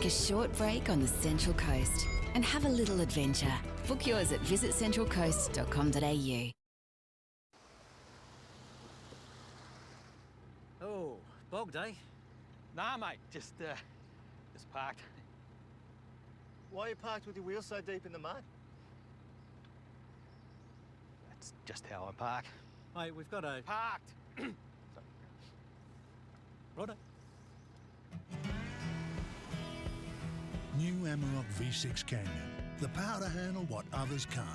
Take a short break on the Central Coast and have a little adventure. Book yours at visitcentralcoast.com.au. Oh, bogged, eh? Nah, mate, just parked. Why are you parked with your wheels so deep in the mud? That's just how I park. Mate, we've got a... Parked! Righto. New Amarok V6 Canyon. The power to handle what others can't.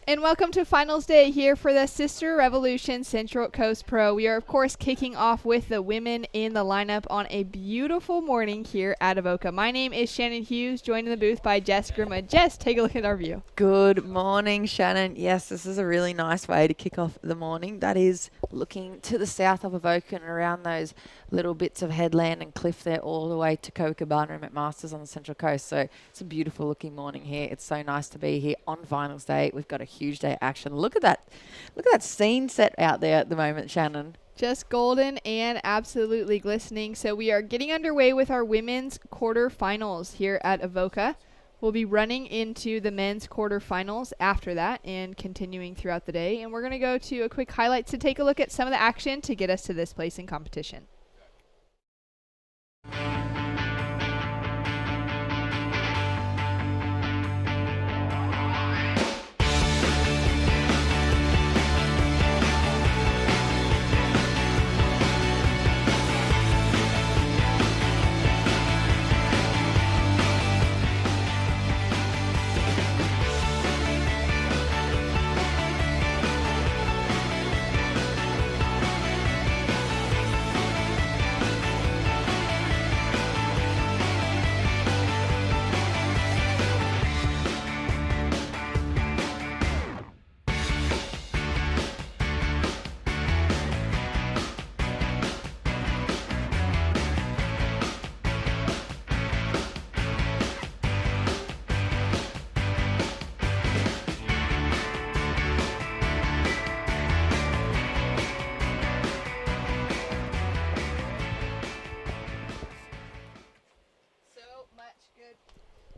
And welcome to finals day here for the Sisstrevolution Central Coast Pro. We are, of course, kicking off with the women in the lineup on a beautiful morning here at Avoca. My name is Shannon Hughes, joined in the booth by Jess Grima. Jess, take a look at our view. Good morning, Shannon. Yes, this is a really nice way to kick off the morning. That is looking to the south of Avoca and around those little bits of headland and cliff there all the way to Copacabana and McMaster's on the Central Coast. So it's a beautiful looking morning here. It's so nice to be here on finals day. We've got a huge day of action. Look at that scene set out there at the moment, Shannon. Just golden and absolutely glistening. So we are getting underway with our women's quarterfinals here at Avoca. We'll be running into the men's quarterfinals after that and continuing throughout the day. And we're going to go to a quick highlights to take a look at some of the action to get us to this place in competition.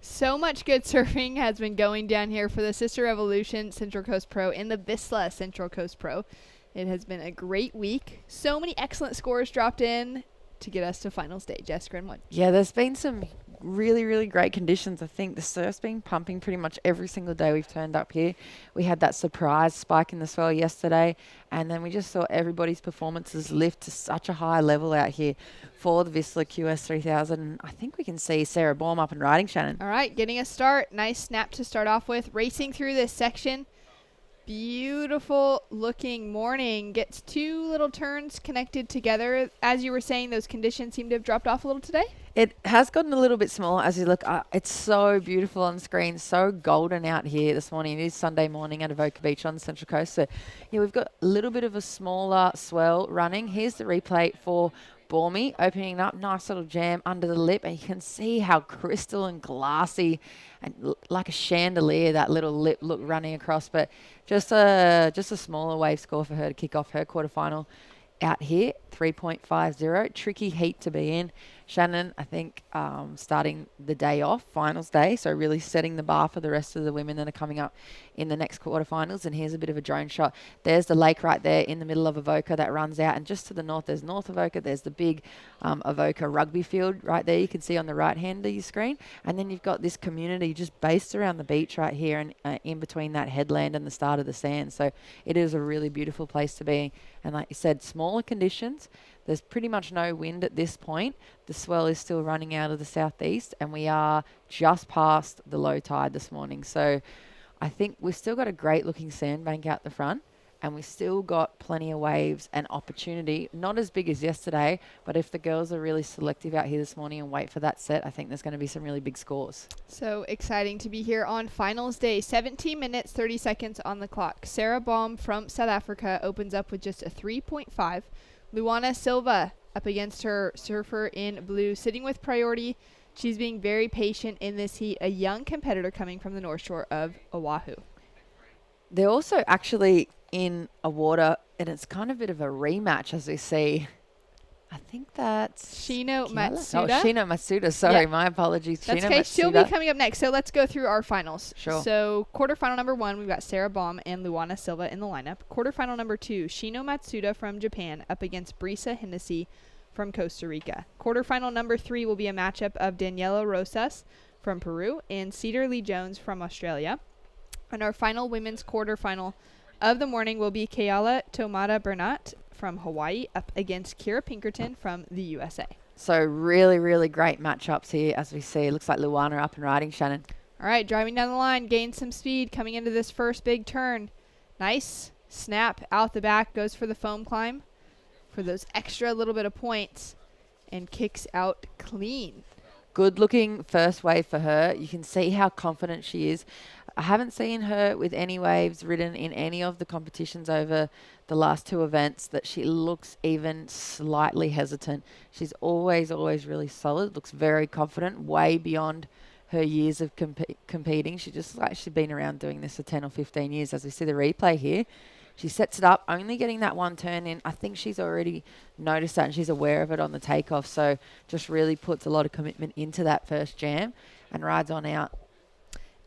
So much good surfing has been going down here for the Sisstrevolution Central Coast Pro and the Vissla Central Coast Pro. It has been a great week. So many excellent scores dropped in to get us to finals day. Jess Grinwood. Yeah, there's been some really, really great conditions. I think the surf's been pumping pretty much every single day we've turned up here. We had that surprise spike in the swell yesterday, and then we just saw everybody's performances lift to such a high level out here for the Vissla QS3000. I think we can see Sarah Baum up and riding, Shannon. All right, getting a start. Nice snap to start off with. Racing through this section. Beautiful looking morning. Gets two little turns connected together. As you were saying, those conditions seem to have dropped off a little today. It has gotten a little bit smaller as you look. It's so beautiful on screen, so golden out here this morning. It is Sunday morning at Avoca Beach on the Central Coast. So, yeah, we've got a little bit of a smaller swell running. Here's the replay for Bormy, opening up, nice little jam under the lip, and you can see how crystal and glassy and like a chandelier that little lip look running across. But just a smaller wave score for her to kick off her quarterfinal out here, 3.50. Tricky heat to be in. Shannon, I think, starting the day off, finals day, so really setting the bar for the rest of the women that are coming up in the next quarterfinals. And here's a bit of a drone shot. There's the lake right there in the middle of Avoca that runs out, and just to the north, there's North Avoca. There's the big Avoca rugby field right there. You can see on the right hand of your screen, and then you've got this community just based around the beach right here, and in between that headland and the start of the sand. So it is a really beautiful place to be. And like you said, smaller conditions. There's pretty much no wind at this point. The swell is still running out of the southeast, and we are just past the low tide this morning. So I think we've still got a great looking sandbank out the front, and we've still got plenty of waves and opportunity. Not as big as yesterday, but if the girls are really selective out here this morning and wait for that set, I think there's going to be some really big scores. So exciting to be here on finals day. 17 minutes, 30 seconds on the clock. Sarah Baum from South Africa opens up with just a 3.5. Luana Silva up against her surfer in blue, sitting with priority. She's being very patient in this heat, a young competitor coming from the North Shore of Oahu. They're also actually in a water, and it's kind of a bit of a rematch as we see I think that's Shino Kiela? Matsuda. Oh, Shino Matsuda. Sorry, Yeah. my apologies. That's Shino okay. Matsuda. She'll be coming up next. So let's go through our finals. Sure. So quarterfinal number 1, we've got Sarah Baum and Luana Silva in the lineup. Quarterfinal number 2, Shino Matsuda from Japan up against Brisa Hennessy from Costa Rica. Quarterfinal number 3 will be a matchup of Daniela Rosas from Peru and Cedar Lee Jones from Australia. And our final women's quarterfinal of the morning will be Kayala Tomada Bernat from Hawaii up against Kira Pinkerton from the USA. So really, really great matchups here as we see. It looks like Luana up and riding, Shannon. All right, driving down the line, gains some speed coming into this first big turn. Nice snap out the back, goes for the foam climb for those extra little bit of points and kicks out clean. Good looking first wave for her. You can see how confident she is. I haven't seen her with any waves ridden in any of the competitions over the last 2 events that she looks even slightly hesitant. She's always really solid, looks very confident, way beyond her years of competing. She just like she's been around doing this for 10 or 15 years. As we see the replay here, she sets it up, only getting that one turn in. I think she's already noticed that and she's aware of it on the takeoff. So just really puts a lot of commitment into that first jam and rides on out.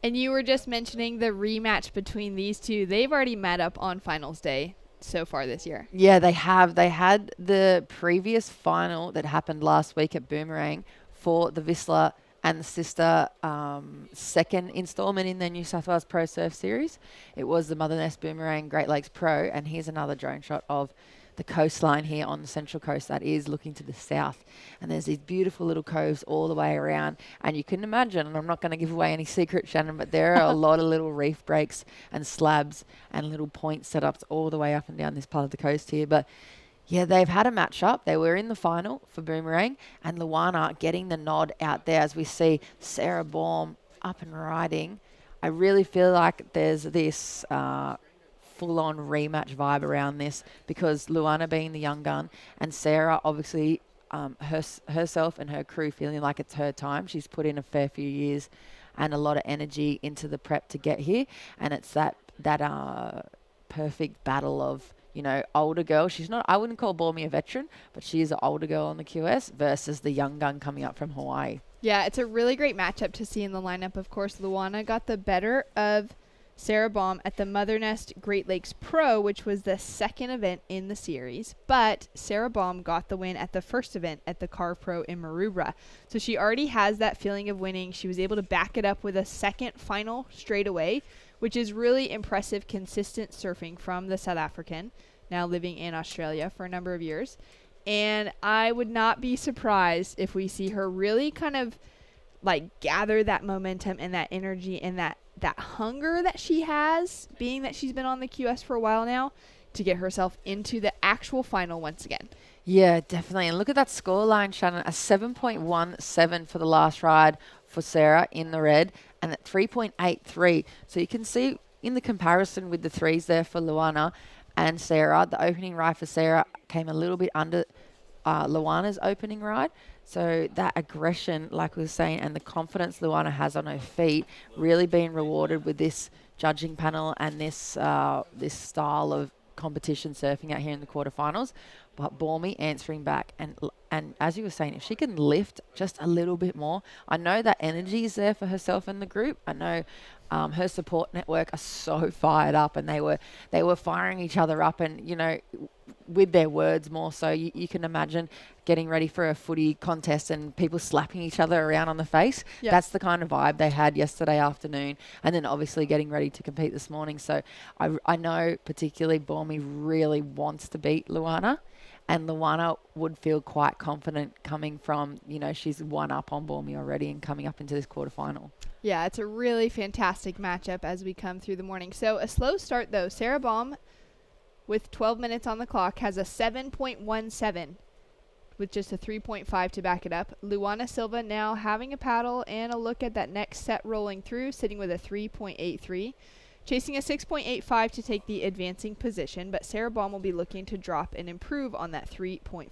And you were just mentioning the rematch between these two. They've already met up on finals day so far this year. Yeah, they have. They had the previous final that happened last week at Boomerang for the Vissla and the sister second installment in their New South Wales Pro Surf Series. It was the Mother Nest Boomerang Great Lakes Pro, and here's another drone shot of the coastline here on the Central Coast that is looking to the south. And there's these beautiful little coves all the way around. And you can imagine, and I'm not going to give away any secrets, Shannon, but there are a lot of little reef breaks and slabs and little point setups all the way up and down this part of the coast here. But yeah, they've had a match-up. They were in the final for Boomerang, and Luana getting the nod out there as we see Sarah Baum up and riding. I really feel like there's this full-on rematch vibe around this because Luana being the young gun and Sarah obviously herself and her crew feeling like it's her time. She's put in a fair few years and a lot of energy into the prep to get here, and it's that perfect battle of, you know, older girl. She's not, I wouldn't call Baumie a veteran, but she is an older girl on the QS versus the young gun coming up from Hawaii. Yeah, it's a really great matchup to see in the lineup. Of course, Luana got the better of Sarah Baum at the Mother Nest Great Lakes Pro, which was the second event in the series, but Sarah Baum got the win at the first event at the Carve Pro in Maroubra. So she already has that feeling of winning. She was able to back it up with a second final straight away, which is really impressive, consistent surfing from the South African, now living in Australia for a number of years. And I would not be surprised if we see her really kind of like gather that momentum and that energy and that hunger that she has, being that she's been on the QS for a while now, to get herself into the actual final once again. Yeah, definitely. And look at that scoreline, Shannon. A 7.17 for the last ride for Sarah in the red, and at 3.83. So you can see in the comparison with the threes there for Luana and Sarah, the opening ride for Sarah came a little bit under Luana's opening ride. So that aggression, like we were saying, and the confidence Luana has on her feet, really being rewarded with this judging panel and this this style of competition surfing out here in the quarterfinals. But Baumie answering back, and as you were saying, if she can lift just a little bit more, I know that energy is there for herself and the group. I know her support network are so fired up, and they were firing each other up, and you know, with their words more so. You can imagine getting ready for a footy contest and people slapping each other around on the face. Yep. That's the kind of vibe they had yesterday afternoon, and then obviously getting ready to compete this morning. So I know particularly Baumie really wants to beat Luana, and Luana would feel quite confident coming from, you know, she's one up on Baumie already and coming up into this quarterfinal. Yeah, it's a really fantastic matchup as we come through the morning. So a slow start though. Sarah Baum, with 12 minutes on the clock, has a 7.17 with just a 3.5 to back it up. Luana Silva now having a paddle and a look at that next set rolling through, sitting with a 3.83. Chasing a 6.85 to take the advancing position, but Sarah Baum will be looking to drop and improve on that 3.5.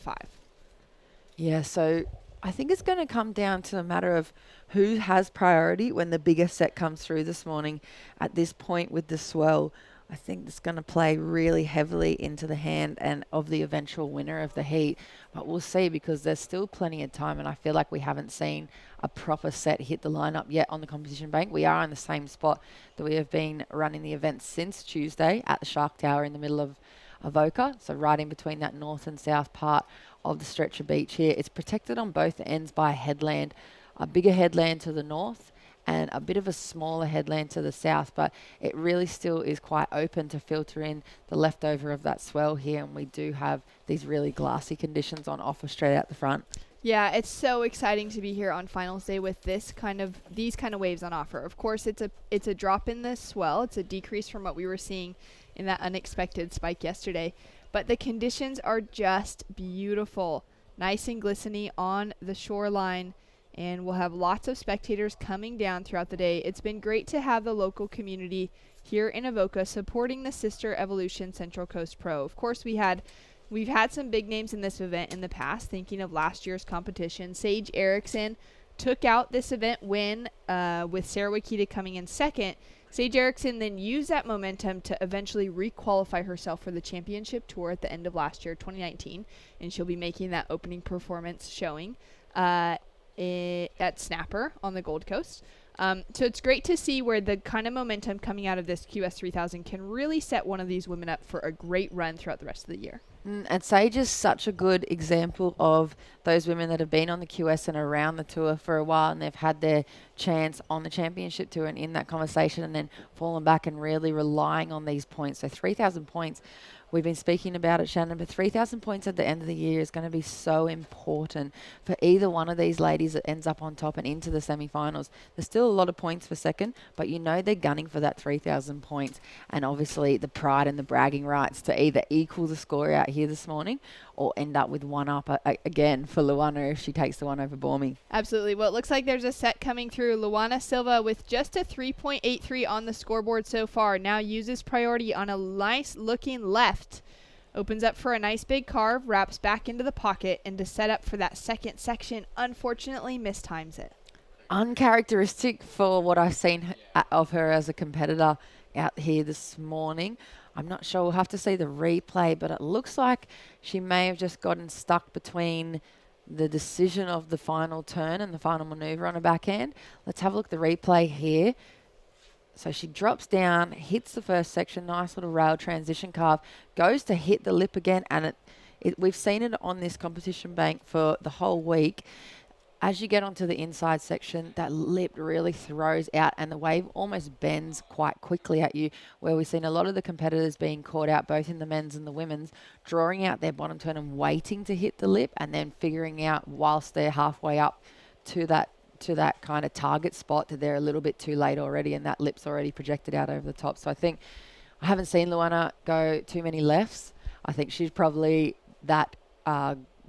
Yeah, so I think it's going to come down to a matter of who has priority when the bigger set comes through this morning. At this point with the swell, I think it's going to play really heavily into the hand and of the eventual winner of the heat. But we'll see, because there's still plenty of time, and I feel like we haven't seen a proper set hit the lineup yet on the competition bank. We are in the same spot that we have been running the event since Tuesday at the Shark Tower in the middle of Avoca, so right in between that north and south part of the stretch of beach here. It's protected on both ends by a headland, a bigger headland to the north and a bit of a smaller headland to the south, but it really still is quite open to filter in the leftover of that swell here, and we do have these really glassy conditions on offer straight out the front. Yeah, it's so exciting to be here on finals day with these kind of waves on offer. Of course, it's a drop in the swell. It's a decrease from what we were seeing in that unexpected spike yesterday, but the conditions are just beautiful, nice and glistening on the shoreline. And we'll have lots of spectators coming down throughout the day. It's been great to have the local community here in Avoca supporting the Sisstrevolution Central Coast Pro. Of course, we've had some big names in this event in the past, thinking of last year's competition. Sage Erickson took out this event win with Sarah Wakita coming in second. Sage Erickson then used that momentum to eventually re-qualify herself for the championship tour at the end of last year, 2019, and she'll be making that opening performance showing at Snapper on the Gold Coast. So it's great to see where the kind of momentum coming out of this QS 3000 can really set one of these women up for a great run throughout the rest of the year. And Sage is such a good example of those women that have been on the QS and around the tour for a while, and they've had their chance on the championship tour and in that conversation, and then fallen back and really relying on these points. So 3,000 points. We've been speaking about it, Shannon, but 3,000 points at the end of the year is going to be so important for either one of these ladies that ends up on top and into the semi-finals. There's still a lot of points for second, but you know they're gunning for that 3,000 points, and obviously the pride and the bragging rights to either equal the score out here this morning or end up with one up again for Luana if she takes the one over Bormy. Absolutely. Well, it looks like there's a set coming through. Luana Silva with just a 3.83 on the scoreboard so far. Now uses priority on a nice looking left. Opens up for a nice big carve, wraps back into the pocket, and to set up for that second section, unfortunately mistimes it. Uncharacteristic for what I've seen of her as a competitor out here this morning. I'm not sure. We'll have to see the replay, but it looks like she may have just gotten stuck between the decision of the final turn and the final maneuver on her backhand. Let's have a look at the replay here. So she drops down, hits the first section, nice little rail transition carve, goes to hit the lip again, and we've seen it on this competition bank for the whole week. As you get onto the inside section, that lip really throws out and the wave almost bends quite quickly at you, where we've seen a lot of the competitors being caught out, both in the men's and the women's, drawing out their bottom turn and waiting to hit the lip and then figuring out whilst they're halfway up to that kind of target spot that they're a little bit too late already and that lip's already projected out over the top. So I think I haven't seen Luana go too many lefts. I think she's probably that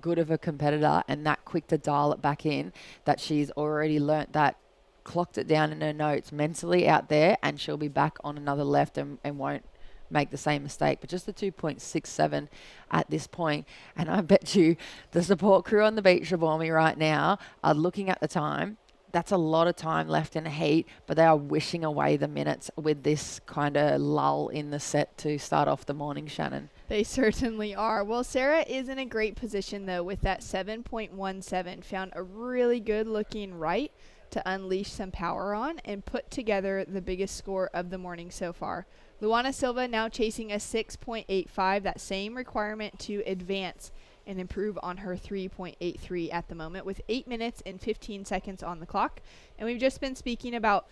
good of a competitor and that quick to dial it back in that she's already learnt that, clocked it down in her notes mentally out there, and she'll be back on another left and won't make the same mistake. But just the 2.67 at this point, and I bet you the support crew on the beach of Bormy right now are looking at the time. That's a lot of time left in the heat, but they are wishing away the minutes with this kind of lull in the set to start off the morning, Shannon. They certainly are. Well, Sarah is in a great position, though, with that 7.17. Found a really good-looking right to unleash some power on and put together the biggest score of the morning so far. Luana Silva now chasing a 6.85, that same requirement to advance and improve on her 3.83 at the moment, with 8 minutes and 15 seconds on the clock. And we've just been speaking about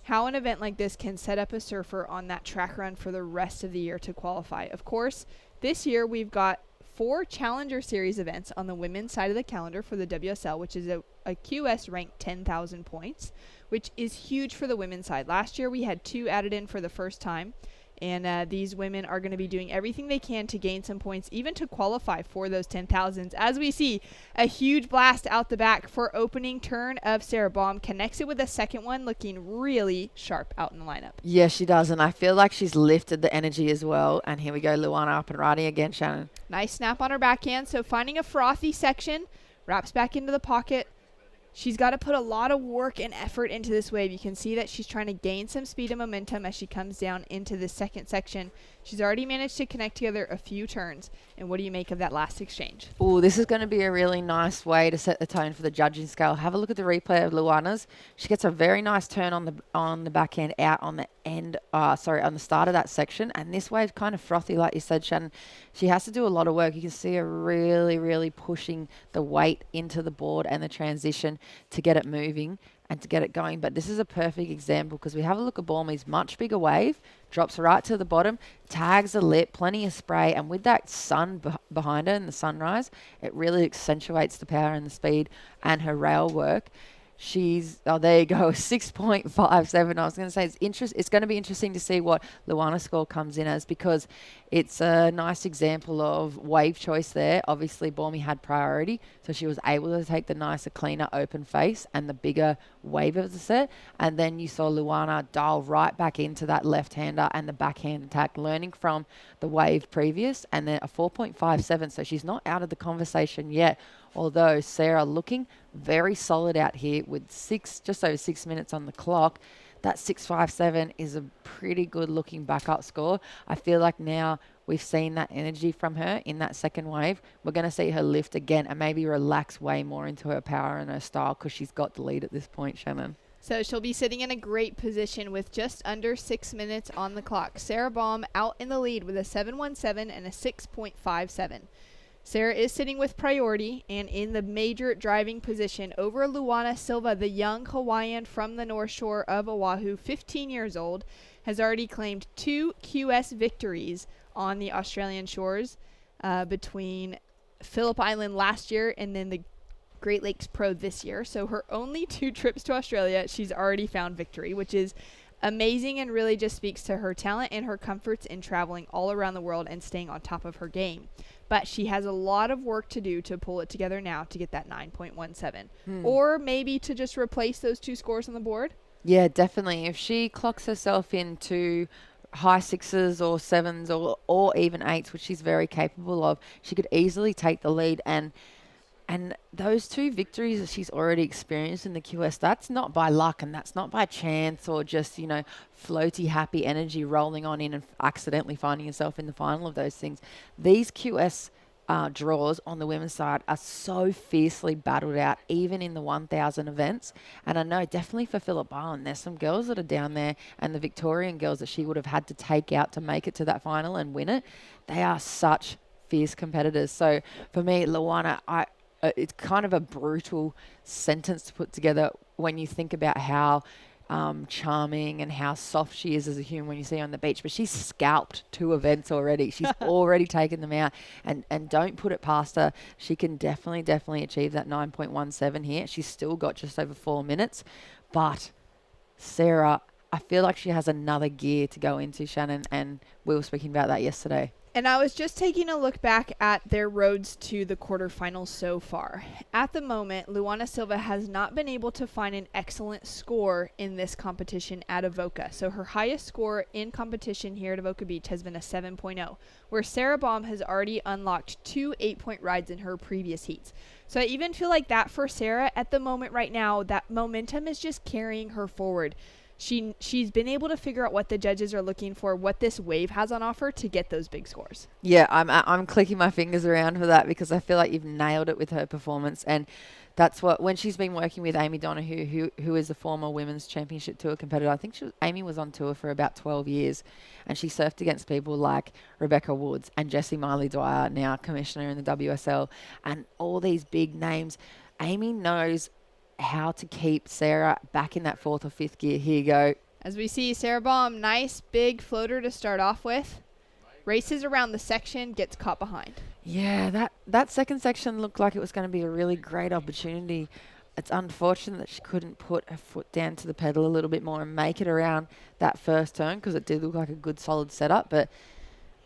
how an event like this can set up a surfer on that track run for the rest of the year to qualify. Of course, this year we've got 4 Challenger Series events on the women's side of the calendar for the WSL, which is a QS ranked 10,000 points, which is huge for the women's side. Last year we had 2 added in for the first time, and these women are going to be doing everything they can to gain some points, even to qualify for those 10,000s. As we see, a huge blast out the back for opening turn of Sarah Baum. Connects it with a second one, looking really sharp out in the lineup. Yeah, she does, and I feel like she's lifted the energy as well. And here we go, Luana up and riding again, Shannon. Nice snap on her backhand, so finding a frothy section, wraps back into the pocket, She's got to put a lot of work and effort into this wave. You can see that she's trying to gain some speed and momentum as she comes down into the second section. She's already managed to connect together a few turns. And what do you make of that last exchange? Oh, this is going to be a really nice way to set the tone for the judging scale. Have a look at the replay of Luana's. She gets a very nice turn on the backhand out on the end, on the start of that section. And this wave's kind of frothy, like you said, Shannon. She has to do a lot of work. You can see her really, really pushing the weight into the board and the transition to get it moving and to get it going. But this is a perfect example because we have a look at Balmy's much bigger wave, drops right to the bottom, tags the lip, plenty of spray, and with that sun behind her and the sunrise, it really accentuates the power and the speed and her rail work. There you go, 6.57. I was going to say it's going to be interesting to see what Luana's score comes in as because it's a nice example of wave choice there. Obviously, Balmy had priority, so she was able to take the nicer, cleaner, open face and the bigger wave of the set. And then you saw Luana dial right back into that left-hander and the backhand attack, learning from the wave previous, and then a 4.57. So she's not out of the conversation yet. Although Sarah looking very solid out here with just over 6 minutes on the clock. That 6.57 is a pretty good looking backup score. I feel like now we've seen that energy from her in that second wave. We're going to see her lift again and maybe relax way more into her power and her style because she's got the lead at this point, Shannon. So she'll be sitting in a great position with just under 6 minutes on the clock. Sarah Baum out in the lead with a 7.17 and a 6.57. Sarah is sitting with priority and in the major driving position over Luana Silva, the young Hawaiian from the North Shore of Oahu, 15 years old, has already claimed 2 QS victories on the Australian shores between Phillip Island last year and then the Great Lakes Pro this year. So her only 2 trips to Australia, she's already found victory, which is amazing and really just speaks to her talent and her comforts in traveling all around the world and staying on top of her game. But she has a lot of work to do to pull it together now to get that 9.17. Or maybe to just replace those 2 scores on the board. Yeah, definitely. If she clocks herself into high 6s or 7s or even 8s, which she's very capable of, she could easily take the lead. And those 2 victories that she's already experienced in the QS, that's not by luck and that's not by chance or just, floaty, happy energy rolling on in and accidentally finding yourself in the final of those things. These QS draws on the women's side are so fiercely battled out, even in the 1,000 events. And I know definitely for Phillip Island, there's some girls that are down there and the Victorian girls that she would have had to take out to make it to that final and win it. They are such fierce competitors. So for me, Luana, it's kind of a brutal sentence to put together when you think about how charming and how soft she is as a human when you see her on the beach. But she's scalped 2 events already. She's already taken them out. And don't put it past her. She can definitely achieve that 9.17 here. She's still got just over 4 minutes. But Sarah, I feel like she has another gear to go into, Shannon. And we were speaking about that yesterday. And I was just taking a look back at their roads to the quarterfinals so far. At the moment, Luana Silva has not been able to find an excellent score in this competition at Avoca. So her highest score in competition here at Avoca Beach has been a 7.0, where Sarah Baum has already unlocked 2 8-point rides in her previous heats. So I even feel like that for Sarah at the moment right now, that momentum is just carrying her forward. She's been able to figure out what the judges are looking for, what this wave has on offer to get those big scores. Yeah, I'm clicking my fingers around for that because I feel like you've nailed it with her performance. And that's what, when she's been working with Amy Donahue, who is a former women's championship tour competitor, I think Amy was on tour for about 12 years, and she surfed against people like Rebecca Woods and Jessie Miley-Dwyer, now commissioner in the WSL, and all these big names. Amy knows how to keep Sarah back in that 4th or 5th gear. Here you go. As we see Sarah Baum, nice big floater to start off with. Races around the section, gets caught behind. Yeah, that second section looked like it was going to be a really great opportunity. It's unfortunate that she couldn't put her foot down to the pedal a little bit more and make it around that first turn because it did look like a good solid setup, but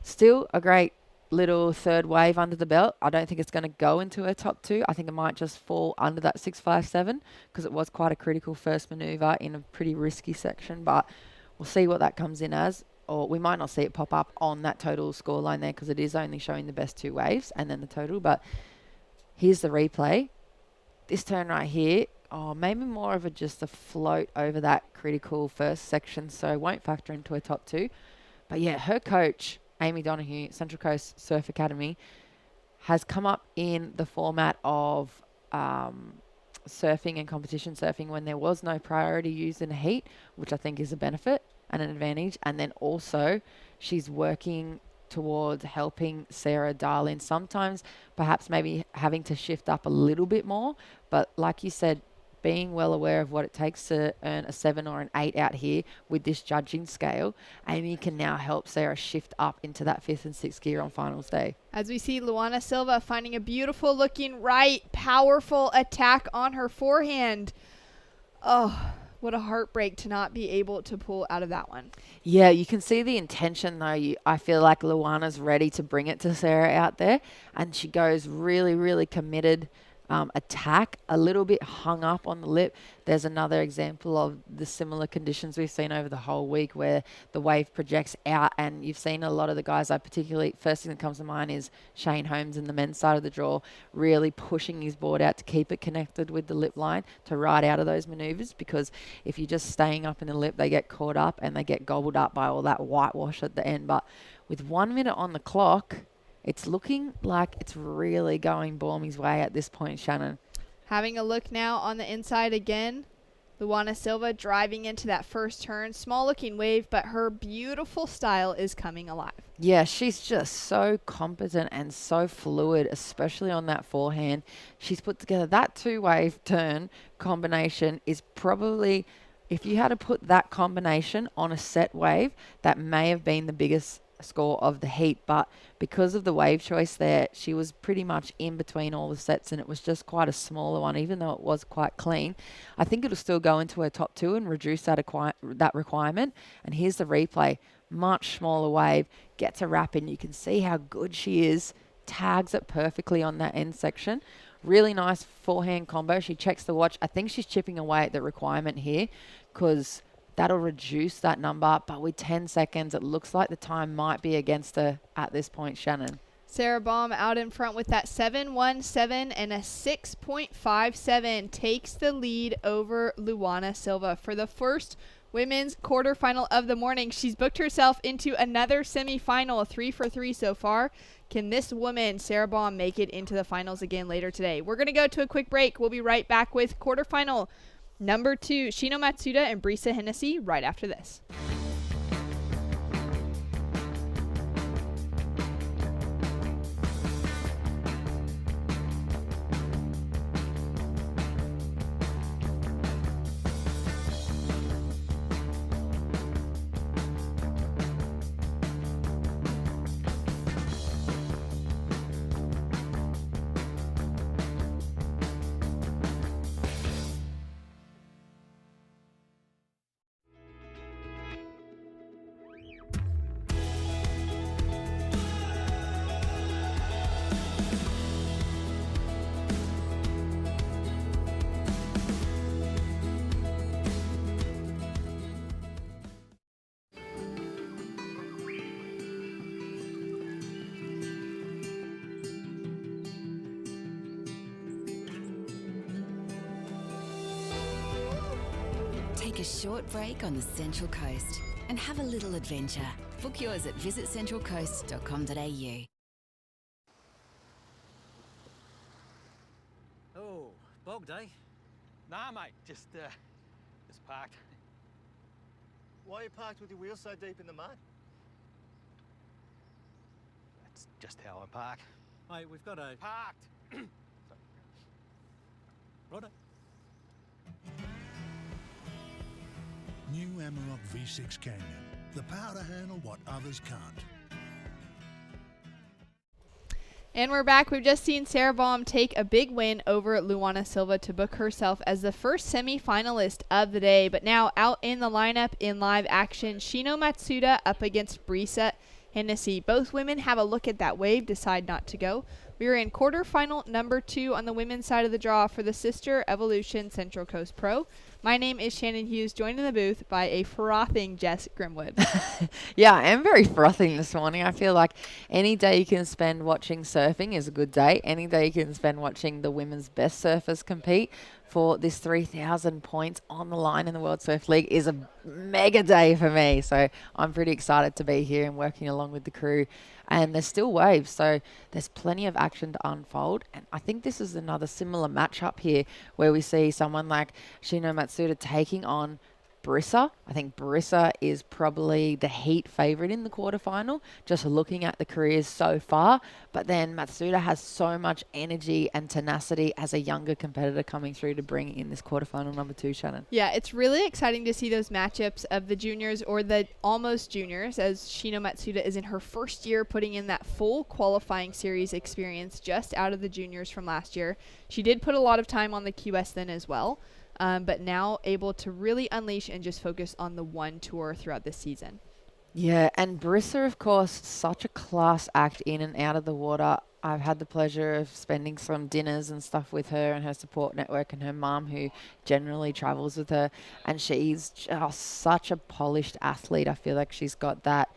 still a great little third wave under the belt. I don't think it's going to go into her top 2. I think it might just fall under that 6.57 because it was quite a critical first maneuver in a pretty risky section, but we'll see what that comes in as, or we might not see it pop up on that total scoreline there because it is only showing the best 2 waves and then the total. But here's the replay. This turn right here, maybe more of just a float over that critical first section, so won't factor into her top two. But yeah, her coach, Amy Donahue, Central Coast Surf Academy, has come up in the format of surfing and competition surfing when there was no priority used in the heat, which I think is a benefit and an advantage. And then also she's working towards helping Sarah dial in, sometimes perhaps maybe having to shift up a little bit more, but like you said, being well aware of what it takes to earn a 7 or an 8 out here with this judging scale, Amy can now help Sarah shift up into that 5th and 6th gear on finals day. As we see Luana Silva finding a beautiful looking right, powerful attack on her forehand. Oh, what a heartbreak to not be able to pull out of that one. Yeah, you can see the intention though. I feel like Luana's ready to bring it to Sarah out there, and she goes really, really committed. Attack, a little bit hung up on the lip. There's another example of the similar conditions we've seen over the whole week where the wave projects out, and you've seen a lot of the guys, first thing that comes to mind is Shane Holmes in the men's side of the draw, really pushing his board out to keep it connected with the lip line to ride out of those maneuvers, because if you're just staying up in the lip, they get caught up and they get gobbled up by all that whitewash at the end. But with 1 minute on the clock, it's looking like it's really going Bormy's way at this point, Shannon. Having a look now on the inside again. Luana Silva driving into that first turn. Small looking wave, but her beautiful style is coming alive. Yeah, she's just so competent and so fluid, especially on that forehand. She's put together that 2-wave turn combination is probably, if you had to put that combination on a set wave, that may have been the biggest score of the heat, but because of the wave choice there, she was pretty much in between all the sets, and it was just quite a smaller one, even though it was quite clean. I think it'll still go into her top 2 and reduce that requirement. And here's the replay. Much smaller wave, gets a wrap in. You can see how good she is, tags it perfectly on that end section. Really nice forehand combo. She checks the watch. I think she's chipping away at the requirement here, because that'll reduce that number, but with 10 seconds, it looks like the time might be against her at this point, Shannon. Sarah Baum out in front with that 7.17 and a 6.57 takes the lead over Luana Silva. For the first women's quarterfinal of the morning, she's booked herself into another semifinal, 3 for 3 so far. Can this woman, Sarah Baum, make it into the finals again later today? We're going to go to a quick break. We'll be right back with quarterfinal number 2, Shino Matsuda and Brisa Hennessy, right after this. Take a short break on the Central Coast and have a little adventure. Book yours at visitcentralcoast.com.au. Oh, bog day. Nah, mate, just parked. Why are you parked with your wheels so deep in the mud? That's just how I park. Mate, we've got a... Parked! Righto. New Amarok V6 Canyon. The power to handle what others can't. And we're back. We've just seen Sarah Baum take a big win over Luana Silva to book herself as the first semi-finalist of the day. But now out in the lineup in live action, Shino Matsuda up against Brisa Hennessy. Both women have a look at that wave, decide not to go. We are in quarterfinal number 2 on the women's side of the draw for the Sisstrevolution Central Coast Pro. My name is Shannon Hughes, joined in the booth by a frothing Jess Grimwood. Yeah, I am very frothing this morning. I feel like any day you can spend watching surfing is a good day. Any day you can spend watching the women's best surfers compete for this 3,000 points on the line in the World Surf League is a mega day for me. So I'm pretty excited to be here and working along with the crew. And there's still waves, so there's plenty of action to unfold. And I think this is another similar matchup here where we see someone like Shino Matsuda taking on Brissa. I think Brissa is probably the heat favourite in the quarterfinal, just looking at the careers so far. But then Matsuda has so much energy and tenacity as a younger competitor coming through to bring in this quarterfinal number 2, Shannon. Yeah, it's really exciting to see those matchups of the juniors or the almost juniors, as Shino Matsuda is in her first year putting in that full qualifying series experience just out of the juniors from last year. She did put a lot of time on the QS then as well. But now able to really unleash and just focus on the one tour throughout this season. Yeah, and Brissa, of course, such a class act in and out of the water. I've had the pleasure of spending some dinners and stuff with her and her support network and her mum, who generally travels with her. And she's just such a polished athlete. I feel like she's got that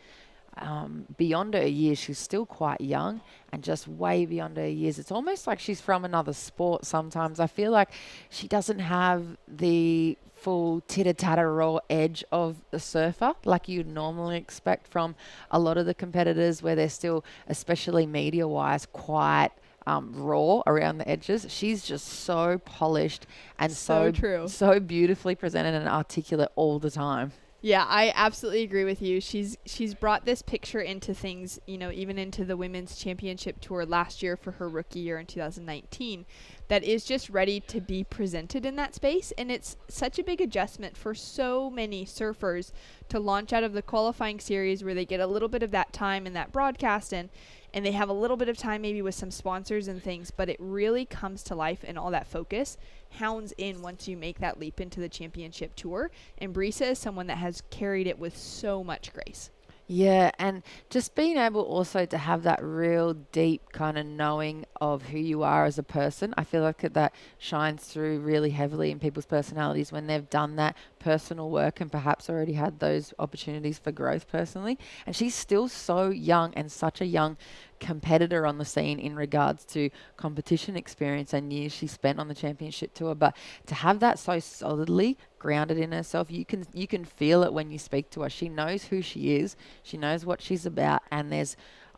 beyond her years. She's still quite young and just way beyond her years. It's almost like she's from another sport sometimes. I feel like she doesn't have the full titter-tatter raw edge of the surfer like you'd normally expect from a lot of the competitors, where they're still, especially media-wise, quite raw around the edges. She's just so polished and So true. so beautifully presented and articulate all the time. Yeah, I absolutely agree with you. She's brought this picture into things, even into the Women's Championship Tour last year for her rookie year in 2019, that is just ready to be presented in that space. And it's such a big adjustment for so many surfers to launch out of the qualifying series where they get a little bit of that time in that broadcast and they have a little bit of time maybe with some sponsors and things, but it really comes to life and all that focus hounds in once you make that leap into the championship tour. And Brissa is someone that has carried it with so much grace. Yeah, and just being able also to have that real deep kind of knowing of who you are as a person. I feel like that shines through really heavily in people's personalities when they've done that personal work and perhaps already had those opportunities for growth personally. And she's still so young and such a young competitor on the scene in regards to competition experience and years she spent on the championship tour. But to have that so solidly grounded in herself, you can feel it when you speak to her. She knows who she is, she knows what she's about, and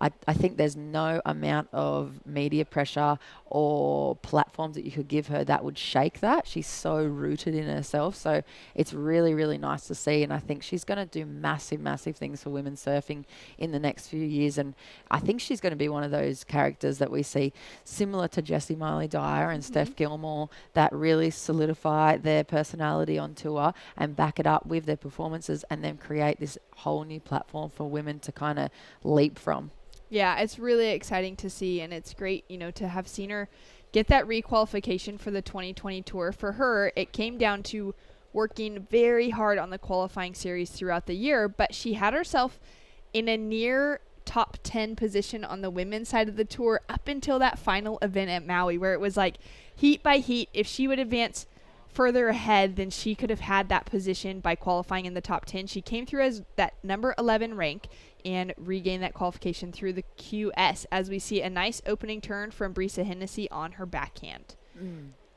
I think there's no amount of media pressure or platforms that you could give her that would shake that. She's so rooted in herself. So it's really, really nice to see. And I think she's going to do massive, massive things for women's surfing in the next few years. And I think she's going to be one of those characters that we see similar to Jessie Miley Dyer and Steph Gilmore, that really solidify their personality on tour and back it up with their performances and then create this whole new platform for women to kind of leap from. Yeah, it's really exciting to see, and it's great, to have seen her get that requalification for the 2020 tour. For her, it came down to working very hard on the qualifying series throughout the year, but she had herself in a near top 10 position on the women's side of the tour up until that final event at Maui, where it was like heat by heat. If she would advance further ahead, then she could have had that position by qualifying in the top 10. She came through as that number 11 rank and regained that qualification through the QS, as we see a nice opening turn from Brissa Hennessy on her backhand.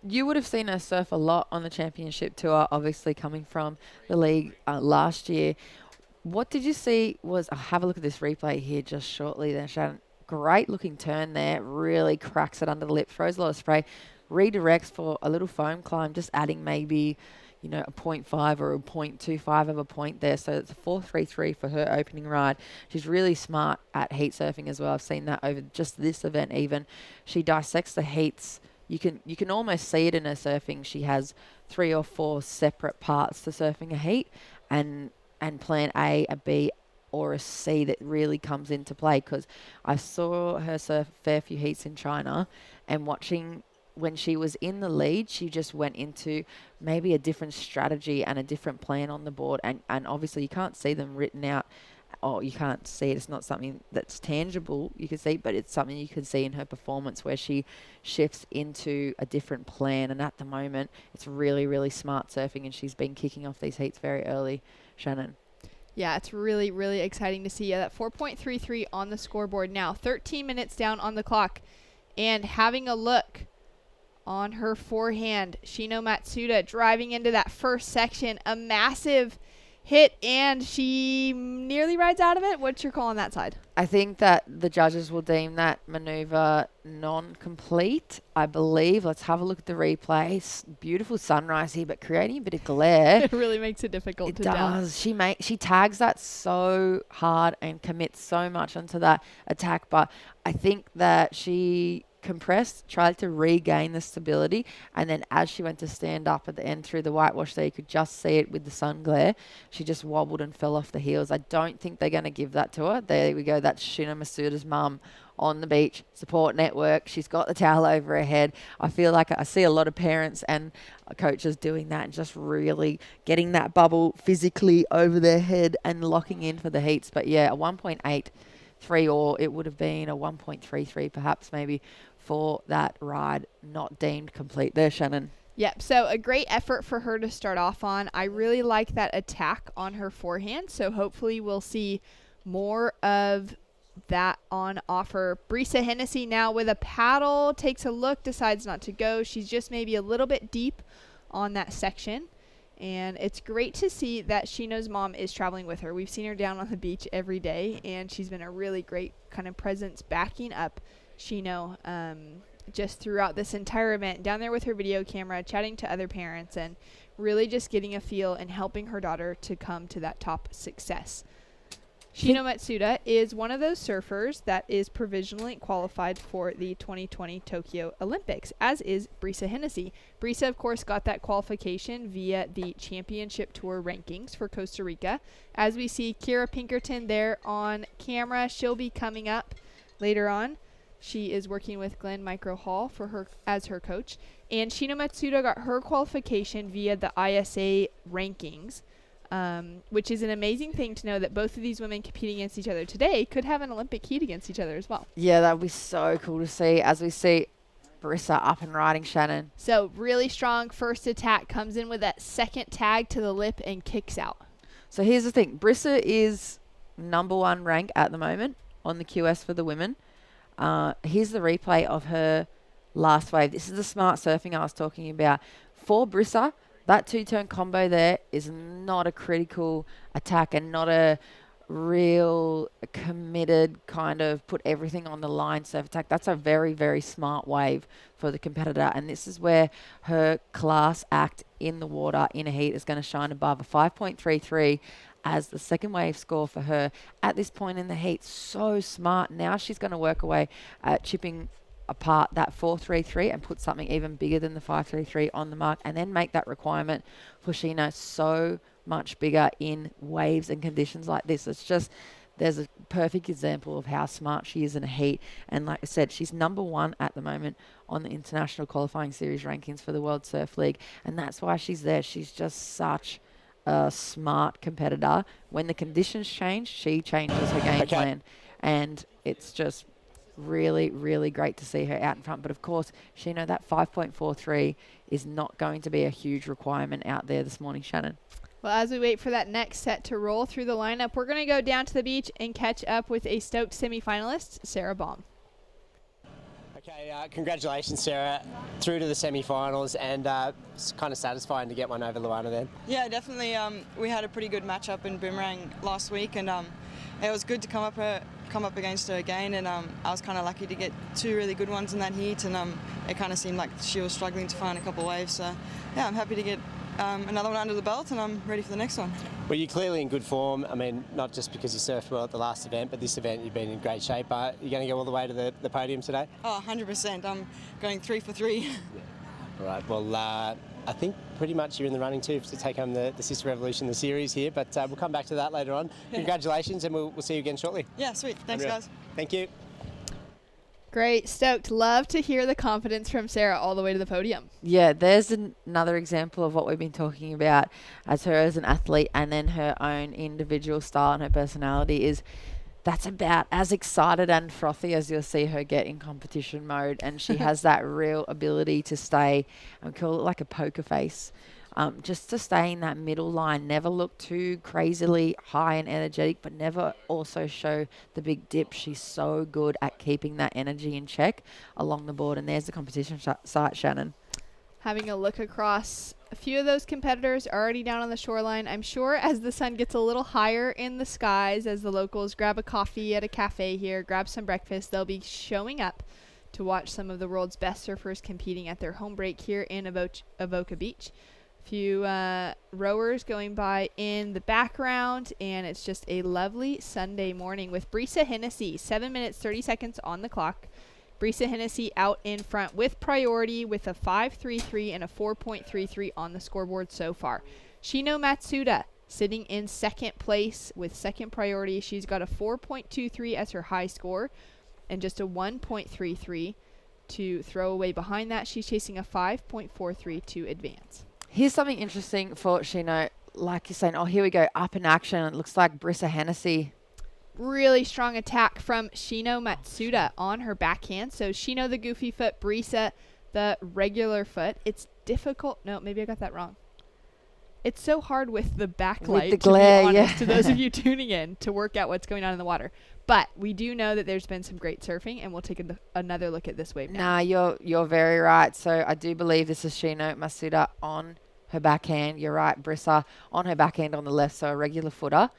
You would have seen her surf a lot on the championship tour, obviously coming from the league last year. What did you see was, have a look at this replay here just shortly then, Shannon. Great looking turn there, really cracks it under the lip, throws a lot of spray, redirects for a little foam climb, just adding maybe a 0.5 or a 0.25 of a point there. So it's a 4.33 for her opening ride. She's really smart at heat surfing as well. I've seen that over just this event even. She dissects the heats. You can almost see it in her surfing. She has 3 or 4 separate parts to surfing a heat, and plan A, a B, or a C that really comes into play, because I saw her surf a fair few heats in China, and watching when she was in the lead, she just went into maybe a different strategy and a different plan on the board. And obviously you can't see them written out you can't see it. It's not something that's tangible you can see, but it's something you can see in her performance where she shifts into a different plan. And at the moment, it's really, really smart surfing, and she's been kicking off these heats very early, Shannon. Yeah, it's really, really exciting to see. That 4.33 on the scoreboard now. 13 minutes down on the clock. And having a look on her forehand, Shino Matsuda driving into that first section. A massive hit, and she nearly rides out of it. What's your call on that side? I think that the judges will deem that maneuver non-complete, I believe. Let's have a look at the replay. Beautiful sunrise here, but creating a bit of glare. It really makes it difficult It to tell. does. She tags that so hard and commits so much onto that attack, but I think that she compressed, tried to regain the stability, and then as she went to stand up at the end through the whitewash there, you could just see it with the sun glare. She just wobbled and fell off the heels. I don't think they're going to give that to her. There we go. That's Shino Masuda's mum on the beach, support network. She's got the towel over her head. I feel like I see a lot of parents and coaches doing that and just really getting that bubble physically over their head and locking in for the heats. But yeah, a 1.83, or it would have been a 1.33 perhaps maybe for that ride, not deemed complete there, Shannon. Yep, so a great effort for her to start off on. I really like that attack on her forehand, so hopefully we'll see more of that on offer. Brisa Hennessy now with a paddle, takes a look, decides not to go. She's just maybe a little bit deep on that section, and it's great to see that Shino's mom is traveling with her. We've seen her down on the beach every day, and she's been a really great kind of presence backing up Shino just throughout this entire event, down there with her video camera, chatting to other parents, and really just getting a feel and helping her daughter to come to that top success. Shino Matsuda is one of those surfers that is provisionally qualified for the 2020 Tokyo Olympics, as is Brisa Hennessy. Brisa, of course, got that qualification via the Championship Tour rankings for Costa Rica. As we see Kira Pinkerton there on camera, she'll be coming up later on. She is working with Glenn Micro Hall for her as her coach. And Shino Matsuda got her qualification via the ISA rankings, which is an amazing thing to know that both of these women competing against each other today could have an Olympic heat against each other as well. Yeah, that would be so cool to see as we see Brisa up and riding, Shannon. So really strong first attack, comes in with that second tag to the lip and kicks out. So here's the thing. Brisa is #1 rank at the moment on the QS for the women. Here's the replay of her last wave. This is the smart surfing I was talking about. For Brisa, that two-turn combo there is not a critical attack and not a real committed kind of put everything on the line surf attack. That's a very, very smart wave for the competitor. And this is where her class act in the water in a heat is going to shine above. A 5.33 as the second wave score for her at this point in the heat. So smart. Now she's going to work away at chipping apart that 4.33 and put something even bigger than the 5.33 on the mark, and then make that requirement for Shino so much bigger in waves and conditions like this. It's just, there's a perfect example of how smart she is in a heat. And like I said, she's #1 at the moment on the International Qualifying Series rankings for the World Surf League, and that's why she's there. She's just such a smart competitor. When the conditions change, she changes her game plan, and it's just really, really great to see her out in front. But of course, Shino, that 5.43 is not going to be a huge requirement out there this morning, Shannon. Well, as we wait for that next set to roll through the lineup, we're going to go down to the beach and catch up with a stoked semifinalist, Sarah Baum. Okay, congratulations, Sarah, through to the semi-finals, and it's kind of satisfying to get one over Luana then. Yeah, definitely. We had a pretty good matchup in Boomerang last week, and it was good to come up against her again, and I was kind of lucky to get two really good ones in that heat, and it kind of seemed like she was struggling to find a couple waves. So yeah, I'm happy to get another one under the belt, and I'm ready for the next one. Well, you're clearly in good form. I mean, not just because you surfed well at the last event, but this event you've been in great shape. You're going to go all the way to the podium today? Oh, 100%. I'm going 3 for 3. Yeah. All right, well, I think pretty much you're in the running too to take home the Sisstrevolution, the series here, but we'll come back to that later on. Congratulations, and we'll see you again shortly. Yeah, sweet. Thanks, guys. Thank you. Great. Stoked. Love to hear the confidence from Sarah all the way to the podium. Yeah, there's another example of what we've been talking about as her as an athlete, and then her own individual style and her personality is that's about as excited and frothy as you'll see her get in competition mode. And she has that real ability to stay, we call it like a poker face, just to stay in that middle line, never look too crazily high and energetic, but never also show the big dip. She's so good at keeping that energy in check along the board. And there's the competition site, Shannon. Having a look across a few of those competitors already down on the shoreline. I'm sure as the sun gets a little higher in the skies, as the locals grab a coffee at a cafe here, grab some breakfast, they'll be showing up to watch some of the world's best surfers competing at their home break here in Avoca Beach. A few rowers going by in the background, and it's just a lovely Sunday morning with Brisa Hennessy, 7 minutes, 30 seconds on the clock. Brisa Hennessy out in front with priority with a 5.33 and a 4.33 on the scoreboard so far. Shino Matsuda sitting in second place with second priority. She's got a 4.23 as her high score and just a 1.33 to throw away behind that. She's chasing a 5.43 to advance. Here's something interesting for Shino. Like you're saying, oh, here we go, up in action. It looks like Brisa Hennessy. Really strong attack from Shino Matsuda on her backhand. So Shino the goofy foot, Brisa the regular foot. It's difficult. No, maybe I got that wrong. It's so hard with the backlight, with the glare, to be honest, yeah. to those of you tuning in, to work out what's going on in the water. But we do know that there's been some great surfing, and we'll take another look at this wave now. Nah, you're very right. So I do believe this is Shino Matsuda on her backhand. You're right, Brisa on her backhand on the left, so a regular footer.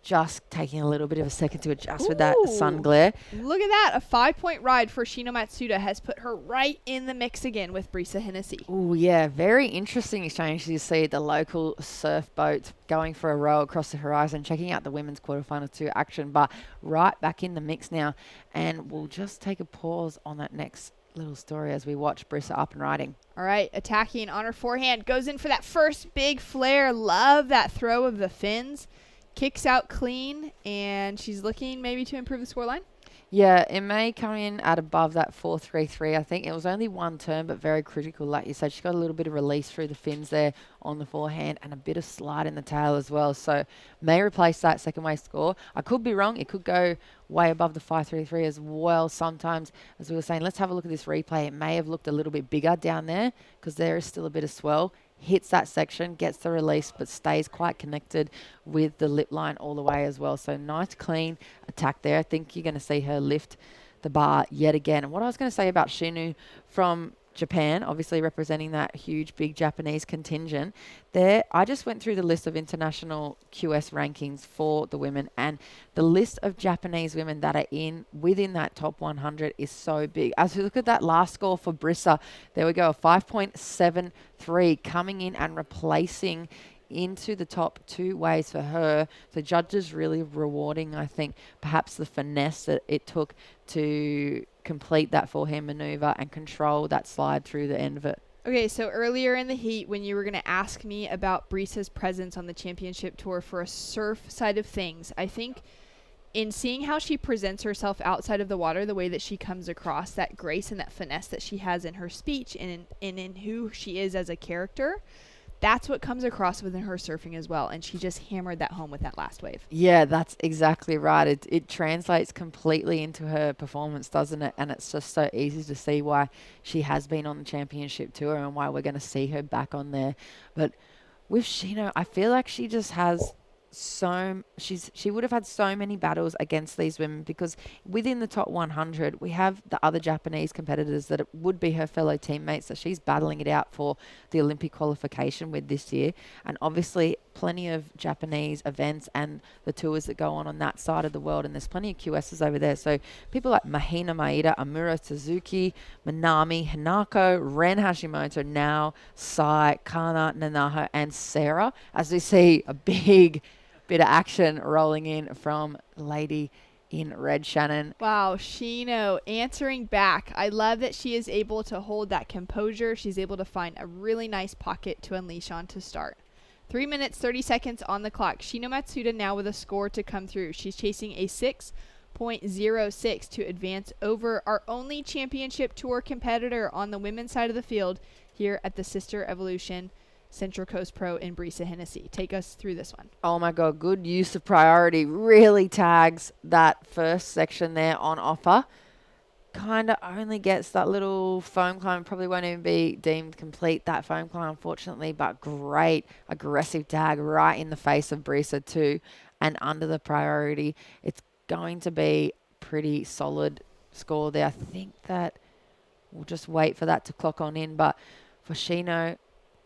Just taking a little bit of a second to adjust with that sun glare. Look at that. A 5-point ride for Shino Matsuda has put her right in the mix again with Brisa Hennessy. Oh, yeah. Very interesting exchange. You see the local surf boat going for a row across the horizon, checking out the women's quarterfinal 2 action, but right back in the mix now. And we'll just take a pause on that next little story as we watch Brisa up and riding. All right, attacking on her forehand. Goes in for that first big flare. Love that throw of the fins. Kicks out clean, and she's looking maybe to improve the scoreline. Yeah, it may come in at above that 4.33. I think it was only one turn, but very critical. Like you said, she got a little bit of release through the fins there on the forehand and a bit of slide in the tail as well. So may replace that second wave score. I could be wrong. It could go way above the 5.33 as well. Sometimes, as we were saying, let's have a look at this replay. It may have looked a little bit bigger down there because there is still a bit of swell. Hits that section, gets the release, but stays quite connected with the lip line all the way as well. So nice, clean attack there. I think you're going to see her lift the bar yet again. And what I was going to say about Shinu from Japan, obviously representing that huge, big Japanese contingent there. I just went through the list of international QS rankings for the women, and the list of Japanese women that are within that top 100 is so big. As we look at that last score for Brisa, there we go, a 5.73 coming in and replacing into the top 2 waves for her. The judges really rewarding, I think, perhaps the finesse that it took to complete that forehand maneuver and control that slide through the end of it. Okay, so earlier in the heat, when you were going to ask me about Brisa's presence on the championship tour for a surf side of things, I think in seeing how she presents herself outside of the water, the way that she comes across, that grace and that finesse that she has in her speech and in who she is as a character, that's what comes across within her surfing as well. And she just hammered that home with that last wave. Yeah, that's exactly right. It translates completely into her performance, doesn't it? And it's just so easy to see why she has been on the championship tour and why we're going to see her back on there. But with Shino, I feel like she just has she would have had so many battles against these women, because within the top 100 we have the other Japanese competitors that would be her fellow teammates that she's battling it out for the Olympic qualification with this year, and obviously plenty of Japanese events and the tours that go on that side of the world, and there's plenty of QSs over there. So people like Mahina Maeda, Amura Suzuki, Minami, Hanako, Ren Hashimoto, now Sai, Kana, Nanaho, and Sarah, as we see a big bit of action rolling in from Lady in red, Shannon. Wow, Shino answering back. I love that she is able to hold that composure. She's able to find a really nice pocket to unleash on to start. 3 minutes, 30 seconds on the clock. Shino Matsuda now with a score to come through. She's chasing a 7.06 to advance over our only championship tour competitor on the women's side of the field here at the Sisstrevolution Central Coast Pro in Vissla, Hennessy. Take us through this one. Oh my God, good use of priority. Really tags that first section there on offer. Kind of only gets that little foam climb. Probably won't even be deemed complete, that foam climb, unfortunately, but great aggressive tag right in the face of Vissla too, and under the priority. It's going to be pretty solid score there. I think that we'll just wait for that to clock on in, but for Shino,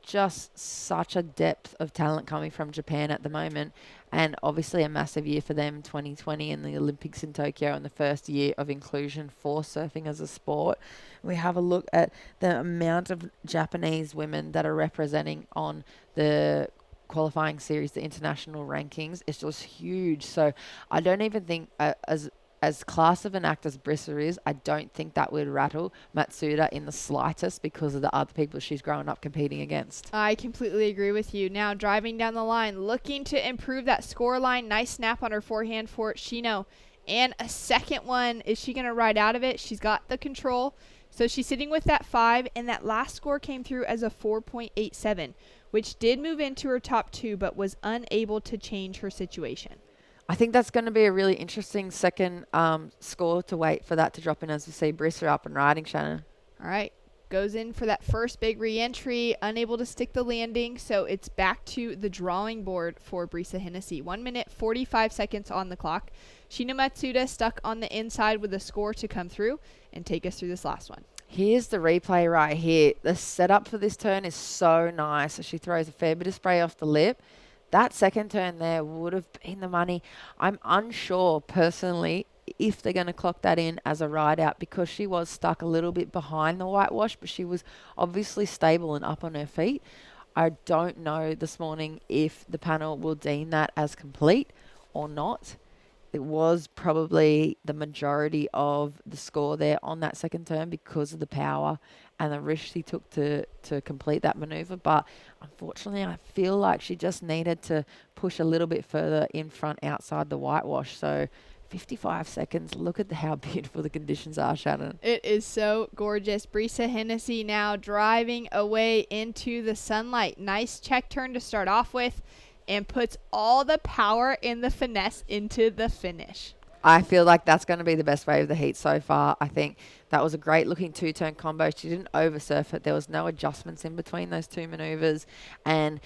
just such a depth of talent coming from Japan at the moment, and obviously a massive year for them, 2020 and the Olympics in Tokyo, and the first year of inclusion for surfing as a sport. We have a look at the amount of Japanese women that are representing on the qualifying series, the international rankings. It's just huge. So I don't even think as class of an act as Vissla is, I don't think that would rattle Matsuda in the slightest because of the other people she's grown up competing against. I completely agree with you. Now driving down the line, looking to improve that score line. Nice snap on her forehand for Shino. And a second one. Is she going to ride out of it? She's got the control. So she's sitting with that 5, and that last score came through as a 4.87, which did move into her top 2, but was unable to change her situation. I think that's going to be a really interesting second score to wait for that to drop in as we see Vissla up and riding, Shannon. All right. Goes in for that first big re-entry, unable to stick the landing, so it's back to the drawing board for Vissla Hennessy. 1 minute, 45 seconds on the clock. Shino Matsuda stuck on the inside with a score to come through and take us through this last one. Here's the replay right here. The setup for this turn is so nice. She throws a fair bit of spray off the lip. That second turn there would have been the money. I'm unsure personally if they're going to clock that in as a ride out, because she was stuck a little bit behind the whitewash, but she was obviously stable and up on her feet. I don't know this morning if the panel will deem that as complete or not. It was probably the majority of the score there on that second turn because of the power and the risk she took to complete that maneuver. But unfortunately, I feel like she just needed to push a little bit further in front outside the whitewash. So 55 seconds. Look at how beautiful the conditions are, Shannon. It is so gorgeous. Vissla Hennessy now driving away into the sunlight. Nice check turn to start off with, and puts all the power and the finesse into the finish. I feel like that's going to be the best way of the heat so far. I think that was a great looking 2-turn combo. She didn't oversurf it. There was no adjustments in between those two maneuvers. And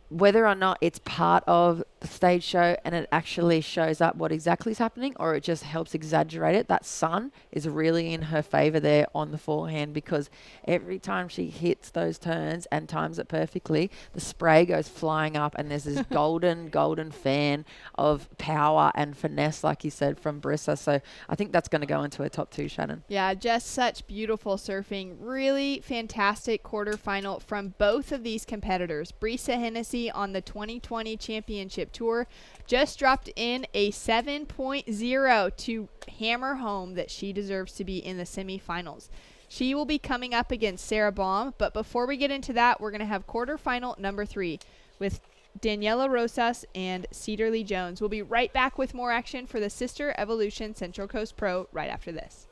whether or not it's part of the stage show and it actually shows up what exactly is happening, or it just helps exaggerate it, that sun is really in her favor there on the forehand, because every time she hits those turns and times it perfectly, the spray goes flying up and there's this golden fan of power and finesse, like you said, from Vissla. So I think that's going to go into her top 2, Shannon. Yeah, just such beautiful surfing. Really fantastic quarterfinal from both of these competitors. Vissla Hennessy on the 2020 Championship Tour just dropped in a 7.0 to hammer home that she deserves to be in the semifinals. She will be coming up against Sarah Baum, but before we get into that, we're going to have quarterfinal number 3 with Daniela Rosas and Cedarly Jones. We'll be right back with more action for the Sisstrevolution Central Coast Pro right after this.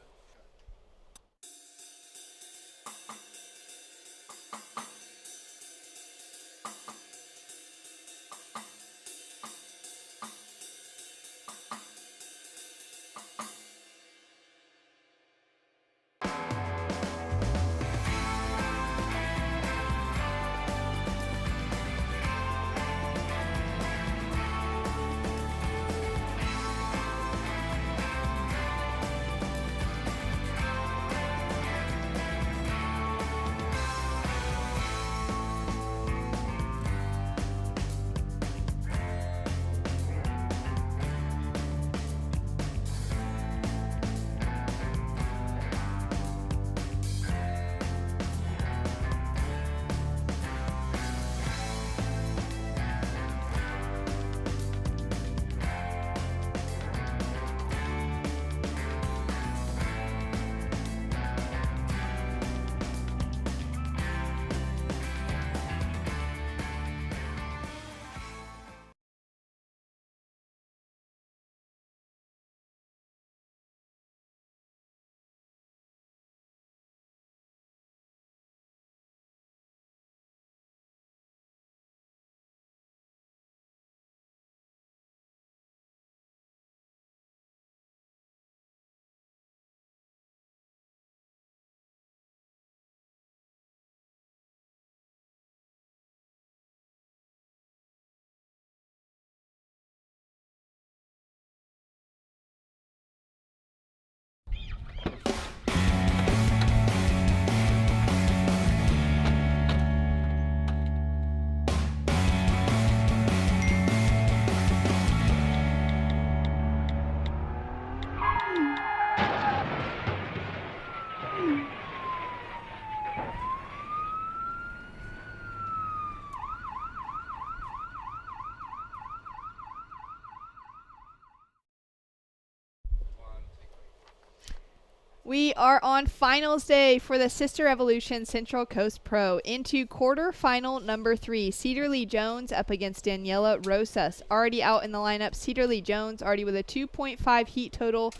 We are on finals day for the Sisstrevolution Central Coast Pro. Into quarterfinal number 3, Cedar Lee Jones up against Daniela Rosas. Already out in the lineup, Cedar Lee Jones already with a 2.5 heat total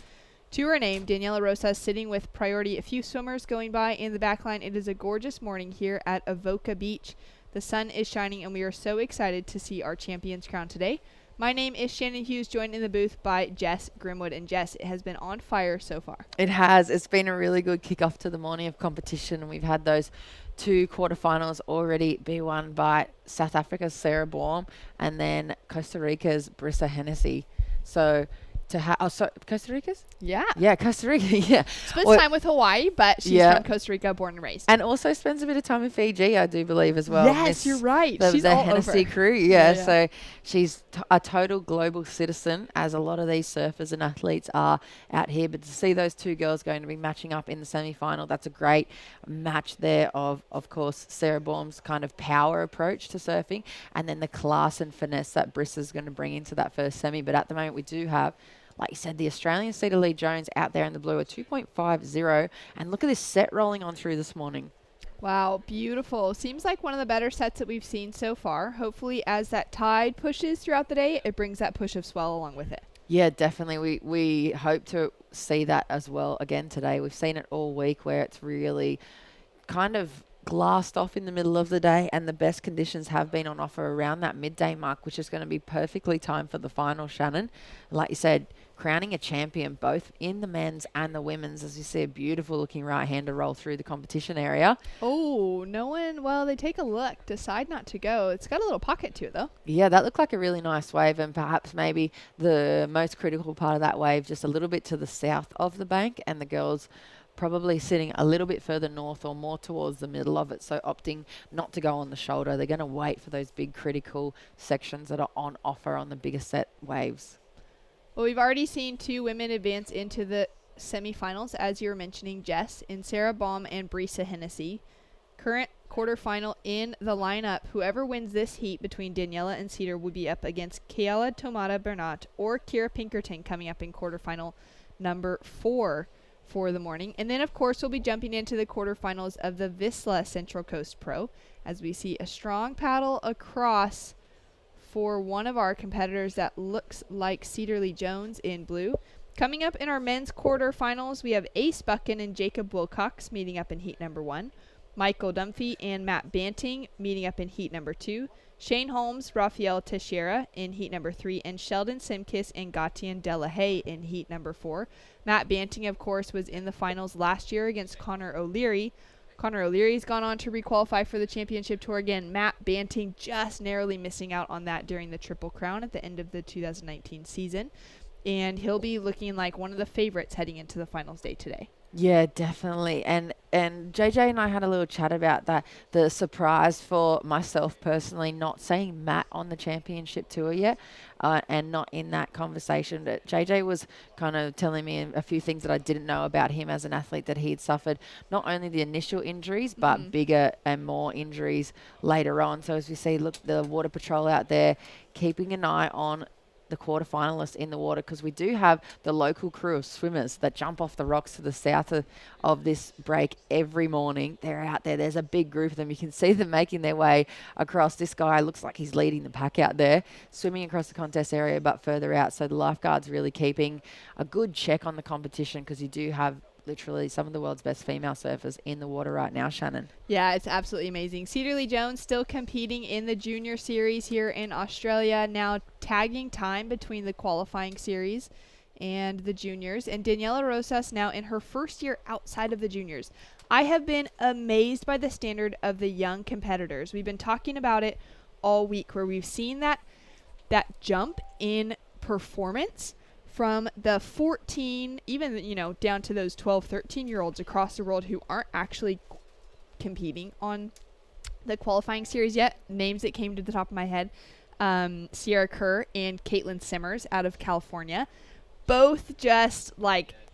to her name. Daniela Rosas sitting with priority. A few swimmers going by in the back line. It is a gorgeous morning here at Avoca Beach. The sun is shining, and we are so excited to see our champions crowned today. My name is Shannon Hughes, joined in the booth by Jess Grimwood. And Jess, it has been on fire so far. It has. It's been a really good kickoff to the morning of competition, and we've had those 2 quarterfinals already be won by South Africa's Sarah Baum and then Costa Rica's Brissa Hennessy. So Costa Rica's? Yeah, Costa Rica, yeah. Splits time with Hawaii, but she's from Costa Rica, born and raised. And also spends a bit of time in Fiji, I do believe, as well. Yes, you're right. She's the all Hennessy over. crew, yeah. So she's a total global citizen, as a lot of these surfers and athletes are out here. But to see those 2 girls going to be matching up in the semi-final, that's a great match there of course, Sarah Baum's kind of power approach to surfing, and then the class and finesse that Brissa's going to bring into that first semi. But at the moment, we do have, like you said, the Australian Cedar Lee Jones out there in the blue, a 2.50. And look at this set rolling on through this morning. Wow, beautiful. Seems like one of the better sets that we've seen so far. Hopefully, as that tide pushes throughout the day, it brings that push of swell along with it. Yeah, definitely. We hope to see that as well again today. We've seen it all week where it's really kind of glassed off in the middle of the day, and the best conditions have been on offer around that midday mark, which is going to be perfectly timed for the final, Shannon. Like you said, crowning a champion both in the men's and the women's, as you see a beautiful looking right-hander roll through the competition area. Oh, no one, well, they take a look, decide not to go. It's got a little pocket to it, though. Yeah, that looked like a really nice wave, and perhaps maybe the most critical part of that wave just a little bit to the south of the bank, and the girls probably sitting a little bit further north or more towards the middle of it, so opting not to go on the shoulder. They're going to wait for those big critical sections that are on offer on the bigger set waves. Well, we've already seen 2 women advance into the semifinals, as you were mentioning, Jess, in Sarah Baum and Brissa Hennessy. Current quarterfinal in the lineup. Whoever wins this heat between Daniela and Cedar would be up against Kayla Tomada Bernat or Kira Pinkerton coming up in quarterfinal number 4 for the morning. And then, of course, we'll be jumping into the quarterfinals of the Vissla Central Coast Pro as we see a strong paddle across for one of our competitors that looks like Cedar Lee Jones in blue. Coming up in our men's quarterfinals, we have Ace Buchan and Jacob Wilcox meeting up in heat number 1. Michael Dunphy and Matt Banting meeting up in heat number 2. Shane Holmes, Rafael Teixeira in heat number 3, and Sheldon Simkis and Gatian Delahaye in heat number 4. Matt Banting, of course, was in the finals last year against Connor O'Leary. Connor O'Leary's gone on to requalify for the championship tour again. Matt Banting just narrowly missing out on that during the Triple Crown at the end of the 2019 season. And he'll be looking like one of the favorites heading into the finals day today. Yeah, definitely. And JJ and I had a little chat about that. The surprise for myself personally, not seeing Matt on the championship tour yet, and not in that conversation. But JJ was kind of telling me a few things that I didn't know about him as an athlete, that he had suffered not only the initial injuries, but bigger and more injuries later on. So as we see, look, the Water Patrol out there keeping an eye on the quarterfinalists in the water, because we do have the local crew of swimmers that jump off the rocks to the south of this break every morning. They're out there. There's a big group of them. You can see them making their way across. This guy looks like he's leading the pack out there, swimming across the contest area but further out. So the lifeguards really keeping a good check on the competition, because you do have literally some of the world's best female surfers in the water right now, Shannon. Yeah, it's absolutely amazing. Cedar Lee Jones still competing in the junior series here in Australia, now tagging time between the qualifying series and the juniors. And Daniela Rosas now in her first year outside of the juniors. I have been amazed by the standard of the young competitors. We've been talking about it all week, where we've seen that jump in performance from the 14, even, down to those 12, 13-year-olds across the world who aren't actually competing on the qualifying series yet. Names that came to the top of my head, Sierra Kerr and Caitlin Simmers out of California. Both just,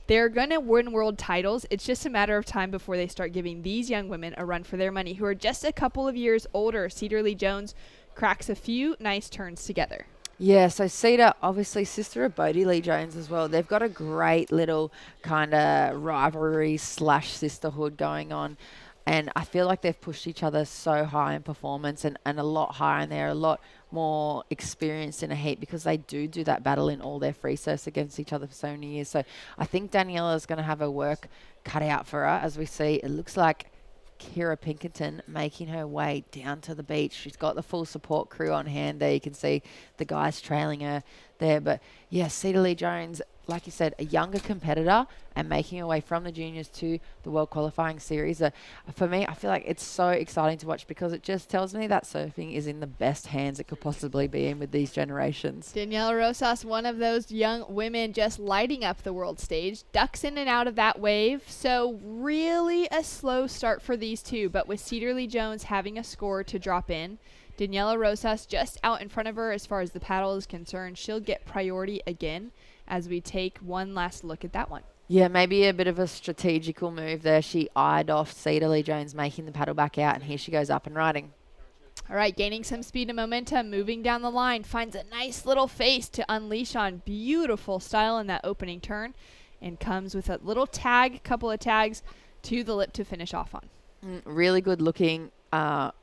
they're going to win world titles. It's just a matter of time before they start giving these young women a run for their money, who are just a couple of years older. Cedar Lee Jones cracks a few nice turns together. Yeah, so Cedar, obviously sister of Bodie Lee Jones as well. They've got a great little kind of rivalry / sisterhood going on. And I feel like they've pushed each other so high in performance and a lot higher, and they're a lot more experienced in a heat because they do that battle in all their free surfs against each other for so many years. So I think Daniela is going to have her work cut out for her. As we see, it looks like Kira Pinkerton making her way down to the beach. She's got the full support crew on hand there. You can see the guys trailing her there. But yeah, Cedar Lee Jones, like you said, a younger competitor and making her way from the juniors to the World Qualifying Series. For me, I feel like it's so exciting to watch because it just tells me that surfing is in the best hands it could possibly be in with these generations. Daniela Rosas, one of those young women just lighting up the world stage, ducks in and out of that wave. So really a slow start for these two, but with Cedar Lee Jones having a score to drop in, Daniela Rosas just out in front of her as far as the paddle is concerned. She'll get priority again as we take one last look at that one. Yeah, maybe a bit of a strategical move there. She eyed off Cedar Lee Jones making the paddle back out, and here she goes up and riding. All right, gaining some speed and momentum, moving down the line, finds a nice little face to unleash on. Beautiful style in that opening turn, and comes with a little tag, couple of tags to the lip to finish off on. Really good looking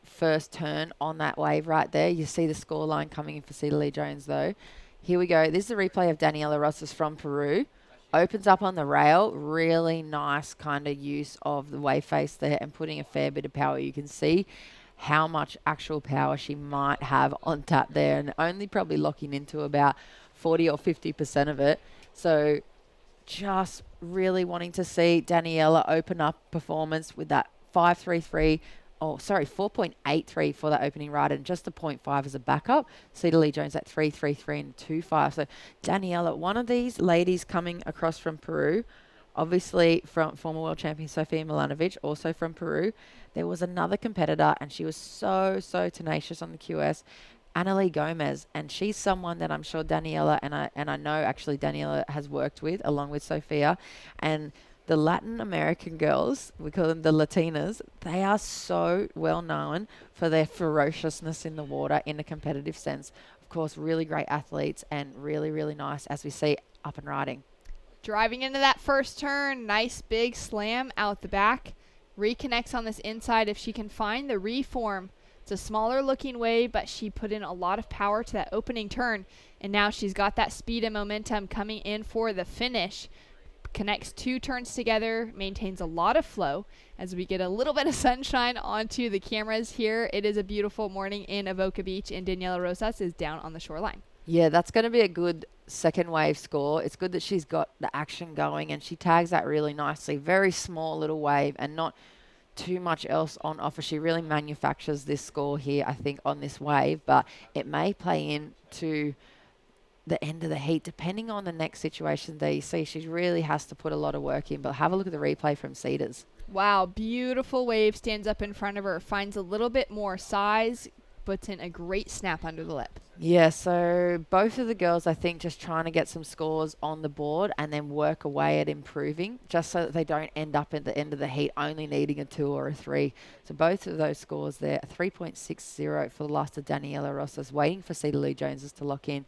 first turn on that wave right there. You see the score line coming in for Cedar Lee Jones though. Here we go. This is a replay of Daniela Rosas from Peru. Opens up on the rail. Really nice kind of use of the wave face there and putting a fair bit of power. You can see how much actual power she might have on tap there, and only probably locking into about 40 or 50% of it. So just really wanting to see Daniela open up performance with that 4.83 for that opening ride, and just a 0.5 as a backup. Cedar Lee Jones at 3.33 and 2.5. So Daniela, one of these ladies coming across from Peru, obviously from former world champion Sofia Milanovic, also from Peru. There was another competitor, and she was so tenacious on the QS, Annalie Gomez, and she's someone that I'm sure Daniela and I know actually Daniela has worked with along with Sofia. And the Latin American girls, we call them the Latinas, they are so well known for their ferociousness in the water in a competitive sense. Of course, really great athletes and really nice as we see up and riding. Driving into that first turn, nice big slam out the back. Reconnects on this inside if she can find the reform. It's a smaller looking wave, but she put in a lot of power to that opening turn. And now she's got that speed and momentum coming in for the finish. Connects two turns together, maintains a lot of flow as we get a little bit of sunshine onto the cameras here. It is a beautiful morning in Avoca Beach, and Daniela Rosas is down on the shoreline. Yeah, that's going to be a good second wave score. It's good that she's got the action going, and she tags that really nicely. Very small little wave and not too much else on offer. She really manufactures this score here, I think, on this wave, but it may play into the end of the heat, depending on the next situation there. You see, she really has to put a lot of work in, but have a look at the replay from Cedars. Wow, beautiful wave stands up in front of her, finds a little bit more size, puts in a great snap under the lip. Yeah, so both of the girls, I think, just trying to get some scores on the board and then work away at improving, just so that they don't end up at the end of the heat only needing a 2 or a 3. So both of those scores there, 3.60 for the last of Daniela Rosas, waiting for Cedar Lee Joneses to lock in.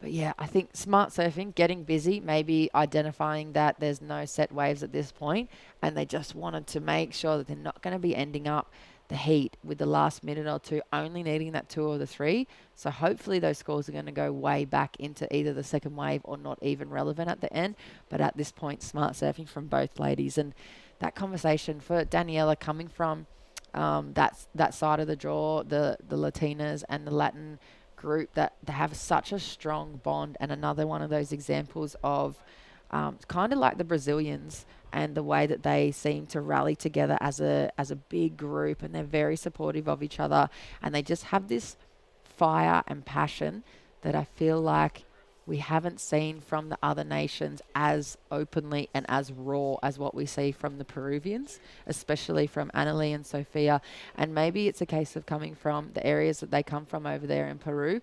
But yeah, I think smart surfing, getting busy, maybe identifying that there's no set waves at this point, and they just wanted to make sure that they're not going to be ending up the heat with the last minute or two only needing that 2 or the 3. So hopefully those scores are going to go way back into either the second wave or not even relevant at the end. But at this point, smart surfing from both ladies. And that conversation for Daniela coming from that side of the draw, the Latinas and the Latin group, that they have such a strong bond, and another one of those examples of kind of like the Brazilians and the way that they seem to rally together as a big group, and they're very supportive of each other, and they just have this fire and passion that I feel like we haven't seen from the other nations as openly and as raw as what we see from the Peruvians, especially from Annalie and Sofia. And maybe it's a case of coming from the areas that they come from over there in Peru,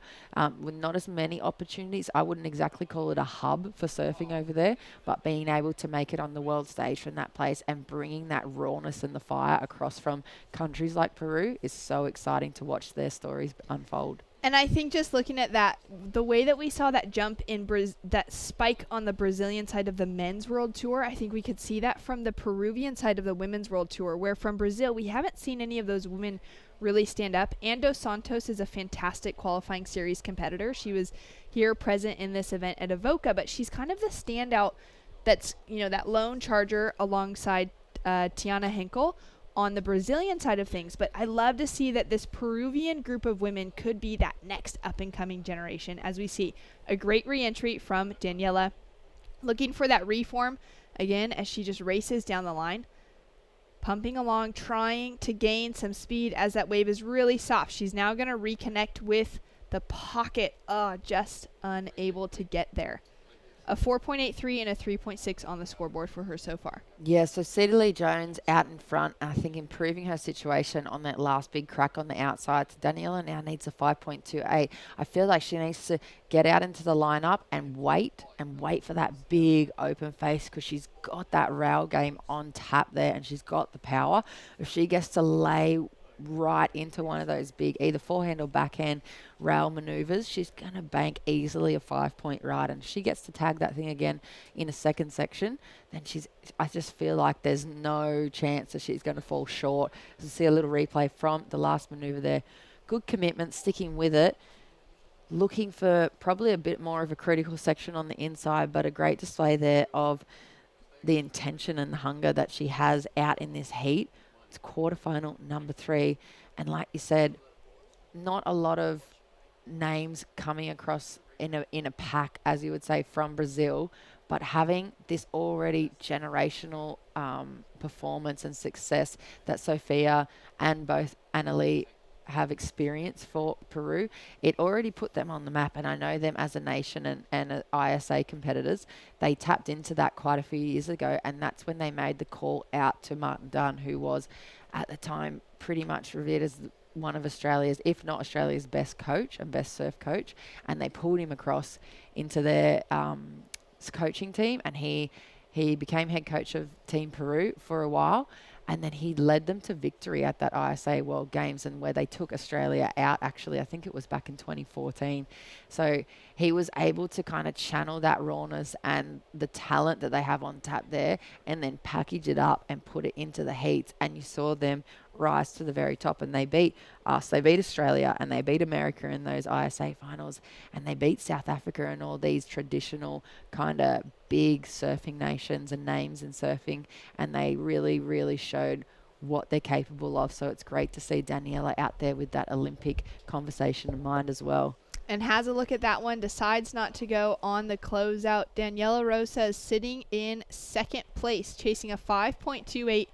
with not as many opportunities. I wouldn't exactly call it a hub for surfing over there, but being able to make it on the world stage from that place and bringing that rawness and the fire across from countries like Peru is so exciting to watch their stories unfold. And I think just looking at that, the way that we saw that jump in that spike on the Brazilian side of the men's world tour, I think we could see that from the Peruvian side of the women's world tour, where from Brazil, we haven't seen any of those women really stand up. Ando Santos is a fantastic qualifying series competitor. She was here present in this event at Avoca, but she's kind of the standout that's, that lone charger alongside Tiana Henkel on the Brazilian side of things. But I love to see that this Peruvian group of women could be that next up-and-coming generation, as we see a great re-entry from Daniela, looking for that reform again as she just races down the line, pumping along, trying to gain some speed as that wave is really soft. She's now going to reconnect with the pocket. Just unable to get there. A 4.83 and a 3.6 on the scoreboard for her so far. Yeah, so Cedar Lee Jones out in front, I think improving her situation on that last big crack on the outside. So Daniela now needs a 5.28. I feel like she needs to get out into the lineup and wait for that big open face, because she's got that rail game on tap there and she's got the power. If she gets to lay right into one of those big either forehand or backhand rail maneuvers, she's going to bank easily a 5-point ride. And if she gets to tag that thing again in a second section, then I just feel like there's no chance that she's going to fall short. So see a little replay from the last maneuver there. Good commitment, sticking with it, looking for probably a bit more of a critical section on the inside, but a great display there of the intention and hunger that she has out in this heat. It's quarterfinal number 3. And like you said, not a lot of names coming across in a pack, as you would say, from Brazil, but having this already generational performance and success that Sophia and both Annalie have experienced for Peru, it already put them on the map. And I know them as a nation and ISA competitors. They tapped into that quite a few years ago, and that's when they made the call out to Martin Dunn, who was at the time pretty much revered as one of Australia's, if not Australia's best coach and best surf coach, and they pulled him across into their coaching team, and he became head coach of Team Peru for a while. And then he led them to victory at that ISA World Games, and where they took Australia out, actually, I think it was back in 2014. So he was able to kind of channel that rawness and the talent that they have on tap there, and then package it up and put it into the heats. And you saw them rise to the very top, and they beat us. They beat Australia and they beat America in those ISA finals, and they beat South Africa and all these traditional kind of big surfing nations and names in surfing, and they really, really showed what they're capable of. So it's great to see Daniela out there with that Olympic conversation in mind as well. And has a look at that one, decides not to go on the closeout. Daniela Rosa is sitting in second place, chasing a 5.28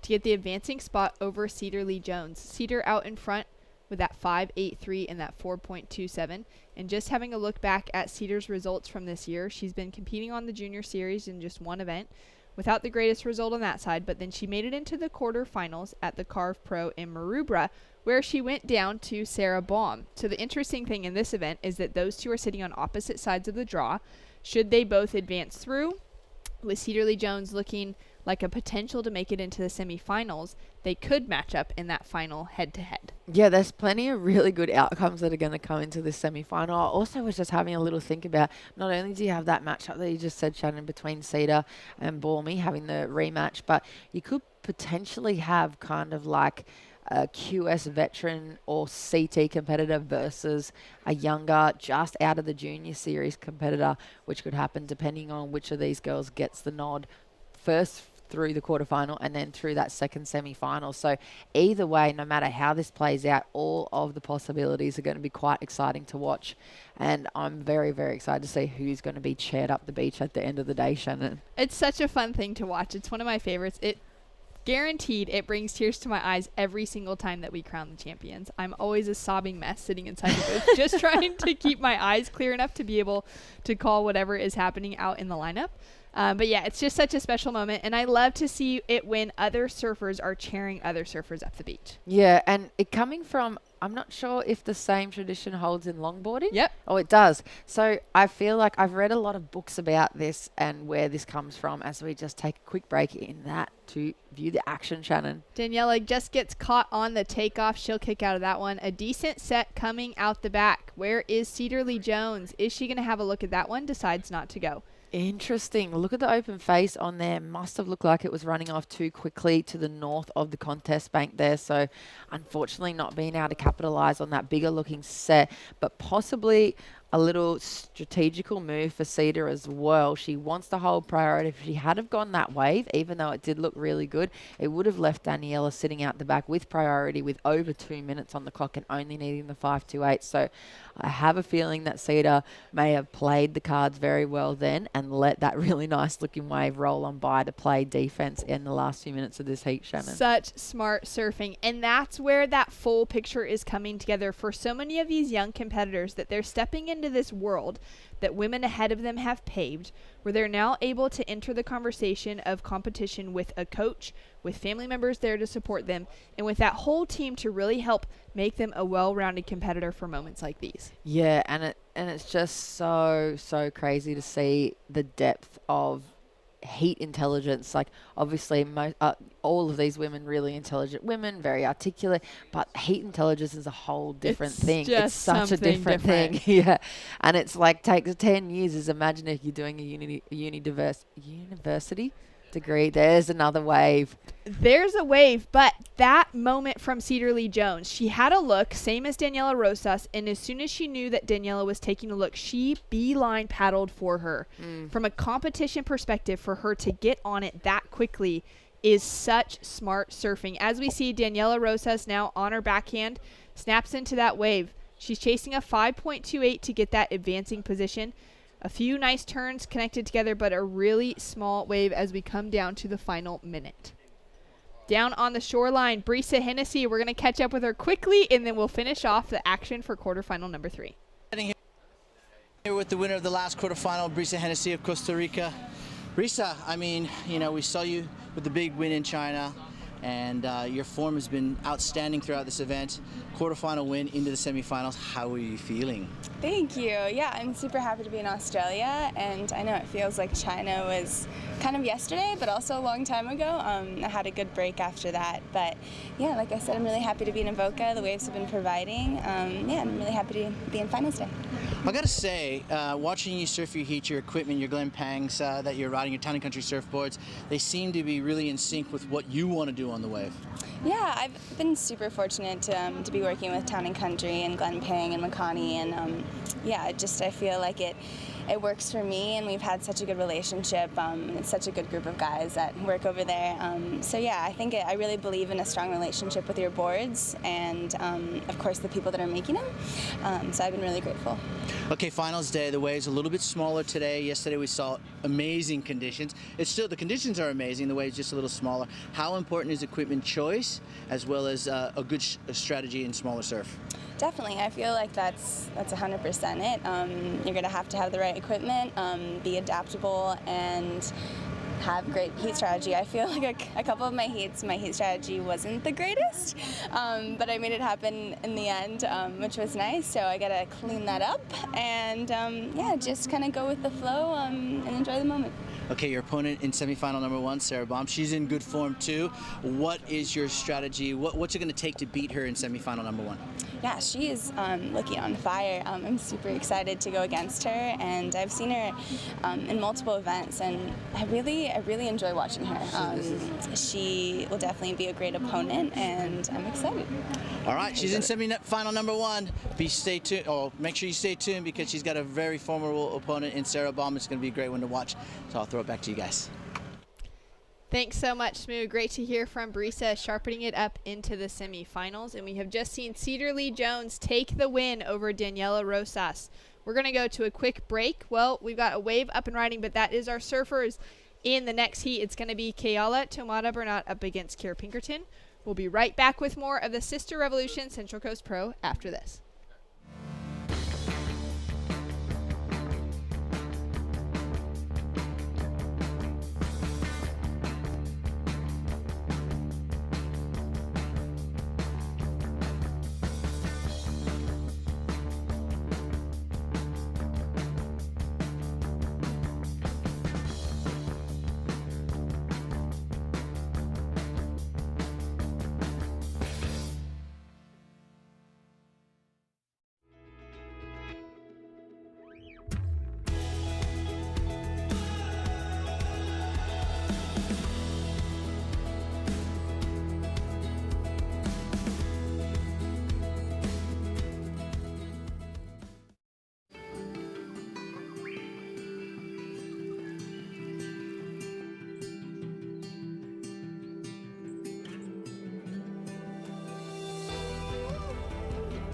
to get the advancing spot over Cedar Lee Jones. Cedar out in front with that 5.83 and that 4.27. And just having a look back at Cedar's results from this year, she's been competing on the junior series in just one event without the greatest result on that side, but then she made it into the quarterfinals at the Carve Pro in Maroubra, where she went down to Sarah Baum. So the interesting thing in this event is that those two are sitting on opposite sides of the draw. Should they both advance through, with Cedar Lee Jones looking like a potential to make it into the semifinals, they could match up in that final head-to-head. Yeah, there's plenty of really good outcomes that are going to come into this semi-final. I also was just having a little think about, not only do you have that matchup that you just said, Shannon, between Cedar and Bormy having the rematch, but you could potentially have kind of like a QS veteran or CT competitor versus a younger, just out of the junior series competitor, which could happen depending on which of these girls gets the nod first through the quarterfinal and then through that second semi-final. So either way, no matter how this plays out, all of the possibilities are going to be quite exciting to watch. And I'm very, very excited to see who's going to be chaired up the beach at the end of the day, Shannon. It's such a fun thing to watch. It's one of my favorites. It guaranteed it brings tears to my eyes every single time that we crown the champions. I'm always a sobbing mess sitting inside the booth, just trying to keep my eyes clear enough to be able to call whatever is happening out in the lineup. But yeah, it's just such a special moment, and I love to see it when other surfers are cheering other surfers up the beach. Yeah, and it coming from, I'm not sure if the same tradition holds in longboarding. Yep. Oh, it does. So I feel like I've read a lot of books about this and where this comes from, as we just take a quick break in that to view the action, Shannon. Daniela just gets caught on the takeoff. She'll kick out of that one. A decent set coming out the back. Where is Cedarly Jones? Is she going to have a look at that one? Decides not to go. Interesting. Look at the open face on there. Must have looked like it was running off too quickly to the north of the contest bank there. So unfortunately not being able to capitalize on that bigger looking set, but possibly a little strategical move for Cedar as well. She wants to hold priority. If she had have gone that wave, even though it did look really good, it would have left Daniela sitting out the back with priority with over 2 minutes on the clock and only needing the 5-2-8. So I have a feeling that Cedar may have played the cards very well then and let that really nice looking wave roll on by to play defense in the last few minutes of this heat, Shannon. Such smart surfing. And that's where that full picture is coming together for so many of these young competitors, that they're stepping into this world that women ahead of them have paved, where they're now able to enter the conversation of competition with a coach, with family members there to support them, and with that whole team to really help make them a well-rounded competitor for moments like these. Yeah, and it's just so crazy to see the depth of heat intelligence. Like, obviously all of these women, really intelligent women, very articulate, but heat intelligence is a whole different thing. It's such a different thing. Yeah. And it's like, takes 10 years. Is imagine if you're doing a university degree. There's another wave. There's a wave, but that moment from Cedarly Jones, she had a look, same as Daniela Rosas, and as soon as she knew that Daniela was taking a look, she beeline paddled for her. From a competition perspective, for her to get on it that quickly is such smart surfing. As we see, Daniela Rosas now on her backhand, snaps into that wave. She's chasing a 5.28 to get that advancing position. A few nice turns connected together, but a really small wave as we come down to the final minute. Down on the shoreline, Brisa Hennessy. We're going to catch up with her quickly, and then we'll finish off the action for quarterfinal number 3. Here with the winner of the last quarterfinal, Brisa Hennessy of Costa Rica. Brisa, I mean, you know, we saw you with the big win in China, and your form has been outstanding throughout this event. Quarterfinal win into the semifinals. How are you feeling? Thank you. Yeah, I'm super happy to be in Australia, and I know it feels like China was kind of yesterday, but also a long time ago. I had a good break after that, but yeah, like I said, I'm really happy to be in Avoca. The waves have been providing. Yeah, I'm really happy to be in finals day. I gotta say, watching you surf your heat, your equipment, your Glen Pangs that you're riding, your Town and Country surfboards, they seem to be really in sync with what you want to do on the wave. Yeah, I've been super fortunate to be working with Town and Country and Glen Pang and Makani, and yeah, I feel like it works for me, and we've had such a good relationship. It's such a good group of guys that work over there. So yeah, I think I really believe in a strong relationship with your boards, and of course the people that are making them. So I've been really grateful. Okay, finals day. The waves a little bit smaller today. Yesterday we saw amazing conditions. The conditions are amazing. The waves just a little smaller. How important is equipment choice as well as a good strategy in smaller surf? Definitely, I feel like that's 100% it. You're going to have the right equipment, be adaptable, and have great heat strategy. I feel like a couple of my heat strategy wasn't the greatest, but I made it happen in the end, which was nice. So I got to clean that up and yeah, just kind of go with the flow and enjoy the moment. Okay, your opponent in semifinal number 1, Sarah Baum, she's in good form too. What is your strategy? What's it going to take to beat her in semifinal number 1? Yeah, she is looking on fire. I'm super excited to go against her, and I've seen her in multiple events, and I really enjoy watching her. She will definitely be a great opponent, and I'm excited. All right, she's in semi-final number 1. Stay tuned, or make sure you stay tuned, because she's got a very formidable opponent in Sarah Baum. It's going to be a great one to watch. So I'll throw it back to you guys. Thanks so much, Smoo. Great to hear from Brisa, sharpening it up into the semifinals. And we have just seen Cedarly Jones take the win over Daniela Rosas. We're going to go to a quick break. Well, we've got a wave up and riding, but that is our surfers in the next heat. It's going to be Kayala Tomata Burnett up against Kiera Pinkerton. We'll be right back with more of the Sisstrevolution Central Coast Pro after this.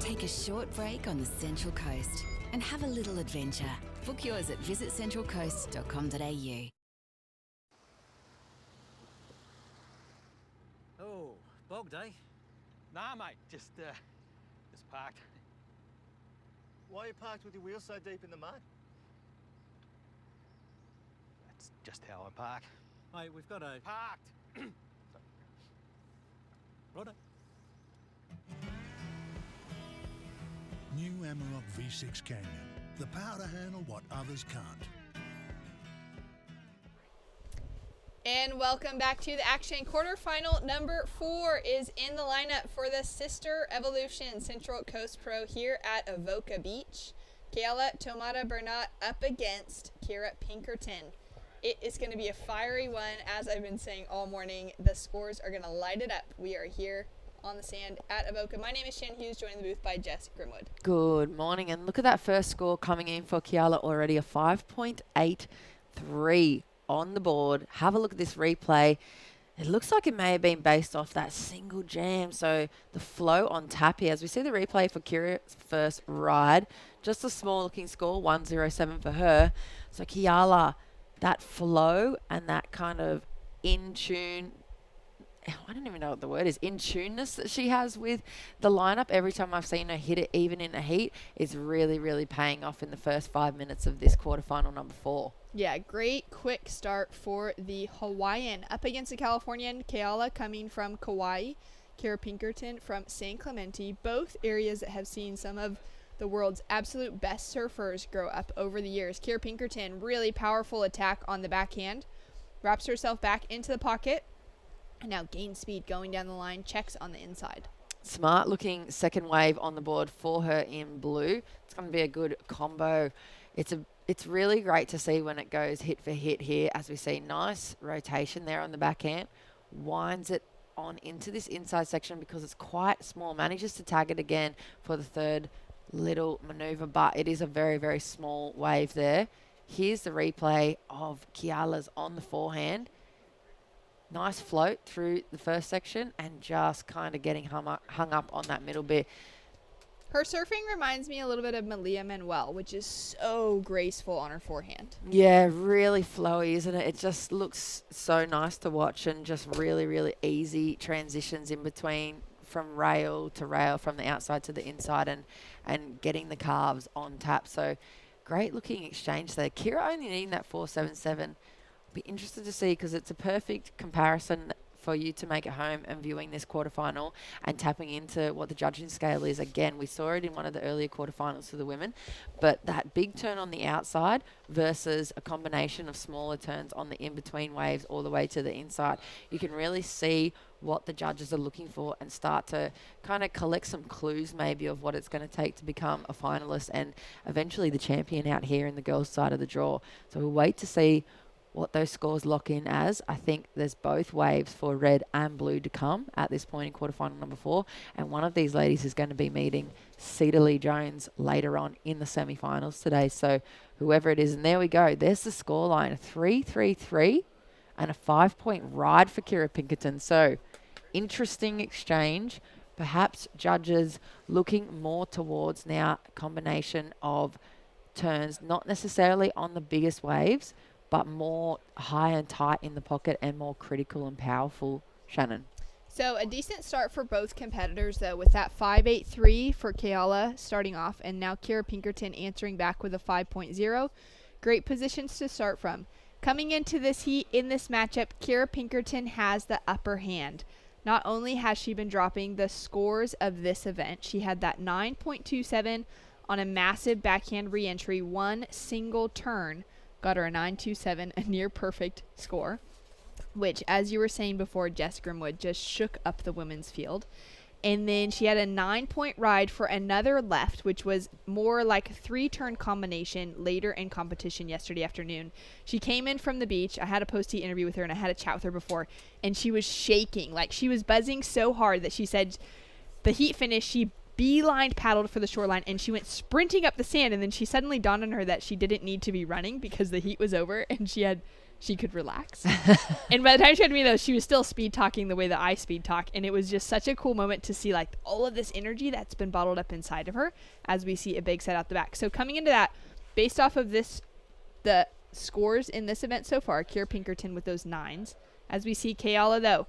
Take a short break on the Central Coast and have a little adventure. Book yours at visitcentralcoast.com.au. Oh, bog day. Nah, mate, just parked. Why are you parked with your wheels so deep in the mud? That's just how I park. Mate, we've got a... Parked! Righto. New Amarok V6 Canyon. The power to handle what others can't. And welcome back to the action. Quarterfinal number 4 is in the lineup for the Sisstrevolution Central Coast Pro here at Avoca Beach. Kayla Tomata Bernat up against Kira Pinkerton. It is going to be a fiery one, as I've been saying all morning. The scores are going to light it up. We are here on the sand at Avoca. My name is Shan Hughes, joined in the booth by Jess Grimwood. Good morning, and look at that first score coming in for Kiala already, a 5.83 on the board. Have a look at this replay. It looks like it may have been based off that single jam. So the flow on tap here, as we see the replay for Kira's first ride, just a small looking score, 107 for her. So Kiala, that flow and that kind of in tune, I don't even know what the word is, in tuneness that she has with the lineup every time I've seen her hit it, even in a heat, is really, really paying off in the first 5 minutes of this quarterfinal number 4. Yeah, great quick start for the Hawaiian. Up against the Californian, Keala coming from Kauai, Kira Pinkerton from San Clemente, both areas that have seen some of the world's absolute best surfers grow up over the years. Kira Pinkerton, really powerful attack on the backhand, wraps herself back into the pocket, and now gain speed going down the line, checks on the inside. Smart looking second wave on the board for her in blue. It's going to be a good combo. It's really great to see when it goes hit for hit here, as we see nice rotation there on the backhand. Winds it on into this inside section because it's quite small. Manages to tag it again for the third little maneuver, but it is a very, very small wave there. Here's the replay of Kiala's on the forehand. Nice float through the first section and just kind of getting hung up on that middle bit. Her surfing reminds me a little bit of Malia Manuel, which is so graceful on her forehand. Yeah, really flowy, isn't it? It just looks so nice to watch, and just really, really easy transitions in between from rail to rail, from the outside to the inside, and getting the calves on tap. So great looking exchange there. Kira only needing that 477. Be interested to see, because it's a perfect comparison for you to make at home and viewing this quarterfinal and tapping into what the judging scale is. Again, we saw it in one of the earlier quarterfinals for the women, but that big turn on the outside versus a combination of smaller turns on the in-between waves all the way to the inside. You can really see what the judges are looking for and start to kind of collect some clues maybe of what it's going to take to become a finalist and eventually the champion out here in the girls' side of the draw. So we'll wait to see what those scores lock in as. I think there's both waves for red and blue to come at this point in quarterfinal number 4, and one of these ladies is going to be meeting Cedar Lee Jones later on in the semi-finals today. So whoever it is, and there we go. There's the scoreline, 3-3-3 and a 5-point ride for Kira Pinkerton. So interesting exchange. Perhaps judges looking more towards now a combination of turns, not necessarily on the biggest waves, but more high and tight in the pocket and more critical and powerful, Shannon. So a decent start for both competitors, though, with that 5.83 for Keala starting off, and now Kira Pinkerton answering back with a 5.0. Great positions to start from. Coming into this heat in this matchup, Kira Pinkerton has the upper hand. Not only has she been dropping the scores of this event, she had that 9.27 on a massive backhand re-entry, one single turn. Got her a 9.27, a near perfect score, which, as you were saying before, Jess Grimwood just shook up the women's field. And then she had a 9-point ride for another left, which was more like a 3-turn combination later in competition yesterday afternoon. She came in from the beach. I had a post-heat interview with her, and I had a chat with her before, and she was shaking. Like, she was buzzing so hard that she said the heat finish, she beeline paddled for the shoreline, and she went sprinting up the sand, and then she suddenly dawned on her that she didn't need to be running because the heat was over, and she had she could relax. And by the time she got to me, though, she was still speed talking the way that I speed talk. And it was just such a cool moment to see like all of this energy that's been bottled up inside of her as we see a big set out the back. So coming into that, based off of this, the scores in this event so far, Kira Pinkerton with those 9s. As we see Kayala, though,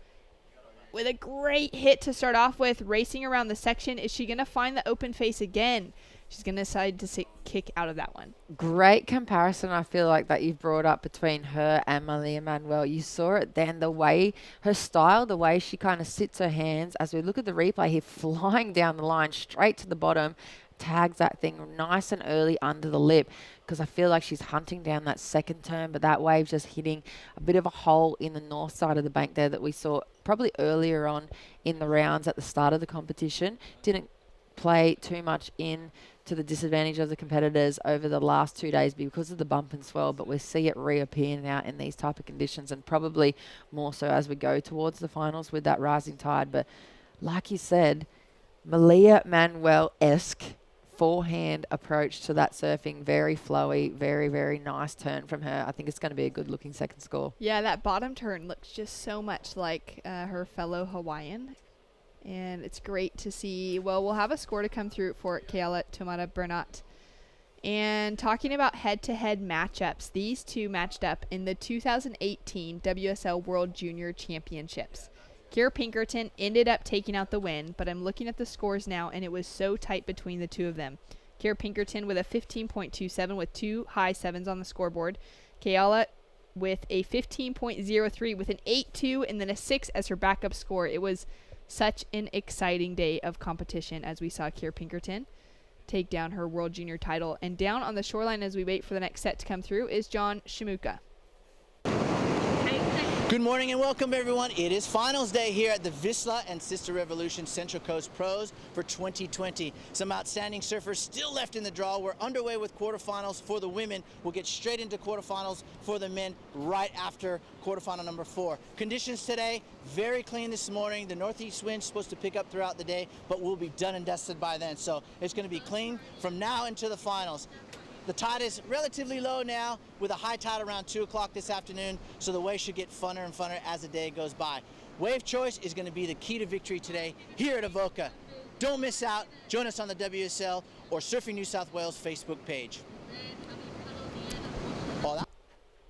with a great hit to start off with, racing around the section. Is she going to find the open face again? She's going to decide to kick out of that one. Great comparison, I feel like, that you've brought up between her and Malia Manuel. You saw it then, the way, her style, the way she kind of sits her hands. As we look at the replay here, flying down the line, straight to the bottom, tags that thing nice and early under the lip, because I feel like she's hunting down that second turn, but that wave's just hitting a bit of a hole in the north side of the bank there that we saw probably earlier on in the rounds at the start of the competition. Didn't play too much in to the disadvantage of the competitors over the last 2 days because of the bump and swell, but we see it reappear now in these type of conditions, and probably more so as we go towards the finals with that rising tide. But like you said, Malia Manuel-esque forehand approach to that surfing, very flowy, very, very nice turn from her. I think it's going to be a good looking second score. Yeah, that bottom turn looks just so much like her fellow Hawaiian. And it's great to see. Well, we'll have a score to come through for Keala Tomata Bernat. And talking about head-to-head matchups, these two matched up in the 2018 WSL World Junior Championships. Kira Pinkerton ended up taking out the win, but I'm looking at the scores now, and it was so tight between the two of them. Kira Pinkerton with a 15.27 with 2 high 7s on the scoreboard. Keala with a 15.03 with an 8-2 and then a 6 as her backup score. It was such an exciting day of competition as we saw Kira Pinkerton take down her World Junior title. And down on the shoreline as we wait for the next set to come through is John Shimuka. Good morning and welcome everyone. It is finals day here at the Vissla and Sisstrevolution Central Coast Pros for 2020. Some outstanding surfers still left in the draw. We're underway with quarterfinals for the women. We'll get straight into quarterfinals for the men right after quarterfinal number 4. Conditions today, very clean this morning. The northeast wind's supposed to pick up throughout the day, but we'll be done and dusted by then. So it's going to be clean from now into the finals. The tide is relatively low now with a high tide around 2 o'clock this afternoon, so the wave should get funner and funner as the day goes by. Wave choice is going to be the key to victory today here at Avoca. Don't miss out. Join us on the WSL or Surfing New South Wales Facebook page.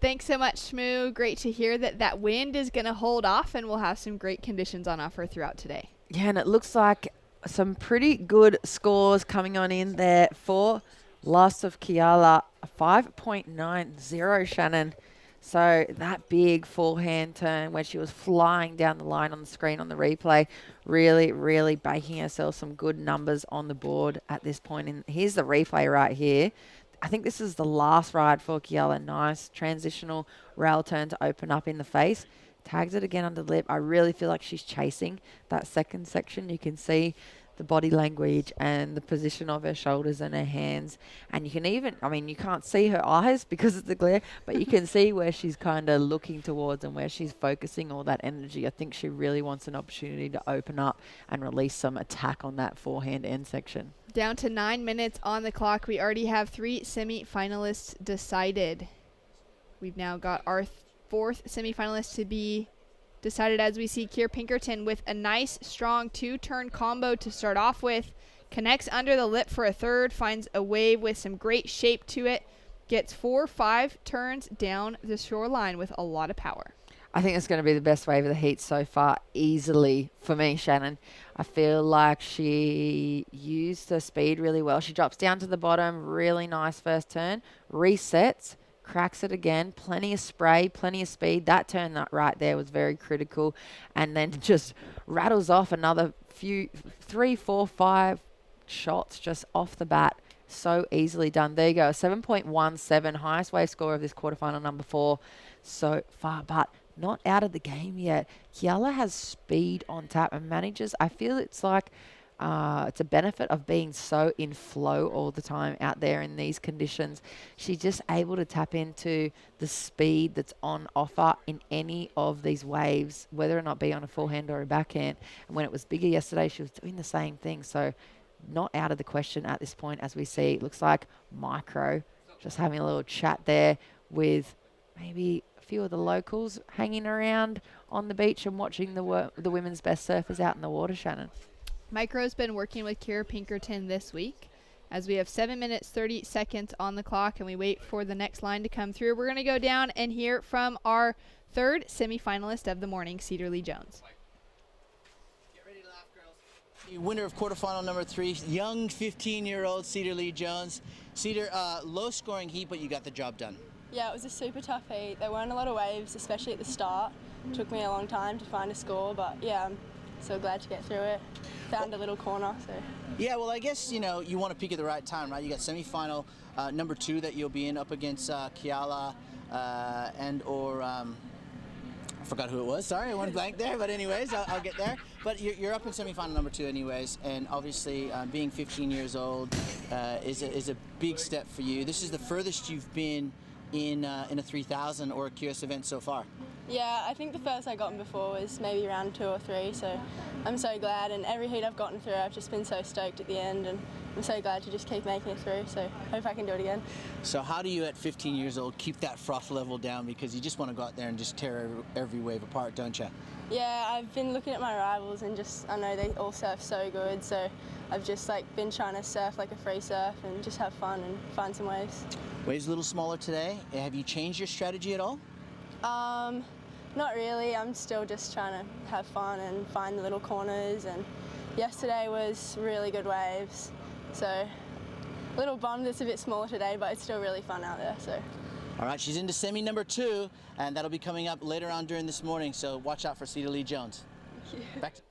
Thanks so much, Shmoo. Great to hear that wind is going to hold off and we'll have some great conditions on offer throughout today. Yeah, and it looks like some pretty good scores coming on in there for loss of Keala, 5.90, Shannon. So that big forehand turn when she was flying down the line on the screen on the replay, really, really baking herself some good numbers on the board at this point. And here's the replay right here. I think this is the last ride for Keala. Nice transitional rail turn to open up in the face. Tags it again under the lip. I really feel like she's chasing that second section. You can see the body language and the position of her shoulders and her hands. And you can even, I mean, you can't see her eyes because of the glare, but you can see where she's kind of looking towards and where she's focusing all that energy. I think she really wants an opportunity to open up and release some attack on that forehand end section. Down to 9 minutes on the clock. We already have 3 semi-finalists decided. We've now got our 4th semi-finalist to be decided as we see Kira Pinkerton with a nice, strong 2-turn combo to start off with. Connects under the lip for a 3rd, finds a wave with some great shape to it. Gets 4 or 5 turns down the shoreline with a lot of power. I think it's going to be the best wave of the heat so far, easily for me, Shannon. I feel like she used her speed really well. She drops down to the bottom, really nice first turn, resets, cracks it again, plenty of spray, plenty of speed. That turn right there was very critical, and then just rattles off another few, 3, 4, 5 shots just off the bat. So easily done. There you go, 7.17, highest wave score of this quarterfinal number 4 so far, but not out of the game yet. Keala has speed on tap and manages. I feel it's like it's a benefit of being so in flow all the time out there in these conditions. She's just able to tap into the speed that's on offer in any of these waves, whether or not be on a forehand or a backhand. And when it was bigger yesterday, she was doing the same thing. So not out of the question at this point, as we see. It looks like Micro just having a little chat there with maybe few of the locals hanging around on the beach and watching the women's best surfers out in the water, Shannon. Micro's been working with Kira Pinkerton this week as we have 7 minutes, 30 seconds on the clock, and we wait for the next line to come through. We're going to go down and hear from our third semifinalist of the morning, Cedar Lee Jones. Get ready to laugh, girls. The winner of quarterfinal number 3, young 15-year-old Cedar Lee Jones. Cedar, low-scoring heat, but you got the job done. Yeah, it was a super tough heat. There weren't a lot of waves, especially at the start. It took me a long time to find a score, but yeah, I'm so glad to get through it. Found a little corner, so. Yeah, well, I guess, you know, you want to peak at the right time, right? You got semifinal number 2 that you'll be in up against Kiala I forgot who it was. Sorry, I went blank there. But anyways, I'll get there. But you're up in semifinal number 2 anyways, and obviously being 15 years old is a big step for you. This is the furthest you've been in a 3000 or a QS event so far. Yeah, I think the first I gotten before was maybe round 2 or 3, so I'm so glad, and every heat I've gotten through I've just been so stoked at the end, and I'm so glad to just keep making it through, so hope I can do it again. So how do you at 15 years old keep that froth level down, because you just want to go out there and just tear every wave apart, don't you? Yeah, I've been looking at my rivals and just, I know they all surf so good, so I've just been trying to surf like a free surf and just have fun and find some waves. Waves a little smaller today. Have you changed your strategy at all? Not really. I'm still just trying to have fun and find the little corners, and yesterday was really good waves, so a little bummed it's a bit smaller today, but it's still really fun out there. So. All right, she's into semi number 2, and that'll be coming up later on during this morning, so watch out for Cedar Lee Jones. Thank you. Back to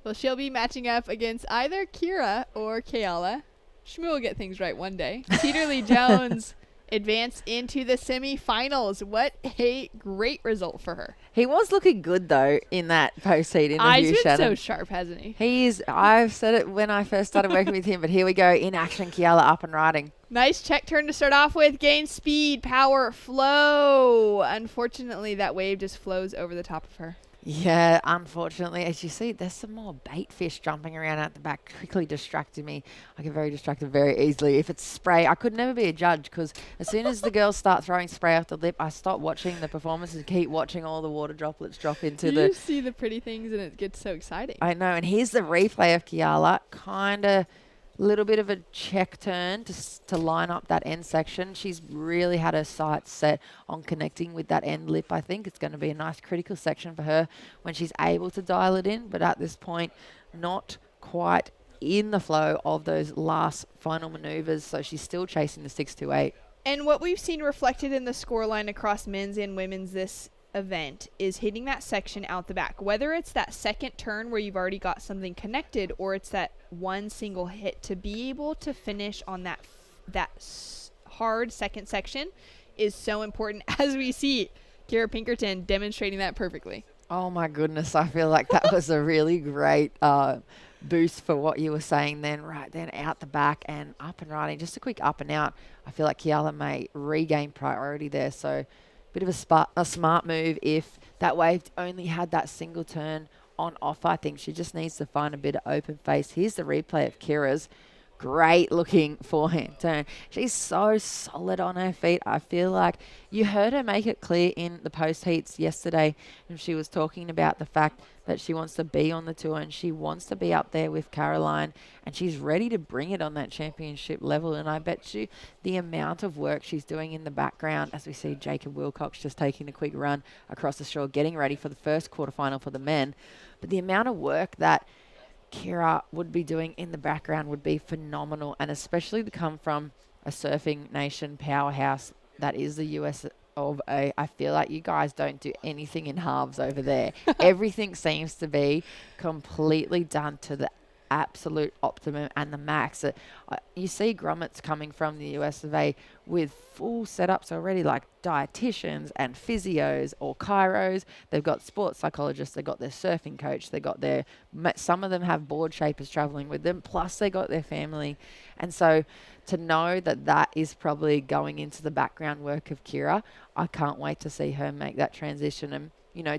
Well, she'll be matching up against either Kira or Kayala. Shmoo will get things right one day. Cedar Lee Jones advanced into the semifinals. What a great result for her. He was looking good, though, in that post-heat interview, He's been Shannon. so sharp, hasn't he? I've said it when I first started working with him, but here we go, in action, Kiala up and riding. Nice check turn to start off with. Gain speed, power, flow. Unfortunately, that wave just flows over the top of her. Yeah, unfortunately, as you see, there's some more bait fish jumping around at the back, quickly distracting me. I get very distracted very easily. If it's spray, I could never be a judge, because as soon as the girls start throwing spray off the lip, I stop watching the performances and keep watching all the water droplets drop into the... You see the pretty things and it gets so exciting. I know, and here's the replay of Kiala, kind of... little bit of a check turn to line up that end section. She's really had her sights set on connecting with that end lip. I think it's going to be a nice critical section for her when she's able to dial it in, but at this point, not quite in the flow of those last final maneuvers, so she's still chasing the 628. And what we've seen reflected in the scoreline across men's and women's this event is hitting that section out the back, whether it's that second turn where you've already got something connected, or it's that one single hit. To be able to finish on that hard second section is so important, as we see Kira Pinkerton demonstrating that perfectly. Oh my goodness, I feel like that was a really great boost for what you were saying then. Right then, out the back and up and riding, just a quick up and out. I feel like Kiala may regain priority there, so bit of a smart move if that wave only had that single turn on offer. I think she just needs to find a bit of open face. Here's the replay of Kira's great looking forehand turn. She's so solid on her feet. I feel like you heard her make it clear in the post heats yesterday, and she was talking about the fact that she wants to be on the tour and she wants to be up there with Caroline, and she's ready to bring it on that championship level. And I bet you the amount of work she's doing in the background, as we see Jacob Wilcox just taking a quick run across the shore, getting ready for the first quarterfinal for the men, but the amount of work that Kira would be doing in the background would be phenomenal, and especially to come from a surfing nation powerhouse that is the US of A. I feel like you guys don't do anything in halves over there. Everything seems to be completely done to the absolute optimum and the max. You see grommets coming from the US of A with full setups already, like dietitians and physios or chiros. They've got sports psychologists, they've got their surfing coach, they got their, some of them have board shapers traveling with them, plus they got their family. And so to know that that is probably going into the background work of Kira, I can't wait to see her make that transition. And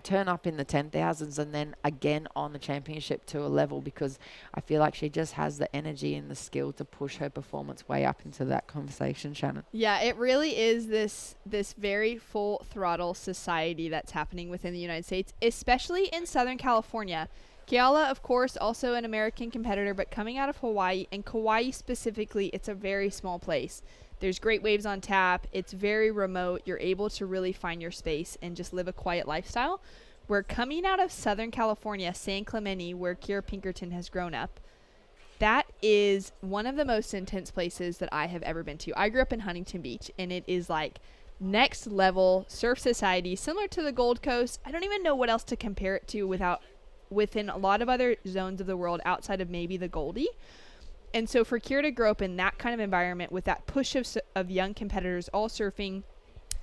turn up in the 10,000s and then again on the championship to a level, because I feel like she just has the energy and the skill to push her performance way up into that conversation, Shannon. Yeah, it really is this very full throttle society that's happening within the United States, especially in Southern California. Keala, of course, also an American competitor, but coming out of Hawaii, and Kauai specifically, it's a very small place. There's great waves on tap. It's very remote. You're able to really find your space and just live a quiet lifestyle. We're coming out of Southern California, San Clemente, where Kira Pinkerton has grown up. That is one of the most intense places that I have ever been to. I grew up in Huntington Beach, and it is like next level surf society, similar to the Gold Coast. I don't even know what else to compare it to within a lot of other zones of the world outside of maybe the Goldie. And so for Kira to grow up in that kind of environment with that push of young competitors all surfing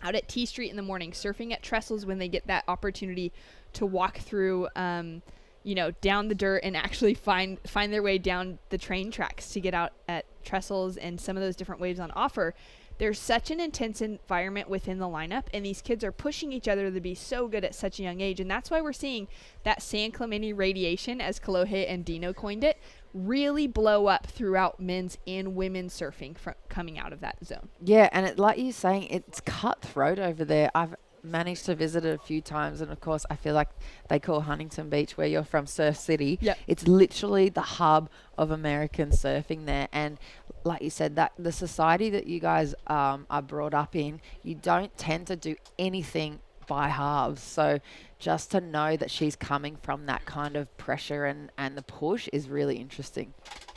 out at T Street in the morning, surfing at trestles when they get that opportunity to walk through, down the dirt and actually find their way down the train tracks to get out at trestles and some of those different waves on offer. There's such an intense environment within the lineup, and these kids are pushing each other to be so good at such a young age. And that's why we're seeing that San Clemente radiation, as Kalohe and Dino coined it, really blow up throughout men's and women's surfing coming out of that zone. Yeah, and like you're saying, it's cutthroat over there. I've managed to visit it a few times, and of course I feel like they call Huntington Beach, where you're from, Surf City. Yep. It's literally the hub of American surfing there. And like you said, that the society that you guys are brought up in, you don't tend to do anything by halves. So just to know that she's coming from that kind of pressure and the push is really interesting.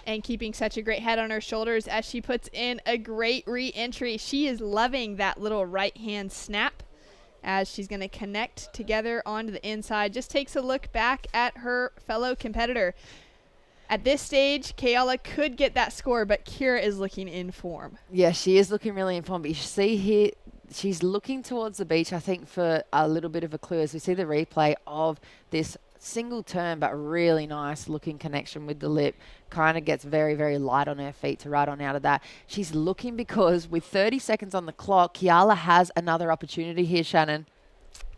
And keeping such a great head on her shoulders as she puts in a great re-entry. She is loving that little right hand snap as she's going to connect together onto the inside. Just takes a look back at her fellow competitor. At this stage, Keala could get that score, but Kira is looking in form. Yeah, she is looking really in form. But you see here, she's looking towards the beach, I think, for a little bit of a clue as we see the replay of this single turn, but really nice looking connection with the lip. Kind of gets very, very light on her feet to ride on out of that. She's looking because with 30 seconds on the clock, Keala has another opportunity here, Shannon.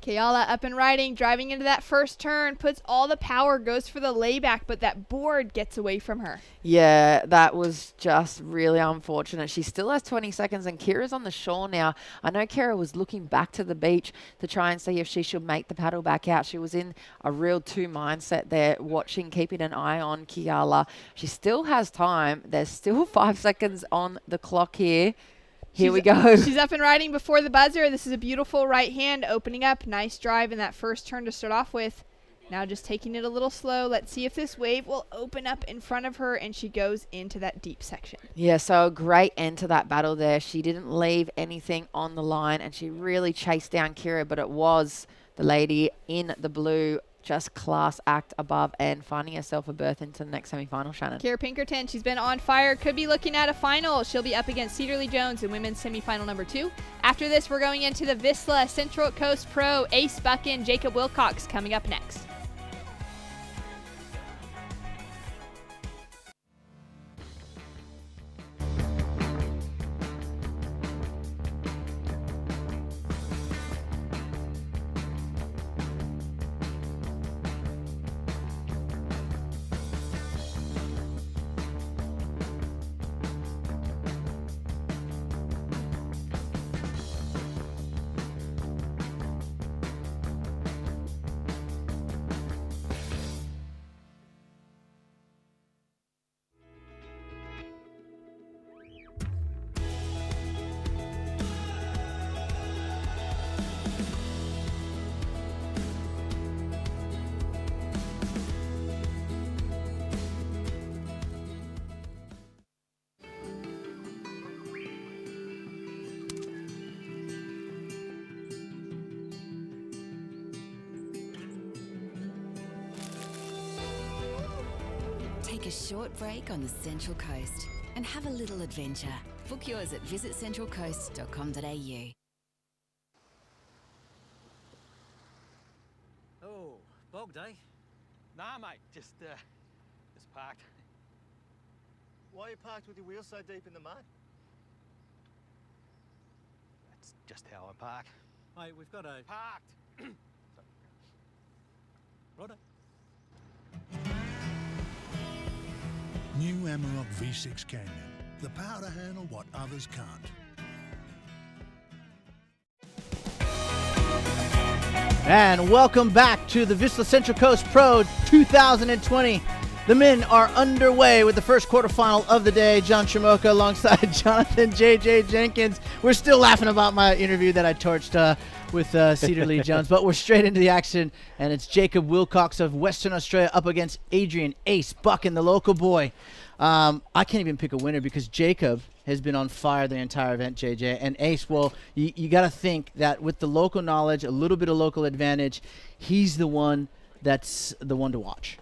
Keala up and riding, driving into that first turn, puts all the power, goes for the layback, but that board gets away from her. Yeah, that was just really unfortunate. She still has 20 seconds, and Kira's on the shore now. I know Kira was looking back to the beach to try and see if she should make the paddle back out. She was in a real two mindset there, watching, keeping an eye on Keala. She still has time. There's still 5 seconds on the clock here. Here we go. She's up and riding before the buzzer. This is a beautiful right hand opening up. Nice drive in that first turn to start off with. Now just taking it a little slow. Let's see if this wave will open up in front of her, and she goes into that deep section. Yeah, so a great end to that battle there. She didn't leave anything on the line, and she really chased down Kira, but it was the lady in the blue, just class act above and finding herself a berth into the next semi-final, Shannon. Kira Pinkerton, she's been on fire, could be looking at a final. She'll be up against Cedarly Jones in women's semi-final number 2. After this, we're going into the Vissla Central Coast Pro. Ace Buchan, Jacob Wilcox coming up next. Take a short break on the Central Coast and have a little adventure. Book yours at visitcentralcoast.com.au. Oh, bogged, eh? Nah, mate, just parked. Why are you parked with your wheels so deep in the mud? That's just how I park. Mate, we've got a... Parked! Righto. New Amarok V6 Canyon. The power to handle what others can't. And welcome back to the Vissla Central Coast Pro 2020. The men are underway with the first quarterfinal of the day. John Chamoka alongside Jonathan JJ Jenkins. We're still laughing about my interview that I torched with Cedar Lee Jones, but we're straight into the action, and it's Jacob Wilcox of Western Australia up against Adrian Ace Buchan, the local boy. I can't even pick a winner because Jacob has been on fire the entire event, JJ. And Ace, well, you got to think that with the local knowledge, a little bit of local advantage, he's the one that's the one to watch.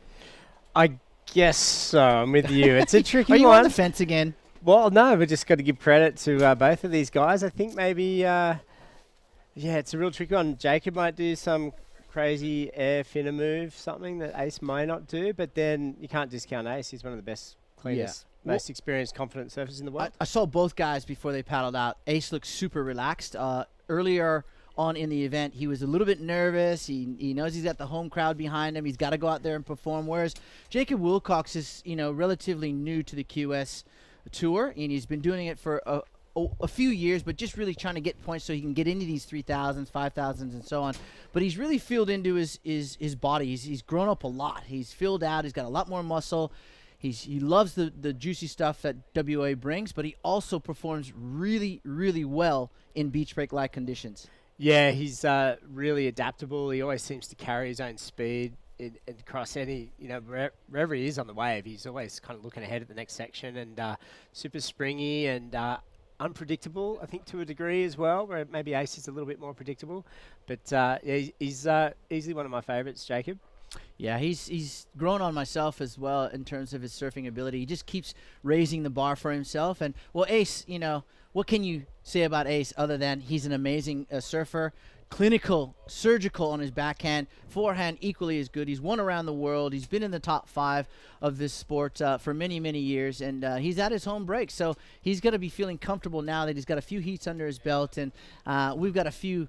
I guess so. I'm with you. It's a tricky one. Are you on the fence again? Well, no, we just got to give credit to both of these guys. I think maybe, yeah, it's a real tricky one. Jacob might do some crazy air finner move, something that Ace may not do, but then you can't discount Ace. He's one of the best, cleanest, most experienced, confident surfers in the world. I saw both guys before they paddled out. Ace looked super relaxed. Earlier on in the event, he was a little bit nervous. He knows he's got the home crowd behind him. He's got to go out there and perform. Whereas Jacob Wilcox is, relatively new to the QS tour, and he's been doing it for a few years, but just really trying to get points so he can get into these 3,000s, 5,000s, and so on. But he's really filled into his body. He's grown up a lot. He's filled out. He's got a lot more muscle. He loves the juicy stuff that WA brings, but he also performs really, really well in beach break-like conditions. Yeah, he's really adaptable. He always seems to carry his own speed across any, wherever he is on the wave. He's always kind of looking ahead at the next section and super springy and unpredictable, I think, to a degree as well, where maybe Ace is a little bit more predictable. But he's easily one of my favorites, Jacob. Yeah, he's grown on myself as well in terms of his surfing ability. He just keeps raising the bar for himself. And, well, Ace, what can you say about Ace other than he's an amazing surfer, clinical, surgical on his backhand, forehand equally as good. He's won around the world. He's been in the top 5 of this sport for many, many years, and he's at his home break. So he's going to be feeling comfortable now that he's got a few heats under his belt, and we've got a few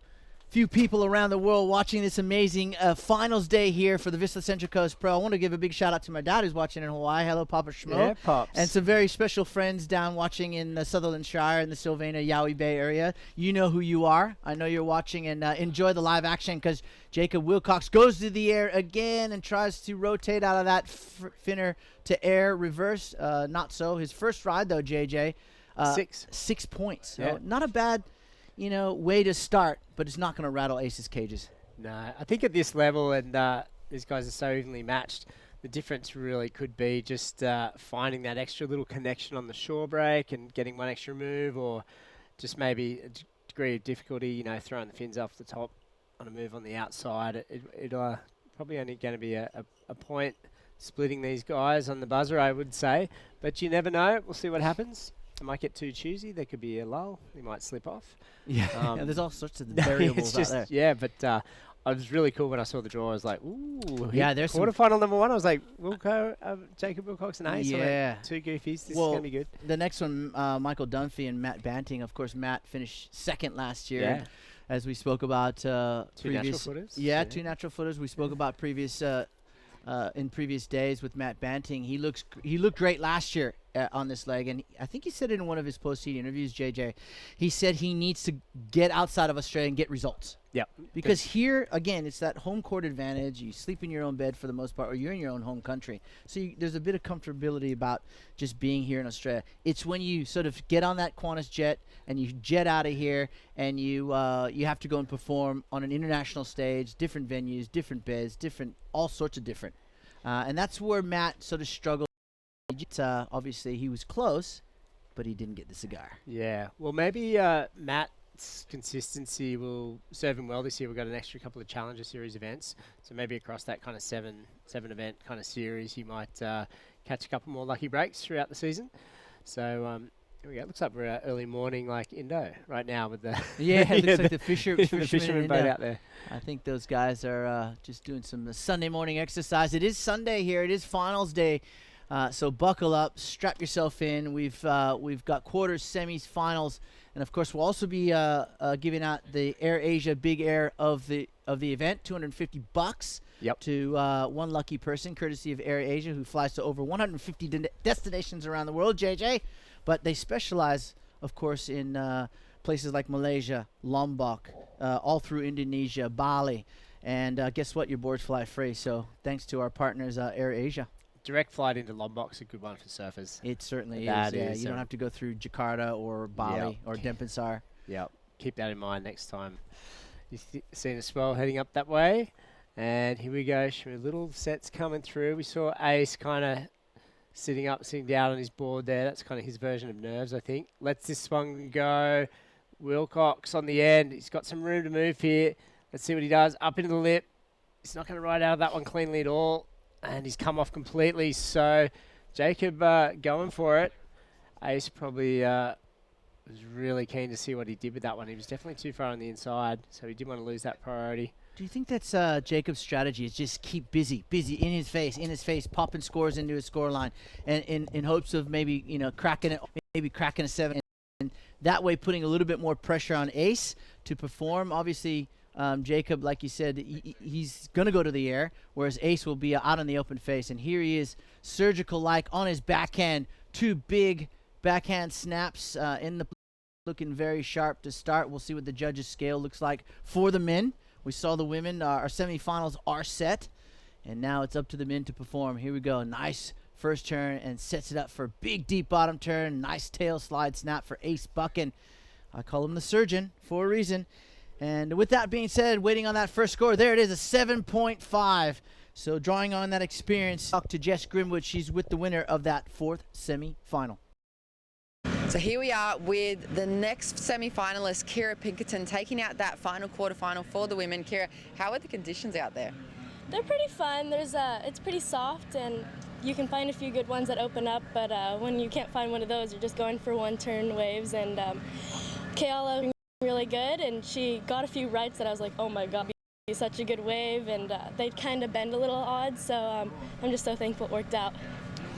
people around the world watching this amazing finals day here for the Vissla Central Coast Pro. I want to give a big shout out to my dad who's watching in Hawaii. Hello, Papa Schmo. Yeah, Pops. And some very special friends down watching in the Sutherland Shire in the Sylvania, Yowie Bay area. You know who you are. I know you're watching, and enjoy the live action because Jacob Wilcox goes to the air again and tries to rotate out of that finner to air reverse. Not so. His first ride, though, JJ. 6 points. Yeah. So not a bad way to start, but it's not going to rattle Ace's cages. No, I think at this level, and these guys are so evenly matched, the difference really could be just finding that extra little connection on the shore break and getting one extra move, or just maybe a degree of difficulty, throwing the fins off the top on a move on the outside. It probably only going to be a point splitting these guys on the buzzer, I would say. But you never know. We'll see what happens. I might get too choosy. There could be a lull. He might slip off. Yeah, there's all sorts of variables out there. Yeah, but I was really cool when I saw the draw. I was like, ooh, yeah, there's quarterfinal number 1. I was like, Jacob Wilcox and Ace. Yeah. Like, 2 goofies. This is well, going to be good. The next one, Michael Dunphy and Matt Banting. Of course, Matt finished second last year. Yeah. As we spoke about two previous. natural footers. Yeah, 2 natural footers. We spoke about previous in previous days with Matt Banting. He looked great last year on this leg, and I think he said it in one of his post-heat interviews, JJ. He said he needs to get outside of Australia and get results. Yep. Because here, again, it's that home court advantage. You sleep in your own bed for the most part, or you're in your own home country. So there's a bit of comfortability about just being here in Australia. It's when you sort of get on that Qantas jet and you jet out of here and you have to go and perform on an international stage, different venues, different beds, all sorts of different. And that's where Matt sort of struggled. Obviously, he was close, but he didn't get the cigar. Yeah. Well, maybe Matt's consistency will serve him well this year. We've got an extra couple of Challenger Series events. So maybe across that kind of seven event kind of series, he might catch a couple more lucky breaks throughout the season. So here we go. It looks like we're early morning like Indo right now with the it looks like the fisherman boat out there. I think those guys are just doing some Sunday morning exercise. It is Sunday here. It is finals day So buckle up, strap yourself in. We've got quarters, semis, finals, and of course we'll also be giving out the Air Asia Big Air of the event, $250 to one lucky person, courtesy of Air Asia, who flies to over 150 destinations around the world. JJ, but they specialize, of course, in places like Malaysia, Lombok, all through Indonesia, Bali, and guess what? Your boards fly free. So thanks to our partners, Air Asia. Direct flight into Lombok's a good one for surfers. It certainly is. That Yeah, is, you don't have to go through Jakarta or Bali or Denpasar. Yep. Keep that in mind next time you see a swell heading up that way. And here we go. Little sets coming through. We saw Ace kind of sitting up, sitting down on his board there. That's kind of his version of nerves, I think. Lets this one go. Wilcox on the end. He's got some room to move here. Let's see what he does. Up into the lip. He's not going to ride out of that one cleanly at all. And he's come off completely. So Jacob going for it. Ace probably was really keen to see what he did with that one. He was definitely too far on the inside, so he didn't want to lose that priority. Do you think that's Jacob's strategy, is just keep busy, in his face, popping scores into his score line, and in hopes of maybe, cracking it, maybe cracking a 7, and that way putting a little bit more pressure on Ace to perform? Obviously, Jacob, like you said, he's going to go to the air, whereas Ace will be out on the open face. And here he is, surgical-like on his backhand. 2 big backhand snaps in the looking very sharp to start. We'll see what the judges' scale looks like for the men. We saw the women. Our semifinals are set, and now it's up to the men to perform. Here we go. Nice first turn, and sets it up for a big, deep bottom turn. Nice tail slide snap for Ace Buchan. I call him the surgeon for a reason. And with that being said, waiting on that first score, there it is, a 7.5. So drawing on that experience, talk to Jess Grimwood. She's with the winner of that 4th semi-final. So here we are with the next semi-finalist, Kira Pinkerton, taking out that final quarterfinal for the women. Kira, how are the conditions out there? They're pretty fun. It's pretty soft, and you can find a few good ones that open up, but when you can't find one of those, you're just going for one-turn waves. And Kayala really good, and she got a few rights that I was like, oh my god, it's such a good wave, and they kind of bend a little odd, so I'm just so thankful it worked out.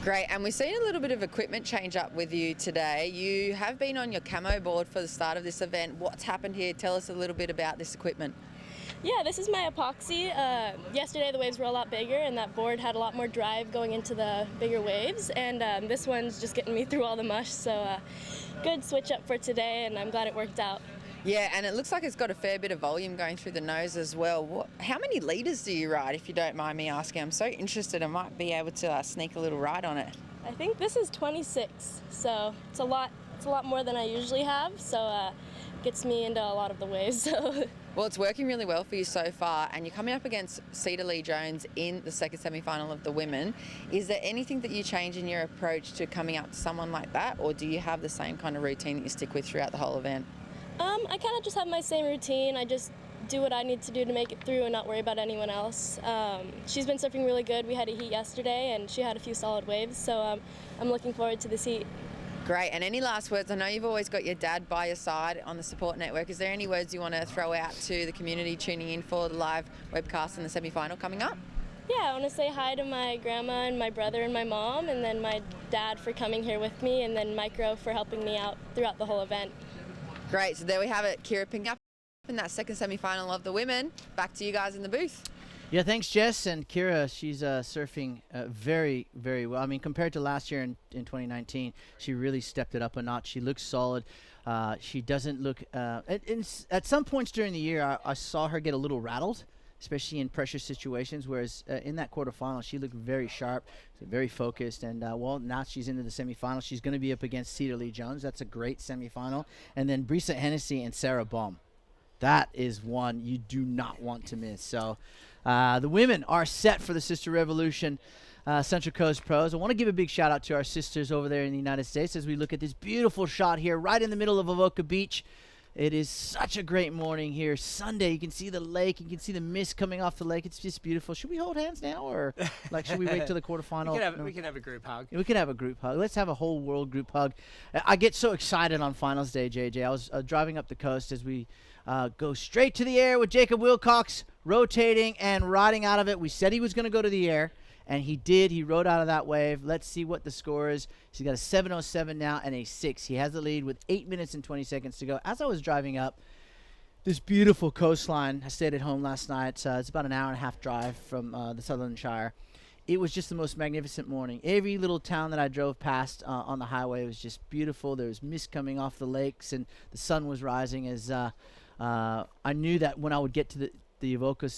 Great, and we've seen a little bit of equipment change up with you today. You have been on your camo board for the start of this event. What's happened here? Tell us a little bit about this equipment. Yeah, this is my epoxy. Yesterday the waves were a lot bigger, and that board had a lot more drive going into the bigger waves, and this one's just getting me through all the mush, so good switch up for today, and I'm glad it worked out. Yeah, and it looks like it's got a fair bit of volume going through the nose as well. How many litres do you ride, if you don't mind me asking? I'm so interested. I might be able to sneak a little ride on it. I think this is 26, so it's a lot more than I usually have, so gets me into a lot of the waves. So. Well, it's working really well for you so far, and you're coming up against Cedar Lee Jones in the second semi-final of the women. Is there anything that you change in your approach to coming up to someone like that, or do you have the same kind of routine that you stick with throughout the whole event? I kind of just have my same routine. I just do what I need to do to make it through and not worry about anyone else. She's been surfing really good. We had a heat yesterday, and she had a few solid waves, so I'm looking forward to this heat. Great, and any last words? I know you've always got your dad by your side on the support network. Is there any words you want to throw out to the community tuning in for the live webcast in the semi-final coming up? Yeah, I want to say hi to my grandma and my brother and my mom, and then my dad for coming here with me, and then Micro for helping me out throughout the whole event. Great, so there we have it. Kira picking up in that second semi-final of the women. Back to you guys in the booth. Yeah, thanks, Jess. And Kira, she's surfing very, very well. I mean, compared to last year in 2019, she really stepped it up a notch. She looks solid. She doesn't look... at some points during the year, I saw her get a little rattled, especially in pressure situations, whereas in that quarterfinal, she looked very sharp, very focused, and well, now she's into the semifinal. She's going to be up against Cedar Lee Jones. That's a great semifinal. And then Vissla Hennessy and Sarah Baum. That is one you do not want to miss. So the women are set for the Sisstrevolution Central Coast Pros. I want to give a big shout out to our sisters over there in the United States as we look at this beautiful shot here right in the middle of Avoca Beach. It is such a great morning here. Sunday, you can see the lake. You can see the mist coming off the lake. It's just beautiful. Should we hold hands now, or like should we wait till the quarterfinal? We can have a group hug. We can have a group hug. Let's have a whole world group hug. I get so excited on finals day, JJ. I was driving up the coast as we go straight to the air with Jacob Wilcox rotating and riding out of it. We said he was going to go to the air, And he did. He rode out of that wave. Let's see what the score is. He's got a 7:07 now and a 6. He has the lead with 8 minutes and 20 seconds to go. As I was driving up this beautiful coastline, I stayed at home last night. It's about an hour and a half drive from the Sutherland Shire. It was just the most magnificent morning. Every little town that I drove past on the highway was just beautiful. There was mist coming off the lakes, and the sun was rising as I knew that when I would get to the Avoca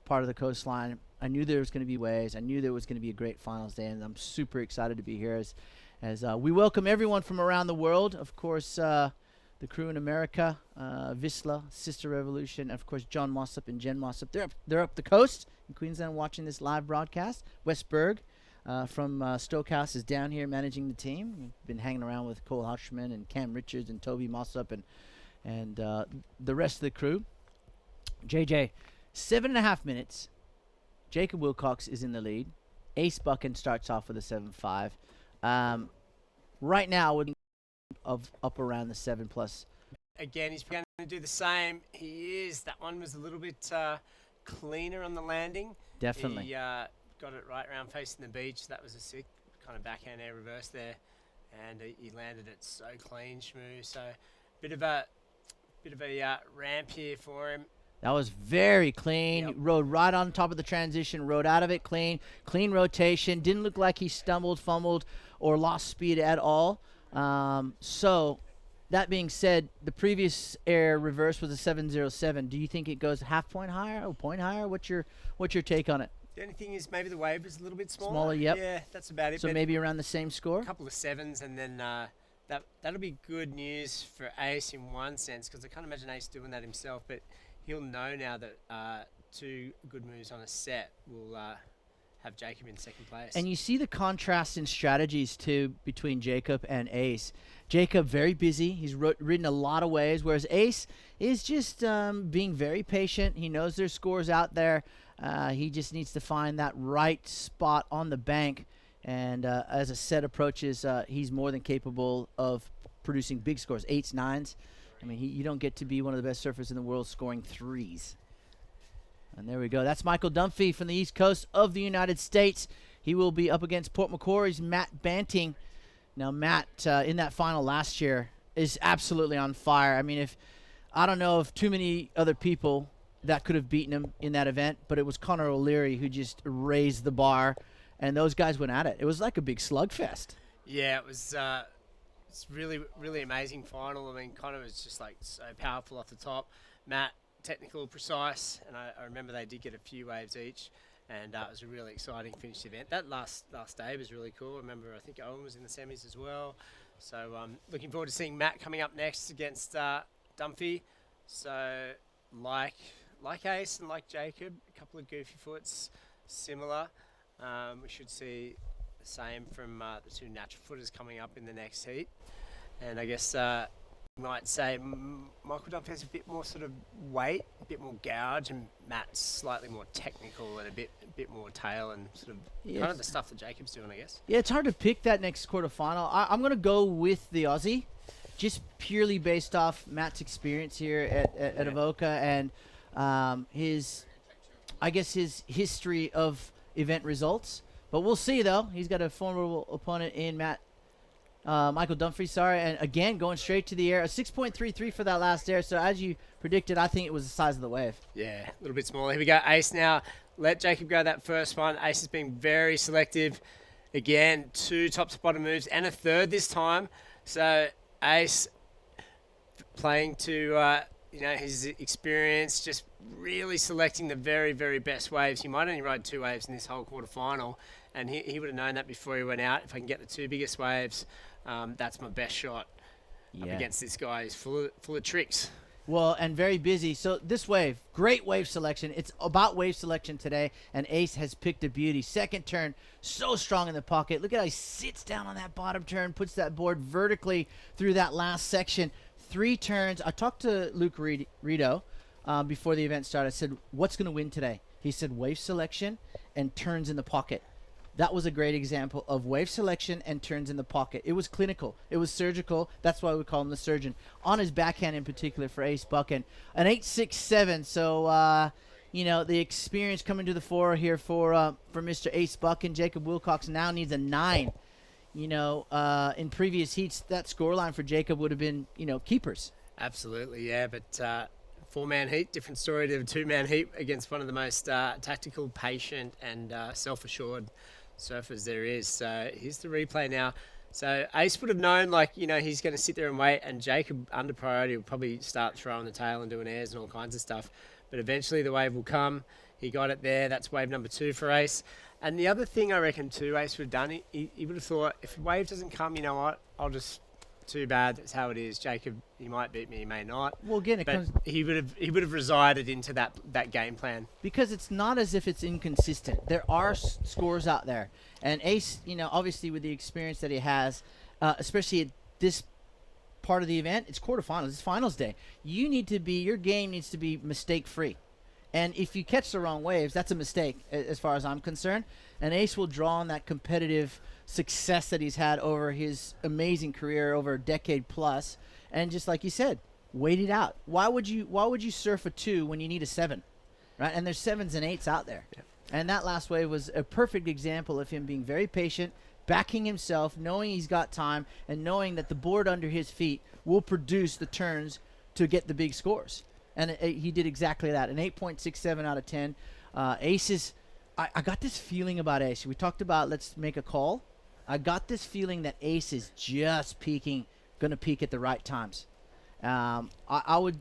part of the coastline, I knew there was going to be waves. I knew there was going to be a great finals day, and I'm super excited to be here as we welcome everyone from around the world. Of course, the crew in America, Vissla, Sisstrevolution, and of course John Mossop and Jen Mossop. They're up the coast in Queensland watching this live broadcast. Wes Berg from Stokehouse is down here managing the team. We've been hanging around with Cole Hushman and Cam Richards and Toby Mossop and the rest of the crew. JJ, 7.5 minutes. Jacob Wilcox is in the lead. Ace Buchan starts off with a 7.5. Right now, we're of up around the 7+. Again, he's going to do the same. He is. That one was a little bit cleaner on the landing. Definitely. He got it right around facing the beach. That was a sick kind of backhand air reverse there, and he landed it so clean, smooth. So bit of a ramp here for him. That was very clean. Yep. Rode right on top of the transition, rode out of it clean rotation. Didn't look like he stumbled, fumbled, or lost speed at all. So that being said, the previous air reverse was a 7.07. Do you think it goes half point higher or point higher? What's your take on it? The only thing is maybe the wave is a little bit smaller. Smaller, yep. Yeah, that's about it. So maybe around the same score? A couple of 7s, and then that'll be good news for Ace in one sense, because I can't imagine Ace doing that himself, but he'll know now that 2 good moves on a set will have Jacob in second place. And you see the contrast in strategies, too, between Jacob and Ace. Jacob, very busy. He's ridden a lot of waves, whereas Ace is just being very patient. He knows there's scores out there. He just needs to find that right spot on the bank. And as a set approaches, he's more than capable of producing big scores, 8s, 9s. I mean, you don't get to be one of the best surfers in the world scoring 3s. And there we go. That's Michael Dunphy from the East Coast of the United States. He will be up against Port Macquarie's Matt Banting. Now, Matt, in that final last year, is absolutely on fire. I mean, I don't know of too many other people that could have beaten him in that event, but it was Connor O'Leary who just raised the bar, and those guys went at it. It was like a big slugfest. Yeah, it was it's really, really amazing final. I mean, Connor was just like so powerful off the top. Matt, technical, precise, and I remember they did get a few waves each, and it was a really exciting finish event. That last day was really cool. I remember, I think Owen was in the semis as well. So looking forward to seeing Matt coming up next against Dunphy. So like Ace and like Jacob, a couple of goofy foots, similar. We should see the same from the 2 natural footers coming up in the next heat. And I guess you might say Michael Dunphy has a bit more sort of weight, a bit more gouge, and Matt's slightly more technical and a bit more tail and sort of kind of the stuff that Jacob's doing, I guess. Yeah, it's hard to pick that next quarterfinal. I'm going to go with the Aussie, just purely based off Matt's experience here at Avoca and his history of event results. But we'll see, though. He's got a formidable opponent in Michael Dunphy, and again, going straight to the air. A 6.33 for that last air, so as you predicted, I think it was the size of the wave. Yeah, a little bit smaller. Here we go, Ace now. Let Jacob go that first one. Ace has been very selective. Again, 2 top to bottom moves and a 3rd this time. So Ace playing to his experience, just really selecting the very, very best waves. He might only ride 2 waves in this whole quarterfinal, and he would have known that before he went out. If I can get the 2 biggest waves, that's my best shot up against this guy. He's full of tricks. Well, and very busy. So this wave, great wave selection. It's about wave selection today, and Ace has picked a beauty. Second turn, so strong in the pocket. Look at how he sits down on that bottom turn, puts that board vertically through that last section. 3 turns. I talked to Luke Rito before the event started. I said, what's going to win today? He said wave selection and turns in the pocket. That was a great example of wave selection and turns in the pocket. It was clinical. It was surgical. That's why we call him the surgeon. On his backhand in particular for Ace Buchan. An 8.67. So you know, the experience coming to the fore here for Mr. Ace Buck, and Jacob Wilcox now needs a 9. You know, in previous heats, that scoreline for Jacob would have been, you know, keepers. Absolutely, yeah. But 4-man heat, different story to a 2-man heat against one of the most tactical, patient, and self-assured surfers there is. So here's the replay now. So Ace would have known, like, you know, he's going to sit there and wait, and Jacob, under priority, will probably start throwing the tail and doing airs and all kinds of stuff. But eventually the wave will come. He got it there. That's wave number 2 for Ace. And the other thing I reckon too, Ace would have done, he would have thought, if the wave doesn't come, you know what, I'll just, too bad, that's how it is. Jacob, he might beat me, he may not. Well, again, he would have resided into that game plan. Because it's not as if it's inconsistent. There are scores out there. And Ace, you know, obviously with the experience that he has, especially at this part of the event, it's quarterfinals, it's finals day. Your game needs to be mistake-free. And if you catch the wrong waves, that's a mistake as far as I'm concerned. And Ace will draw on that competitive success that he's had over his amazing career over a decade plus. And just like you said, wait it out. Why would you surf a 2 when you need a 7? Right? And there's 7s and 8s out there. Yeah. And that last wave was a perfect example of him being very patient, backing himself, knowing he's got time, and knowing that the board under his feet will produce the turns to get the big scores. And he did exactly that. An 8.67 out of 10. Ace is... I got this feeling about Ace. We talked about let's make a call. I got this feeling that Ace is just going to peak at the right times. I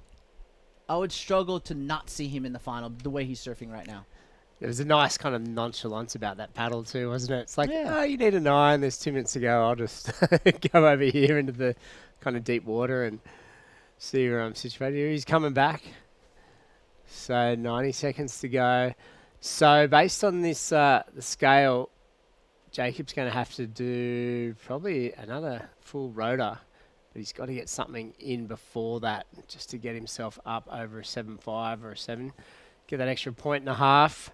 would struggle to not see him in the final the way he's surfing right now. There was a nice kind of nonchalance about that paddle too, wasn't it? It's like, oh, you need a 9. There's 2 minutes to go. I'll just go over here into the kind of deep water and see where I'm situated. He's coming back. So 90 seconds to go. So based on this the scale, Jacob's going to have to do probably another full rotor, but he's got to get something in before that just to get himself up over a 7.5 or a 7. Get that extra 1.5.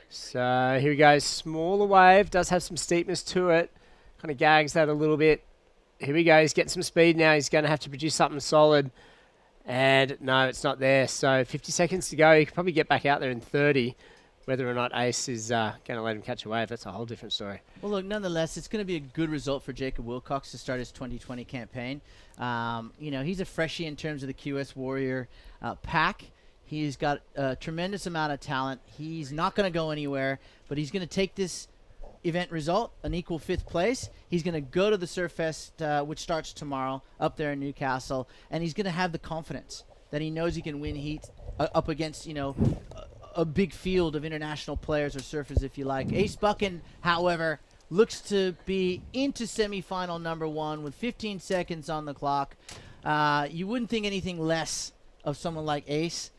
So here he goes. Smaller wave, does have some steepness to it. Kind of gags that a little bit. Here we go. He's getting some speed now. He's going to have to produce something solid. And no, it's not there. So 50 seconds to go. He could probably get back out there in 30. Whether or not Ace is going to let him catch a wave, that's a whole different story. Well, look, nonetheless, it's going to be a good result for Jacob Wilcox to start his 2020 campaign. You know, he's a freshie in terms of the QS Warrior pack. He's got a tremendous amount of talent. He's not going to go anywhere, but he's going to take this event result, an equal 5th place. He's going to go to the Surf Fest, which starts tomorrow, up there in Newcastle, and he's going to have the confidence that he knows he can win heat up against, you know, a big field of international players or surfers, if you like. Ace Buchan, however, looks to be into semifinal number 1 with 15 seconds on the clock. You wouldn't think anything less of someone like Ace.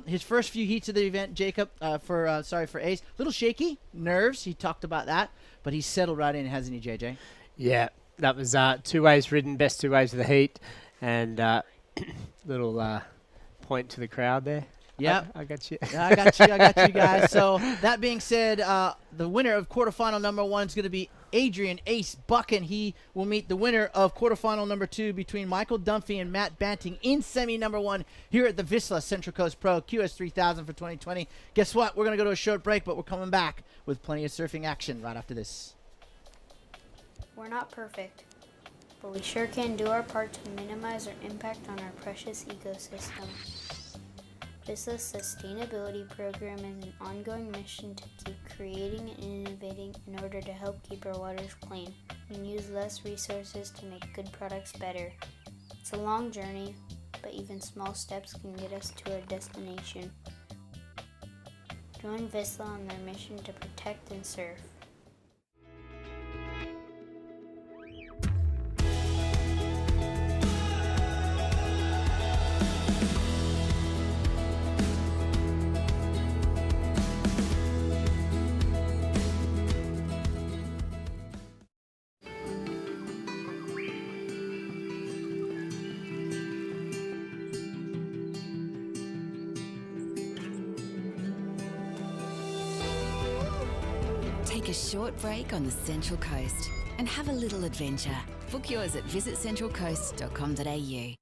His first few heats of the event, Jacob, for Ace, a little shaky, nerves. He talked about that, but he's settled right in, hasn't he, JJ? Yeah, that was 2 waves ridden, best 2 waves of the heat, and little point to the crowd there. Yeah, I got you. I got you guys. So that being said, the winner of quarterfinal number 1 is going to be Adrian Ace Buchan. He will meet the winner of quarterfinal number 2 between Michael Dunphy and Matt Banting in semi number 1 here at the Vissla Central Coast Pro QS 3000 for 2020. Guess what? We're going to go to a short break, but we're coming back with plenty of surfing action right after this. We're not perfect, but we sure can do our part to minimize our impact on our precious ecosystem. Vissla's sustainability program is an ongoing mission to keep creating and innovating in order to help keep our waters clean and use less resources to make good products better. It's a long journey, but even small steps can get us to our destination. Join Vissla on their mission to protect and surf. Take a short break on the Central Coast and have a little adventure. Book yours at visitcentralcoast.com.au.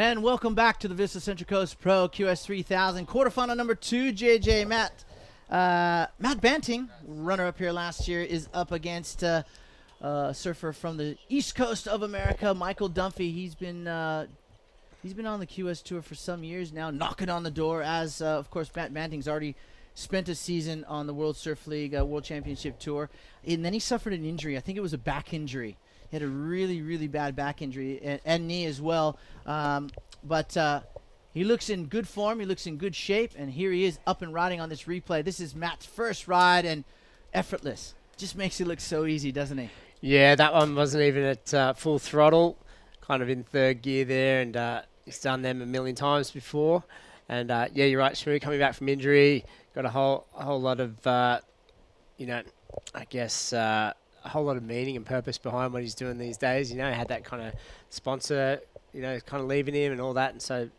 And welcome back to the Vissla Central Coast Pro QS 3000 quarterfinal number 2. JJ Matt Banting, runner-up here last year, is up against a surfer from the East Coast of America, Michael Dunphy. He's been on the QS Tour for some years now, knocking on the door as, of course, Matt Banting's already spent a season on the World Surf League World Championship Tour. And then he suffered an injury. I think it was a back injury. He had a really, really bad back injury and knee as well. But he looks in good form. He looks in good shape. And here he is up and riding on this replay. This is Matt's first ride and effortless. Just makes it look so easy, doesn't he? Yeah, that one wasn't even at full throttle. Kind of in third gear there. And he's done them a million times before. And yeah, you're right, Shmoo, coming back from injury. Got a whole lot of, I guess... a whole lot of meaning and purpose behind what he's doing these days. Had that kind of sponsor, kind of leaving him and all that. And so,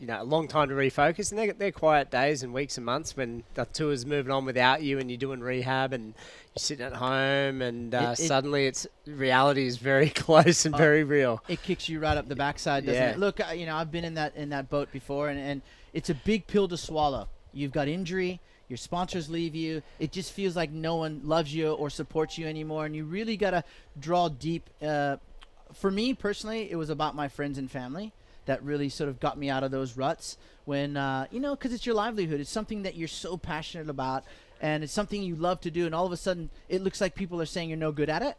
a long time to refocus. And they're quiet days and weeks and months when the tour's moving on without you and you're doing rehab and you're sitting at home and suddenly reality is very close and very real. It kicks you right up the backside, doesn't it? Look, I've been in that boat before and it's a big pill to swallow. You've got injury. Your sponsors leave you. It just feels like no one loves you or supports you anymore. And you really got to draw deep. For me personally, it was about my friends and family that really sort of got me out of those ruts when, because it's your livelihood. It's something that you're so passionate about and it's something you love to do. And all of a sudden it looks like people are saying you're no good at it.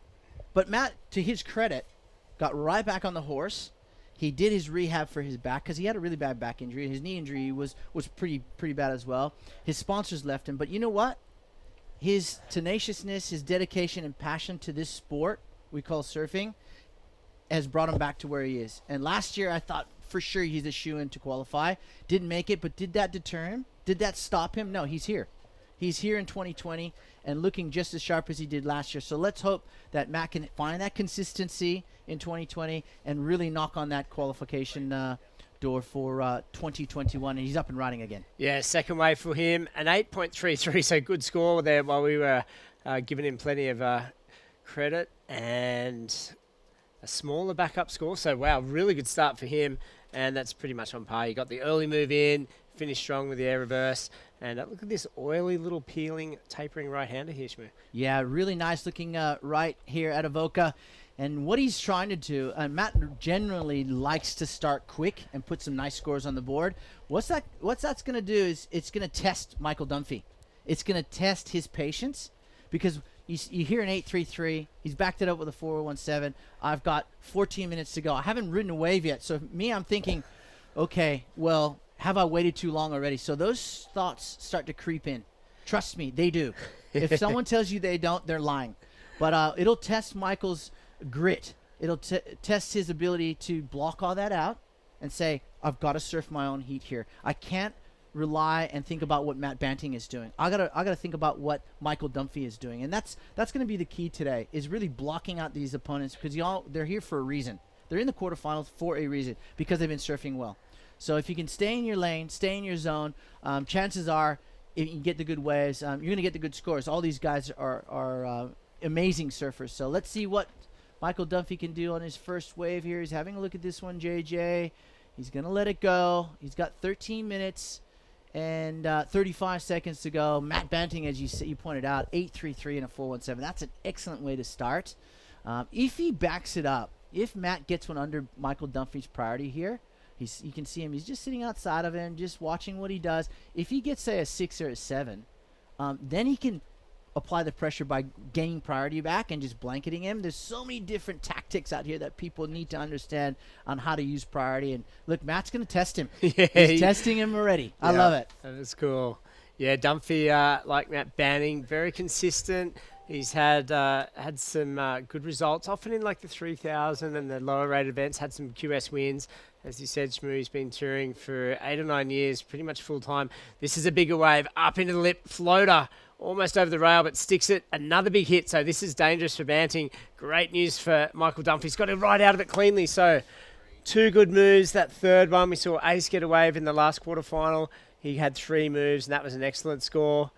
But Matt, to his credit, got right back on the horse. He did his rehab for his back because he had a really bad back injury. His knee injury was pretty bad as well. His sponsors left him. But you know what? His tenaciousness, his dedication and passion to this sport we call surfing has brought him back to where he is. And last year I thought for sure he's a shoo-in to qualify. Didn't make it, but did that deter him? Did that stop him? No, he's here. He's here in 2020 and looking just as sharp as he did last year. So let's hope that Matt can find that consistency in 2020 and really knock on that qualification door for 2021. And he's up and riding again. Yeah, second wave for him. An 8.33, so good score there while we were giving him plenty of credit. And a smaller backup score. So, wow, really good start for him. And that's pretty much on par. You got the early move in, finished strong with the air reverse. And look at this oily little peeling, tapering right-hander here, Shmoo. Yeah, really nice looking right here at Avoca. And what he's trying to do, Matt generally likes to start quick and put some nice scores on the board. What that's going to do is it's going to test Michael Dunphy. It's going to test his patience because you hear an 8.33. He's backed it up with a 4.17. I've got 14 minutes to go. I haven't ridden a wave yet. So I'm thinking, okay, well, have I waited too long already? So those thoughts start to creep in. Trust me, they do. If someone tells you they don't, they're lying. But it'll test Michael's grit. It'll test his ability to block all that out and say, I've got to surf my own heat here. I can't rely and think about what Matt Banting is doing. I gotta think about what Michael Dunphy is doing. And that's going to be the key today, is really blocking out these opponents because they're here for a reason. They're in the quarterfinals for a reason, because they've been surfing well. So if you can stay in your lane, stay in your zone, chances are if you can get the good waves, you're going to get the good scores. All these guys are amazing surfers. So let's see what Michael Dunphy can do on his first wave here. He's having a look at this one, JJ. He's going to let it go. He's got 13 minutes and 35 seconds to go. Matt Banting, as you pointed out, 8.33 and a 4.17. That's an excellent way to start. If he backs it up, if Matt gets one under Michael Dunphy's priority here, you can see him. He's just sitting outside of him, just watching what he does. If he gets, say, a 6 or a 7, then he can apply the pressure by gaining priority back and just blanketing him. There's so many different tactics out here that people need to understand on how to use priority. And look, Matt's going to test him. Yeah, he's testing him already. I love it. That is cool. Yeah, Dunphy, like Matt Banting, very consistent. He's had some good results, often in like the 3,000 and the lower rate events, had some QS wins. As you said, Shmoo, he's been touring for 8 or 9 years, pretty much full time. This is a bigger wave, up into the lip, floater, almost over the rail, but sticks it. Another big hit, so this is dangerous for Banting. Great news for Michael Dunphy. He's got to ride out of it cleanly, so 2 good moves. That third one, we saw Ace get a wave in the last quarterfinal. He had 3 moves, and that was an excellent score.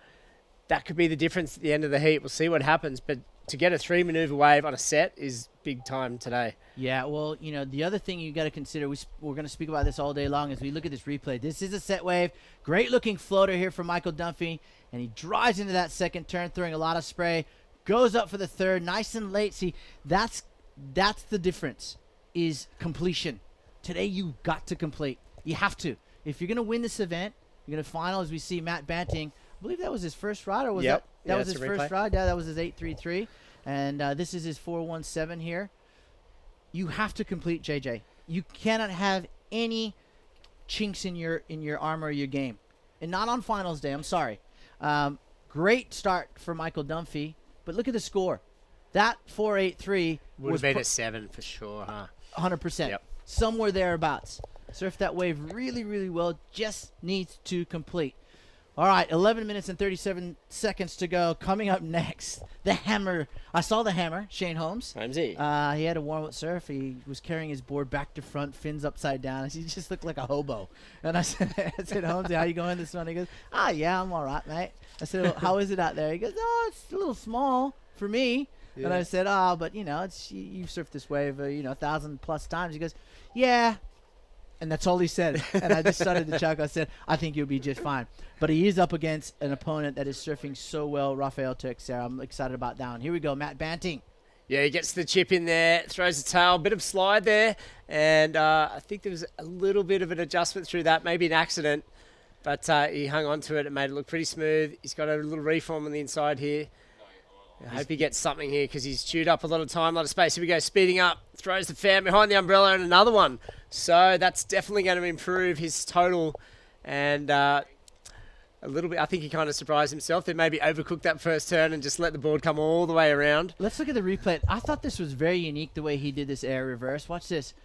That could be the difference at the end of the heat. We'll see what happens, but to get a 3-maneuver wave on a set is big time today. Yeah, well, you know, the other thing you got to consider, we're going to speak about this all day long as we look at this replay. This is a set wave. Great looking floater here from Michael Dunphy, and he drives into that second turn, throwing a lot of spray, goes up for the third, nice and late. See, that's the difference, is completion. Today you got to complete. You have to. If you're going to win this event, you're going to final, as we see Matt Banting. I believe that was his first ride, or was that was his first ride? Yeah, that was his 8.33. And this is his 4.17 here. You have to complete, JJ. You cannot have any chinks in your armor or your game. And not on finals day, I'm sorry. Great start for Michael Dunphy, but look at the score. That 4.83 would have been a 7 for sure, huh? 100%. Yep. Somewhere thereabouts. Surfed that wave really, really well. Just needs to complete. All right, 11 minutes and 37 seconds to go. Coming up next, the hammer. I saw the hammer, Shane Holmes. Holmesy. He had a warm-up surf. He was carrying his board back to front, fins upside down. He just looked like a hobo. And I said, Holmesy, how you going this one? He goes, yeah, I'm all right, mate. I said, well, how is it out there? He goes, it's a little small for me. Yeah. And I said, but, you know, you've surfed this wave, 1,000+ times. He goes, yeah. And that's all he said. And I just started to chuckle. I said, I think you'll be just fine. But he is up against an opponent that is surfing so well, Rafael Teixeira. I'm excited about that one. Here we go, Matt Banting. Yeah, he gets the chip in there, throws the tail, bit of slide there. And I think there was a little bit of an adjustment through that, maybe an accident. But he hung on to it and made it look pretty smooth. He's got a little reform on the inside here. I hope he gets something here because he's chewed up a lot of time, a lot of space. Here we go, speeding up, throws the fan behind the umbrella and another one. So that's definitely going to improve his total. And a little bit, I think he kind of surprised himself. They maybe overcooked that first turn and just let the board come all the way around. Let's look at the replay. I thought this was very unique the way he did this air reverse. Watch this.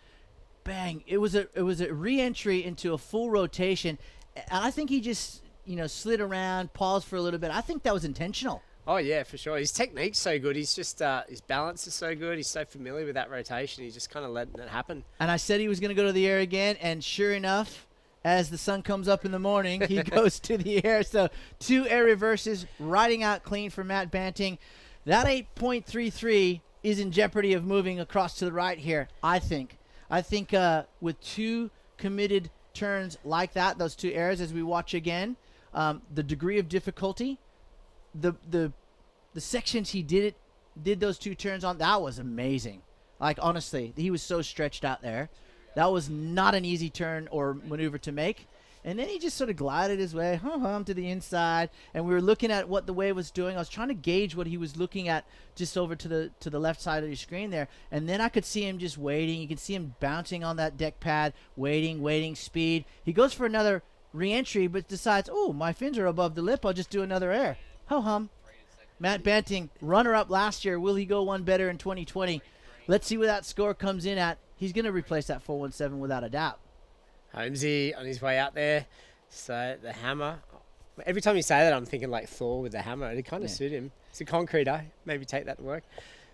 Bang. It was a re-entry into a full rotation. And I think he just, slid around, paused for a little bit. I think that was intentional. Oh, yeah, for sure. His technique's so good. He's just, his balance is so good. He's so familiar with that rotation. He's just kind of letting it happen. And I said he was going to go to the air again, and sure enough, as the sun comes up in the morning, he goes to the air. So 2 air reverses, riding out clean for Matt Banting. That 8.33 is in jeopardy of moving across to the right here, I think. I think with 2 committed turns like that, those 2 airs as we watch again, the degree of difficulty, the sections he did those 2 turns on, that was amazing. Like, honestly, he was so stretched out there. That was not an easy turn or maneuver to make. And then he just sort of glided his way to the inside, and we were looking at what the wave was doing. I was trying to gauge what he was looking at just over to the left side of your screen there, and then I could see him just waiting. You could see him bouncing on that deck pad, waiting, speed. He goes for another re-entry, but decides, oh, my fins are above the lip. I'll just do another air. Ho-hum. Matt Banting, runner-up last year. Will he go one better in 2020? Let's see where that score comes in at. He's going to replace that 4.17 without a doubt. Holmesy on his way out there. So the hammer. Every time you say that, I'm thinking like Thor with the hammer. It kind of suit him. It's a concrete, maybe take that to work.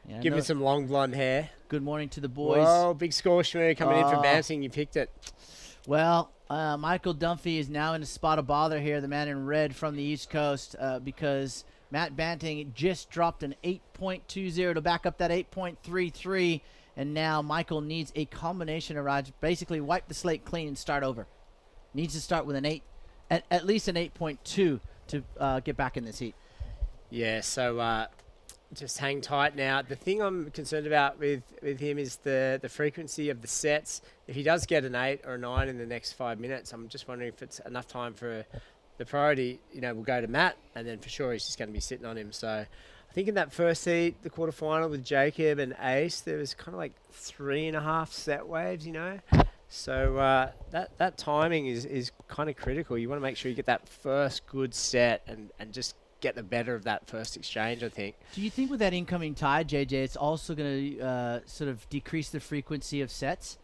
Yeah, give him some long blonde hair. Good morning to the boys. Whoa, big score schmoo coming in from Banting. You picked it. Well, Michael Dunphy is now in a spot of bother here, the man in red from the East Coast, because Matt Banting just dropped an 8.20 to back up that 8.33, and now Michael needs a combination of rides, basically wipe the slate clean and start over. Needs to start with an 8, at least an 8.2 to get back in this heat. Yeah, so just hang tight now. The thing I'm concerned about with him is the frequency of the sets. If he does get an 8 or a 9 in the next 5 minutes, I'm just wondering if it's enough time for the priority, will go to Matt, and then for sure he's just going to be sitting on him. So I think in that first heat, the quarterfinal with Jacob and Ace, there was kind of like 3.5 set waves, So that timing is kind of critical. You want to make sure you get that first good set and just get the better of that first exchange, I think. Do you think with that incoming tide, JJ, it's also going to sort of decrease the frequency of sets?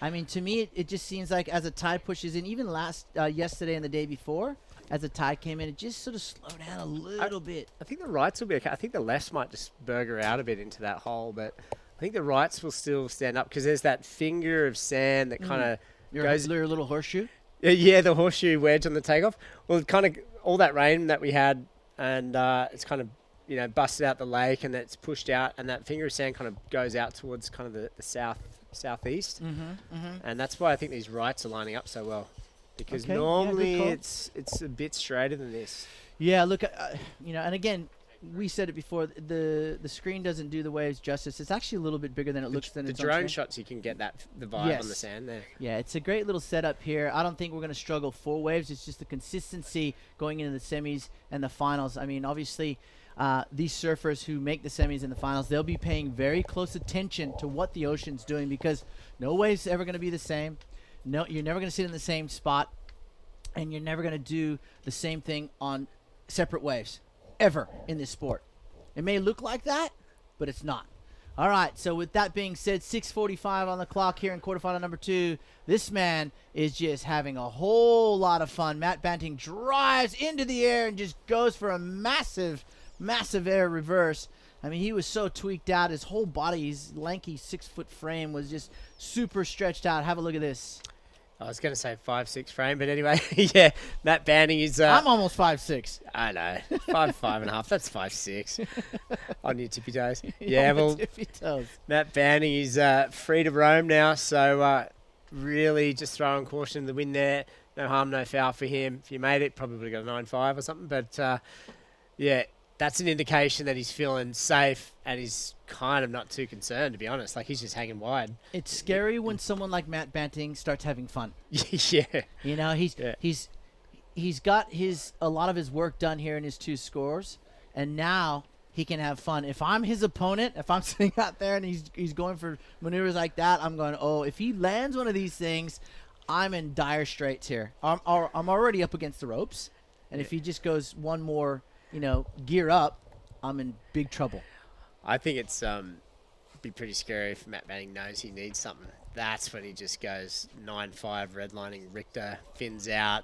I mean, to me, it just seems like as a tide pushes in, even yesterday and the day before, as the tide came in, it just sort of slowed down a little bit. I think the rights will be okay. I think the lefts might just burger out a bit into that hole, but I think the rights will still stand up because there's that finger of sand that kind of goes... Your little horseshoe? Yeah, the horseshoe wedge on the takeoff. Well, kind of all that rain that we had, and it's kind of, busted out the lake and it's pushed out, and that finger of sand kind of goes out towards kind of the southeast. And that's why I think these rights are lining up so well, because normally it's a bit straighter than this. Yeah, look, and again, we said it before, the screen doesn't do the waves justice. It's actually a little bit bigger than it looks. The drone shots, you can get the vibe on the sand there. Yeah, it's a great little setup here. I don't think we're going to struggle for waves. It's just the consistency going into the semis and the finals. I mean, obviously, these surfers who make the semis and the finals, they'll be paying very close attention to what the ocean's doing, because no wave's ever going to be the same. No, you're never going to sit in the same spot, and you're never going to do the same thing on separate waves ever in this sport. It may look like that, but it's not. All right, so with that being said, 6:45 on the clock here in quarterfinal number 2. This man is just having a whole lot of fun. Matt Banting drives into the air and just goes for a massive air reverse. I mean, he was so tweaked out. His whole body, his lanky 6-foot frame was just super stretched out. Have a look at this. I was going to say 5'6" frame, but anyway, yeah, Matt Banting is... I'm almost 5'6". I know. 5'5.5". That's 5'6". On your tippy toes. Yeah, well, tippy toes. Matt Banting is free to roam now, so really just throwing caution to the wind there. No harm, no foul for him. If you made it, probably got a 9.5 or something, but yeah, that's an indication that he's feeling safe and he's kind of not too concerned, to be honest. Like, he's just hanging wide. It's scary when someone like Matt Banting starts having fun. Yeah. You know, he's got a lot of his work done here in his 2 scores, and now he can have fun. If I'm his opponent, if I'm sitting out there and he's going for maneuvers like that, I'm going, oh, if he lands one of these things, I'm in dire straits here. I'm already up against the ropes, and if he just goes one more, gear up, I'm in big trouble. I think it's be pretty scary if Matt Banting knows he needs something. That's when he just goes 9.5 redlining Richter, fins out.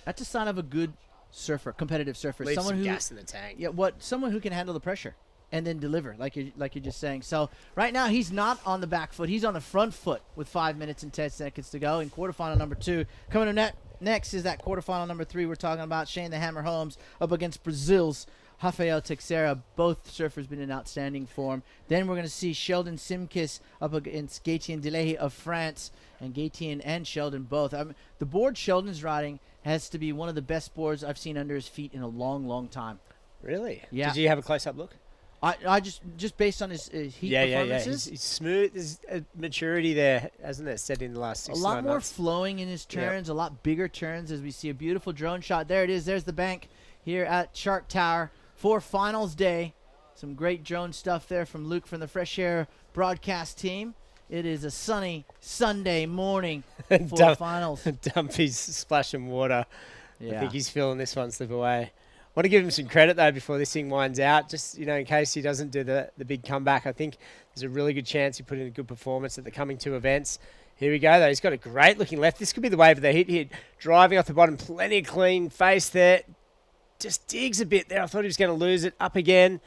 That's a sign of a good surfer, competitive surfer. Leave someone some who gas in the tank. Yeah, someone who can handle the pressure and then deliver, like you're just saying. So right now he's not on the back foot. He's on the front foot with 5 minutes and 10 seconds to go in quarterfinal number 2. Coming up next is that quarterfinal number 3. We're talking about Shane the Hammer Holmes up against Brazil's Rafael Teixeira. Both surfers been in outstanding form. Then we're going to see Sheldon Simkis up against Gaëtienne Delahaye of France. And Gaëtienne and Sheldon both. The board Sheldon's riding has to be one of the best boards I've seen under his feet in a long, long time. Really? Yeah. Did you have a close-up look? I just based on his heat performances. Yeah. He's smooth. There's a maturity there, hasn't there, set in the last 6 months? A lot more flowing in his turns, a lot bigger turns as we see a beautiful drone shot. There it is. There's the bank here at Shark Tower for finals day. Some great drone stuff there from Luke from the Fresh Air broadcast team. It is a sunny Sunday morning for finals. Dumpy's splashing water. Yeah. I think he's feeling this one slip away. Want to give him some credit, though, before this thing winds out. Just, in case he doesn't do the big comeback, I think there's a really good chance he put in a good performance at the coming 2 events. Here we go, though. He's got a great-looking left. This could be the wave of the hit here. Driving off the bottom, plenty of clean face there. Just digs a bit there. I thought he was going to lose it. Up again.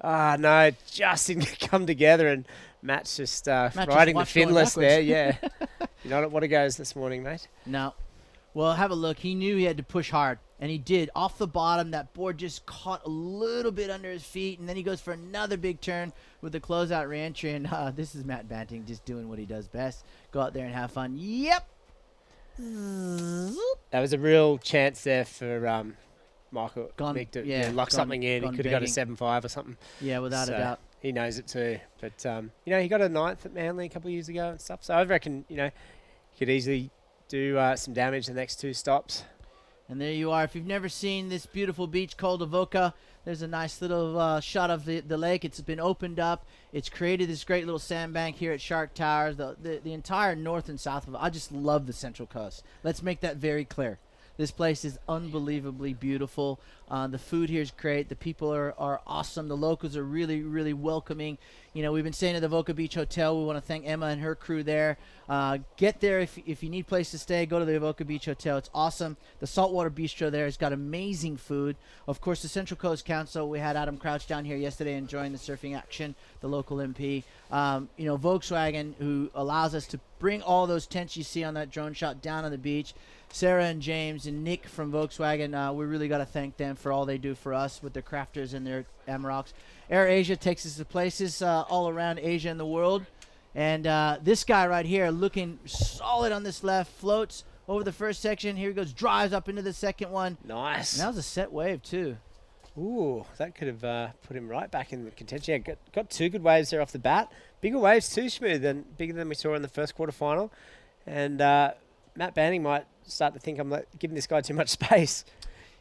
No, just didn't come together, and Matt's just riding the finless there. Yeah. You know what it goes this morning, mate? No. Well, have a look. He knew he had to push hard, and he did. Off the bottom, that board just caught a little bit under his feet, and then he goes for another big turn with the closeout reentry, and this is Matt Banting just doing what he does best. Go out there and have fun. Yep. That was a real chance there for Michael Mick to lock something in. He could have got a 7.5 or something. Yeah, without a doubt. He knows it too. But, he got a 9th at Manly a couple of years ago and stuff. So I reckon, he could easily do some damage the next 2 stops. And there you are. If you've never seen this beautiful beach called Avoca, there's a nice little shot of the lake. It's been opened up. It's created this great little sandbank here at Shark Towers. The entire north and south of it. I just love the Central Coast. Let's make that very clear. This place is unbelievably beautiful. The food here is great. The people are awesome. The locals are really, really welcoming. We've been staying at the Avoca Beach Hotel. We want to thank Emma and her crew there. Get there if you need a place to stay. Go to the Avoca Beach Hotel. It's awesome. The Saltwater Bistro there has got amazing food. Of course, the Central Coast Council. We had Adam Crouch down here yesterday enjoying the surfing action, the local MP. Volkswagen, who allows us to bring all those tents you see on that drone shot down on the beach. Sarah and James and Nick from Volkswagen, we really got to thank them for all they do for us with their crafters and their Amaroks. Air Asia takes us to places all around Asia and the world. And this guy right here looking solid on this left, floats over the first section. Here he goes, drives up into the second one. Nice. And that was a set wave too. Ooh, that could have put him right back in the contention. Yeah, got 2 good waves there off the bat. Bigger waves too, Smooth, and bigger than we saw in the first quarterfinal. And Matt Banning might start to think I'm giving this guy too much space.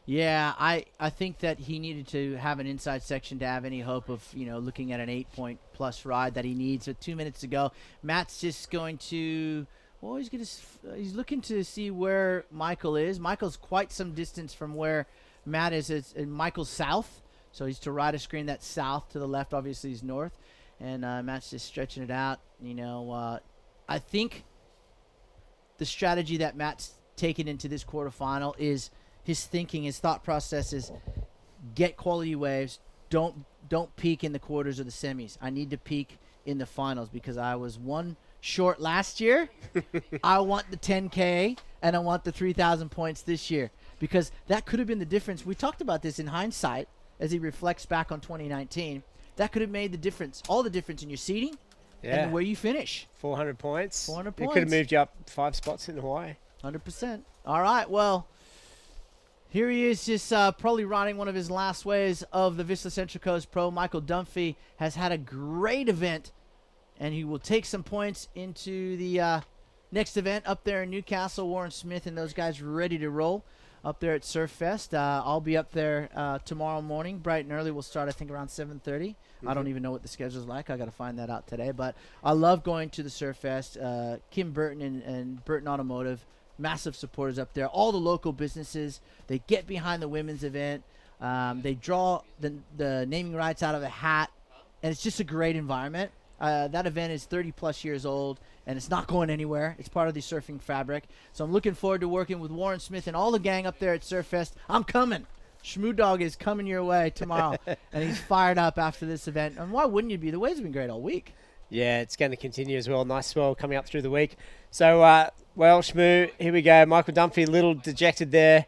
Yeah, I think that he needed to have an inside section to have any hope of, looking at an 8-point plus ride that he needs with 2 minutes to go. Matt's just going to, he's looking to see where Michael is. Michael's quite some distance from where Matt is. It's in Michael's south, so he's to ride a screen that's south. To the left, obviously, is north. And Matt's just stretching it out. I think the strategy that Matt's taken into this quarterfinal is his thinking, his thought process is get quality waves. Don't peak in the quarters or the semis. I need to peak in the finals because I was one short last year. I want the 10K and I want the 3,000 points this year because that could have been the difference. We talked about this in hindsight as he reflects back on 2019. That could have made the difference, all the difference in your seeding and where you finish. 400 points. 400 It points. could have moved you up 5 spots in Hawaii. 100%. All right, well, here he is just probably riding one of his last waves of the Vissla Central Coast Pro. Michael Dunphy has had a great event, and he will take some points into the next event up there in Newcastle. Warren Smith and those guys ready to roll up there at Surf Fest. I'll be up there tomorrow morning, bright and early. We'll start, I think, around 7:30. I don't even know what the schedule's like. I got to find that out today. But I love going to the Surf Fest. Kim Burton and Burton Automotive, massive supporters up there. All the local businesses, they get behind the women's event. They draw the naming rights out of a hat, and it's just a great environment. That event is 30-plus years old, and it's not going anywhere. It's part of the surfing fabric. So I'm looking forward to working with Warren Smith and all the gang up there at Surf Fest. I'm coming. Shmoo Dog is coming your way tomorrow, and he's fired up after this event. And why wouldn't you be? The waves have been great all week. Yeah, it's going to continue as well. Nice swell coming up through the week. So, well, Shmoo, here we go. Michael Dunphy, a little dejected there.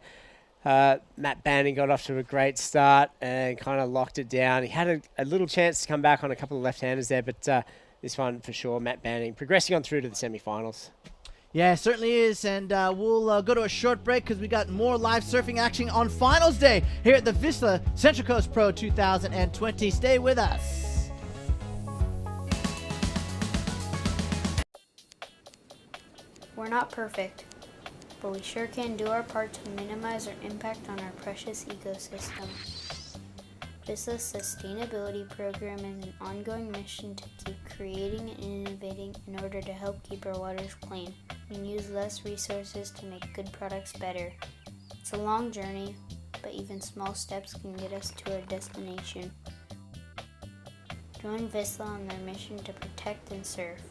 Matt Banning got off to a great start and kind of locked it down. He had a little chance to come back on a couple of left-handers there, but this one for sure, Matt Banning progressing on through to the semi-finals. Yeah, it certainly is, and we'll go to a short break because we got more live surfing action on Finals Day here at the Vissla Central Coast Pro 2020. Stay with us. We're not perfect, but we sure can do our part to minimize our impact on our precious ecosystem. Vissla's sustainability program is an ongoing mission to keep creating and innovating in order to help keep our waters clean and use less resources to make good products better. It's a long journey, but even small steps can get us to our destination. Join Vissla on their mission to protect and surf.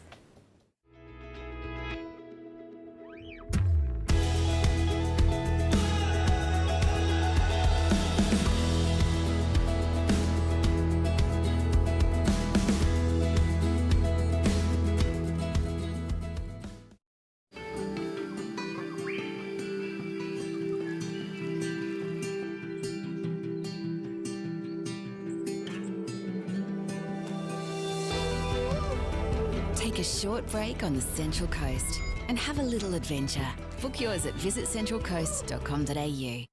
Take a short break on the Central Coast and have a little adventure. Book yours at visitcentralcoast.com.au.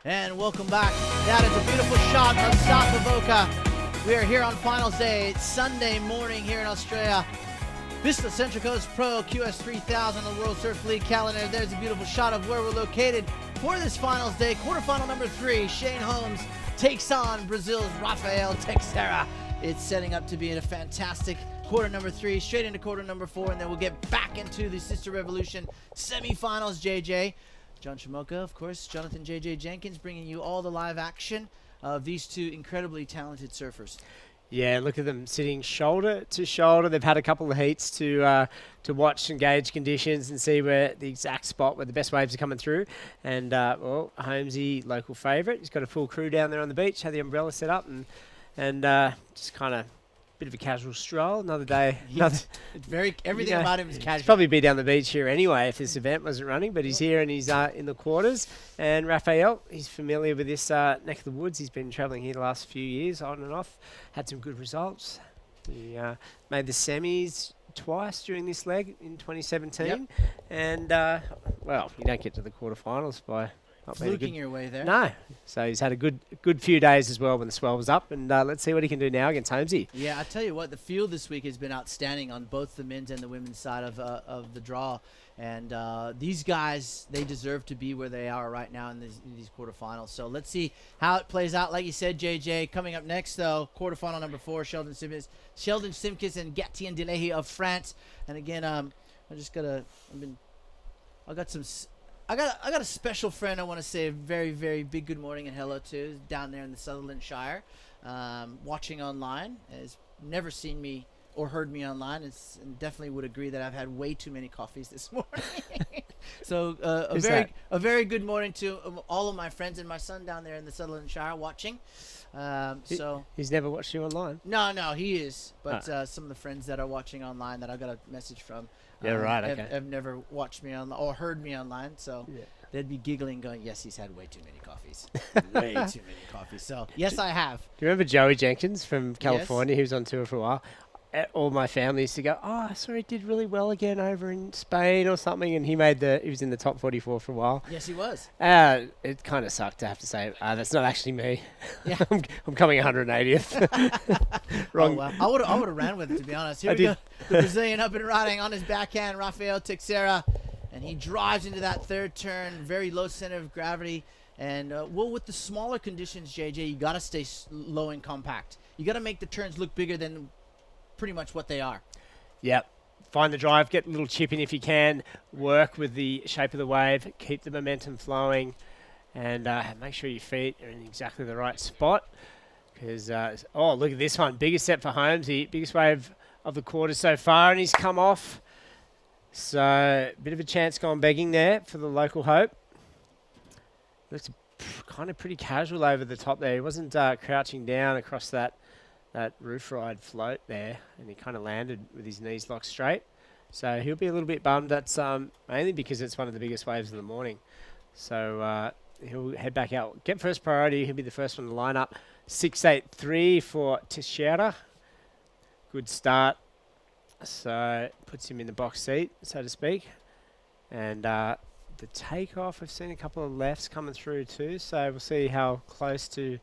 And welcome back. That is a beautiful shot of South Avoca. We are here on finals day. It's Sunday morning here in Australia. Vissla Central Coast Pro QS3000 on the World Surf League calendar. There's a beautiful shot of where we're located for this finals day. Quarterfinal number 3, Shane Holmes takes on Brazil's Rafael Teixeira. It's setting up to be a fantastic quarter number 3, straight into quarter number 4, and then we'll get back into the Sisstrevolution semifinals, JJ. John Shamoka, of course, Jonathan JJ Jenkins bringing you all the live action of these two incredibly talented surfers. Yeah, look at them sitting shoulder to shoulder. They've had a couple of heats to watch and gauge conditions and see where the exact spot where the best waves are coming through. And, well, Holmesy, local favourite. He's got a full crew down there on the beach, had the umbrella set up and just kind of bit of a casual stroll. Another day. Everything about him is casual. He'd probably be down the beach here anyway if this event wasn't running, but he's here and he's in the quarters. And Rafael, he's familiar with this neck of the woods. He's been travelling here the last few years, on and off. Had some good results. He made the semis twice during this leg in 2017. Yep. And, well, you don't get to the quarterfinals by fluking your way there. No. So he's had a good few days as well when the swell was up, and let's see what he can do now against Holmesy. Yeah, I tell you what, the field this week has been outstanding on both the men's and the women's side of the draw, and these guys, they deserve to be where they are right now in these quarterfinals. So let's see how it plays out. Like you said, JJ, coming up next though, quarterfinal number 4, Sheldon Simkis and Gatien Delehi of France. And again, I got a special friend I want to say a very, very big good morning and hello to down there in the Sutherland Shire, watching online. Has never seen me or heard me online, and definitely would agree that I've had way too many coffees this morning. So a very good morning to all of my friends and my son down there in the Sutherland Shire watching. So he's never watched you online? No, he is. But some of the friends that are watching online that I got a message from, yeah, right. Okay. Have never watched me online or heard me online, so they'd be giggling, going, "Yes, he's had way too many coffees, way too many coffees." So yes, I have. Do you remember Joey Jenkins from California? Yes. He was on tour for a while. All my family used to go, "Oh, I saw he did really well again over in Spain or something," and he was in the top 44 for a while. Yes, he was. It kind of sucked, I have to say. That's not actually me. Yeah. I'm coming 180th. Wrong. Oh, wow. I would have ran with it, to be honest. Here we go. The Brazilian up and riding on his backhand, Rafael Teixeira, and he drives into that third turn, very low center of gravity. And well, with the smaller conditions, JJ, you got to stay low and compact. You got to make the turns look bigger than pretty much what they are. Yep. Find the drive, get a little chip in if you can, work with the shape of the wave, keep the momentum flowing, and make sure your feet are in exactly the right spot. Because, oh, look at this one. Biggest set for Holmes, the biggest wave of the quarter so far, and he's come off. So, a bit of a chance gone begging there for the local hope. Looks kind of pretty casual over the top there. He wasn't crouching down across that roof ride float there, and he kind of landed with his knees locked straight. So he'll be a little bit bummed. That's mainly because it's one of the biggest waves of the morning. So he'll head back out. Get first priority. He'll be the first one to line up. 6.83 for Teixeira. Good start. So puts him in the box seat, so to speak. And the takeoff, I've seen a couple of lefts coming through too. So we'll see how close to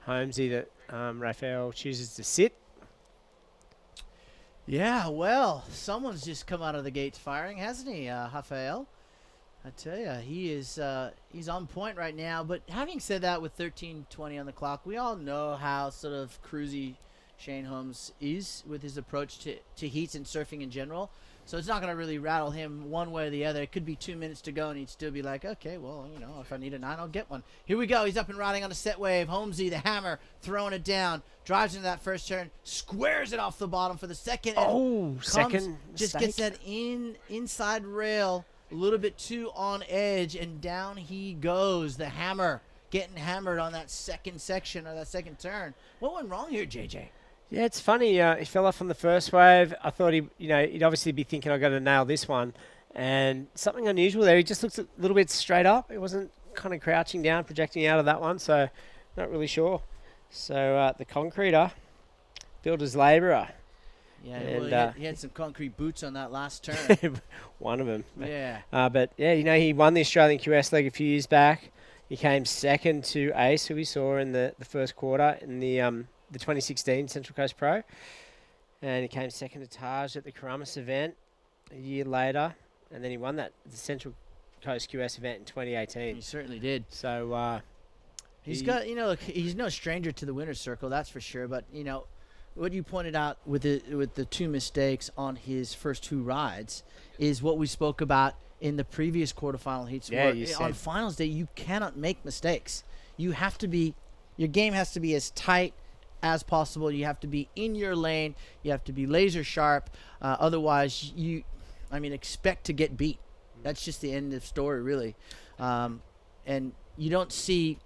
Holmesy that Rafael chooses to sit. Yeah, well, someone's just come out of the gates firing, hasn't he, Rafael? I tell you, he's on point right now. But having said that, with 13:20 on the clock, we all know how sort of cruisy Shane Holmes is with his approach to heats and surfing in general. So it's not going to really rattle him one way or the other. It could be 2 minutes to go, and he'd still be like, okay, well, you know, if I need a 9, I'll get one. Here we go. He's up and riding on a set wave. Holmesy, the hammer, throwing it down. Drives into that first turn. Squares it off the bottom for the second. Oh, second just mistake. gets that inside rail a little bit too on edge, and down he goes. The hammer getting hammered on that second section or that second turn. What went wrong here, JJ? Yeah, it's funny. He fell off on the first wave. I thought he'd obviously be thinking, I've got to nail this one. And something unusual there. He just looks a little bit straight up. He wasn't kind of crouching down, projecting out of that one. So not really sure. So the concreter, builder's labourer. Yeah, and, well, he had some concrete boots on that last turn. One of them. Yeah. But yeah, he won the Australian QS leg a few years back. He came second to Ace, who we saw in the first quarter in the 2016 Central Coast Pro. And he came second to Taj at the Karamas event a year later. And then he won the Central Coast QS event in 2018. He certainly did. So he's got, look, he's no stranger to the winner's circle, that's for sure. But, what you pointed out with the 2 mistakes on his first 2 rides is what we spoke about in the previous quarterfinal heats. Yeah, where you on said. finals day, you cannot make mistakes. You have to be, your game has to be as tight as possible. You have to be in your lane. You have to be laser sharp. Otherwise, expect to get beat. That's just the end of the story, really. And you don't see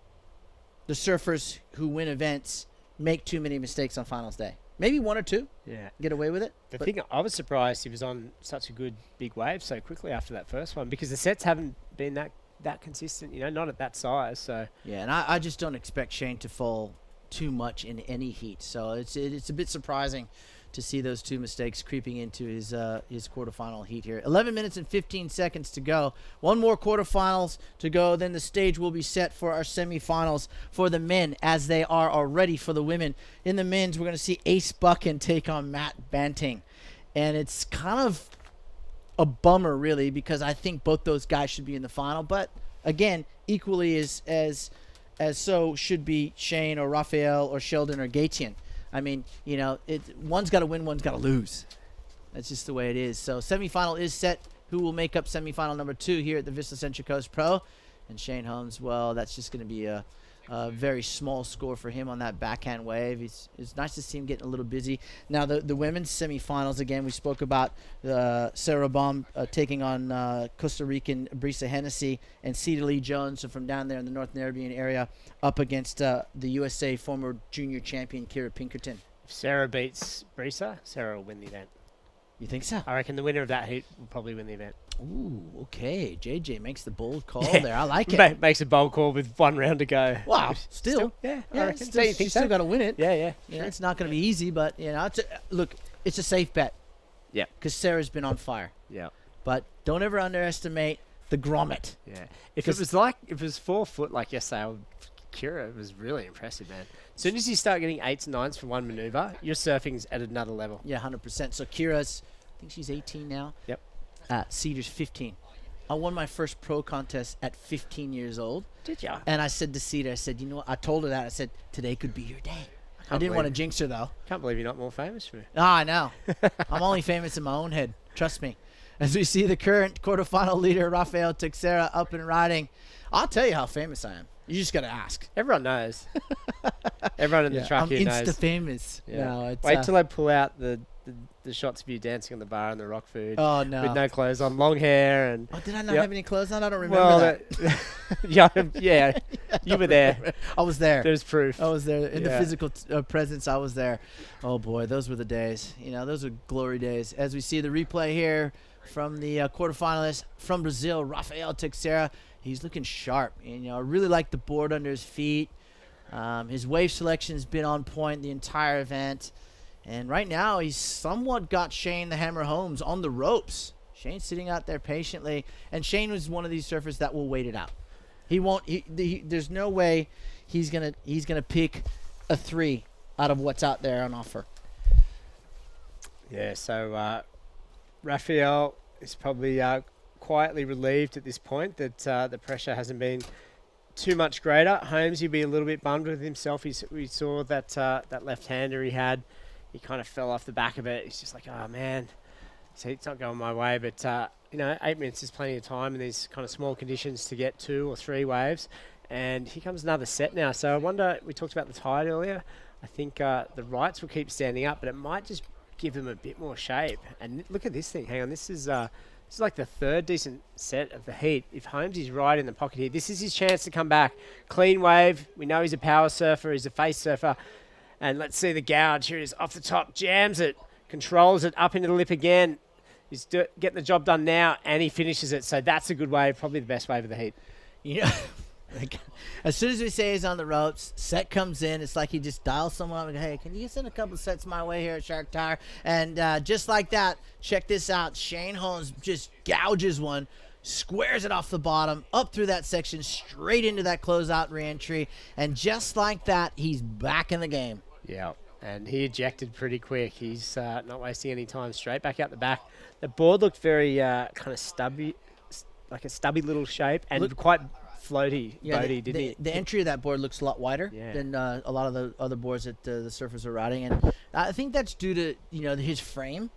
the surfers who win events make too many mistakes on finals day. Maybe 1 or 2. Yeah. Get away with it. The thing, I was surprised he was on such a good big wave so quickly after that first one, because the sets haven't been that consistent, not at that size. So yeah, and I just don't expect Shane to fall too much in any heat. So it's a bit surprising to see those 2 mistakes creeping into his quarterfinal heat here. 11 minutes and 15 seconds to go. 1 more quarterfinals to go. Then the stage will be set for our semifinals for the men, as they are already for the women. In the men's, we're going to see Ace Buchan take on Matt Banting. And it's kind of a bummer, really, because I think both those guys should be in the final. But, again, equally as so should be Shane or Raphael or Sheldon or Gatian. I mean, one's got to win, one's got to lose. That's just the way it is. So semifinal is set. Who will make up semifinal number 2 here at the Vissla Central Coast Pro? And Shane Holmes, well, that's just going to be a very small score for him on that backhand wave. It's nice to see him getting a little busy. Now, the women's semifinals, again, we spoke about Sarah Baum taking on Costa Rican Brisa Hennessy and Cedar Lee Jones from down there in the North Caribbean area up against the USA former junior champion Kira Pinkerton. if Sarah beats Brisa, Sarah will win the event. You think so? I reckon the winner of that heat will probably win the event. Ooh, okay. JJ makes the bold call there. I like it. Makes a bold call with 1 round to go. Wow. Still yeah, yeah, I reckon. still, You think so? still got to win it. Yeah. It's not going to be easy, but look, it's a safe bet. Yeah. Because Sarah's been on fire. Yeah. But don't ever underestimate the grommet. Yeah. If it was 4 foot like yesterday, Kira was really impressive, man. As soon as you start getting 8s and 9s from one maneuver, your surfing's at another level. Yeah, 100%. So Kira's, I think she's 18 now. Yep. Cedar's 15. I won my first pro contest at 15 years old. Did ya? And I said to Cedar, I said, you know what? I told her that. I said, today could be your day. I didn't want to jinx her, though. Can't believe you're not more famous for me. I know. I'm only famous in my own head. Trust me. As we see the current quarterfinal leader, Rafael Teixeira, up and riding. I'll tell you how famous I am. You just got to ask. Everyone knows. Everyone in the track I'm here knows. Insta famous. Yeah. No, it's, wait till I pull out the shots of you dancing on the bar and the rock food. Oh, no. With no clothes on, long hair. And oh, did I not have any clothes on? I don't remember that. yeah. You were there. I was there. There's proof. I was there. In the physical presence, I was there. Oh, boy, those were the days. Those were glory days. As we see the replay here from the quarterfinalist from Brazil, Rafael Teixeira. He's looking sharp. And, I really like the board under his feet. His wave selection has been on point the entire event. And right now, he's somewhat got Shane the Hammer Holmes on the ropes. Shane's sitting out there patiently. And Shane was one of these surfers that will wait it out. He won't. There's no way he's gonna pick a 3 out of what's out there on offer. Yeah. So Raphael is probably quietly relieved at this point that the pressure hasn't been too much greater. Holmes, he'd be a little bit bummed with himself. We saw that that left-hander he had. He kind of fell off the back of it. He's just like, oh, man, it's not going my way. But, 8 minutes is plenty of time in these kind of small conditions to get 2 or 3 waves. And here comes another set now. So I wonder, we talked about the tide earlier. I think the rights will keep standing up, but it might just give them a bit more shape. And look at this thing. Hang on, this is like the 3rd decent set of the heat. If Holmes is right in the pocket here, this is his chance to come back. Clean wave. We know he's a power surfer. He's a face surfer. And let's see the gouge. Here it is off the top. Jams it. Controls it up into the lip again. He's getting the job done now, and he finishes it. So that's a good wave. Probably the best wave of the heat. As soon as we say he's on the ropes, set comes in. It's like he just dials someone up and goes, hey, can you send a couple sets my way here at Shark Tire? And just like that, check this out. Shane Holmes just gouges one squares it off the bottom, up through that section, straight into that closeout reentry, and just like that, he's back in the game. Yeah, and he ejected pretty quick. He's not wasting any time. Straight back out the back. The board looked very kind of stubby, like a stubby little shape, and quite floaty, boaty, didn't he? The entry of that board looks a lot wider than a lot of the other boards that the surfers are riding, and I think that's due to his frame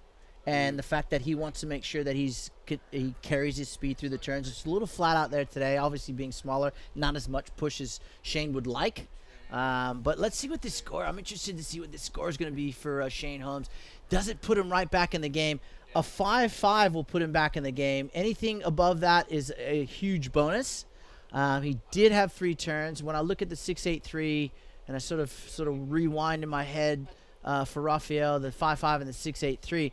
and the fact that he wants to make sure that he carries his speed through the turns. It's a little flat out there today, obviously being smaller, not as much push as Shane would like. But let's see what this score. I'm interested to see what this score is going to be for Shane Holmes. Does it put him right back in the game? A 5.5 will put him back in the game. Anything above that is a huge bonus. He did have 3 turns. When I look at the 6.83 and I sort of rewind in my head for Raphael, the 5.5 and the 6.83,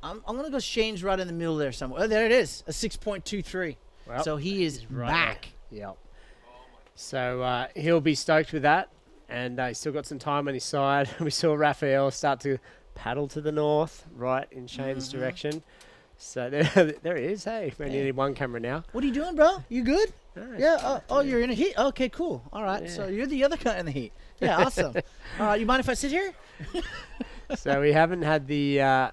I'm going to go Shane's right in the middle there somewhere. Oh, there it is, a 6.23. Well, so he is back. Yep. So he'll be stoked with that, and he's still got some time on his side. We saw Raphael start to paddle to the north, right in Shane's direction. So there he is. Hey, we only need one camera now. What are you doing, bro? You good? Nice. Yeah. Oh, you're in a heat? Okay, cool. All right. Yeah. So you're the other guy in the heat. Yeah, awesome. You mind if I sit here? So we haven't had the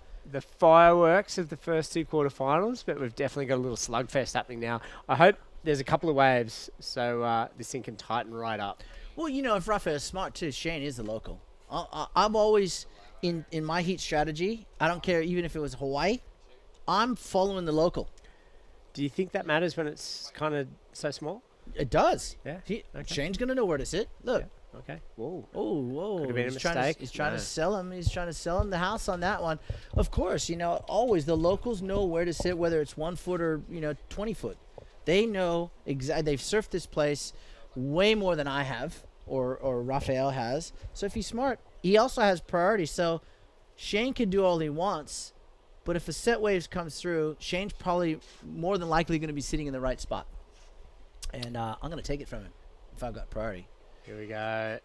fireworks of the first 2 quarterfinals, but we've definitely got a little slugfest happening now. I hope there's a couple of waves, so this thing can tighten right up. Well, if Raphael's smart too, Shane is the local. I'm always in my heat strategy. I don't care, even if it was Hawaii. I'm following the local. Do you think that matters when it's kind of so small? It does. Yeah. Shane's gonna know where to sit. Look. Yeah. Okay. Whoa. Oh, whoa. Could have been a mistake. He's trying to sell him. He's trying to sell him the house on that one. Of course, always the locals know where to sit, whether it's 1 foot or 20 foot. They know exactly. They've surfed this place way more than I have, or Raphael has. So if he's smart, he also has priority. So Shane can do all he wants, but if a set waves comes through, Shane's probably more than likely going to be sitting in the right spot. And I'm going to take it from him if I've got priority. Here we go.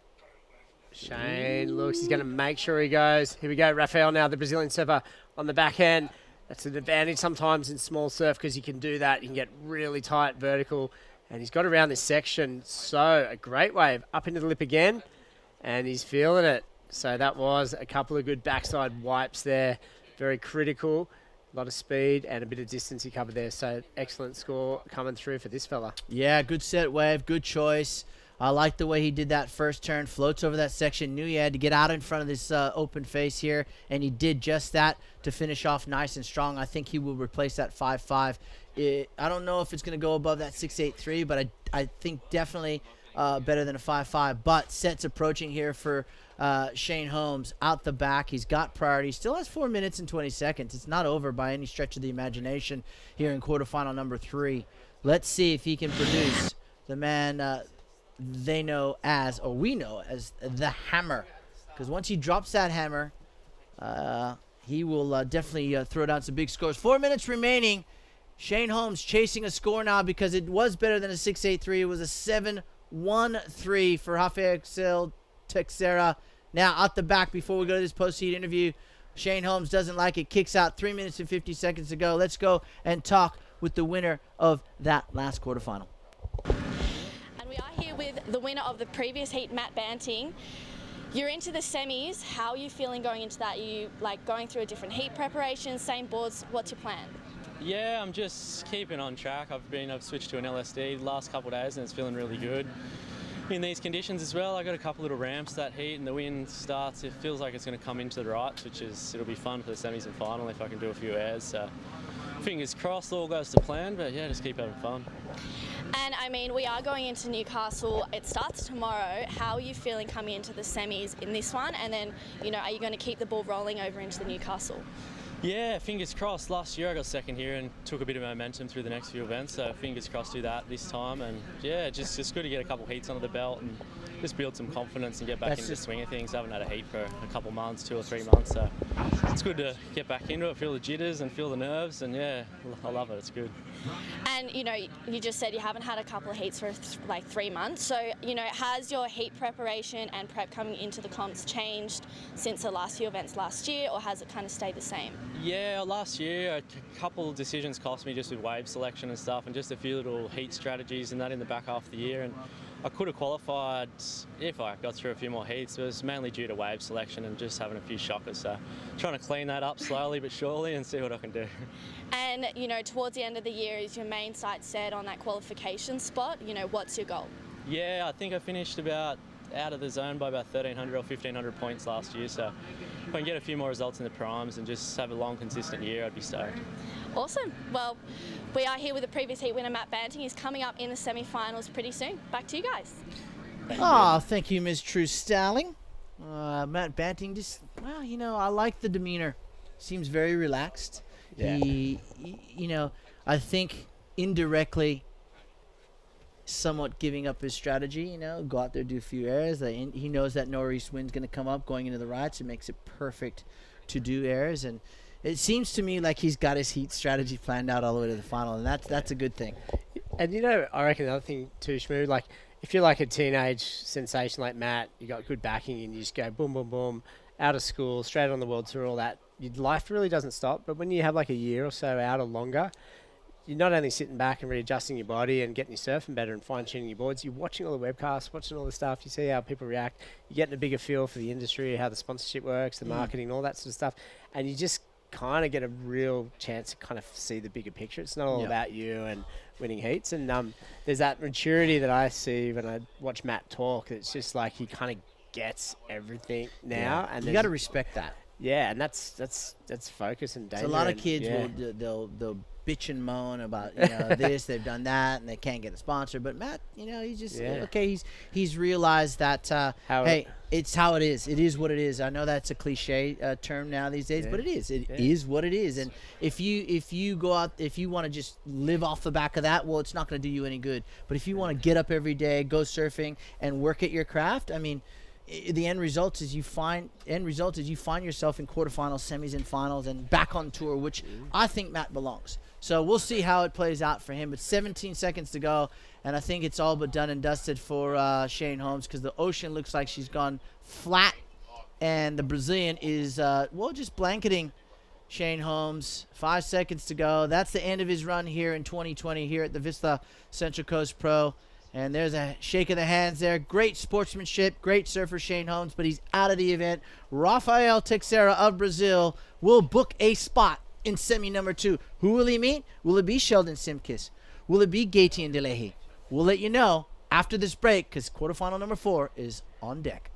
Shane looks. He's going to make sure he goes. Here we go. Raphael now, the Brazilian surfer on the back end. That's an advantage sometimes in small surf because you can do that. You can get really tight vertical. And he's got around this section. So a great wave up into the lip again. And he's feeling it. So that was a couple of good backside wipes there. Very critical. A lot of speed and a bit of distance he covered there. So excellent score coming through for this fella. Yeah, good set wave. Good choice. I like the way he did that first turn. Floats over that section. Knew he had to get out in front of this open face here, and he did just that to finish off nice and strong. I think he will replace that 5.5. I don't know if it's going to go above that 6.83, but I think definitely better than a 5.5. But sets approaching here for Shane Holmes out the back. He's got priority. Still has 4 minutes and 20 seconds. It's not over by any stretch of the imagination here in quarterfinal number 3. Let's see if he can produce the man they know as, or we know as, the hammer. Because once he drops that hammer, he will definitely throw down some big scores. 4 minutes remaining. Shane Holmes chasing a score now because it was better than a 6.83. It was a 7.13 for Rafael Teixeira. Now out the back before we go to this post-heat interview. Shane Holmes doesn't like it. Kicks out 3 minutes and 50 seconds to go. Let's go and talk with the winner of that last quarterfinal. We are here with the winner of the previous heat, Matt Banting. You're into the semis. How are you feeling going into that? Are you going through a different heat preparation, same boards? What's your plan? Yeah, I'm just keeping on track. I've switched to an LSD the last couple of days and it's feeling really good. In these conditions as well, I got a couple little ramps that heat and the wind starts. It feels like it's going to come into the rights, it'll be fun for the semis and final if I can do a few airs. So fingers crossed, all goes to plan. But yeah, just keep having fun. And we are going into Newcastle. It starts tomorrow. How are you feeling coming into the semis in this one? And then, are you going to keep the ball rolling over into the Newcastle? Yeah, fingers crossed. Last year I got second here and took a bit of momentum through the next few events. So fingers crossed do that this time. And yeah, just good to get a couple heats under the belt and just build some confidence and get back That's into the just- swing of things. I haven't had a heat for a couple months, 2 or 3 months, so it's good to get back into it, feel the jitters and feel the nerves, and yeah, I love it. It's good. And, you know, you just said you haven't had a couple of heats for like 3 months. So, you know, has your heat preparation and prep coming into the comps changed since the last few events last year, or has it kind of stayed the same? Yeah, last year a couple of decisions cost me just with wave selection and stuff, and just a few little heat strategies and that in the back half of the year. And I could have qualified if I got through a few more heats. It was mainly due to wave selection and just having a few shockers. So trying to clean that up slowly but surely and see what I can do. And, you know, towards the end of the year, is your main sight set on that qualification spot? You know, what's your goal? Yeah, I think I finished about out of the zone by about 1,300 or 1,500 points last year. So if I can get a few more results in the primes and just have a long, consistent year, I'd be stoked. Awesome. Well, we are here with the previous heat winner, Matt Banting. He's coming up in the semi-finals pretty soon. Back to you guys. Thank you, Ms. True Starling. Matt Banting, just, well, you know, I like the demeanor. Seems very relaxed. Yeah. He, you know, I think indirectly somewhat giving up his strategy, you know, go out there, do a few errors. He knows that northeast wind's going to come up going into the rights. It makes it perfect to do errors. And it seems to me like he's got his heat strategy planned out all the way to the final, and that's a good thing. And, you know, I reckon the other thing too, Shmoo, like, if you're like a teenage sensation like Matt, you got good backing and you just go boom, boom, boom, out of school, straight on the world tour, all that, your life really doesn't stop. But when you have like a year or so out or longer, you're not only sitting back and readjusting your body and getting your surfing better and fine-tuning your boards, you're watching all the webcasts, watching all the stuff, you see how people react, you're getting a bigger feel for the industry, how the sponsorship works, the marketing, all that sort of stuff, and you just kind of get a real chance to kind of see the bigger picture. It's not all about you and winning heats, and there's that maturity that I see when I watch Matt talk. It's just like he kind of gets everything now, and you got to respect that. Yeah, and that's focus and danger. So a lot of kids will they'll bitch and moan about, you know, this, they've done that, and they can't get a sponsor. But Matt, you know, he's just okay. He's realized that hey, it's how it is. It is what it is. I know that's a cliche term now these days, but it is. It is what it is. And if you go out, if you want to just live off the back of that, well, it's not going to do you any good. But if you want to get up every day, go surfing, and work at your craft, I mean, the end result is you find yourself in quarterfinals, semis, and finals, and back on tour, which I think Matt belongs. So we'll see how it plays out for him. But 17 seconds to go, and I think it's all but done and dusted for Shane Holmes, because the ocean looks like she's gone flat, and the Brazilian is just blanketing Shane Holmes. 5 seconds to go. That's the end of his run here in 2020 here at the Vissla Central Coast Pro. And there's a shake of the hands there. Great sportsmanship, great surfer Shane Holmes, but he's out of the event. Rafael Teixeira of Brazil will book a spot in semi number 2. Who will he meet? Will it be Sheldon Simkis? Will it be Gaetian Delehi? We'll let you know after this break, because quarterfinal number 4 is on deck.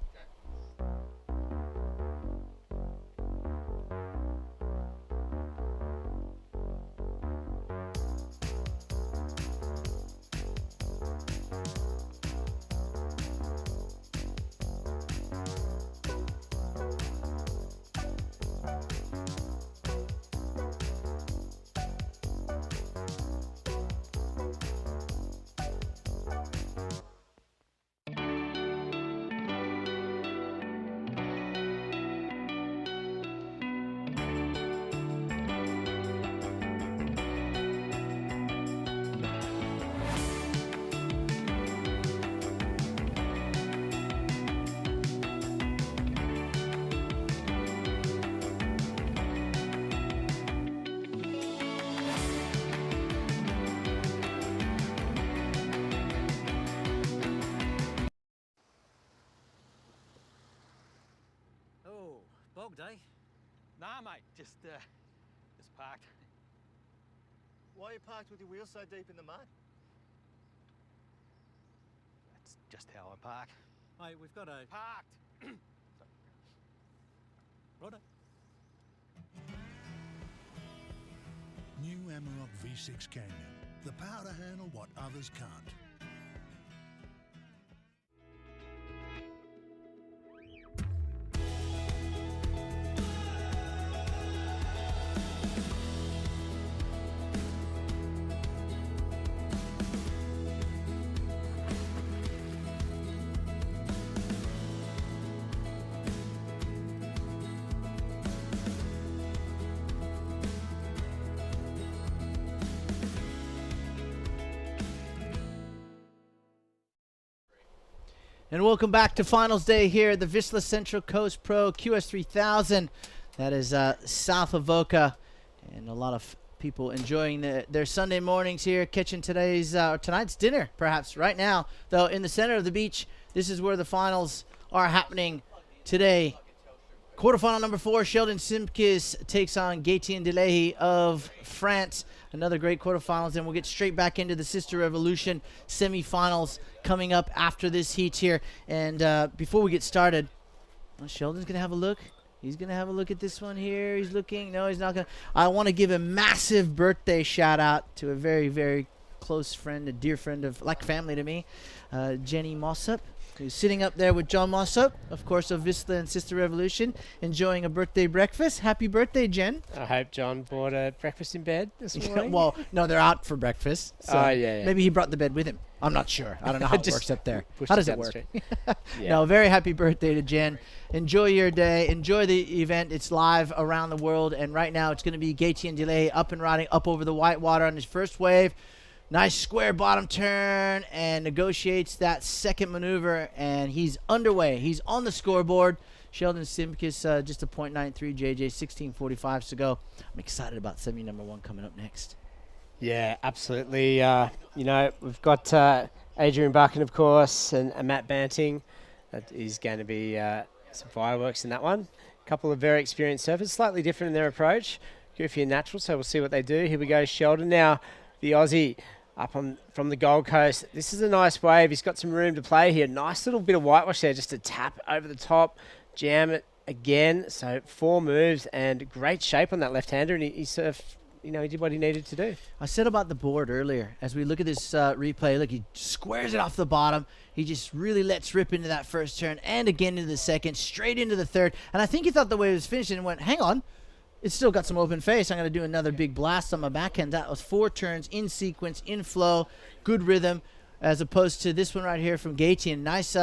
Bogged, eh? Nah, mate, just parked. Why are you parked with your wheels so deep in the mud? That's just how I park. Mate, we've got a... Parked! Righto. New Amarok V6 Canyon. The power to handle what others can't. And welcome back to finals day here at the Vissla Central Coast Pro QS3000. That is south of Voca, and a lot of people enjoying their Sunday mornings here, catching tonight's dinner, perhaps right now. Though in the center of the beach, this is where the finals are happening today. Quarterfinal number 4, Sheldon Simkis takes on Gaëtan Delahy of France. Another great quarterfinals, and we'll get straight back into the Sisstrevolution semifinals coming up after this heat here. And before we get started, Sheldon's going to have a look. He's going to have a look at this one here. He's looking. No, he's not going to. I want to give a massive birthday shout out to a very, very close friend, a dear friend of, like family to me, Jenny Mossop, who's sitting up there with John Mossop, of course, of Vissla and Sisstrevolution, enjoying a birthday breakfast. Happy birthday, Jen. I hope John bought a breakfast in bed this morning. Well, no, they're out for breakfast. So yeah. Maybe he brought the bed with him. I'm not sure. I don't know how it works up there. How does it work? Yeah. No, very happy birthday to Jen. Enjoy your day. Enjoy the event. It's live around the world. And right now it's going to be Gaëtan Delahy up and riding up over the white water on his first wave. Nice square bottom turn, and negotiates that second maneuver, and he's underway. He's on the scoreboard. Sheldon Simkis just a .93 JJ, 16:45 to go. I'm excited about semi number 1 coming up next. Yeah, absolutely. We've got Adrian Buchan, of course, and Matt Banting. That is going to be some fireworks in that one. A couple of very experienced surfers, slightly different in their approach. Goofy and natural, so we'll see what they do. Here we go, Sheldon now, the Aussie up from the Gold Coast. This is a nice wave. He's got some room to play here. Nice little bit of whitewash there, just to tap over the top, jam it again. So 4 moves and great shape on that left-hander, and he surfed. He did what he needed to do. I said about the board earlier, as we look at this replay, look, he squares it off the bottom. He just really lets rip into that first turn and again into the second, straight into the third. And I think he thought the wave was finished and went, hang on, it's still got some open face. I'm going to do another big blast on my backhand. That was 4 turns in sequence, in flow, good rhythm, as opposed to this one right here from Gaëtan. Nice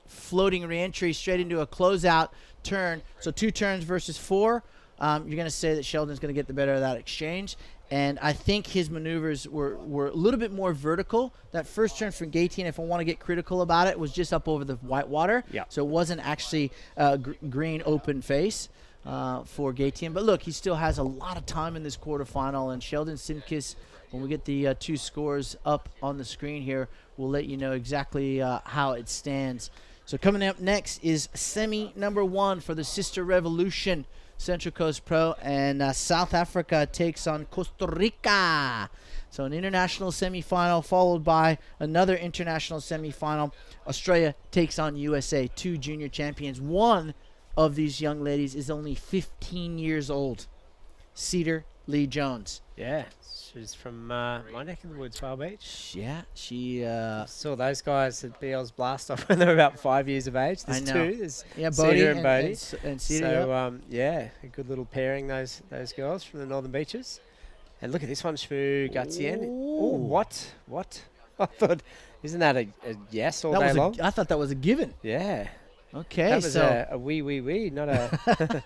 floating reentry straight into a closeout turn. So 2 turns versus 4. You're going to say that Sheldon's going to get the better of that exchange. And I think his maneuvers were a little bit more vertical. That first turn from Gaëtan, if I want to get critical about it, was just up over the white water. Yeah. So it wasn't actually green open face for Gaëtan. But look, he still has a lot of time in this quarterfinal. And Sheldon Simkis, when we get the 2 scores up on the screen here, we'll let you know exactly how it stands. So coming up next is semi number 1 for the Sisstrevolution Central Coast Pro, and South Africa takes on Costa Rica. So an international semifinal followed by another international semifinal. Australia takes on USA, 2 junior champions. One of these young ladies is only 15 years old. Cedar Lee Jones. Yeah, she's from my neck of the woods, Far Beach. Yeah, she saw those guys at BL's blast off when they were about 5 years of age. There's I know. 2. There's Bodie Cedar and Bodie. And Cedar. So yeah, a good little pairing, those girls from the Northern Beaches. And look at this one, Shmoo Gaëtan. Oh, what? I thought, isn't that a yes all day long? I thought that was a given. Yeah. Okay, that was so a wee, not a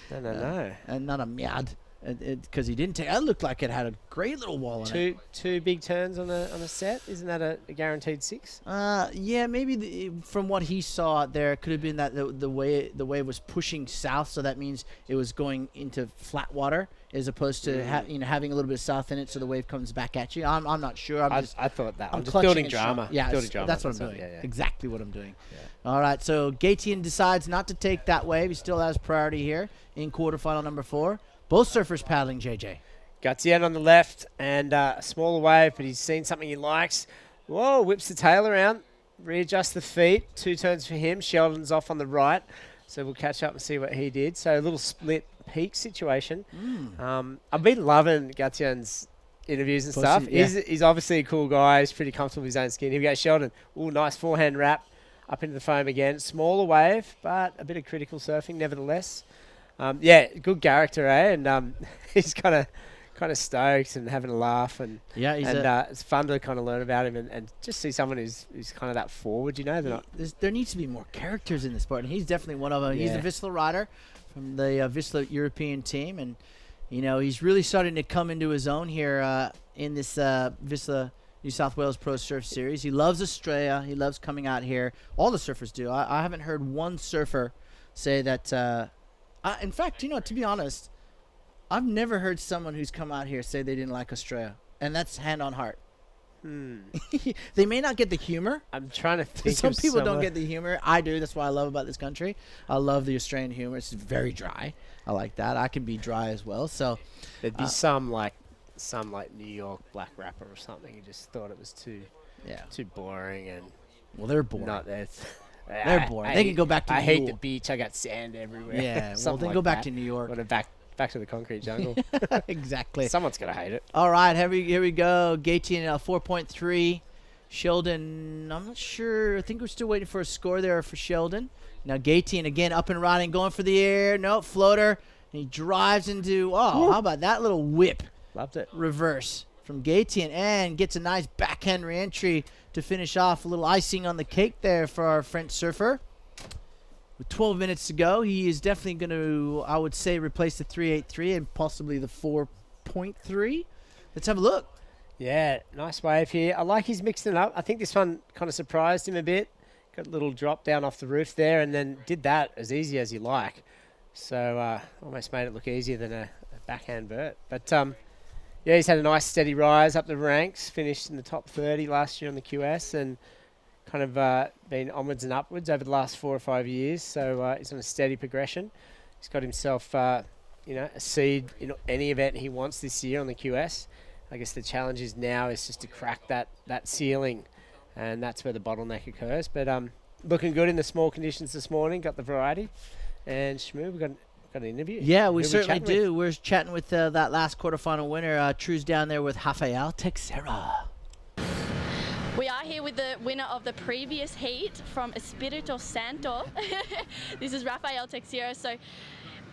no. And not a miad. Because he didn't take. That looked like it had a great little wall in it. Two big turns on a set. Isn't that a guaranteed 6? Yeah, maybe from what he saw there, it could have been that the wave was pushing south, so that means it was going into flat water as opposed to having a little bit of south in it, so the wave comes back at you. I'm not sure. I thought that. I'm just clutching building drama. Yeah, building drama. that's what I'm doing. Yeah. Exactly what I'm doing. Yeah. All right, so Gaëtan decides not to take that wave. He still has priority here in quarterfinal number 4. Both surfers paddling, JJ. Gaëtan on the left and a smaller wave, but he's seen something he likes. Whoa, whips the tail around, readjusts the feet. 2 turns for him. Sheldon's off on the right, so we'll catch up and see what he did. So a little split peak situation. I've been loving Gaëtan's interviews and stuff. Yeah. He's obviously a cool guy. He's pretty comfortable with his own skin. Here we go, Sheldon. Ooh, nice forehand wrap up into the foam again. Smaller wave, but a bit of critical surfing nevertheless. Yeah, good character, eh? And he's kind of stoked and having a laugh, and it's fun to kind of learn about him and just see someone who's kind of that forward. They're not. There needs to be more characters in the sport, and he's definitely one of them. Yeah. He's a Vissla rider from the Vissla European team, and he's really starting to come into his own here in this Vissla New South Wales Pro Surf Series. He loves Australia. He loves coming out here. All the surfers do. I haven't heard one surfer say that. In fact, to be honest, I've never heard someone who's come out here say they didn't like Australia. And that's hand on heart. They may not get the humor. I'm trying to think. Some people don't get the humor. I do. That's what I love about this country. I love the Australian humor. It's very dry. I like that. I can be dry as well. So there'd be some like New York black rapper or something who just thought it was too boring and they're boring. They're boring. They can go back to New York. I hate the beach. I got sand everywhere. Yeah, well, then go back to New York. Back to the concrete jungle. Exactly. Someone's gonna hate it. All right, here we go. Gaetian 4.3. Sheldon, I'm not sure. I think we're still waiting for a score there for Sheldon. Now Gaetian again up and riding, going for the air. No, floater. And he drives into, how about that little whip? Loved it. Reverse from Gaetian and gets a nice backhand re-entry to finish off. A little icing on the cake there for our French surfer. With 12 minutes to go, he is definitely going to, I would say, replace the 3.83 and possibly the 4.3. Let's have a look. Yeah, nice wave here. I like he's mixing it up. I think this one kind of surprised him a bit. Got a little drop down off the roof there and then did that as easy as you like. So almost made it look easier than a backhand vert. But yeah, he's had a nice steady rise up the ranks. Finished in the top 30 last year on the QS and kind of been onwards and upwards over the last 4 or 5 years. So he's on a steady progression. He's got himself, a seed in any event he wants this year on the QS. I guess the challenge is now is just to crack that ceiling, and that's where the bottleneck occurs. But looking good in the small conditions this morning. Got the variety, and Shmoo, we've got an interview. Yeah, we certainly do. We're chatting with that last quarterfinal winner. True's down there with Rafael Teixeira. We are here with the winner of the previous heat from Espirito Santo. This is Rafael Teixeira. So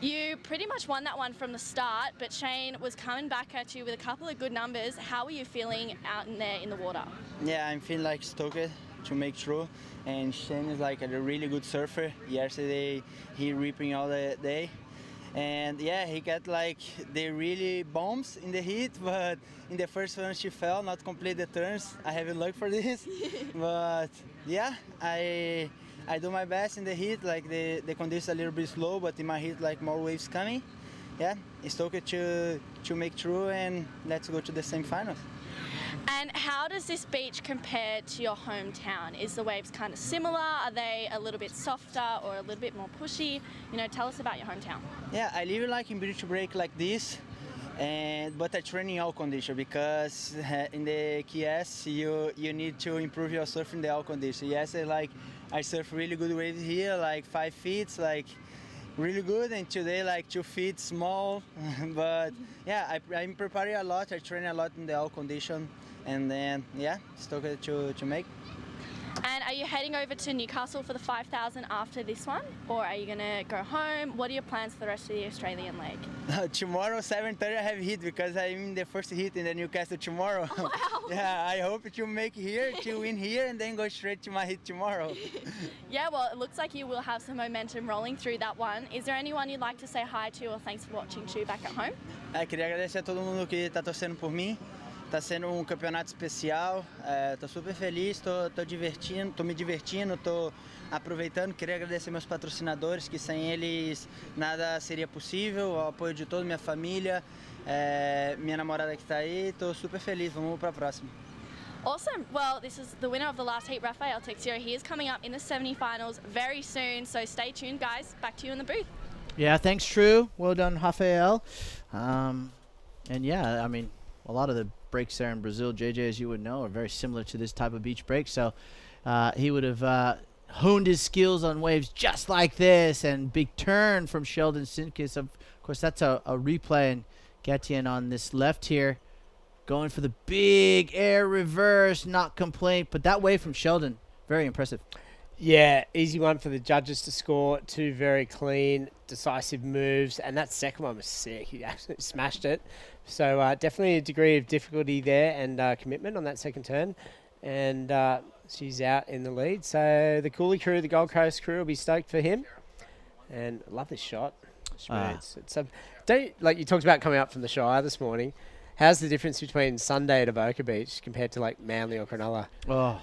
you pretty much won that one from the start, but Shane was coming back at you with a couple of good numbers. How are you feeling out in there in the water? Yeah, I'm feeling like stoked to make through. And Shane is like a really good surfer. Yesterday, he ripping all the day. And yeah, he got like the really bombs in the heat, but in the first one she fell, not complete the turns. I haven't luck for this, but yeah, I do my best in the heat. Like the conditions a little bit slow, but in my heat like more waves coming. Yeah, stoked to make through, and let's go to the semifinals. And how does this beach compare to your hometown? Is the waves kind of similar? Are they a little bit softer or a little bit more pushy? Tell us about your hometown. Yeah, I live like in beach break like this, but I train in all condition because in the KS you need to improve your surf in the all condition. Yes, I surf really good waves here, like 5 feet, like really good, and today like 2 feet small. But yeah, I'm preparing a lot. I train a lot in the all condition, and then yeah, stoked to make. And are you heading over to Newcastle for the 5,000 after this one, or are you gonna go home? What are your plans for the rest of the Australian leg? Tomorrow 7:30 I have heat because I'm in the first heat in the Newcastle tomorrow. Wow. Yeah, I hope to make here, to win here, and then go straight to my heat tomorrow. Yeah, well, it looks like you will have some momentum rolling through that one. Is there anyone you'd like to say hi to, or thanks for watching too back at home? Queria agradecer a todo mundo que está torcendo por mim. Está sendo campeonato especial. Tô super feliz, tô me divertindo, tô aproveitando. Queria agradecer meus patrocinadores, que sem eles nada seria possível. O apoio de toda minha família, minha namorada que está aí. Tô super feliz. Vamos para a próxima. Awesome. Well, this is the winner of the last heat, Rafael Teixeira. He is coming up in the semi-finals very soon, so stay tuned, guys. Back to you in the booth. Yeah, thanks, True. Well done, Rafael. And yeah, I mean, a lot of the breaks there in Brazil, JJ, as you would know, are very similar to this type of beach break. So he would have honed his skills on waves just like this. And big turn from Sheldon Sinkis. Of course, that's a replay. And Gaetian on this left here, going for the big air reverse, not complete. But that wave from Sheldon, very impressive. Yeah, easy one for the judges to score. 2 very clean, decisive moves. And that second one was sick. He absolutely smashed it. So definitely a degree of difficulty there and commitment on that second turn. And she's out in the lead. So the Cooley crew, the Gold Coast crew, will be stoked for him. And I love this shot. It's like you talked about coming up from the Shire this morning. how's the difference between Sunday at Avoca Beach compared to like Manly or Cronulla? Oh,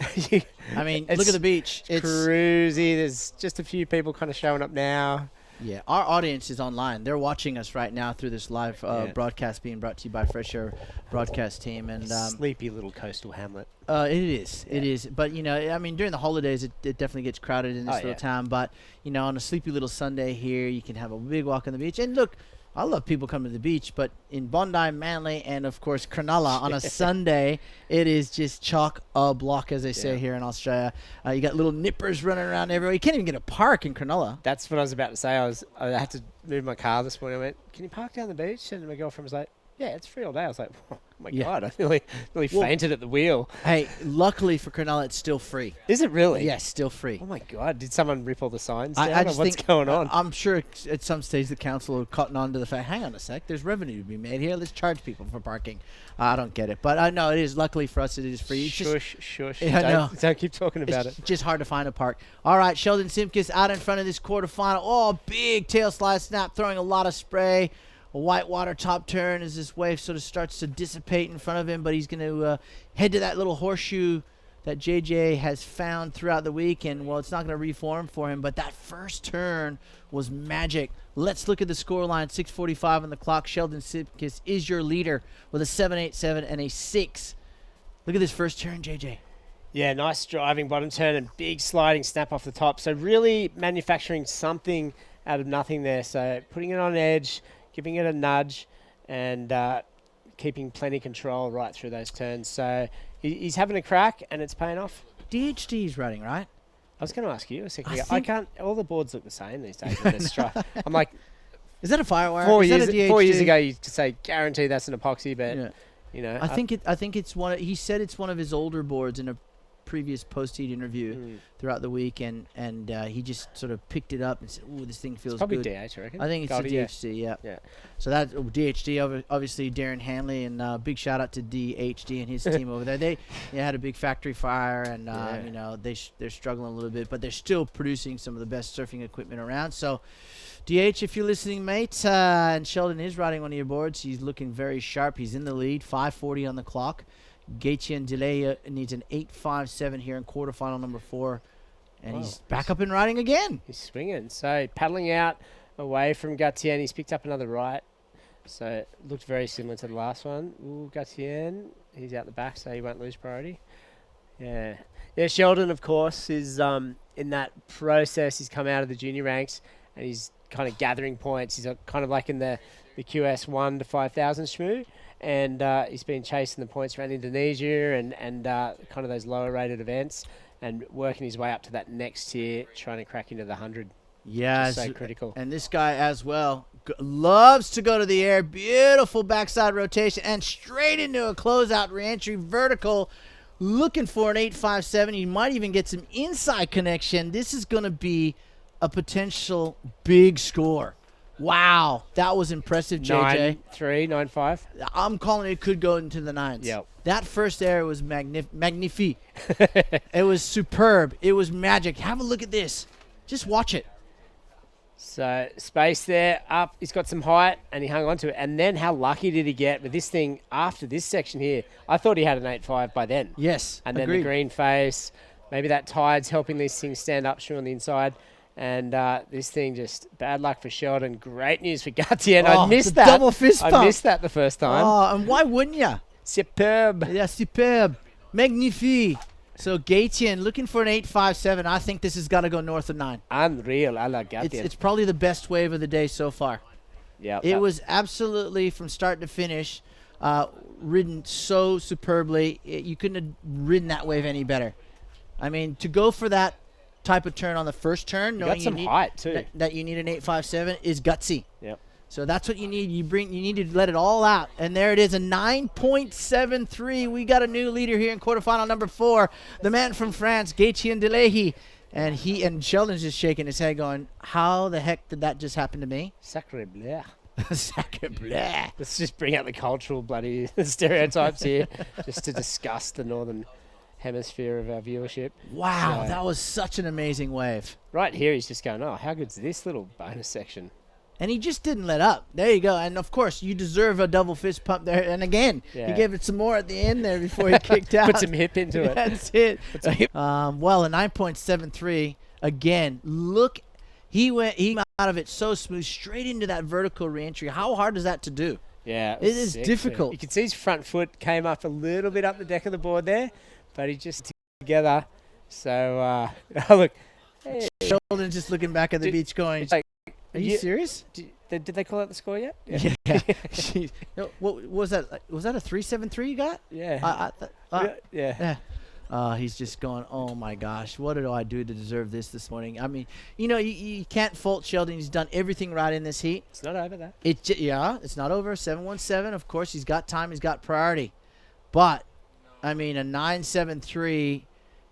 I mean, look at the beach. It's cruisy. There's just a few people kind of showing up now. Yeah, our audience is online. They're watching us right now through this live broadcast being brought to you by Fresh Air Broadcast Team. And sleepy little coastal hamlet. It is. Yeah. It is. But, you know, I mean, during the holidays, it definitely gets crowded in this little town. But, you know, on a sleepy little Sunday here, you can have a big walk on the beach. And look, I love people coming to the beach, but in Bondi, Manly, and, of course, Cronulla on a Sunday, it is just chock-a-block, as they say here in Australia. You got little nippers running around everywhere. You can't even get a park in Cronulla. That's what I was about to say. I had to move my car this morning. I went, can you park down the beach? And my girlfriend was like, yeah, it's free all day. I was like, oh my God, I nearly fainted at the wheel. Hey, luckily for Cronulla, it's still free. Is it really? Yes, still free. Oh my God, did someone rip all the signs down? I just what's going on? I'm sure at some stage the council will cotton on to the fact, hang on a sec, there's revenue to be made here. Let's charge people for parking. I don't get it. But I know it is. Luckily for us, it is free. Shush. Yeah, don't keep talking about it. It's just hard to find a park. All right, Sheldon Simpkins out in front of this quarterfinal. Oh, big tail slide snap, throwing a lot of spray. A whitewater top turn as this wave sort of starts to dissipate in front of him, but he's going to head to that little horseshoe that JJ has found throughout the week, and, well, it's not going to reform for him, but that first turn was magic. Let's look at the scoreline, 6:45 on the clock. Sheldon Simpkins is your leader with a 7.87 and a 6. Look at this first turn, JJ. Yeah, nice driving bottom turn and big sliding snap off the top. So really manufacturing something out of nothing there. So putting it on edge, giving it a nudge, and keeping plenty control right through those turns. So he's having a crack, and it's paying off. DHD is running, right? I was going to ask you a second ago. I can't. All the boards look the same these days. With this I'm like, is that a Firewire? 4 years ago, you could say guarantee that's an epoxy, but you know, I think it's one. He said it's one of his older boards in a previous post-heat interview throughout the week, and he just sort of picked it up and said, "Ooh, this thing feels probably good." DH, I reckon. I think it's a DHC, yeah. So that DHD, obviously Darren Hanley, and big shout out to DHD and his team over there. They had a big factory fire, and you know, they're struggling a little bit, but they're still producing some of the best surfing equipment around. So DH, if you're listening, mate, and Sheldon is riding one of your boards, he's looking very sharp. He's in the lead, 5:40 on the clock. Gaetian Delay needs an 8.57 here in quarterfinal number 4. And he's back up and riding again. He's swinging. So paddling out away from Gatien. He's picked up another right. So it looked very similar to the last one. Ooh, Gatien. He's out the back, so he won't lose priority. Yeah. Yeah, Sheldon, of course, is in that process. He's come out of the junior ranks, and he's kind of gathering points. He's kind of like in the QS 1 to 5,000 shmoo. And he's been chasing the points around Indonesia and kind of those lower rated events, and working his way up to that next tier, trying to crack into the 100. Yeah, so critical. And this guy as well loves to go to the air. Beautiful backside rotation and straight into a closeout reentry vertical, looking for an 8.57. You might even get some inside connection. This is going to be a potential big score. Wow, that was impressive, JJ. 9.3, 9.5. I'm calling it could go into the 9s. Yep. That first air was magnifique. It was superb. It was magic. Have a look at this. Just watch it. So space there, up. He's got some height, and he hung on to it. And then how lucky did he get with this thing after this section here? I thought he had an 8.5 by then. Yes, and then agreed. the green face. Maybe that tide's helping these things stand up on the inside. And this thing just bad luck for Sheldon. Great news for Gatien. I missed that. Double fist pump. I missed that the first time. Oh, and why wouldn't you? Superb. Yeah, superb. Magnifique. So Gatien looking for an 8.57. I think this has got to go north of 9. Unreal. I like Gatien. It's probably the best wave of the day so far. Yeah. It was absolutely from start to finish ridden so superbly. You couldn't have ridden that wave any better. I mean, to go for that type of turn on the first turn, knowing got some height too. That you need an 8.57 is gutsy. Yep. So that's what you need. You need to let it all out, and there it is, a 9.73. We got a new leader here in quarterfinal number 4, the man from France, Gaetian Delehi, and Sheldon's just shaking his head, going, "How the heck did that just happen to me?" Sacre bleu. Sacre bleu. Let's just bring out the cultural bloody stereotypes here, just to discuss the northern hemisphere of our viewership. Wow, so, that was such an amazing wave. Right here, he's just going, "Oh, how good's this little bonus section?" And he just didn't let up. There you go. And, of course, you deserve a double fist pump there. And, again, he gave it some more at the end there before he kicked out. Put some hip into it. That's it. Well, a 9.73. Again, look. He went out of it so smooth, straight into that vertical reentry. How hard is that to do? Yeah. It is difficult. You can see his front foot came up a little bit up the deck of the board there, but he just together. So, look. Hey. Sheldon just looking back at the beach going, are you serious? Did they call out the score yet? Yeah. What was that? Was that a 3.73 you got? Yeah. Yeah. He's just going, oh, my gosh, what did I do to deserve this morning? I mean, you can't fault Sheldon. He's done everything right in this heat. It's not over, that. It's not over. 7.17, of course. He's got time. He's got priority. But, I mean, a 9.73,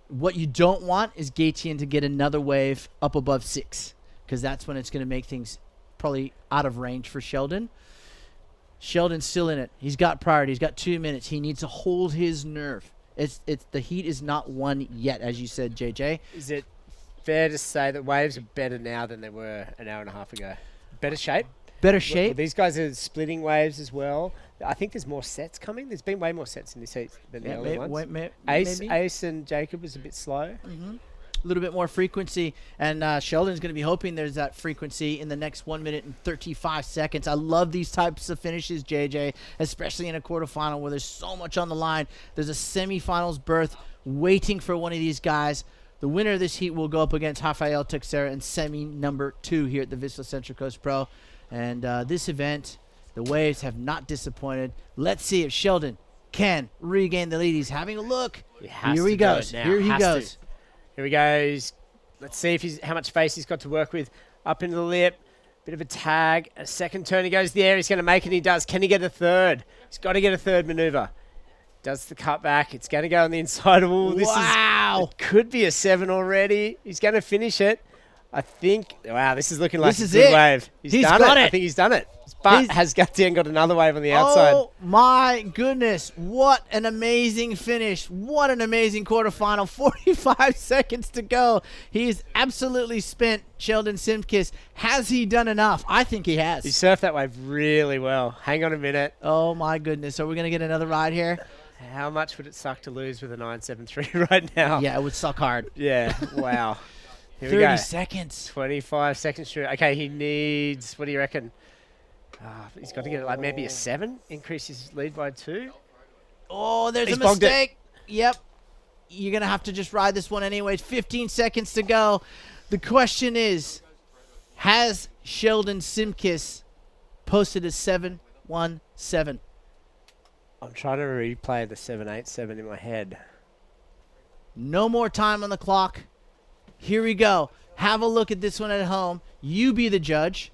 what you don't want is Gaetian to get another wave up above 6, because that's when it's going to make things probably out of range for Sheldon. Sheldon's still in it. He's got priority. He's got 2 minutes. He needs to hold his nerve. It's the heat is not won yet, as you said, JJ. Is it fair to say that waves are better now than they were an hour and a half ago? Better shape? Better shape. Well, these guys are splitting waves as well. I think there's more sets coming. There's been way more sets in this heat than the early ones. Ace and Jacob was a bit slow. A little bit more frequency, and Sheldon's going to be hoping there's that frequency in the next 1 minute and 35 seconds. I love these types of finishes, JJ, especially in a quarterfinal where there's so much on the line. There's a semifinals berth waiting for one of these guys. The winner of this heat will go up against Rafael Teixeira in semi number 2 here at the Vissla Central Coast Pro. And this event, the waves have not disappointed. Let's see if Sheldon can regain the lead. He's having a look. Here he goes. Here he goes. Here he goes. Let's see if how much face he's got to work with. Up into the lip. Bit of a tag. A second turn. He goes there. He's going to make it. He does. Can he get a third? He's got to get a third maneuver. Does the cutback. It's going to go on the inside. Ooh, it could be a 7 already. He's going to finish it. I think. Wow, this is looking like a good wave. He's done it. I think he's done it. But has Gutian got another wave on the outside? Oh, my goodness. What an amazing finish. What an amazing quarterfinal. 45 seconds to go. He's absolutely spent, Sheldon Simkis. Has he done enough? I think he has. He surfed that wave really well. Hang on a minute. Oh, my goodness. Are we going to get another ride here? How much would it suck to lose with a 9.73 right now? Yeah, it would suck hard. Yeah, wow. Here 30 seconds. 25 seconds. Okay, he needs, what do you reckon? He's got to get like maybe a 7, increase his lead by 2. Oh, there's a mistake. Yep. You're going to have to just ride this one anyways. 15 seconds to go. The question is, has Sheldon Simkis posted a 7-1-7? I'm trying to replay the 7.87 in my head. No more time on the clock. Here we go. Have a look at this one at home. You be the judge.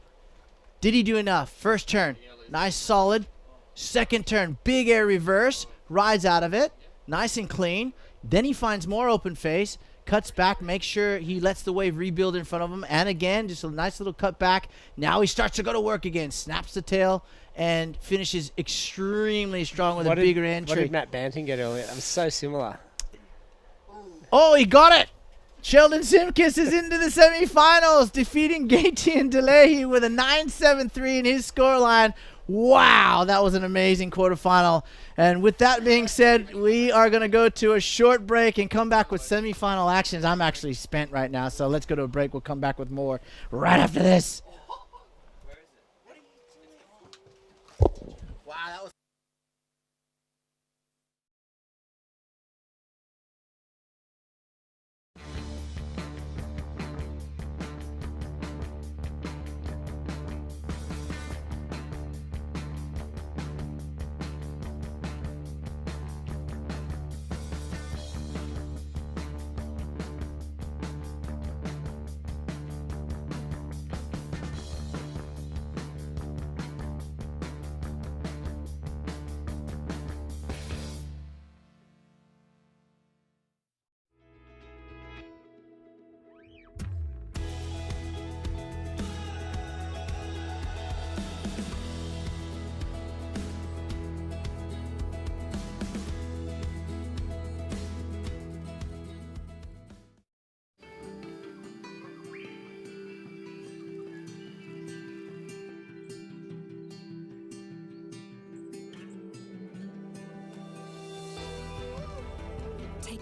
Did he do enough? First turn, nice solid. Second turn, big air reverse. Rides out of it, nice and clean. Then he finds more open face. Cuts back, makes sure he lets the wave rebuild in front of him. And again, just a nice little cut back. Now he starts to go to work again. Snaps the tail and finishes extremely strong with a bigger entry. What did Matt Banting get earlier? That was so similar. Oh, he got it. Sheldon Simkis is into the semifinals, defeating Gaetian DeLahey with a 9.73 in his scoreline. Wow, that was an amazing quarterfinal. And with that being said, we are going to go to a short break and come back with semifinal actions. I'm actually spent right now, so let's go to a break. We'll come back with more right after this. Wow, that was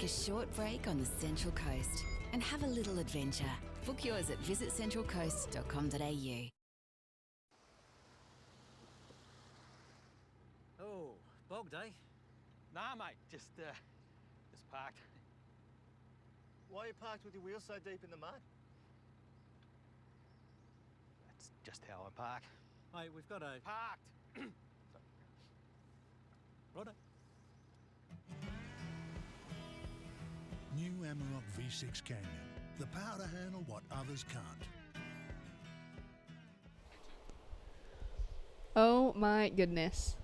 take a short break on the Central Coast and have a little adventure. Book yours at visitcentralcoast.com.au. Oh, bog day. Nah, mate, just parked. Why are you parked with your wheels so deep in the mud? That's just how I park. Mate, we've got a... Parked! Righto. New Amarok V6 Canyon. The power to handle what others can't. Oh my goodness.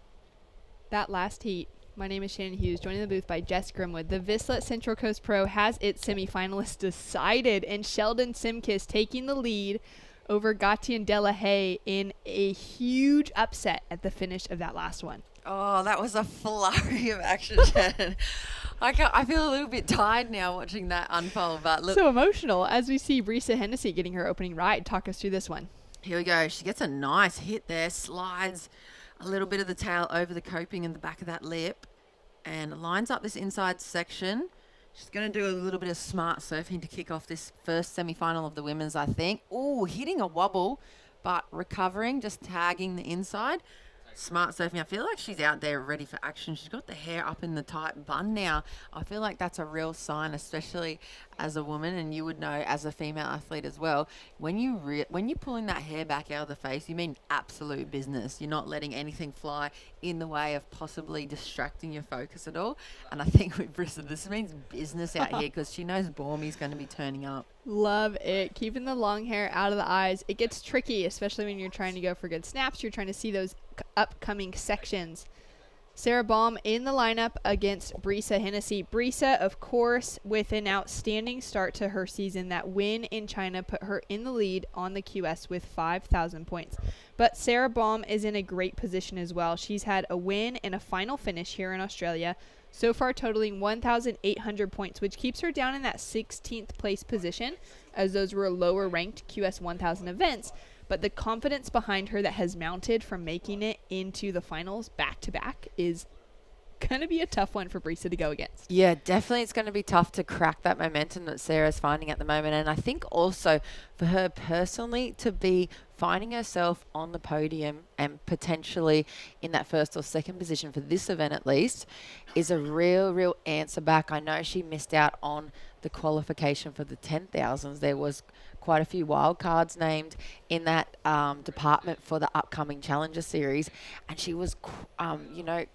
That last heat. My name is Shannon Hughes, joining the booth by Jess Grimwood. The Vissla Central Coast Pro has its semifinalists decided, and Sheldon Simkis taking the lead over Gatian Delahaye in a huge upset at the finish of that last one. Oh, that was a flurry of action, Shannon. I feel a little bit tired now watching that unfold, but look. So emotional as we see Brisa Hennessy getting her opening ride. Talk us through this one. Here we go. She gets a nice hit there, slides a little bit of the tail over the coping in the back of that lip and lines up this inside section. She's going to do a little bit of smart surfing to kick off this first semi-final of the women's, I think. Oh, hitting a wobble, but recovering, just tagging the inside. Smart surfing. I feel like she's out there ready for action. She's got the hair up in the tight bun now. I feel like that's a real sign, especially as a woman, and you would know as a female athlete as well. When you're pulling that hair back out of the face, you mean absolute business. You're not letting anything fly in the way of possibly distracting your focus at all. And I think with Brisa, this means business out here because she knows Bormy's going to be turning up. Love it. Keeping the long hair out of the eyes. It gets tricky, especially when you're trying to go for good snaps. You're trying to see those upcoming sections. Sarah Baum in the lineup against Brisa Hennessy. Brisa, of course, with an outstanding start to her season. That win in China put her in the lead on the QS with 5,000 points. But Sarah Baum is in a great position as well. She's had a win and a final finish here in Australia, so far totaling 1,800 points, which keeps her down in that 16th place position, as those were lower ranked QS 1000 events. But the confidence behind her that has mounted from making it into the finals back-to-back is going to be a tough one for Brisa to go against. Yeah, definitely it's going to be tough to crack that momentum that Sarah's finding at the moment. And I think also for her personally to be finding herself on the podium and potentially in that first or second position for this event at least is a real answer back. I know she missed out on the qualification for the 10,000s. There was quite a few wild cards named in that department for the upcoming Challenger Series, and she was,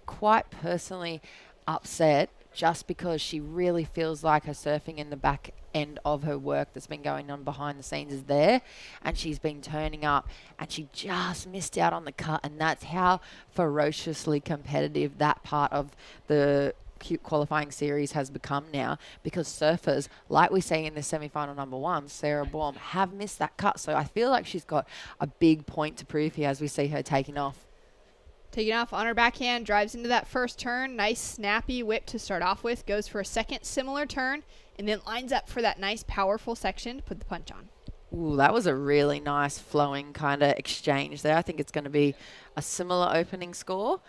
quite personally upset just because she really feels like her surfing in the back end of her work that's been going on behind the scenes is there, and she's been turning up, and she just missed out on the cut, and that's how ferociously competitive that part of the qualifying series has become now, because surfers, like we see in the semi-final number one, Sarah Baum, have missed that cut. So I feel like she's got a big point to prove here as we see her taking off. Taking off on her backhand, drives into that first turn. Nice snappy whip to start off with. Goes for a second similar turn, and then lines up for that nice powerful section to put the punch on. Ooh, that was a really nice flowing kind of exchange there. I think it's going to be a similar opening score.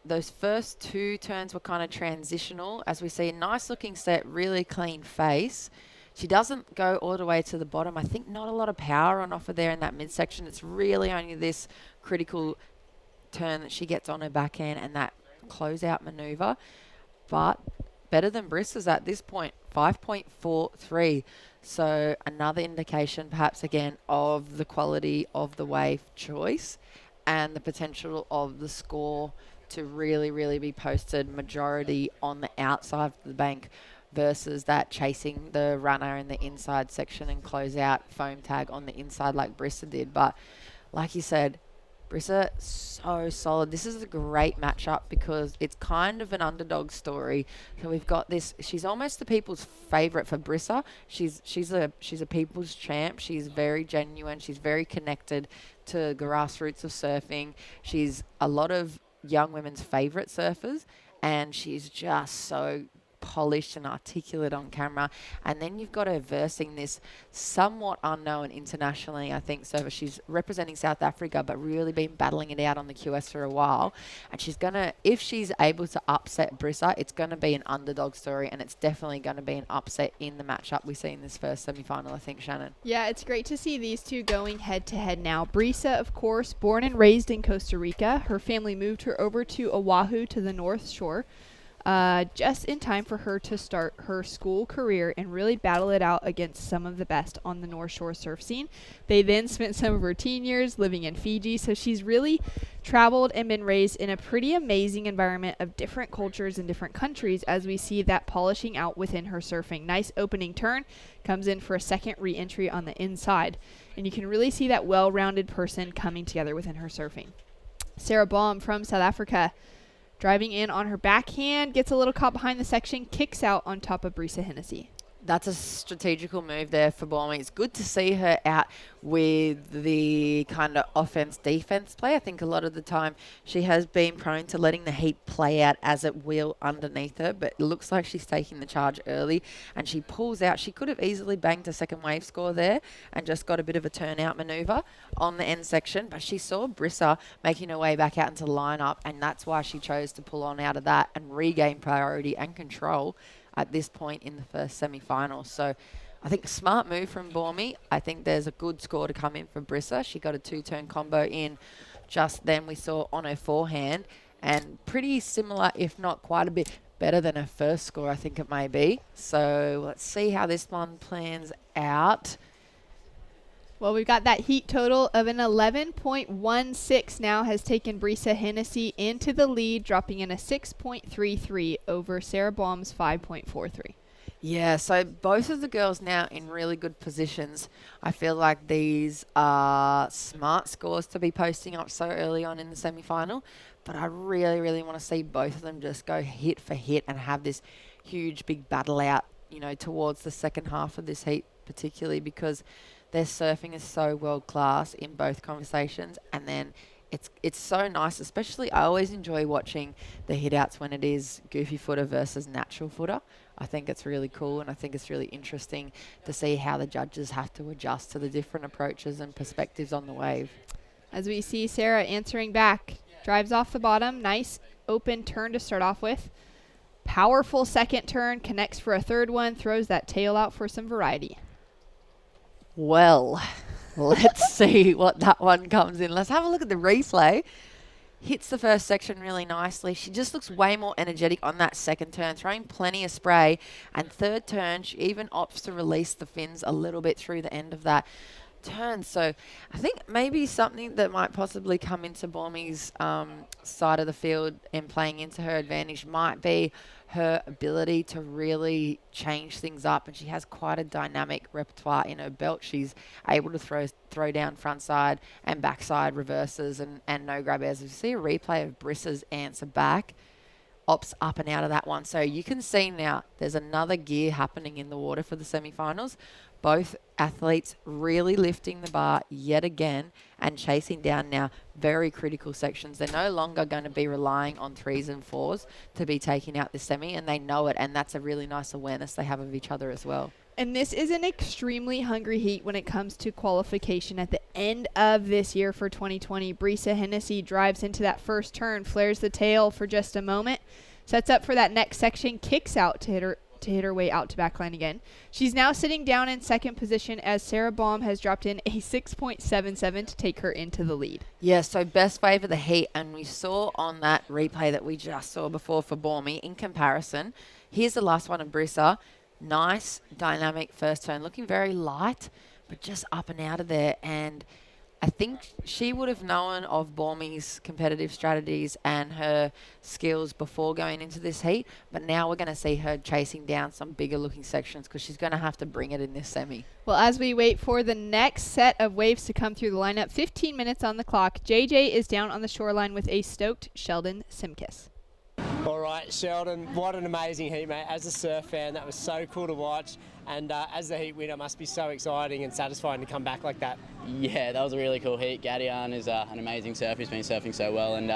Those first two turns were kind of transitional, as we see a nice looking set, really clean face. She doesn't go all the way to the bottom. I think not a lot of power on offer there in that midsection. It's really only this critical turn that she gets on her backhand and that closeout maneuver. But better than Brisa's at this point, 5.43. So another indication perhaps again of the quality of the wave choice and the potential of the score to really be posted majority on the outside of the bank versus that chasing the runner in the inside section and close out foam tag on the inside like Brisa did. But like you said, Brisa, so solid. This is a great matchup because it's kind of an underdog story. So we've got this. She's almost the people's favourite for Brisa. She's a people's champ. She's very genuine. She's very connected to grassroots of surfing. She's a lot of young women's favourite surfers, and she's just so polished and articulate on camera. And then you've got her versing this somewhat unknown internationally, I think, server. She's representing South Africa, but really been battling it out on the QS for a while. And she's going to, if she's able to upset Vissla, it's going to be an underdog story, and it's definitely going to be an upset in the matchup we see in this first semi-final, I think, Shannon. Yeah, it's great to see these two going head-to-head now. Vissla, of course, born and raised in Costa Rica. Her family moved her over to Oahu to the North Shore just in time for her to start her school career and really battle it out against some of the best on the North Shore surf scene. They then spent some of her teen years living in Fiji, so she's really traveled and been raised in a pretty amazing environment of different cultures and different countries, as we see that polishing out within her surfing. Nice opening turn, comes in for a second re-entry on the inside, and you can really see that well-rounded person coming together within her surfing. Sarah Baum from South Africa, driving in on her backhand, gets a little caught behind the section, kicks out on top of Vissla Hennessy. That's a strategical move there for Baum. It's good to see her out with the kind of offense-defense play. I think a lot of the time she has been prone to letting the heat play out as it will underneath her, but it looks like she's taking the charge early and she pulls out. She could have easily banged a second wave score there and just got a bit of a turnout maneuver on the end section, but she saw Vissla making her way back out into the lineup, and that's why she chose to pull on out of that and regain priority and control at this point in the first semi-final. So I think a smart move from Baumie. I think there's a good score to come in for Vissla. She got a 2-turn combo in just then we saw on her forehand, and pretty similar, if not quite a bit better than her first score, I think it may be. So let's see how this one plans out. Well, we've got that heat total of an 11.16 now has taken Vissla Hennessy into the lead, dropping in a 6.33 over Sarah Baum's 5.43. Yeah, so both of the girls now in really good positions. I feel like these are smart scores to be posting up so early on in the semi-final, but I really, really want to see both of them just go hit for hit and have this huge big battle out, you know, towards the second half of this heat, particularly because their surfing is so world class in both conversations, and then it's so nice, especially I always enjoy watching the hit outs when it is goofy footer versus natural footer. I think it's really cool, and I think it's really interesting to see how the judges have to adjust to the different approaches and perspectives on the wave. As we see Sarah answering back, drives off the bottom, nice open turn to start off with. Powerful second turn, connects for a third one, throws that tail out for some variety. Well, let's see what that one comes in. Let's have a look at the replay. Hits the first section really nicely. She just looks way more energetic on that second turn, throwing plenty of spray. And third turn, she even opts to release the fins a little bit through the end of that turn. So I think maybe something that might possibly come into Baumie's side of the field and playing into her advantage might be her ability to really change things up, and she has quite a dynamic repertoire in her belt. She's able to throw down frontside and backside reverses and no grab airs. If you see a replay of Vissla's answer back, opts up and out of that one. So you can see now there's another gear happening in the water for the semi-finals. Both athletes really lifting the bar yet again and chasing down now very critical sections. They're no longer going to be relying on 3s and 4s to be taking out the semi, and they know it, and that's a really nice awareness they have of each other as well. And this is an extremely hungry heat when it comes to qualification. At the end of this year for 2020, Vissla Hennessy drives into that first turn, flares the tail for just a moment, sets up for that next section, kicks out to hit her way out to backline again. She's now sitting down in second position as Sarah Baum has dropped in a 6.77 to take her into the lead. Yeah, so best wave of the heat, and we saw on that replay that we just saw before for Baumie, in comparison, here's the last one of Vissla. Nice, dynamic first turn, looking very light, but just up and out of there. And I think she would have known of Baumie's competitive strategies and her skills before going into this heat, but now we're going to see her chasing down some bigger looking sections because she's going to have to bring it in this semi. Well, as we wait for the next set of waves to come through the lineup, 15 minutes on the clock, JJ is down on the shoreline with a stoked Sheldon Simkis. All right, Sheldon, what an amazing heat, mate. As a surf fan, that was so cool to watch. And as the heat winner, must be so exciting and satisfying to come back like that. Yeah, that was a really cool heat. Gadian is an amazing surfer. He's been surfing so well. And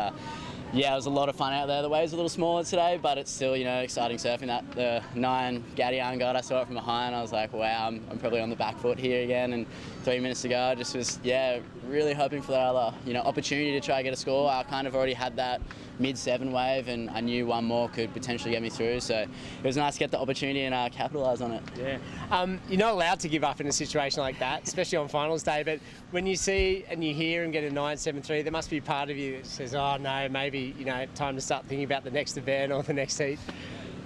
yeah, it was a lot of fun out there. The waves are a little smaller today, but it's still, exciting surfing. That the 9 Gaddy Iron God, I saw it from behind. I was like, wow, I'm probably on the back foot here again. And 3 minutes to go, I just was, really hoping for that other, opportunity to try and get a score. I kind of already had that mid-7 wave, and I knew one more could potentially get me through. So it was nice to get the opportunity and capitalise on it. Yeah. You're not allowed to give up in a situation like that, especially on finals day. But when you see and you hear him get a 9.73, there must be part of you that says, oh no, maybe, time to start thinking about the next event or the next heat.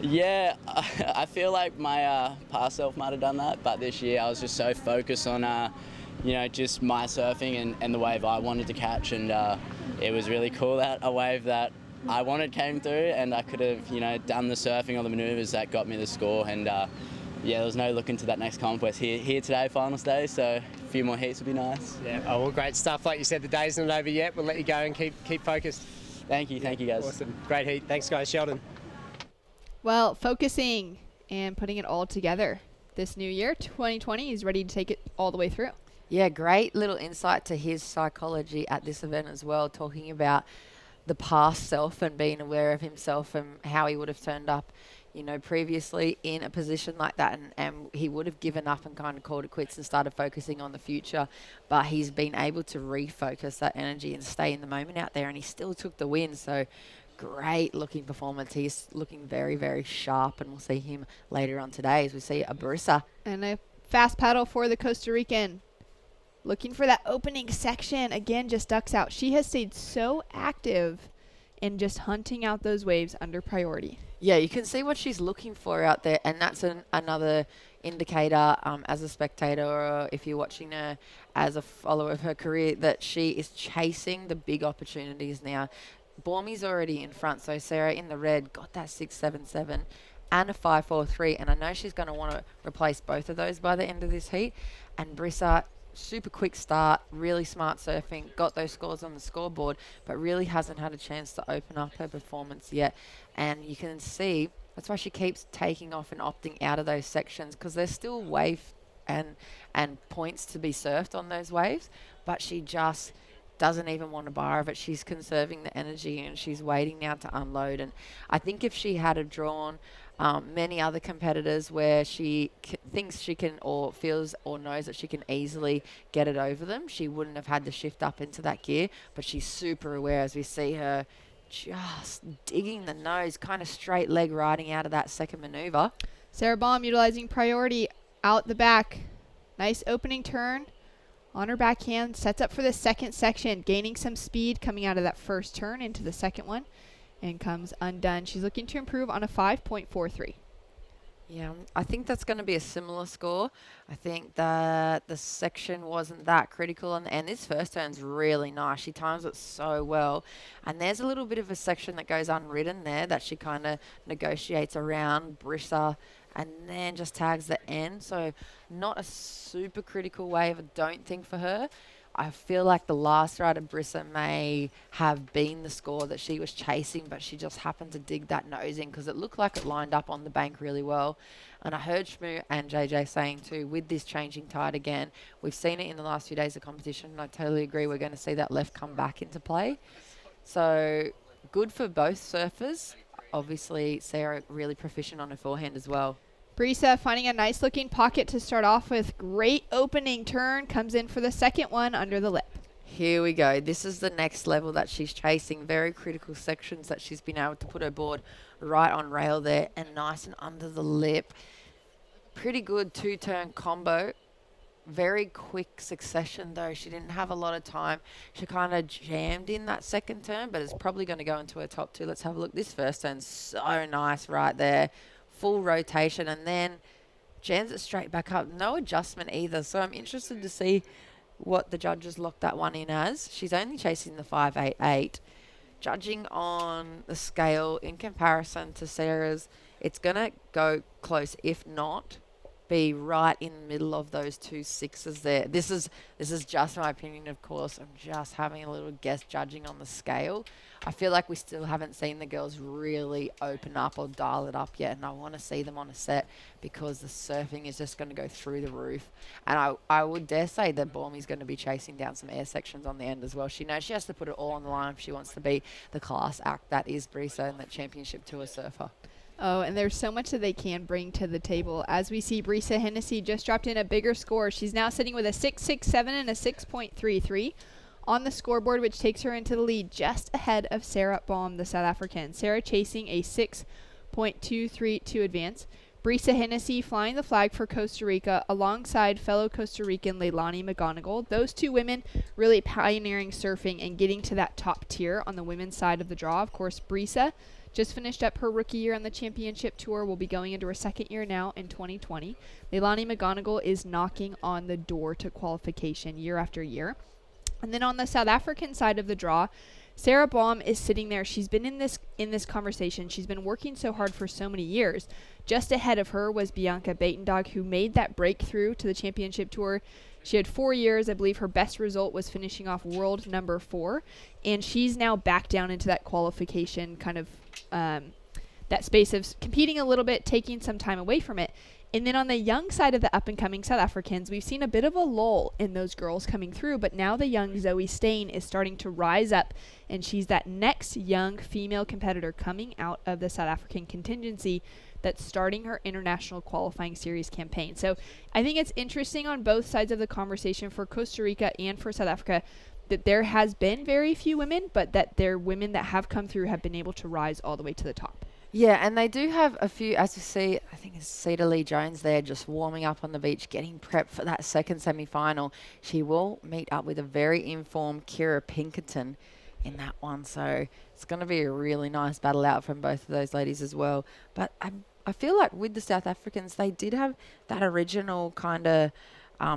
Yeah, I feel like my past self might have done that, but this year I was just so focused on, just my surfing and the wave I wanted to catch, and it was really cool that a wave that I wanted came through, and I could have, done the surfing or the manoeuvres that got me the score, and there was no looking to that next comp. We're here today, finals day, so a few more heats would be nice. Yeah, oh, well, great stuff. Like you said, the day's not over yet. We'll let you go and keep focused. Thank you guys. Awesome, great heat. Thanks guys. Sheldon. Well, focusing and putting it all together. This new year, 2020, he's ready to take it all the way through. Yeah, great little insight to his psychology at this event as well, talking about the past self and being aware of himself and how he would have turned up, previously in a position like that, and he would have given up and kind of called it quits and started focusing on the future. But he's been able to refocus that energy and stay in the moment out there, and he still took the win. So great looking performance. He's looking very, very sharp, and we'll see him later on today as we see Vissla. And a fast paddle for the Costa Rican. Looking for that opening section. Again, just ducks out. She has stayed so active in just hunting out those waves under priority. Yeah, you can see what she's looking for out there, and that's another indicator as a spectator, or if you're watching her as a follower of her career, that she is chasing the big opportunities now. Bormy's already in front, so Sarah in the red got that 6.77 and a 5.43, and I know she's going to want to replace both of those by the end of this heat. And Vissla, super quick start, really smart surfing, got those scores on the scoreboard, but really hasn't had a chance to open up her performance yet. And you can see that's why she keeps taking off and opting out of those sections, because there's still wave and points to be surfed on those waves, but she just doesn't even want a bar of it. She's conserving the energy, and she's waiting now to unload. And I think if she had drawn many other competitors where she thinks she can, or feels or knows that she can easily get it over them, she wouldn't have had to shift up into that gear. But she's super aware as we see her just digging the nose, kind of straight leg riding out of that second maneuver. Sarah Baum utilizing priority out the back. Nice opening turn on her backhand. Sets up for the second section, gaining some speed coming out of that first turn into the second one, and comes undone. She's looking to improve on a 5.43. Yeah, I think that's going to be a similar score. I think that the section wasn't that critical, and this first turn's really nice. She times it so well. And there's a little bit of a section that goes unridden there that she kind of negotiates around Vissla and then just tags the end. So not a super critical wave, I don't think, for her. I feel like the last ride of Vissla may have been the score that she was chasing, but she just happened to dig that nose in because it looked like it lined up on the bank really well. And I heard Shmoo and JJ saying too, with this changing tide again, we've seen it in the last few days of competition, and I totally agree we're going to see that left come back into play. So good for both surfers. Obviously, Sarah really proficient on her forehand as well. Vissla finding a nice looking pocket to start off with. Great opening turn. Comes in for the second one under the lip. Here we go. This is the next level that she's chasing. Very critical sections that she's been able to put her board right on rail there and nice and under the lip. Pretty good two-turn combo. Very quick succession though. She didn't have a lot of time. She kind of jammed in that second turn, but it's probably going to go into her top two. Let's have a look. This first turn's so nice right there. Full rotation, and then jams it straight back up. No adjustment either. So I'm interested to see what the judges locked that one in as. She's only chasing the 5.88. Judging on the scale in comparison to Sarah's, it's going to go close. If not, be right in the middle of those 2 sixes there. This is just my opinion, of course. I'm just having a little guess judging on the scale. I feel like we still haven't seen the girls really open up or dial it up yet, and I want to see them on a set because the surfing is just going to go through the roof. And I would dare say that Baumy's going to be chasing down some air sections on the end as well. She knows she has to put it all on the line if she wants to be the class act that is Vissla and that championship tour surfer. Oh, and there's so much that they can bring to the table. As we see, Vissla Hennessy just dropped in a bigger score. She's now sitting with a 6.67 and a 6.33 on the scoreboard, which takes her into the lead just ahead of Sarah Baum, the South African. Sarah chasing a 6.23 to advance. Vissla Hennessy flying the flag for Costa Rica alongside fellow Costa Rican Leilani McGonigal. Those two women really pioneering surfing and getting to that top tier on the women's side of the draw. Of course, Vissla just finished up her rookie year on the championship tour. Will be going into her second year now in 2020. Leilani McGonigal is knocking on the door to qualification year after year. And then on the South African side of the draw, Sarah Baum is sitting there. She's been in this conversation. She's been working so hard for so many years. Just ahead of her was Bianca Buitendog, who made that breakthrough to the championship tour. She had 4 years. I believe her best result was finishing off world number 4. And she's now back down into that qualification kind of that space of competing a little bit, taking some time away from it. And then on the young side of the up-and-coming South Africans, we've seen a bit of a lull in those girls coming through, but now the young Zoe Stain is starting to rise up, and she's that next young female competitor coming out of the South African contingency that's starting her international qualifying series campaign. So I think it's interesting on both sides of the conversation for Costa Rica and for South Africa that there has been very few women, but that their women that have come through have been able to rise all the way to the top. Yeah, and they do have a few, as you see, I think it's Cedar Lee Jones there just warming up on the beach, getting prepped for that second semi-final. She will meet up with a very informed Kira Pinkerton in that one. So it's going to be a really nice battle out from both of those ladies as well. But I feel like with the South Africans, they did have that original kind of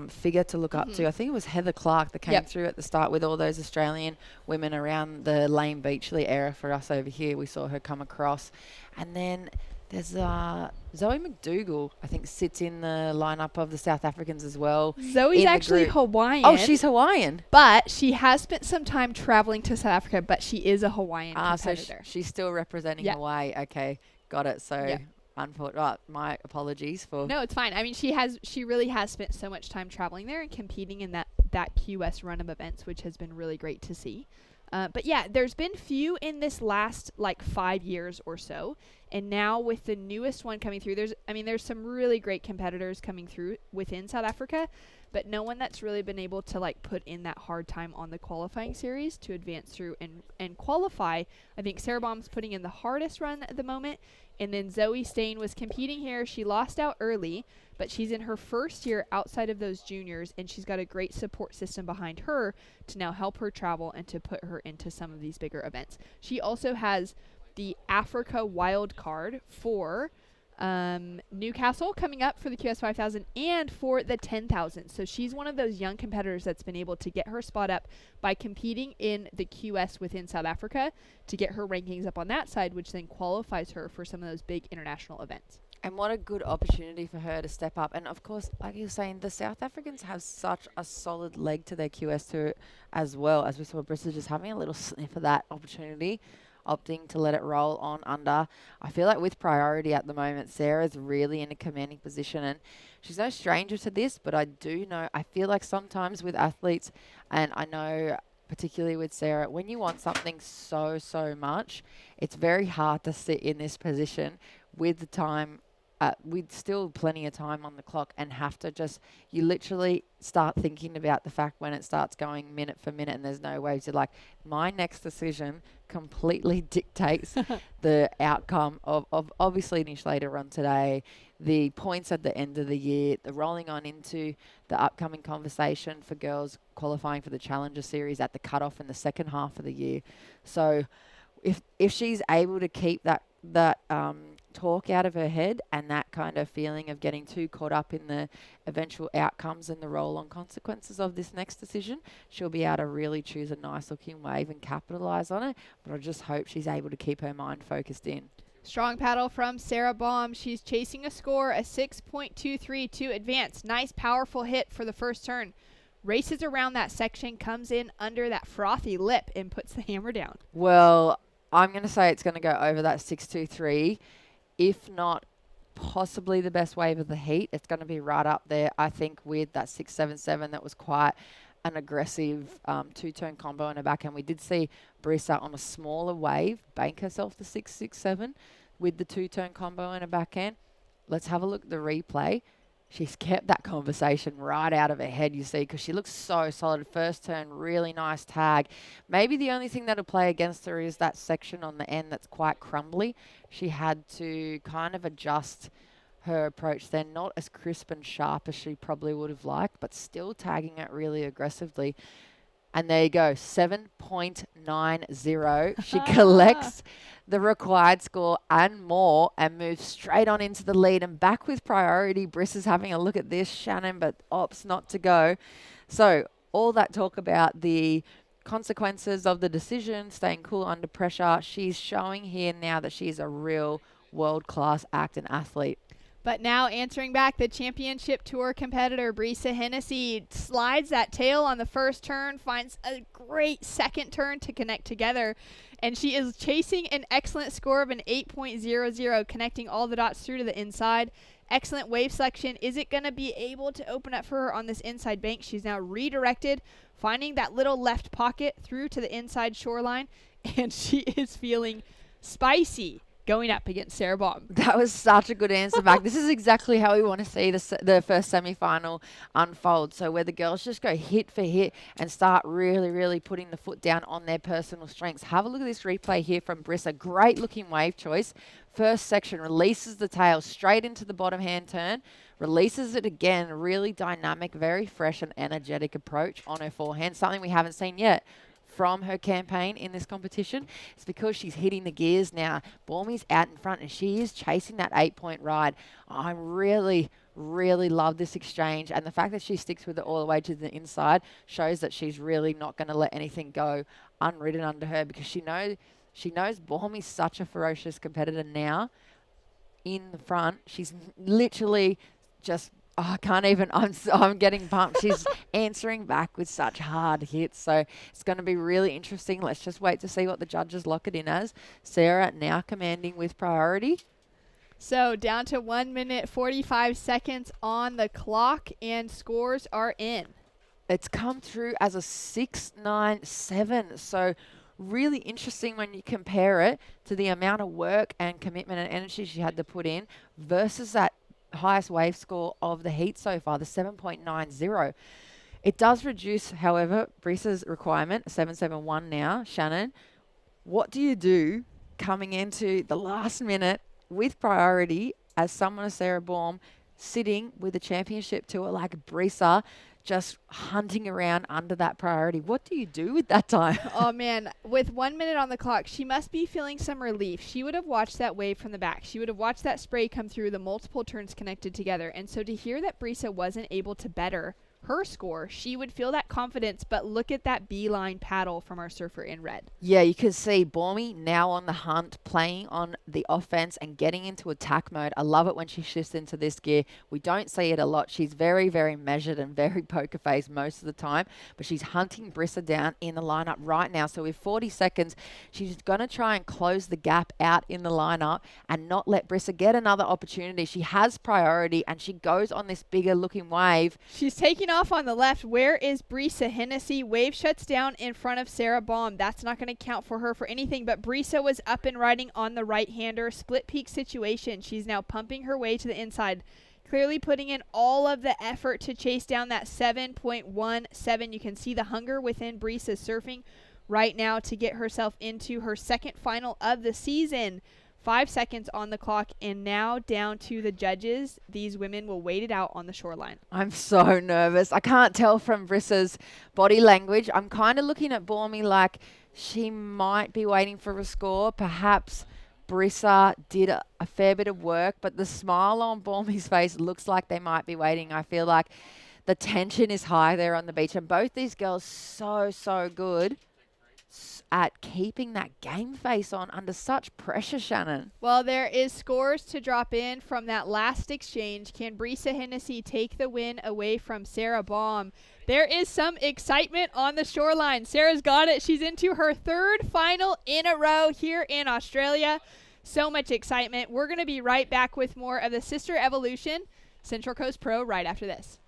figure to look up to. I think it was Heather Clark that came through at the start with all those Australian women around the Lane Beachley era for us over here. We saw her come across. And then there's Zoe McDougall, I think, sits in the lineup of the South Africans as well. Zoe's actually Hawaiian. Oh, she's Hawaiian. But she has spent some time traveling to South Africa, but she is a Hawaiian competitor. So she's still representing Hawaii. Okay, got it. So my apologies for... No, it's fine. I mean, she really has spent so much time traveling there and competing in that QS run of events, which has been really great to see. But yeah, there's been few in this last 5 years or so. And now with the newest one coming through, there's some really great competitors coming through within South Africa, but no one that's really been able to put in that hard time on the qualifying series to advance through and qualify. I think Sarah Baum's putting in the hardest run at the moment. And then Zoe Stain was competing here. She lost out early, but she's in her first year outside of those juniors, and she's got a great support system behind her to now help her travel and to put her into some of these bigger events. She also has the Africa wild card for Newcastle coming up for the QS 5000 and for the 10,000. So she's one of those young competitors that's been able to get her spot up by competing in the QS within South Africa to get her rankings up on that side, which then qualifies her for some of those big international events. And what a good opportunity for her to step up. And of course, like you were saying, the South Africans have such a solid leg to their QS tour as well, as we saw Vissla just having a little sniff of that opportunity, opting to let it roll on under. I feel like with priority at the moment, Sarah's really in a commanding position, and she's no stranger to this, but I feel like sometimes with athletes, and I know particularly with Sarah, when you want something so much, it's very hard to sit in this position with the time, with still plenty of time on the clock, and have to you literally start thinking about the fact when it starts going minute for minute and there's no waves. You're like, my next decision completely dictates the outcome of obviously Nish later run today, the points at the end of the year, the rolling on into the upcoming conversation for girls qualifying for the Challenger Series at the cutoff in the second half of the year. So if she's able to keep that talk out of her head and that kind of feeling of getting too caught up in the eventual outcomes and the roll-on consequences of this next decision, she'll be able to really choose a nice-looking wave and capitalise on it. But I just hope she's able to keep her mind focused in. Strong paddle from Sarah Baum. She's chasing a score, a 6.23 to advance. Nice, powerful hit for the first turn. Races around that section, comes in under that frothy lip and puts the hammer down. Well, I'm going to say it's going to go over that 6.23, if not possibly the best wave of the heat. It's going to be right up there, I think, with that 6.77. That was quite an aggressive two-turn combo in her backhand. We did see Vissla on a smaller wave bank herself the 6.67 with the two-turn combo in her backhand. Let's have a look at the replay. She's kept that conversation right out of her head, you see, because she looks so solid. First turn, really nice tag. Maybe the only thing that'll play against her is that section on the end that's quite crumbly. She had to kind of adjust her approach then, not as crisp and sharp as she probably would have liked, but still tagging it really aggressively. And there you go, 7.90. She collects the required score and more and moves straight on into the lead and back with priority. Briss is having a look at this, Shannon, but opts not to go. So all that talk about the consequences of the decision, staying cool under pressure, she's showing here now that she's a real world-class act and athlete. But now answering back, the championship tour competitor, Vissla Hennessy, slides that tail on the first turn, finds a great second turn to connect together, and she is chasing an excellent score of an 8.00, connecting all the dots through to the inside. Excellent wave selection. Is it going to be able to open up for her on this inside bank? She's now redirected, finding that little left pocket through to the inside shoreline, and she is feeling spicy going up against Sarah Baum. That was such a good answer back. This is exactly how we want to see the first semi-final unfold. So where the girls just go hit for hit and start really, really putting the foot down on their personal strengths. Have a look at this replay here from Briss. A great looking wave choice. First section, releases the tail straight into the bottom hand turn. Releases it again. Really dynamic, very fresh and energetic approach on her forehand. Something we haven't seen yet from her campaign in this competition. It's because she's hitting the gears now. Baumi's out in front and she is chasing that 8-point ride. I really love this exchange, and the fact that she sticks with it all the way to the inside shows that she's really not going to let anything go unridden under her, because she knows Baumi's such a ferocious competitor now. In the front, she's literally just I can't even, I'm getting pumped. She's answering back with such hard hits. So it's going to be really interesting. Let's just wait to see what the judges lock it in as. Sarah now commanding with priority. So down to 1 minute, 45 seconds on the clock, and scores are in. It's come through as a 6.97. So really interesting when you compare it to the amount of work and commitment and energy she had to put in versus that highest wave score of the heat so far, the 7.90. It does reduce, however, Viss's requirement, 7.71 now. Shannon, what do you do coming into the last minute with priority as someone as Sarah Baum sitting with a championship tour like Vissla, just hunting around under that priority? What do you do with that time? Oh, man. With 1 minute on the clock, she must be feeling some relief. She would have watched that wave from the back. She would have watched that spray come through, the multiple turns connected together. And so to hear that Vissla wasn't able to better her score, she would feel that confidence. But look at that beeline paddle from our surfer in red. Yeah, you can see Baumi now on the hunt, playing on the offense and getting into attack mode. I love it when she shifts into this gear. We don't see it a lot. She's very, very measured and very poker face most of the time, but she's hunting Vissla down in the lineup right now. So with 40 seconds, she's going to try and close the gap out in the lineup and not let Vissla get another opportunity. She has priority and she goes on this bigger looking wave. She's taking off on the left. Where is Vissla Hennessy? Wave shuts down in front of Sarah Baum. That's not going to count for her for anything, but Vissla was up and riding on the right-hander. Split peak situation. She's now pumping her way to the inside, clearly putting in all of the effort to chase down that 7.17. You can see the hunger within Vissla surfing right now to get herself into her second final of the season. 5 seconds on the clock, and now down to the judges. These women will wait it out on the shoreline. I'm so nervous. I can't tell from Vissa's body language. I'm kind of looking at Baumi like she might be waiting for a score. Perhaps Vissla did a fair bit of work, but the smile on Baumi's face looks like they might be waiting. I feel like the tension is high there on the beach, and both these girls so good. at keeping that game face on under such pressure, Shannon. Well, there is scores to drop in from that last exchange. Can Vissla Hennessy take the win away from Sarah Baum? There is some excitement on the shoreline. Sarah's got it. She's into her third final in a row here in Australia. So much excitement. We're going to be right back with more of the Sisstrevolution Central Coast Pro right after this.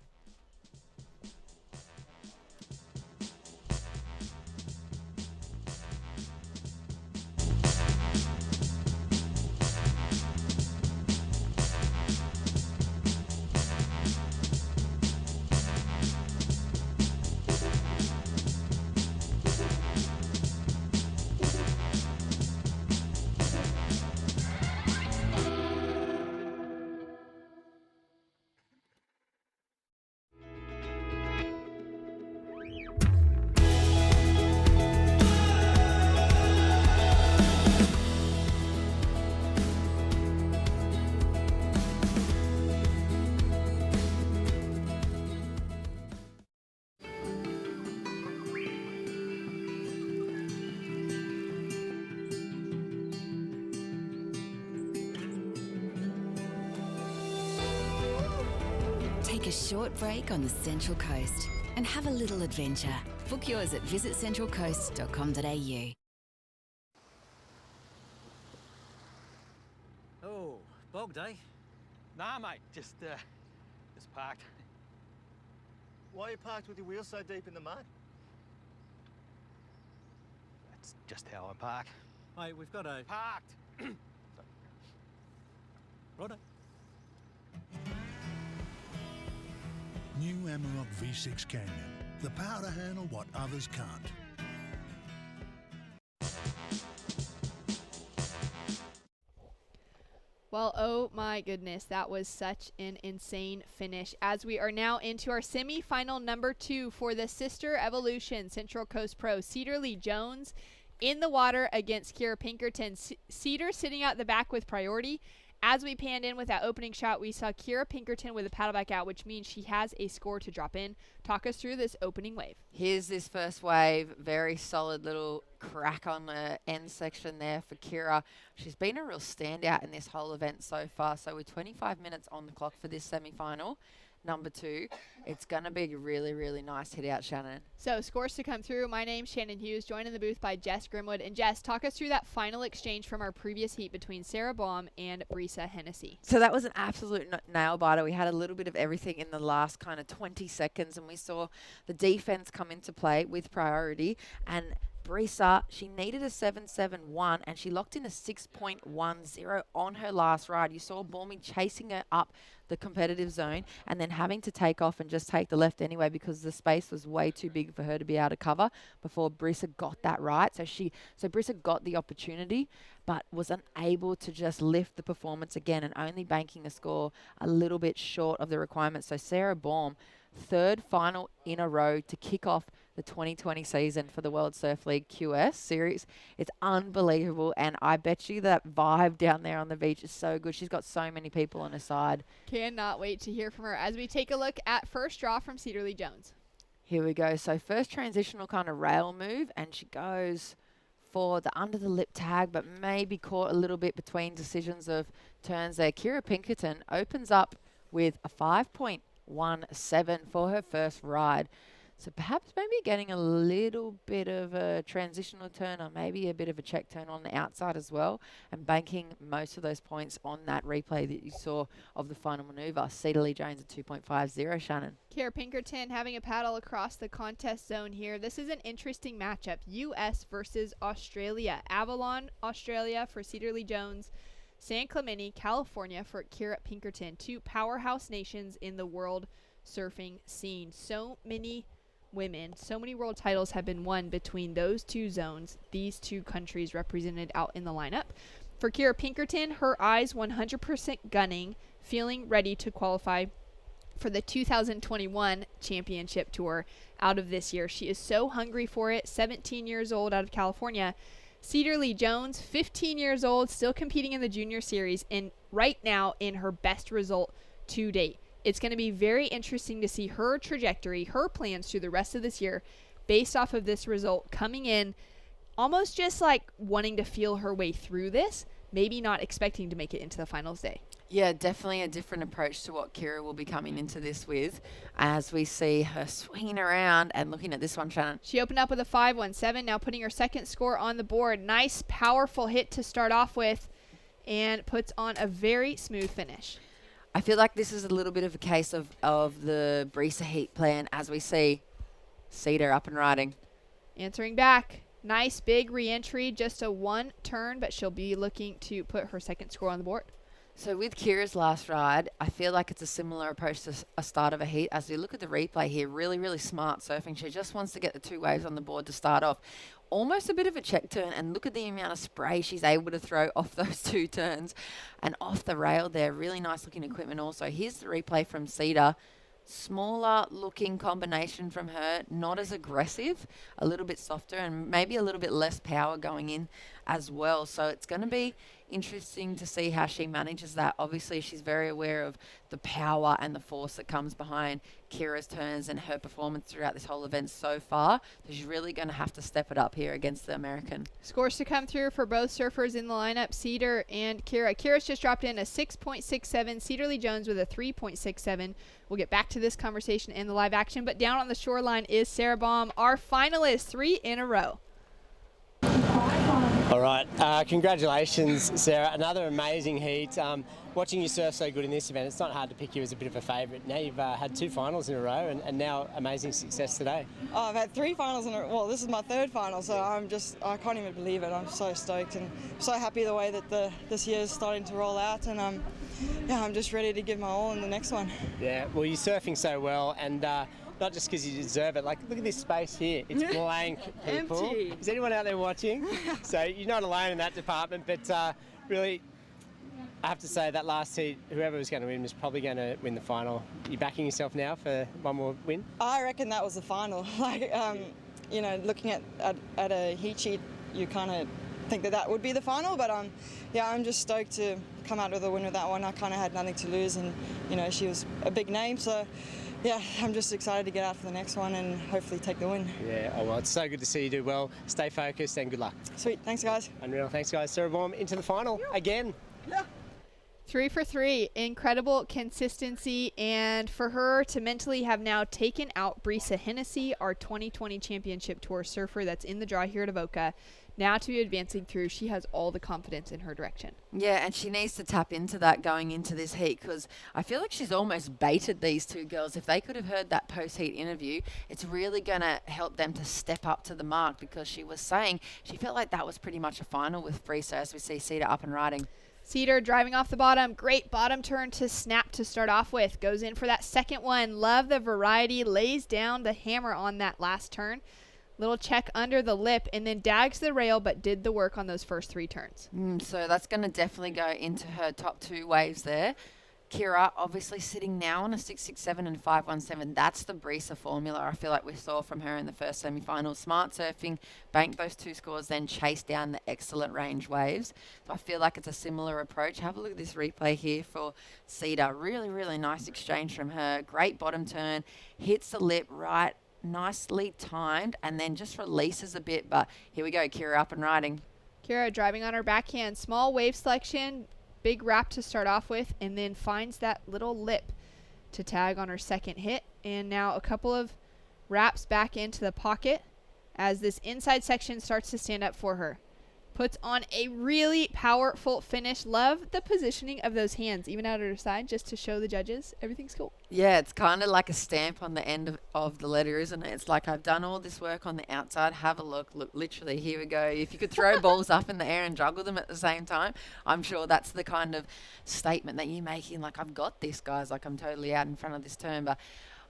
Take a short break on the Central Coast and have a little adventure. Book yours at visitcentralcoast.com.au. Oh, bog day? Nah, mate, just parked. Why are you parked with your wheels so deep in the mud? That's just how I park. Mate, we've got a... Parked! Righto. New Amarok V6 Canyon. The power to handle what others can't. Well, oh my goodness, that was such an insane finish. As we are now into our semi-final number 2 for the Sisstrevolution Central Coast Pro. Cedarly Jones in the water against Kira Pinkerton. Cedar sitting out the back with priority. As we panned in with that opening shot, we saw Kira Pinkerton with a paddle back out, which means she has a score to drop in. Talk us through this opening wave. Here's this first wave. Very solid little crack on the end section there for Kira. She's been a real standout in this whole event so far. So with 25 minutes on the clock for this semi-final, number 2, it's going to be a really, really nice hit out, Shannon. So scores to come through. My name's Shannon Hughes, joined in the booth by Jess Grimwood. And Jess, talk us through that final exchange from our previous heat between Sarah Baum and Vissla Hennessy. So that was an absolute nail biter. We had a little bit of everything in the last kind of 20 seconds, and we saw the defense come into play with priority. And Vissla, she needed a 7.71 and she locked in a 6.10 on her last ride. You saw Baumie chasing her up the competitive zone and then having to take off and just take the left anyway because the space was way too big for her to be able to cover before Vissla got that right. So Vissla got the opportunity but was unable to just lift the performance again and only banking a score a little bit short of the requirements. So Sarah Baum, third final in a row to kick off the 2020 season for the World Surf League QS series. It's unbelievable, and I bet you that vibe down there on the beach is so good. She's got so many people on her side. Cannot wait to hear from her as we take a look at first draw from Cedarly Jones. Here we go. So first transitional kind of rail move, and she goes for the under the lip tag, but maybe caught a little bit between decisions of turns there. Kira Pinkerton opens up with a 5.17 for her first ride. So perhaps maybe getting a little bit of a transitional turn or maybe a bit of a check turn on the outside as well and banking most of those points on that replay that you saw of the final manoeuvre. Cedarly Jones at 2.50, Shannon. Kira Pinkerton having a paddle across the contest zone here. This is an interesting matchup. U.S. versus Australia. Avalon, Australia for Cedarly Jones. San Clemente, California for Kira Pinkerton. Two powerhouse nations in the world surfing scene. So many women, so many world titles have been won between those two zones, these two countries represented out in the lineup. For Kira Pinkerton, her eyes 100% gunning, feeling ready to qualify for the 2021 championship tour out of this year. She is so hungry for it. 17 years old out of California. Cedarly Jones, 15 years old, still competing in the junior series, and right now in her best result to date. It's going to be very interesting to see her trajectory, her plans through the rest of this year based off of this result coming in almost just like wanting to feel her way through this, maybe not expecting to make it into the finals day. Yeah, definitely a different approach to what Kira will be coming into this with, as we see her swinging around and looking at this one, Shannon. She opened up with a 5-1-7, now putting her second score on the board. Nice, powerful hit to start off with, and puts on a very smooth finish. I feel like this is a little bit of a case of the Brisa heat plan, as we see Cedar up and riding. Answering back. Nice big re-entry, just a 1 turn, but she'll be looking to put her second score on the board. So with Kira's last ride, I feel like it's a similar approach to a start of a heat. As we look at the replay here, really, really smart surfing. She just wants to get the 2 waves on the board to start off. Almost a bit of a check turn, and look at the amount of spray she's able to throw off those 2 turns and off the rail there. Really nice looking equipment also. Here's the replay from Cedar. Smaller looking combination from her, not as aggressive, a little bit softer, and maybe a little bit less power going in as well. So it's going to be interesting to see how she manages that. Obviously, she's very aware of the power and the force that comes behind Kira's turns and her performance throughout this whole event so far. So she's really going to have to step it up here against the American. Scores to come through for both surfers in the lineup, Cedar and Kira. Kira's just dropped in a 6.67, Cedar Lee Jones with a 3.67. We'll get back to this conversation and the live action, but down on the shoreline is Sarah Baum, our finalist, 3 in a row. All right, congratulations, Sarah. Another amazing heat. Watching you surf so good in this event, it's not hard to pick you as a bit of a favourite. Now you've had 2 finals in a row and now amazing success today. Oh, I've had 3 finals in a row. Well, this is my 3rd final, so I can't even believe it. I'm so stoked and so happy the way that this year is starting to roll out, and yeah, I'm just ready to give my all in the next one. Yeah, well, you're surfing so well, and not just because you deserve it. Like, look at this space here. It's blank, people. Empty. Is anyone out there watching? So you're not alone in that department, but really, I have to say that last heat, whoever was going to win was probably going to win the final. You backing yourself now for one more win? I reckon that was the final. Like, you know, looking at a heat sheet, you kind of think that would be the final, but yeah, I'm just stoked to come out with a win with that one. I kind of had nothing to lose, and you know, she was a big name, so yeah, I'm just excited to get out for the next one and hopefully take the win. Yeah, oh well, it's so good to see you do well. Stay focused and good luck. Sweet, thanks guys. Unreal, thanks guys. Sarah Baum into the final again. Yeah. 3 for 3, incredible consistency, and for her to mentally have now taken out Brisa Hennessy, our 2020 Championship Tour surfer that's in the draw here at Avoca. Now to be advancing through, she has all the confidence in her direction. Yeah, and she needs to tap into that going into this heat, because I feel like she's almost baited these 2 girls. If they could have heard that post-heat interview, it's really going to help them to step up to the mark, because she was saying she felt like that was pretty much a final with Brisa, as we see Cedar up and riding. Cedar driving off the bottom. Great bottom turn to snap to start off with. Goes in for that second one. Love the variety. Lays down the hammer on that last turn. Little check under the lip and then dags the rail, but did the work on those first 3 turns. So that's going to definitely go into her top 2 waves there. Kira obviously sitting now on a 667 and 517. That's the Brisa formula I feel like we saw from her in the first semi-final. Smart surfing, bank those 2 scores, then chase down the excellent range waves. So I feel like it's a similar approach. Have a look at this replay here for Cedar. Really, really nice exchange from her. Great bottom turn. Hits the lip right, nicely timed, and then just releases a bit. But here we go, Kira up and riding. Kira driving on her backhand. Small wave selection. Big wrap to start off with, and then finds that little lip to tag on her second hit. And now a couple of wraps back into the pocket as this inside section starts to stand up for her. Puts on a really powerful finish. Love the positioning of those hands, even out at her side, just to show the judges everything's cool. Yeah, it's kind of like a stamp on the end of the letter, isn't it? It's like, I've done all this work on the outside. Have a look. Look, literally, here we go. If you could throw balls up in the air and juggle them at the same time, I'm sure that's the kind of statement that you're making. Like, I've got this, guys. Like, I'm totally out in front of this turn. But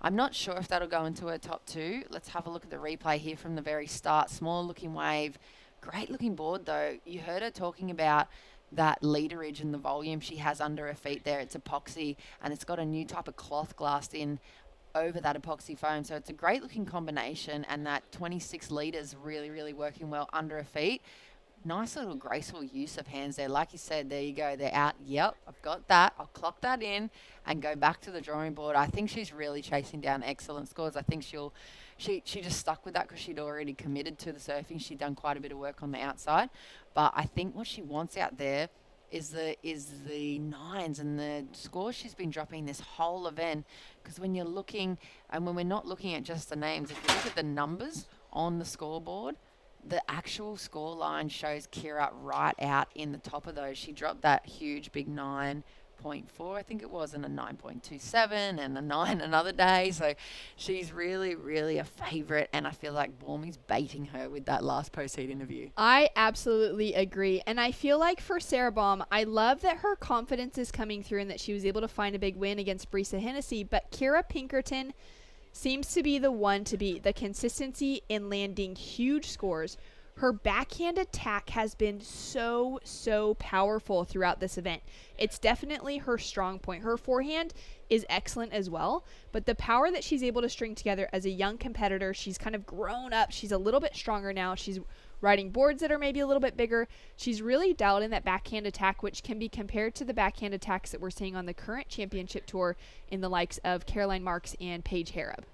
I'm not sure if that'll go into her top 2. Let's have a look at the replay here from the very start. Small looking wave. Great looking board though. You heard her talking about that leaderage and the volume she has under her feet there. It's epoxy, and it's got a new type of cloth glassed in over that epoxy foam. So it's a great looking combination, and that 26 litres really, really working well under her feet. Nice little graceful use of hands there. Like you said, there you go. They're out. Yep, I've got that. I'll clock that in and go back to the drawing board. I think she's really chasing down excellent scores. I think she'll she just stuck with that because she'd already committed to the surfing. She'd done quite a bit of work on the outside. But I think what she wants out there is the nines and the scores she's been dropping this whole event. Because when you're looking, and when we're not looking at just the names, if you look at the numbers on the scoreboard, the actual score line shows Kira right out in the top of those. She dropped that huge big 9.4, I think it was, and a 9.27 and a 9 another day. So she's really, really a favourite, and I feel like Bormy's baiting her with that last post-heat interview. I absolutely agree. And I feel like for Sarah Baum, I love that her confidence is coming through and that she was able to find a big win against Brisa Hennessy. But Kira Pinkerton seems to be the one to beat. The consistency in landing huge scores. Her backhand attack has been so powerful throughout this event. It's definitely her strong point. Her forehand is excellent as well, but the power that she's able to string together as a young competitor, she's kind of grown up. She's a little bit stronger now. She's riding boards that are maybe a little bit bigger. She's really dialed in that backhand attack, which can be compared to the backhand attacks that we're seeing on the current championship tour in the likes of Caroline Marks and Paige Hareb.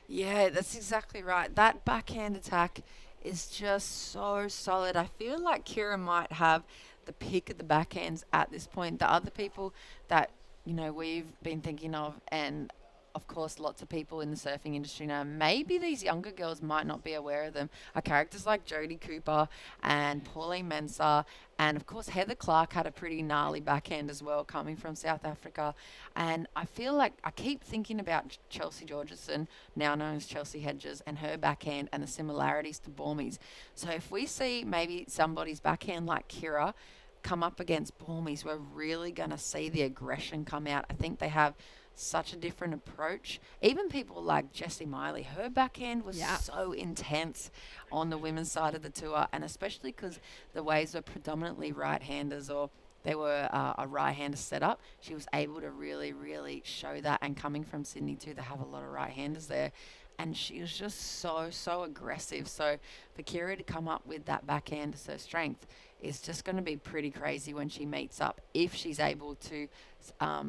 Yeah, that's exactly right. That backhand attack is just so solid. I feel like Kira might have the pick of the backhands at this point. The other people that, we've been thinking of, and of course lots of people in the surfing industry now, maybe these younger girls might not be aware of them, are characters like Jodie Cooper and Pauline Mensah, and of course Heather Clark had a pretty gnarly backhand as well, coming from South Africa. And I feel like I keep thinking about Chelsea Georgeson, now known as Chelsea Hedges, and her backhand and the similarities to Bormy's. So if we see maybe somebody's backhand like Kira come up against Bormy's, we're really going to see the aggression come out. I think they have such a different approach. Even people like Jessie Miley, her backhand was so intense on the women's side of the tour, and especially because the waves were predominantly right-handers, or they were a right-hander setup. She was able to really, really show that, and coming from Sydney too, they have a lot of right-handers there. And she was just so aggressive. So for Kira to come up with that backhand as her strength is just going to be pretty crazy when she meets up, if she's able to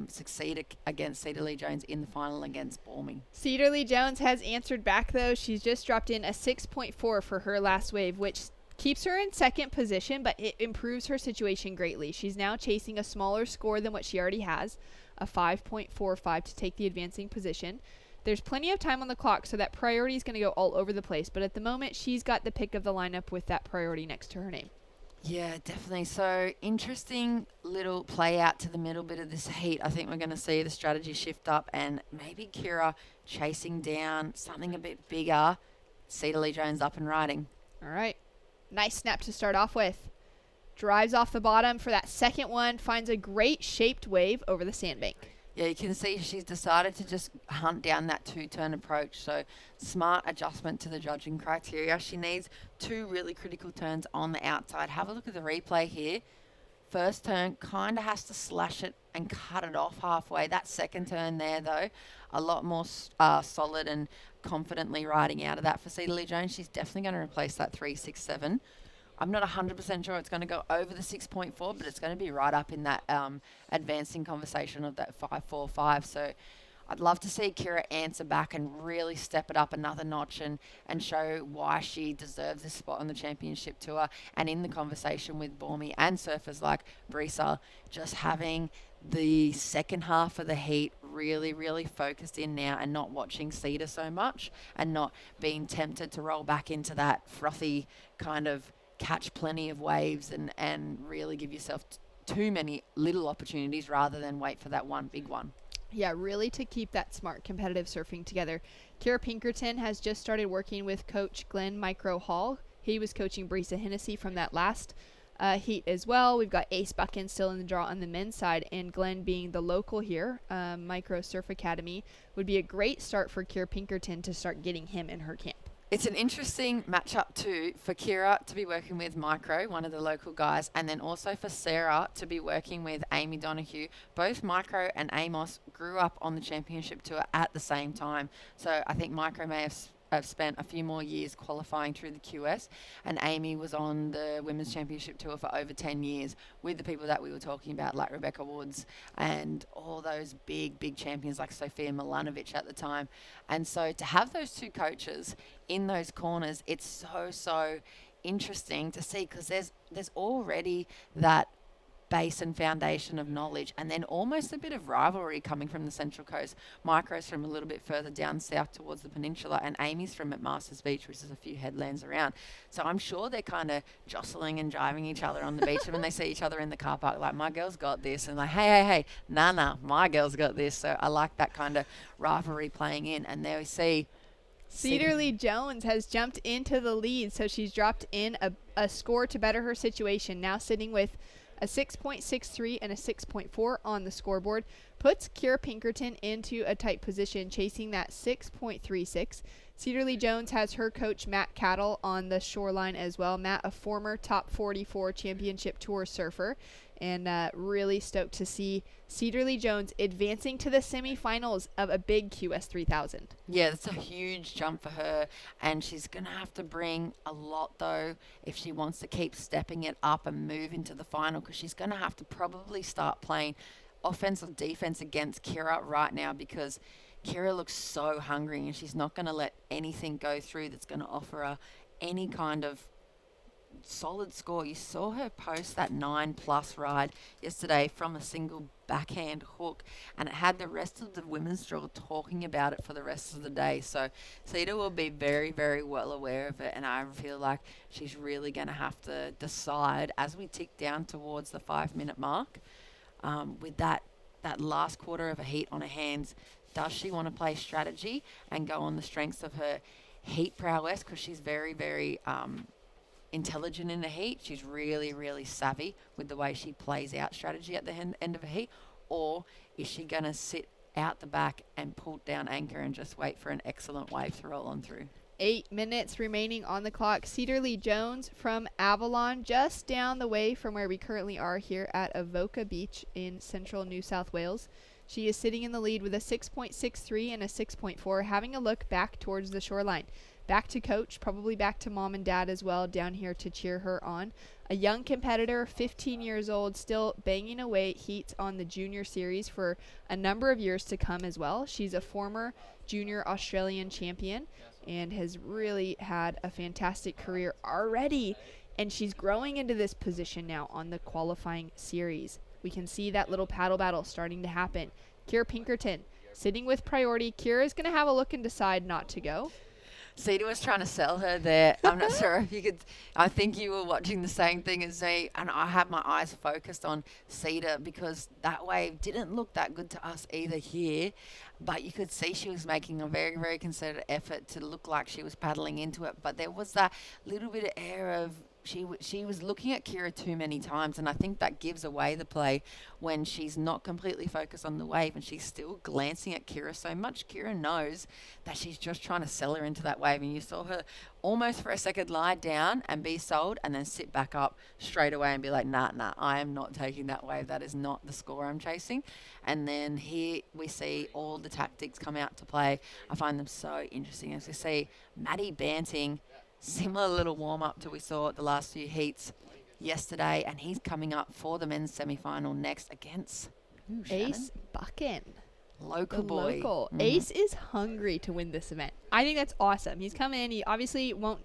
succeed against Cedar Lee Jones in the final against Bormy. Cedar Lee Jones has answered back, though. She's just dropped in a 6.4 for her last wave, which keeps her in second position, but it improves her situation greatly. She's now chasing a smaller score than what she already has, a 5.45 to take the advancing position. There's plenty of time on the clock, so that priority is going to go all over the place. But at the moment, she's got the pick of the lineup with that priority next to her name. Yeah, definitely. So interesting little play out to the middle bit of this heat. I think we're going to see the strategy shift up, and maybe Kira chasing down something a bit bigger. Cedar Lee Jones up and riding. All right. Nice snap to start off with. Drives off the bottom for that second one. Finds a great shaped wave over the sandbank. Yeah, you can see she's decided to just hunt down that two-turn approach. So smart adjustment to the judging criteria. She needs two really critical turns on the outside. Have a look at the replay here. First turn kind of has to slash it and cut it off halfway. That second turn there, though, a lot more solid and confidently riding out of that for Cedar Lee Jones. She's definitely going to replace that 3.67. I'm not 100% sure it's going to go over the 6.4, but it's going to be right up in that advancing conversation of that 5.45. So I'd love to see Kira answer back and really step it up another notch and show why she deserves this spot on the championship tour, and in the conversation with Bormy and surfers like Brisa, just having the second half of the heat really, really focused in now, and not watching Cedar so much, and not being tempted to roll back into that frothy kind of catch plenty of waves and really give yourself too many little opportunities rather than wait for that one big one. Yeah, really to keep that smart competitive surfing together. Kira Pinkerton has just started working with coach Glenn Micro Hall. He was coaching Brisa Hennessy from that last heat as well. We've got Ace Buchan still in the draw on the men's side, and Glenn being the local here, Micro Surf Academy, would be a great start for Kira Pinkerton to start getting him in her camp. It's an interesting matchup too for Kira to be working with Micro, one of the local guys, and then also for Sarah to be working with Amy Donahue. Both Micro and Amos grew up on the championship tour at the same time. So I think Micro may have spent a few more years qualifying through the QS, and Amy was on the Women's Championship Tour for over 10 years with the people that we were talking about, like Rebecca Woods and all those big champions like Sofia Milanovic at the time. And so to have those two coaches in those corners, it's so interesting to see, because there's already that base and foundation of knowledge, and then almost a bit of rivalry coming from the Central Coast. Micro's from a little bit further down south towards the peninsula, and Amy's from McMaster's Beach, which is a few headlands around. So I'm sure they're kind of jostling and driving each other on the beach, and when they see each other in the car park, like, my girl's got this, and like, hey, nah, my girl's got this. So I like that kind of rivalry playing in. And there we see Cedarly Jones has jumped into the lead, so she's dropped in a score to better her situation, now sitting with a 6.63 and a 6.4 on the scoreboard, puts Kira Pinkerton into a tight position, chasing that 6.36. Cedarly Jones has her coach Matt Cattle on the shoreline as well. Matt, a former top 44 championship tour surfer, and really stoked to see Cedarly Jones advancing to the semifinals of a big QS 3000. Yeah, that's a huge jump for her, and she's going to have to bring a lot, though, if she wants to keep stepping it up and move into the final, because she's going to have to probably start playing offense or defense against Kira right now, because Kira looks so hungry, and she's not going to let anything go through that's going to offer her any kind of solid score. You saw her post that 9+ ride yesterday from a single backhand hook, and it had the rest of the women's draw talking about it for the rest of the day. So Cedar will be very well aware of it, and I feel like she's really going to have to decide as we tick down towards the 5-minute mark, with that last quarter of a heat on her hands. Does she want to play strategy and go on the strengths of her heat prowess, because she's very intelligent in the heat? She's really savvy with the way she plays out strategy at the end of a heat. Or is she going to sit out the back and pull down anchor and just wait for an excellent wave to roll on through? 8 minutes remaining on the clock. Cedarly Jones from Avalon, just down the way from where we currently are here at Avoca Beach in central New South Wales. She is sitting in the lead with a 6.63 and a 6.4, having a look back towards the shoreline. Back to coach, probably back to mom and dad as well, down here to cheer her on. A young competitor, 15 years old, still banging away at heats on the junior series for a number of years to come as well. She's a former junior Australian champion and has really had a fantastic career already. And she's growing into this position now on the qualifying series. We can see that little paddle battle starting to happen. Kira Pinkerton sitting with priority. Kira is going to have a look and decide not to go. Cedar was trying to sell her there. I'm not sure if you could. I think you were watching the same thing as me, and I had my eyes focused on Cedar, because that wave didn't look that good to us either here, but you could see she was making a very concerted effort to look like she was paddling into it. But there was that little bit of air of she was looking at Kira too many times, and I think that gives away the play when she's not completely focused on the wave and she's still glancing at Kira so much. Kira knows that she's just trying to sell her into that wave, and you saw her almost for a second lie down and be sold, and then sit back up straight away and be like, nah, I am not taking that wave. That is not the score I'm chasing. And then here we see all the tactics come out to play. I find them so interesting, as we see Maddie Banting, similar little warm-up to we saw at the last few heats yesterday, and he's coming up for the men's semi-final next against Ace Buchan. Local boy. Mm-hmm. Ace is hungry to win this event. I think that's awesome. He's coming in. He obviously won't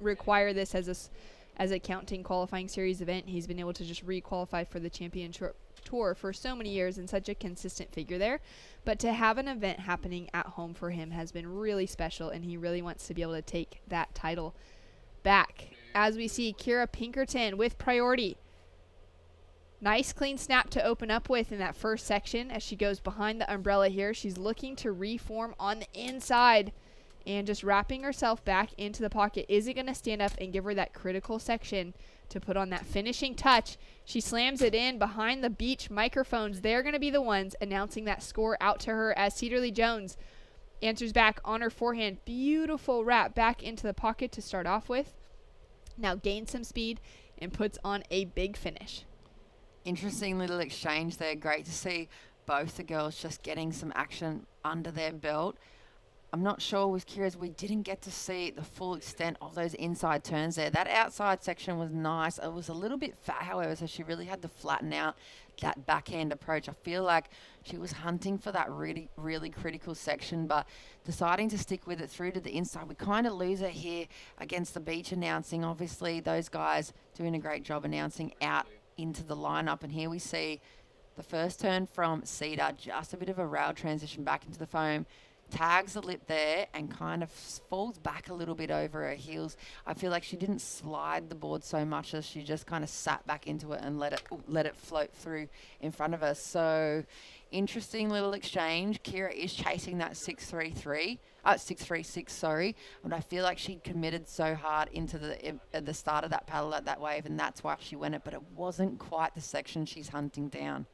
require this as a counting qualifying series event. He's been able to just re-qualify for the championship tour for so many years and such a consistent figure there. But to have an event happening at home for him has been really special, and he really wants to be able to take that title back. As we see Kira Pinkerton with priority. Nice clean snap to open up with in that first section as she goes behind the umbrella here. She's looking to reform on the inside and just wrapping herself back into the pocket. Is it going to stand up and give her that critical section to put on that finishing touch? She slams it in behind the beach microphones. They're going to be the ones announcing that score out to her as Cedarly Jones answers back on her forehand. Beautiful wrap back into the pocket to start off with. Now gains some speed and puts on a big finish. Interesting little exchange there. Great to see both the girls just getting some action under their belt. I'm not sure with Kira's, we didn't get to see the full extent of those inside turns there. That outside section was nice. It was a little bit fat, however, so she really had to flatten out that backhand approach. I feel like she was hunting for that really, really critical section, but deciding to stick with it through to the inside. We kind of lose her here against the beach announcing. Obviously, those guys doing a great job announcing out into the lineup. And here we see the first turn from Cedar, just a bit of a rail transition back into the foam. Tags the lip there and kind of falls back a little bit over her heels. I feel like she didn't slide the board so much as she just kind of sat back into it and let it float through in front of her. So interesting little exchange. Kira is chasing that 636, sorry. But I feel like she committed so hard into at the start of that paddle at that wave, and that's why she went it. But it wasn't quite the section she's hunting down.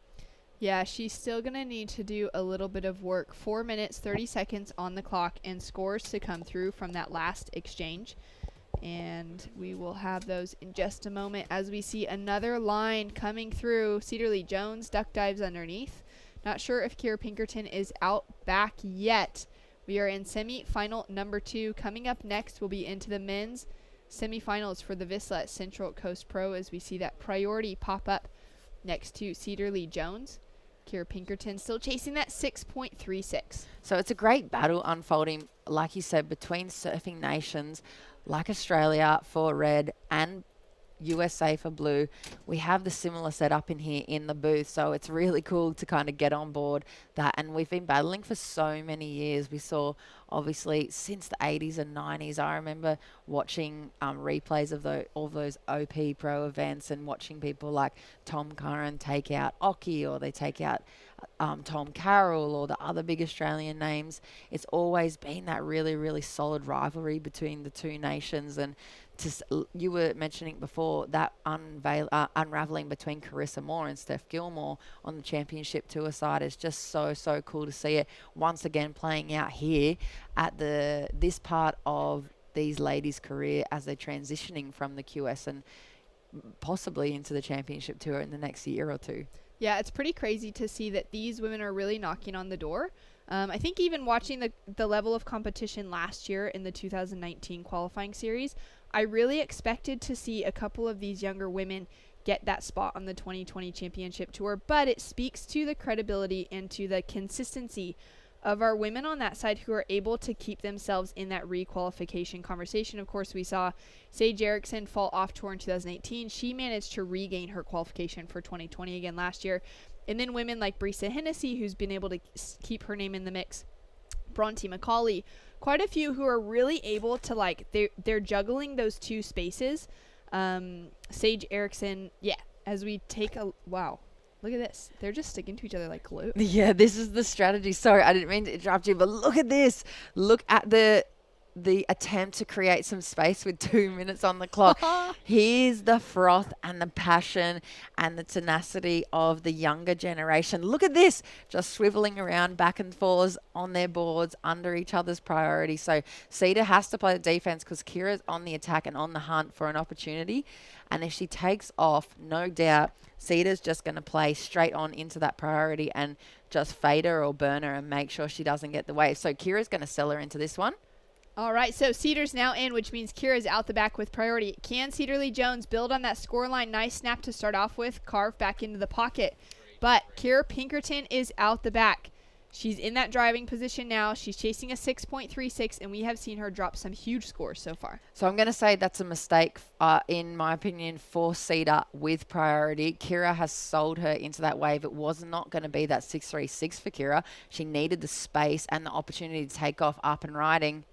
Yeah, she's still going to need to do a little bit of work. 4 minutes, 30 seconds on the clock and scores to come through from that last exchange. And we will have those in just a moment as we see another line coming through. Cedarly Jones duck dives underneath. Not sure if Kira Pinkerton is out back yet. We are in semi-final number 2. Coming up next, we'll be into the men's semifinals for the Vissla at Central Coast Pro as we see that priority pop up next to Cedarly Jones. Kira Pinkerton still chasing that 6.36. So it's a great battle unfolding, like you said, between surfing nations like Australia for red and USA for blue. We have the similar setup in here in the booth, so it's really cool to kind of get on board that. And we've been battling for so many years. We saw, obviously, since the 80s and 90s. I remember watching replays of all those OP Pro events and watching people like Tom Curran take out Oki, or they take out Tom Carroll, or the other big Australian names. It's always been that really, really solid rivalry between the two nations. And you were mentioning before that unraveling between Carissa Moore and Steph Gilmore on the championship tour side is just so cool to see it once again playing out here at this part of these ladies' career as they're transitioning from the QS and possibly into the championship tour in the next year or two. Yeah, it's pretty crazy to see that these women are really knocking on the door. I think even watching the level of competition last year in the 2019 qualifying series, I really expected to see a couple of these younger women get that spot on the 2020 championship tour, but it speaks to the credibility and to the consistency of our women on that side who are able to keep themselves in that requalification conversation. Of course, we saw Sage Erickson fall off tour in 2018. She managed to regain her qualification for 2020 again last year. And then women like Brisa Hennessy, who's been able to keep her name in the mix. Bronte McCauley, quite a few who are really able to, they're juggling those two spaces. Sage Erickson, yeah, as we take wow. Look at this. They're just sticking to each other like glue. Yeah, this is the strategy. Sorry, I didn't mean to interrupt you, but look at this. Look at the attempt to create some space with 2 minutes on the clock. Here's the froth and the passion and the tenacity of the younger generation. Look at this, just swiveling around back and forth on their boards under each other's priority. So Cedar has to play the defense because Kira's on the attack and on the hunt for an opportunity. And if she takes off, no doubt, Cedar's just going to play straight on into that priority and just fade her or burn her and make sure she doesn't get the wave. So Kira's going to sell her into this one. All right, so Cedar's now in, which means Kira's out the back with priority. Can Cedarly Jones build on that scoreline? Nice snap to start off with, carve back into the pocket. But Kira Pinkerton is out the back. She's in that driving position now. She's chasing a 6.36, and we have seen her drop some huge scores so far. So I'm going to say that's a mistake, in my opinion, for Cedar with priority. Kira has sold her into that wave. It was not going to be that 6.36 for Kira. She needed the space and the opportunity to take off up and riding.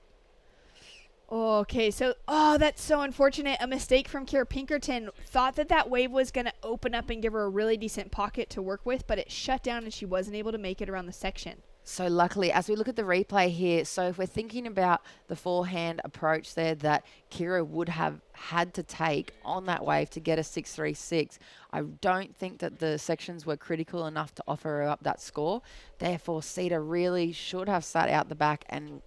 Okay, so, that's so unfortunate. A mistake from Kira Pinkerton. Thought that wave was going to open up and give her a really decent pocket to work with, but it shut down and she wasn't able to make it around the section. So luckily, as we look at the replay here, so if we're thinking about the forehand approach there that Kira would have had to take on that wave to get a 6.36, I don't think that the sections were critical enough to offer her up that score. Therefore, Cedar really should have sat out the back and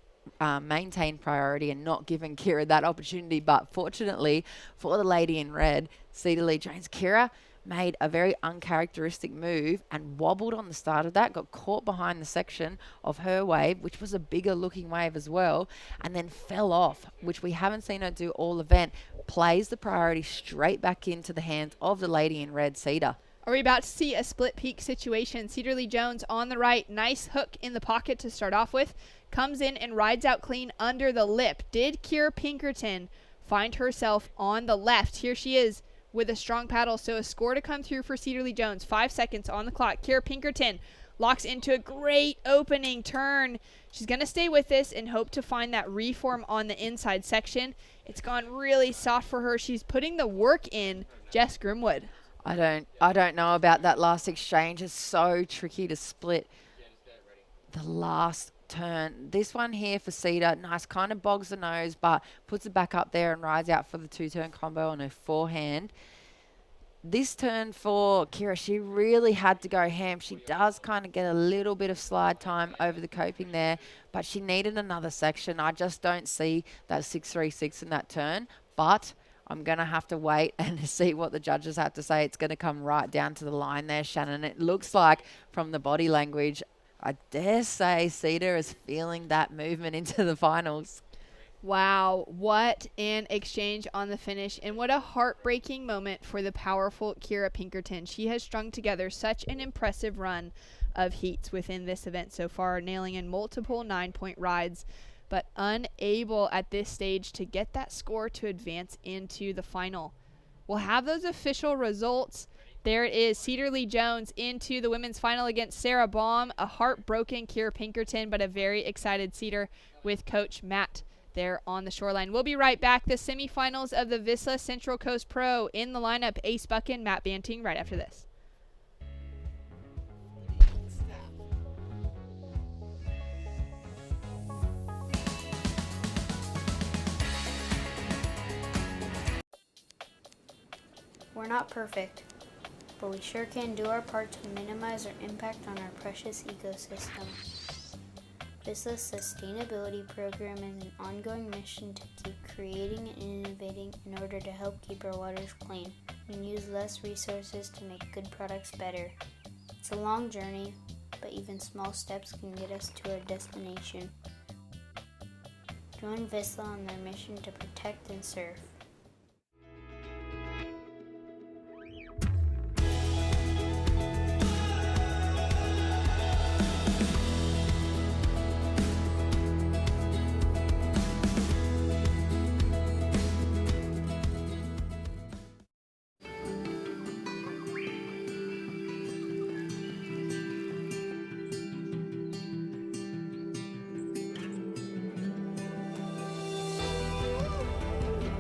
maintain priority and not giving Kira that opportunity. But fortunately for the lady in red, Cedarly Jones, Kira made a very uncharacteristic move and wobbled on the start of that, got caught behind the section of her wave, which was a bigger looking wave as well, and then fell off, which we haven't seen her do all event. Plays the priority straight back into the hands of the lady in red, Cedar. Are we about to see a split peak situation? Cedar Lee Jones on the right. Nice hook in the pocket to start off with. Comes in and rides out clean under the lip. Did Kira Pinkerton find herself on the left? Here she is with a strong paddle. So a score to come through for Cedar Lee Jones. 5 seconds on the clock. Kira Pinkerton locks into a great opening turn. She's going to stay with this and hope to find that reform on the inside section. It's gone really soft for her. She's putting the work in, Jess Grimwood. I don't know about that last exchange. It's so tricky to split the last turn. This one here for Cedar, nice, kind of bogs the nose, but puts it back up there and rides out for the 2-turn combo on her forehand. This turn for Kira, she really had to go ham. She does kind of get a little bit of slide time over the coping there, but she needed another section. I just don't see that 6-3-6 in that turn, but I'm going to have to wait and see what the judges have to say. It's going to come right down to the line there, Shannon. It looks like from the body language, I dare say Cedar is feeling that movement into the finals. Wow, what an exchange on the finish, and what a heartbreaking moment for the powerful Kira Pinkerton. She has strung together such an impressive run of heats within this event so far, nailing in multiple 9-point rides, but unable at this stage to get that score to advance into the final. We'll have those official results. There it is, Cedar Lee Jones into the women's final against Sarah Baum. A heartbroken Kira Pinkerton, but a very excited Cedar with Coach Matt there on the shoreline. We'll be right back. The semifinals of the Vissla Central Coast Pro in the lineup. Ace Buchan, Matt Banting right after this. We're not perfect, but we sure can do our part to minimize our impact on our precious ecosystem. Vissla's sustainability program is an ongoing mission to keep creating and innovating in order to help keep our waters clean and use less resources to make good products better. It's a long journey, but even small steps can get us to our destination. Join Vissla on their mission to protect and serve.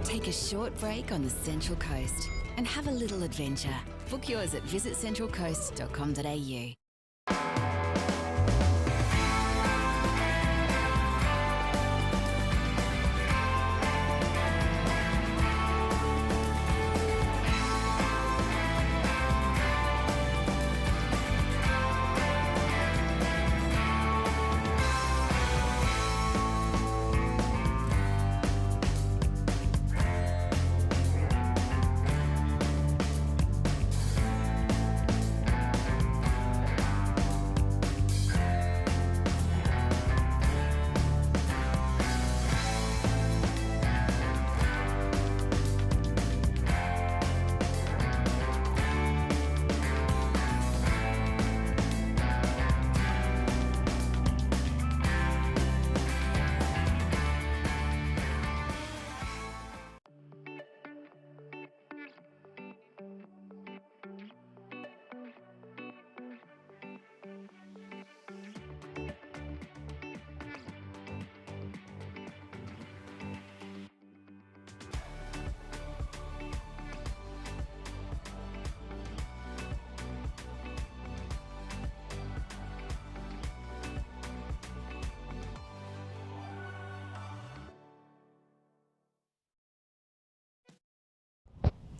Take a short break on the Central Coast and have a little adventure. Book yours at visitcentralcoast.com.au.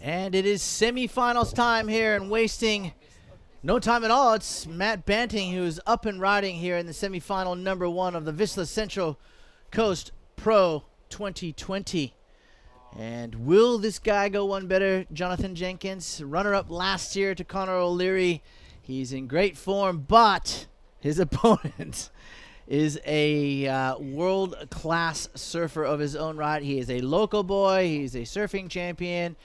And it is semifinals time here, and wasting no time at all. It's Matt Banting who's up and riding here in the semifinal number 1 of the Vissla Central Coast Pro 2020. And will this guy go one better? Jonathan Jenkins, runner-up last year to Connor O'Leary. He's in great form, but his opponent is a world-class surfer of his own right. He is a local boy. He's a surfing champion.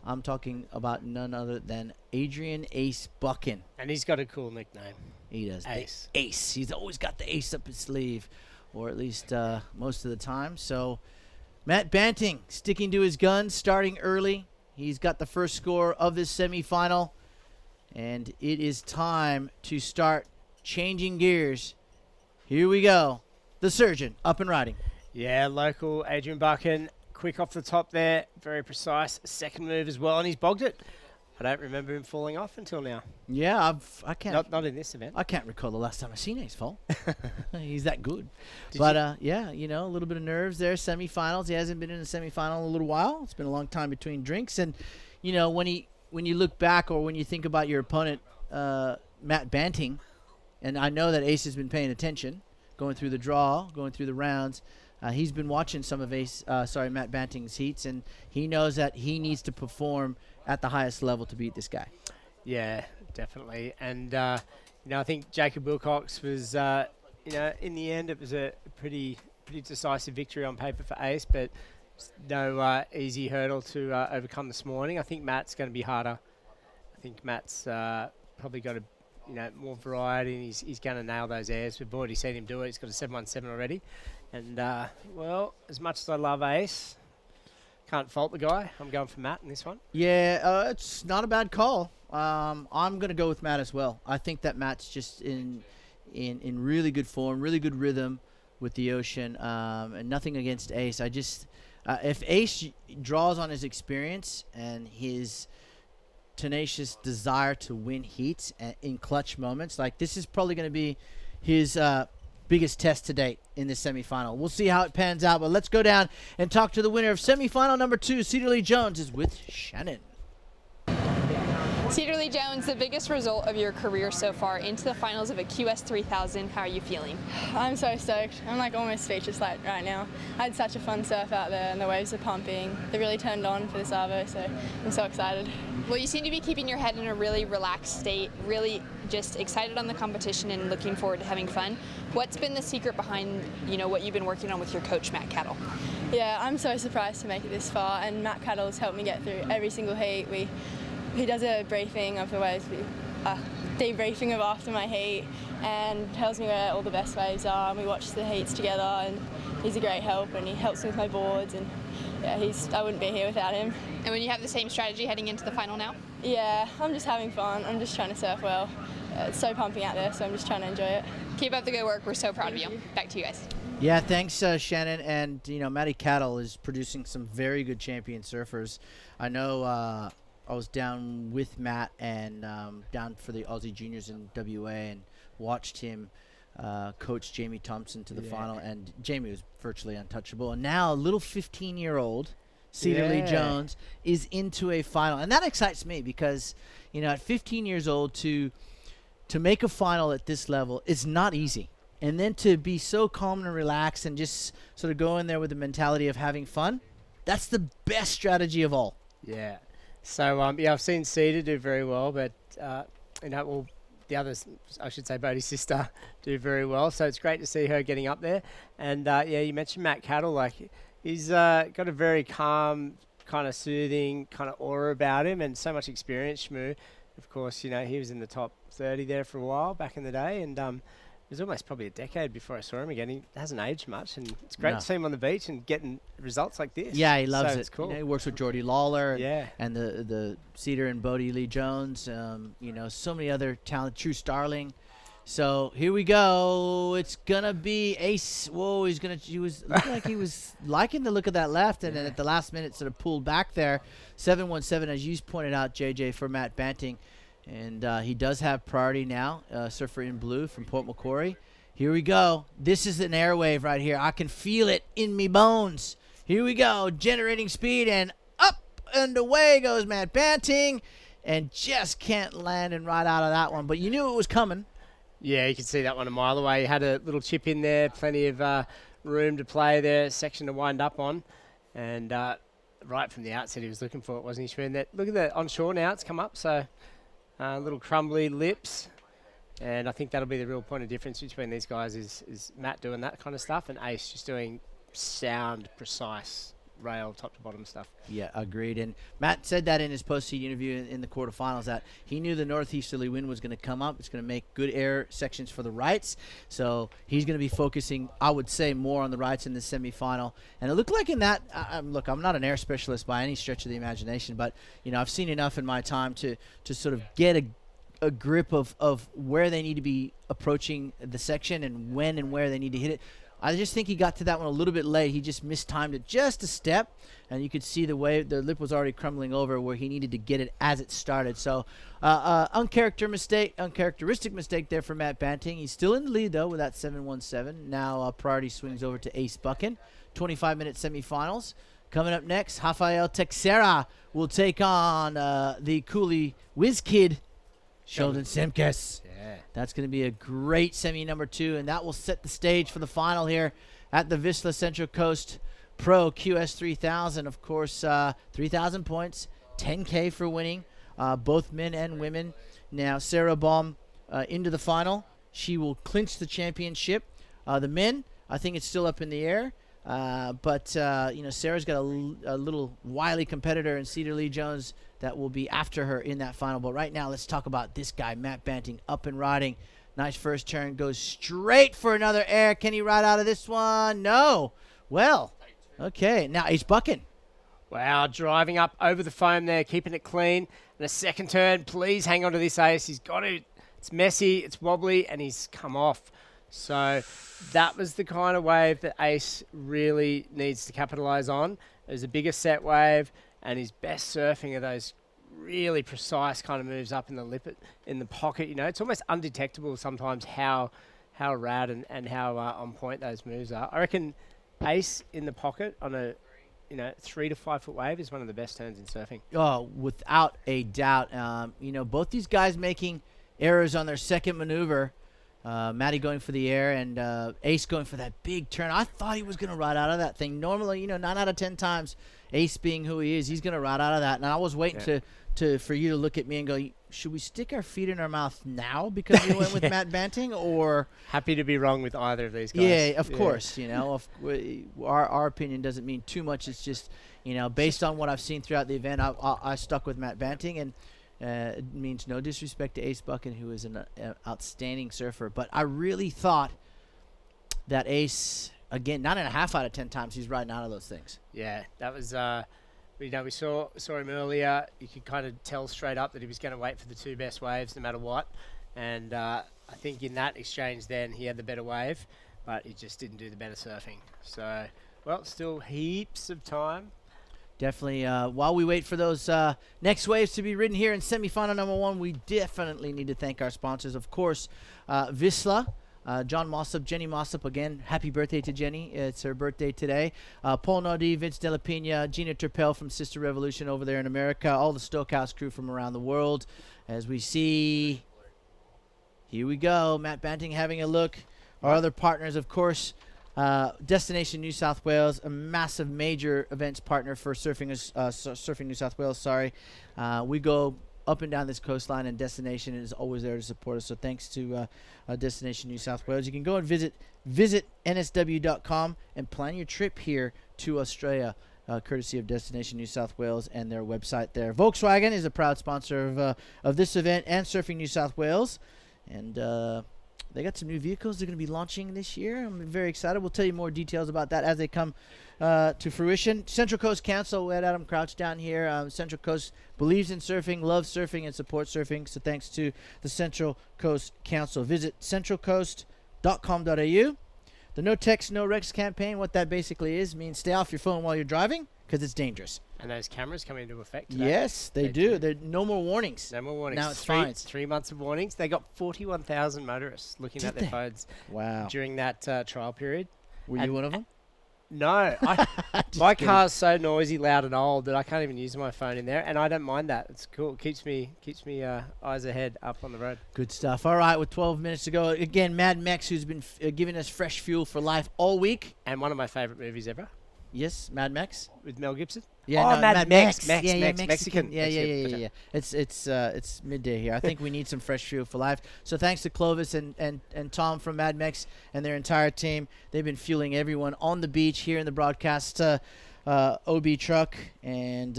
I'm talking about none other than Adrian Ace Buchan. And he's got a cool nickname. He does. Ace. Ace. He's always got the ace up his sleeve, or at least most of the time. So Matt Banting sticking to his guns, starting early. He's got the first score of this semifinal. And it is time to start changing gears. Here we go. The Surgeon up and riding. Yeah, local Adrian Buchan. Quick off the top there. Very precise. Second move as well, and he's bogged it. I don't remember him falling off until now. Yeah, I can't. Not in this event. I can't recall the last time I seen Ace fall. He's that good. Yeah, you know, a little bit of nerves there. Semifinals. He hasn't been in a semifinal in a little while. It's been a long time between drinks, and you know when you look back or when you think about your opponent, Matt Banting, and I know that Ace has been paying attention, going through the draw, going through the rounds. He's been watching some of Matt Banting's heats, and he knows that he needs to perform at the highest level to beat this guy. Yeah, definitely. And, you know, I think Jacob Wilcox was, you know, in the end it was a pretty decisive victory on paper for Ace, but no easy hurdle to overcome this morning. I think Matt's going to be harder. I think Matt's probably got more variety, and he's going to nail those airs. We've already seen him do it. He's got a 717 already. And, well, as much as I love Ace, can't fault the guy. I'm going for Matt in this one. Yeah, it's not a bad call. I'm going to go with Matt as well. I think that Matt's just in really good form, really good rhythm with the ocean, and nothing against Ace. I just if Ace draws on his experience and his tenacious desire to win heats in clutch moments, like this is probably going to be his biggest test to date in this semifinal. We'll see how it pans out, but let's go down and talk to the winner of semifinal number 2. Cedar Lee Jones is with Shannon. Cedar Lee Jones, the biggest result of your career so far into the finals of a QS 3000. How are you feeling? I'm so stoked. I'm like almost speechless right now. I had such a fun surf out there and the waves are pumping. They really turned on for this Arvo, so I'm so excited. Well, you seem to be keeping your head in a really relaxed state, really just excited on the competition and looking forward to having fun. What's been the secret behind, what you've been working on with your coach, Matt Cattle? Yeah, I'm so surprised to make it this far, and Matt Cattle has helped me get through every single heat. He does a briefing of the waves, debriefing of after my heat, and tells me where all the best waves are, and we watch the heats together, and he's a great help, and he helps me with my boards, and yeah, I wouldn't be here without him. And when you have the same strategy heading into the final now? Yeah, I'm just having fun. I'm just trying to surf well. It's so pumping out there, so I'm just trying to enjoy it. Keep up the good work. We're so proud of you. Back to you guys. Yeah, thanks, Shannon. And, Matty Cattle is producing some very good champion surfers. I know I was down with Matt and down for the Aussie Juniors in WA and watched him coach Jamie Thompson to the final. And Jamie was virtually untouchable. And now a little 15-year-old Cedar Lee Jones is into a final. And that excites me because, at 15 years old to make a final at this level is not easy. And then to be so calm and relaxed and just sort of go in there with the mentality of having fun, that's the best strategy of all. Yeah. So, I've seen Cedar do very well, but, the others, I should say Bodie's sister, do very well. So it's great to see her getting up there. And, you mentioned Matt Cattle. He's got a very calm, kind of soothing kind of aura about him and so much experience, Shmoo. Of course, he was in the top 30 there for a while back in the day, and it was almost probably a decade before I saw him again. He hasn't aged much, and it's great to see him on the beach and getting results like this. Yeah, he loves it. It's cool. He works with Geordie Lawler and the Cedar and Bodie Lee Jones, so many other talent, True Starling. So here we go. It's going to be Ace. Whoa, he was looking like he was liking the look of that left, and then at the last minute sort of pulled back there. 717, as you pointed out, JJ, for Matt Banting. And he does have priority now, surfer in blue from Port Macquarie. Here we go. This is an airwave right here. I can feel it in me bones. Here we go. Generating speed, and up and away goes Matt Banting. And just can't land and right out of that one. But you knew it was coming. Yeah, you could see that one a mile away. He had a little chip in there, plenty of room to play there, section to wind up on. And right from the outset he was looking for it, wasn't he, Shmoon? That look at that on shore now. It's come up, so little crumbly lips. And I think that'll be the real point of difference between these guys is Matt doing that kind of stuff and Ace just doing sound, precise rail, top to bottom stuff. Yeah, agreed. And Matt said that in his post-seed interview in the quarterfinals that he knew the northeasterly wind was going to come up. It's going to make good air sections for the rights. So he's going to be focusing, I would say, more on the rights in the semifinal. And it looked like in that, look, I'm not an air specialist by any stretch of the imagination, but, you know, I've seen enough in my time to sort of get a grip of where they need to be approaching the section and when and where they need to hit it. I just think he got to that one a little bit late. He just mistimed it just a step, and you could see the lip was already crumbling over where he needed to get it as it started. So uncharacteristic mistake there for Matt Banting. He's still in the lead, though, with that 7-1-7. Now priority swings over to Ace Buchan. 25-minute semifinals. Coming up next, Rafael Teixeira will take on the Cooley Whiz Kid, Sheldon Simkes. Yeah. That's going to be a great semi number 2, and that will set the stage for the final here at the Vissla Central Coast Pro QS 3000. Of course, 3,000 points, 10K for winning, both men and women. Now, Sarah Baum into the final. She will clinch the championship. The men, I think it's still up in the air. But you know, Sarah's got a little wily competitor in Cedar Lee Jones that will be after her in that final. But right now, let's talk about this guy, Matt Banting, up and riding. Nice first turn, goes straight for another air. Can he ride out of this one? No. Well, okay. Now Ace Buchan. Wow, driving up over the foam there, keeping it clean. And a second turn, please hang on to this Ace. He's got it. It's messy, it's wobbly, and he's come off. So that was the kind of wave that Ace really needs to capitalize on. It was a bigger set wave, and his best surfing are those really precise kind of moves up in the lip, in the pocket. You know, it's almost undetectable sometimes how rad and how on point those moves are. I reckon Ace in the pocket on a 3 to 5 foot wave is one of the best turns in surfing. Oh, without a doubt. You know, both these guys making errors on their second maneuver. Matty going for the air and Ace going for that big turn. I thought he was going to ride out of that thing. Normally, you know, 9 out of 10 times, Ace being who he is, he's going to ride out of that. And I was waiting for you to look at me and go, should we stick our feet in our mouth now because we went with Matt Banting, or happy to be wrong with either of these guys? Yeah, of course. You know, our opinion doesn't mean too much. It's just, you know, based on what I've seen throughout the event, I stuck with Matt Banting, and it means no disrespect to Ace Buchan, who is an outstanding surfer. But I really thought that Ace, again, 9.5 out of 10 times he's riding out of those things. Yeah, that was, you know, we saw him earlier. You could kind of tell straight up that he was going to wait for the 2 best waves no matter what. And I think in that exchange then he had the better wave, but he just didn't do the better surfing. So, well, still heaps of time. Definitely. While we wait for those next waves to be ridden here in semifinal number 1, we definitely need to thank our sponsors. Of course, Vissla, John Mossop, Jenny Mossop. Again, happy birthday to Jenny. It's her birthday today. Paul Nardi, Vince Della Pena, Gina Turpel from Sisstrevolution over there in America. All the Stokehouse crew from around the world. As we see, here we go. Matt Banting having a look. Our other partners, of course, Destination New South Wales, a massive major events partner for Surfing New South Wales. Sorry, we go up and down this coastline, and Destination is always there to support us. So thanks to Destination New South Wales. You can go and visit nsw.com and plan your trip here to Australia, courtesy of Destination New South Wales and their website there. Volkswagen is a proud sponsor of this event and Surfing New South Wales, and they got some new vehicles they're going to be launching this year. I'm very excited. We'll tell you more details about that as they come to fruition. Central Coast Council, we had Adam Crouch down here. Central Coast believes in surfing, loves surfing, and supports surfing. So thanks to the Central Coast Council. Visit centralcoast.com.au. The No Text, No Wrecks campaign, what that basically is, means stay off your phone while you're driving because it's dangerous. And those cameras come into effect today. Yes, they do. There no more warnings. No more warnings. Now it's fines. 3 months of warnings. They got 41,000 motorists looking at their phones. Wow. During that trial period. Were you one of them? No. My car's so noisy, loud, and old that I can't even use my phone in there, and I don't mind that. It's cool. It keeps me eyes ahead up on the road. Good stuff. All right, with 12 minutes to go, again, Mad Mex, who's been giving us fresh fuel for life all week. And one of my favorite movies ever. Yes, Mad Mex. With Mel Gibson? Yeah, oh, no, Mad Mex. Mexican. Yeah. Mexican. It's midday here. I think we need some fresh fuel for life. So thanks to Clovis and Tom from Mad Mex and their entire team. They've been fueling everyone on the beach here in the broadcast OB truck, and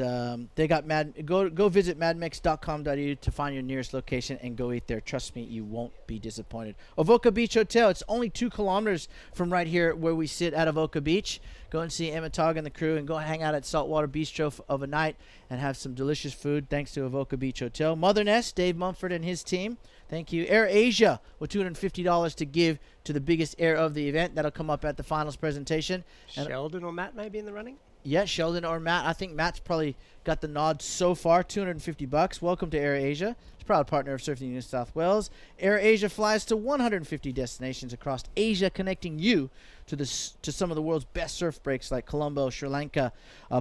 they got go visit madmex.com.au to find your nearest location and go eat there. Trust me, you won't be disappointed. Avoca Beach Hotel, it's only 2 kilometers from right here where we sit at Avoca Beach. Go and see Emma Togg and the crew and go hang out at Saltwater Bistro of a night and have some delicious food thanks to Avoca Beach Hotel. Mother Nest, Dave Mumford and his team, thank you. Air Asia with $250 to give to the biggest air of the event. That'll come up at the finals presentation. Sheldon or Matt maybe in the running? Yeah, Sheldon or Matt. I think Matt's probably got the nod so far. $250. Welcome to Air Asia. It's a proud partner of Surfing New South Wales. Air Asia flies to 150 destinations across Asia, connecting you to some of the world's best surf breaks like Colombo, Sri Lanka,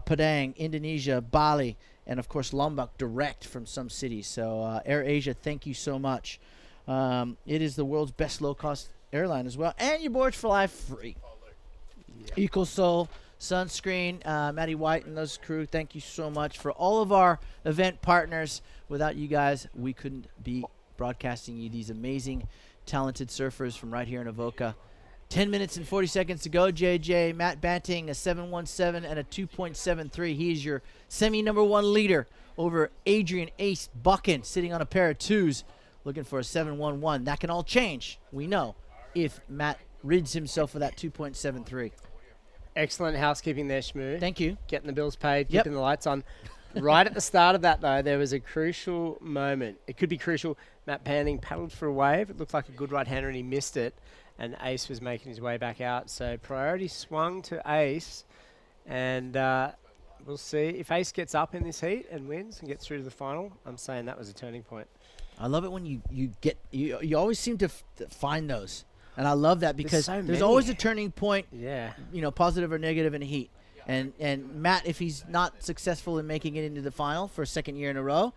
Padang, Indonesia, Bali, and of course Lombok direct from some cities. So Air Asia, thank you so much. It is the world's best low-cost airline as well, and your boards for life free. Yeah. EcoSol. Sunscreen, Maddie White and those crew, thank you so much for all of our event partners. Without you guys, we couldn't be broadcasting you these amazing, talented surfers from right here in Avoca. 10 minutes and 40 seconds to go, JJ. Matt Banting, a 7.17 and a 2.73. He is your semi-number 1 leader over Adrian Ace Buchan, sitting on a pair of 2s, looking for a 7.11. That can all change, we know, if Matt rids himself of that 2.73. Excellent housekeeping there, Shmoo. Thank you. Getting the bills paid, keeping the lights on. Right at the start of that, though, there was a crucial moment. It could be crucial. Matt Banting paddled for a wave. It looked like a good right-hander, and he missed it. And Ace was making his way back out. So priority swung to Ace. And we'll see. If Ace gets up in this heat and wins and gets through to the final, I'm saying that was a turning point. I love it when you always seem to find those. And I love that because there's always a turning point, positive or negative in heat. And Matt, if he's not successful in making it into the final for a second year in a row,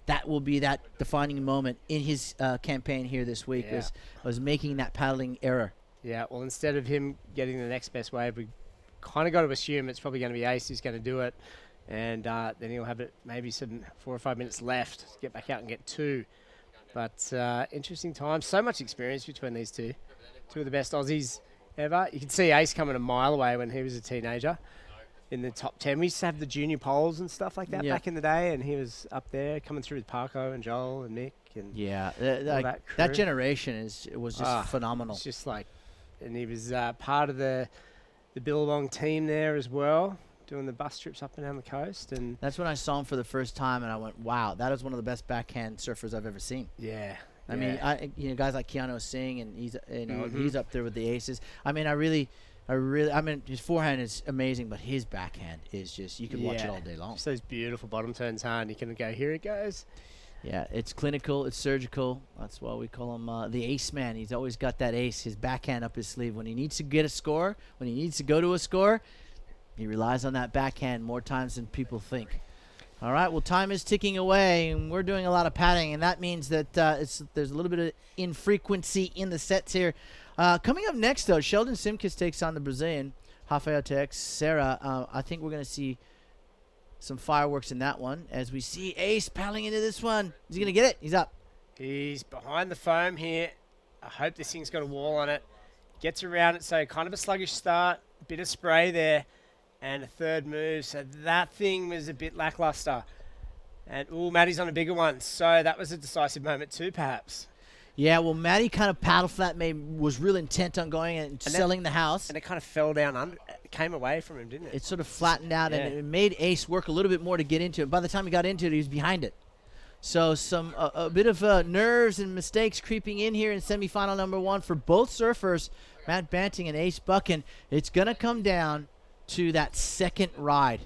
that will be that defining moment in his campaign here this week was making that paddling error. Yeah, well, instead of him getting the next best wave, we kind of got to assume it's probably going to be Ace who's going to do it. And then he'll have maybe some 4 or 5 minutes left to get back out and get 2. But interesting time. So much experience between these two. 2 of the best Aussies ever. You can see Ace coming a mile away when he was a teenager in the top 10. We used to have the junior poles and stuff like that back in the day, and he was up there coming through with Parko and Joel and Nick. And that generation was just phenomenal. It's just like, and he was part of the Billabong team there as well, doing the bus trips up and down the coast. And that's when I saw him for the first time, and I went, wow, that is one of the best backhand surfers I've ever seen. Yeah. I mean, guys like Keanu Singh, and he's up there with the aces. I mean, his forehand is amazing, but his backhand is just, you can watch it all day long. Just those beautiful bottom turns, and you can go, here it goes. Yeah, it's clinical, it's surgical. That's why we call him the ace man. He's always got that ace, his backhand up his sleeve. When he needs to get a score, when he needs to go to a score, he relies on that backhand more times than people think. All right, well, time is ticking away, and we're doing a lot of padding, and that means that there's a little bit of infrequency in the sets here. Coming up next, though, Sheldon Simkis takes on the Brazilian, Rafael Teixeira. I think we're going to see some fireworks in that one as we see Ace paddling into this one. Is he going to get it? He's up. He's behind the foam here. I hope this thing's got a wall on it. Gets around it, so kind of a sluggish start, a bit of spray there. And a third move, so that thing was a bit lackluster. And, Matty's on a bigger one, so that was a decisive moment too, perhaps. Yeah, well, Matty kind of paddle flat, was real intent on going and selling the house. And it kind of fell down under, came away from him, didn't it? It sort of flattened out, and it made Ace work a little bit more to get into it. By the time he got into it, he was behind it. So a bit of nerves and mistakes creeping in here in semifinal number 1 for both surfers, Matt Banting and Ace Buchan. It's going to come down to that second ride.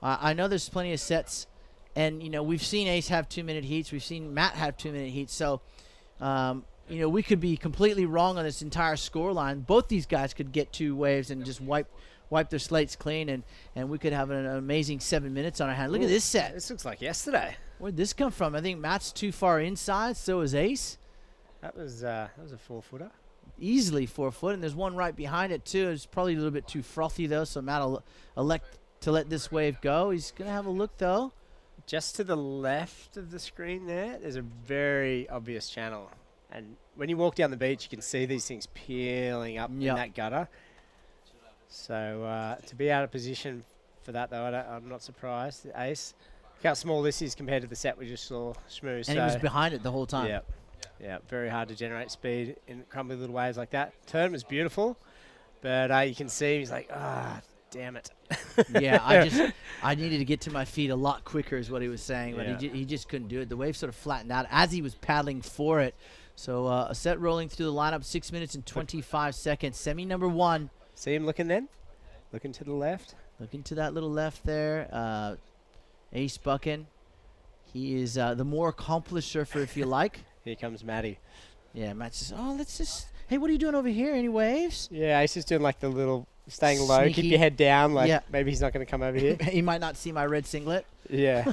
I know there's plenty of sets, and we've seen Ace have 2-minute heats, we've seen Matt have 2-minute heats, so we could be completely wrong on this entire score line. Both these guys could get 2 waves and just wipe their slates clean, and we could have an amazing 7 minutes on our hand. Look at this set. This looks like yesterday. Where'd this come from? I think Matt's too far inside, so is Ace. That was a 4-footer. easily 4 foot, and there's one right behind it too. It's probably a little bit too frothy though, so Matt will elect to let this wave go. He's gonna have a look though. Just to the left of the screen there's a very obvious channel, and when you walk down the beach, you can see these things peeling up in that gutter. So to be out of position for that though, I'm not surprised. The ace. Look how small this is compared to the set we just saw Shmoo. And he was behind it the whole time. Yeah, very hard to generate speed in crumbly little waves like that. Turn was beautiful, but you can see he's like, damn it. Yeah, I needed to get to my feet a lot quicker is what he was saying, but he just couldn't do it. The wave sort of flattened out as he was paddling for it. So a set rolling through the lineup, 6 minutes and 25 seconds. Semi number 1. See him looking then? Looking to the left. Looking to that little left there. Ace bucking. He is the more accomplished surfer, if you like. Here comes Matty. Yeah, Matt says, let's just, hey, what are you doing over here? Any waves? Yeah, Ace is doing like the little staying low, Sneaky. keep your head down, like maybe he's not going to come over here. He might not see my red singlet. Yeah.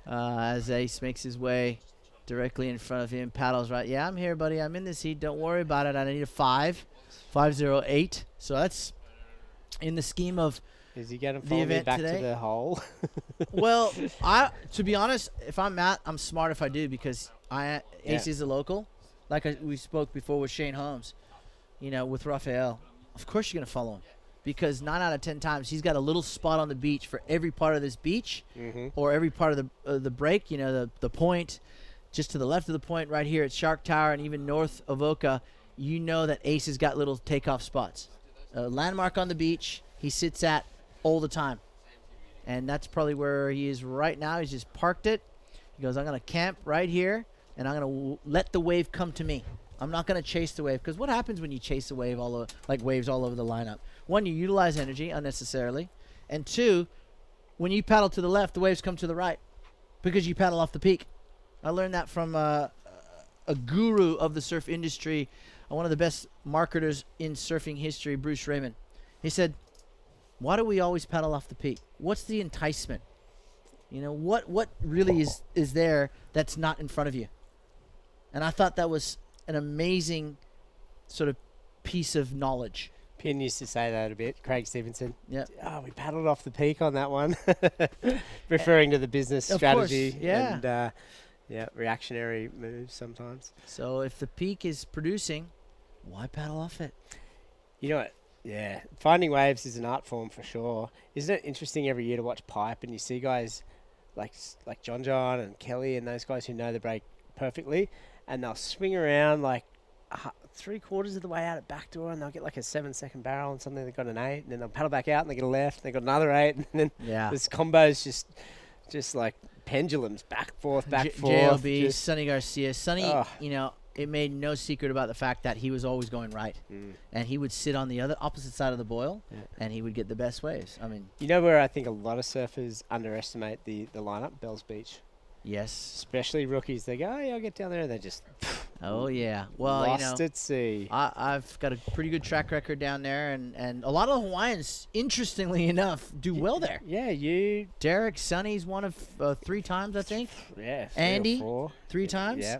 As Ace makes his way directly in front of him, paddles right. Yeah, I'm here, buddy. I'm in this heat. Don't worry about it. I need a 5.08. So that's in the scheme of is he going to the follow me event back today. to the hole? Well, to be honest, if I'm Matt, I'm smart if I do because Ace is a local. Like we spoke before with Shane Holmes, with Raphael. Of course you're going to follow him because 9 out of 10 times he's got a little spot on the beach for every part of this beach or every part of the break, the point just to the left of the point right here at Shark Tower and even north of Oka, that Ace has got little takeoff spots. A landmark on the beach he sits at all the time. And that's probably where he is right now. He's just parked it. He goes, I'm going to camp right here and I'm going to let the wave come to me. I'm not going to chase the wave because what happens when you chase a wave waves all over the lineup? One, you utilize energy unnecessarily, and 2, when you paddle to the left, the waves come to the right because you paddle off the peak. I learned that from a guru of the surf industry, one of the best marketers in surfing history, Bruce Raymond. He said, "Why do we always paddle off the peak? What's the enticement? What really is there that's not in front of you?" And I thought that was an amazing sort of piece of knowledge. Pin used to say that a bit, Craig Stevenson. Yeah. Oh, we paddled off the peak on that one. Referring to the business strategy. Of course, and reactionary moves sometimes. So if the peak is producing, why paddle off it? You know what? Yeah. Finding waves is an art form for sure. Isn't it interesting every year to watch Pipe and you see guys like John and Kelly and those guys who know the break perfectly, and they'll swing around like 3/4 of the way out at backdoor and they'll get like a 7-second barrel and suddenly they've got an 8 and then they'll paddle back out and they get a left and they've got another 8 and then this combo's just like pendulums back forth. JLB, Sonny Garcia. Sonny, it made no secret about the fact that he was always going right. And he would sit on the opposite side of the boil and he would get the best waves. I mean, where I think a lot of surfers underestimate the lineup? Bells Beach. Yes. Especially rookies. They go, I'll get down there. And they just oh, yeah. Well, lost at sea. I've got a pretty good track record down there. And a lot of the Hawaiians, interestingly enough, do well there. Yeah, Derek, Sonny's one of 3 times, I think. Yeah, 3 Andy, or 4. 3 times. Yeah.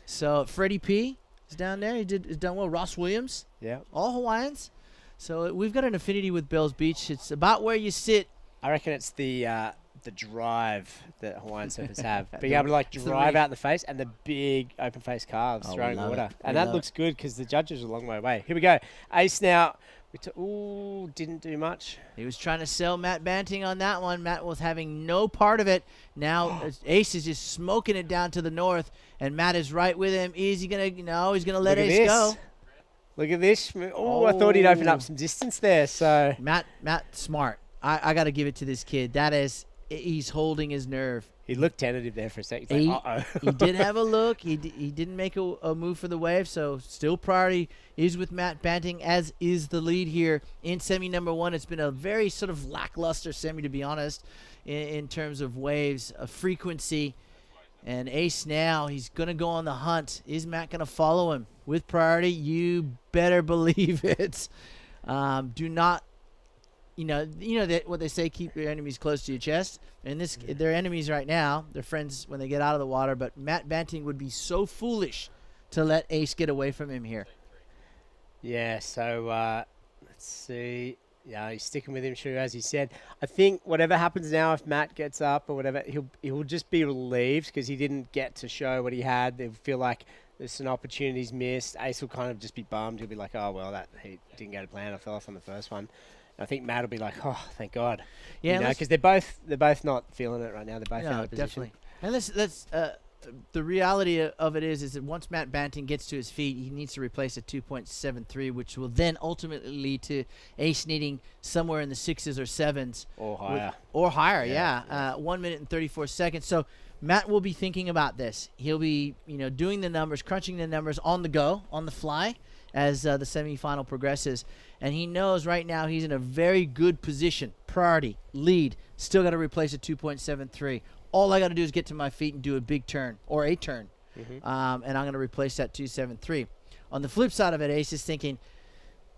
So Freddie P is down there. He's done well. Ross Williams. Yeah. All Hawaiians. So we've got an affinity with Bells Beach. It's about where you sit. I reckon it's the drive that Hawaiian surfers have. Being able to drive out in the face and the big open face calves throwing water. And that looks good because the judges are a long way away. Here we go. Ace now. Didn't do much. He was trying to sell Matt Banting on that one. Matt was having no part of it. Now Ace is just smoking it down to the north, and Matt is right with him. Is he gonna? No, he's gonna let Ace go. Look at this. Oh, I thought he'd open up some distance there. So Matt, smart. I got to give it to this kid. He's holding his nerve. He looked tentative there for a second. He's like, uh-oh. He did have a look. He didn't make a move for the wave, so still priority is with Matt Banting, as is the lead here in semi number 1. It's been a very sort of lackluster semi, to be honest, in terms of waves, frequency. And Ace now, he's going to go on the hunt. Is Matt going to follow him with priority? You better believe it. Do not... that what they say, keep your enemies close to your chest. And they're enemies right now. They're friends when they get out of the water. But Matt Banting would be so foolish to let Ace get away from him here. Yeah, so let's see. Yeah, he's sticking with him, Shu, as he said. I think whatever happens now, if Matt gets up or whatever, he'll just be relieved because he didn't get to show what he had. They'll feel like there's some opportunities missed. Ace will kind of just be bummed. He'll be like, oh, well, that he didn't go to plan. I fell off on the first one. And I think Matt will be like, oh, thank God. Yeah, because they're both not feeling it right now. They're both out of position. Definitely. And let's the reality of it is that once Matt Banting gets to his feet, he needs to replace a 2.73, which will then ultimately lead to Ace needing somewhere in the 6s or 7s. Or higher. Or higher, yeah. 1 minute and 34 seconds. So Matt will be thinking about this. He'll be, doing the numbers, crunching the numbers on the go, on the fly, as the semifinal progresses. And he knows right now he's in a very good position. Priority, lead, still got to replace a 2.73. All I got to do is get to my feet and do a big turn or a turn. And I'm going to replace that 2.73. On the flip side of it, Ace is thinking,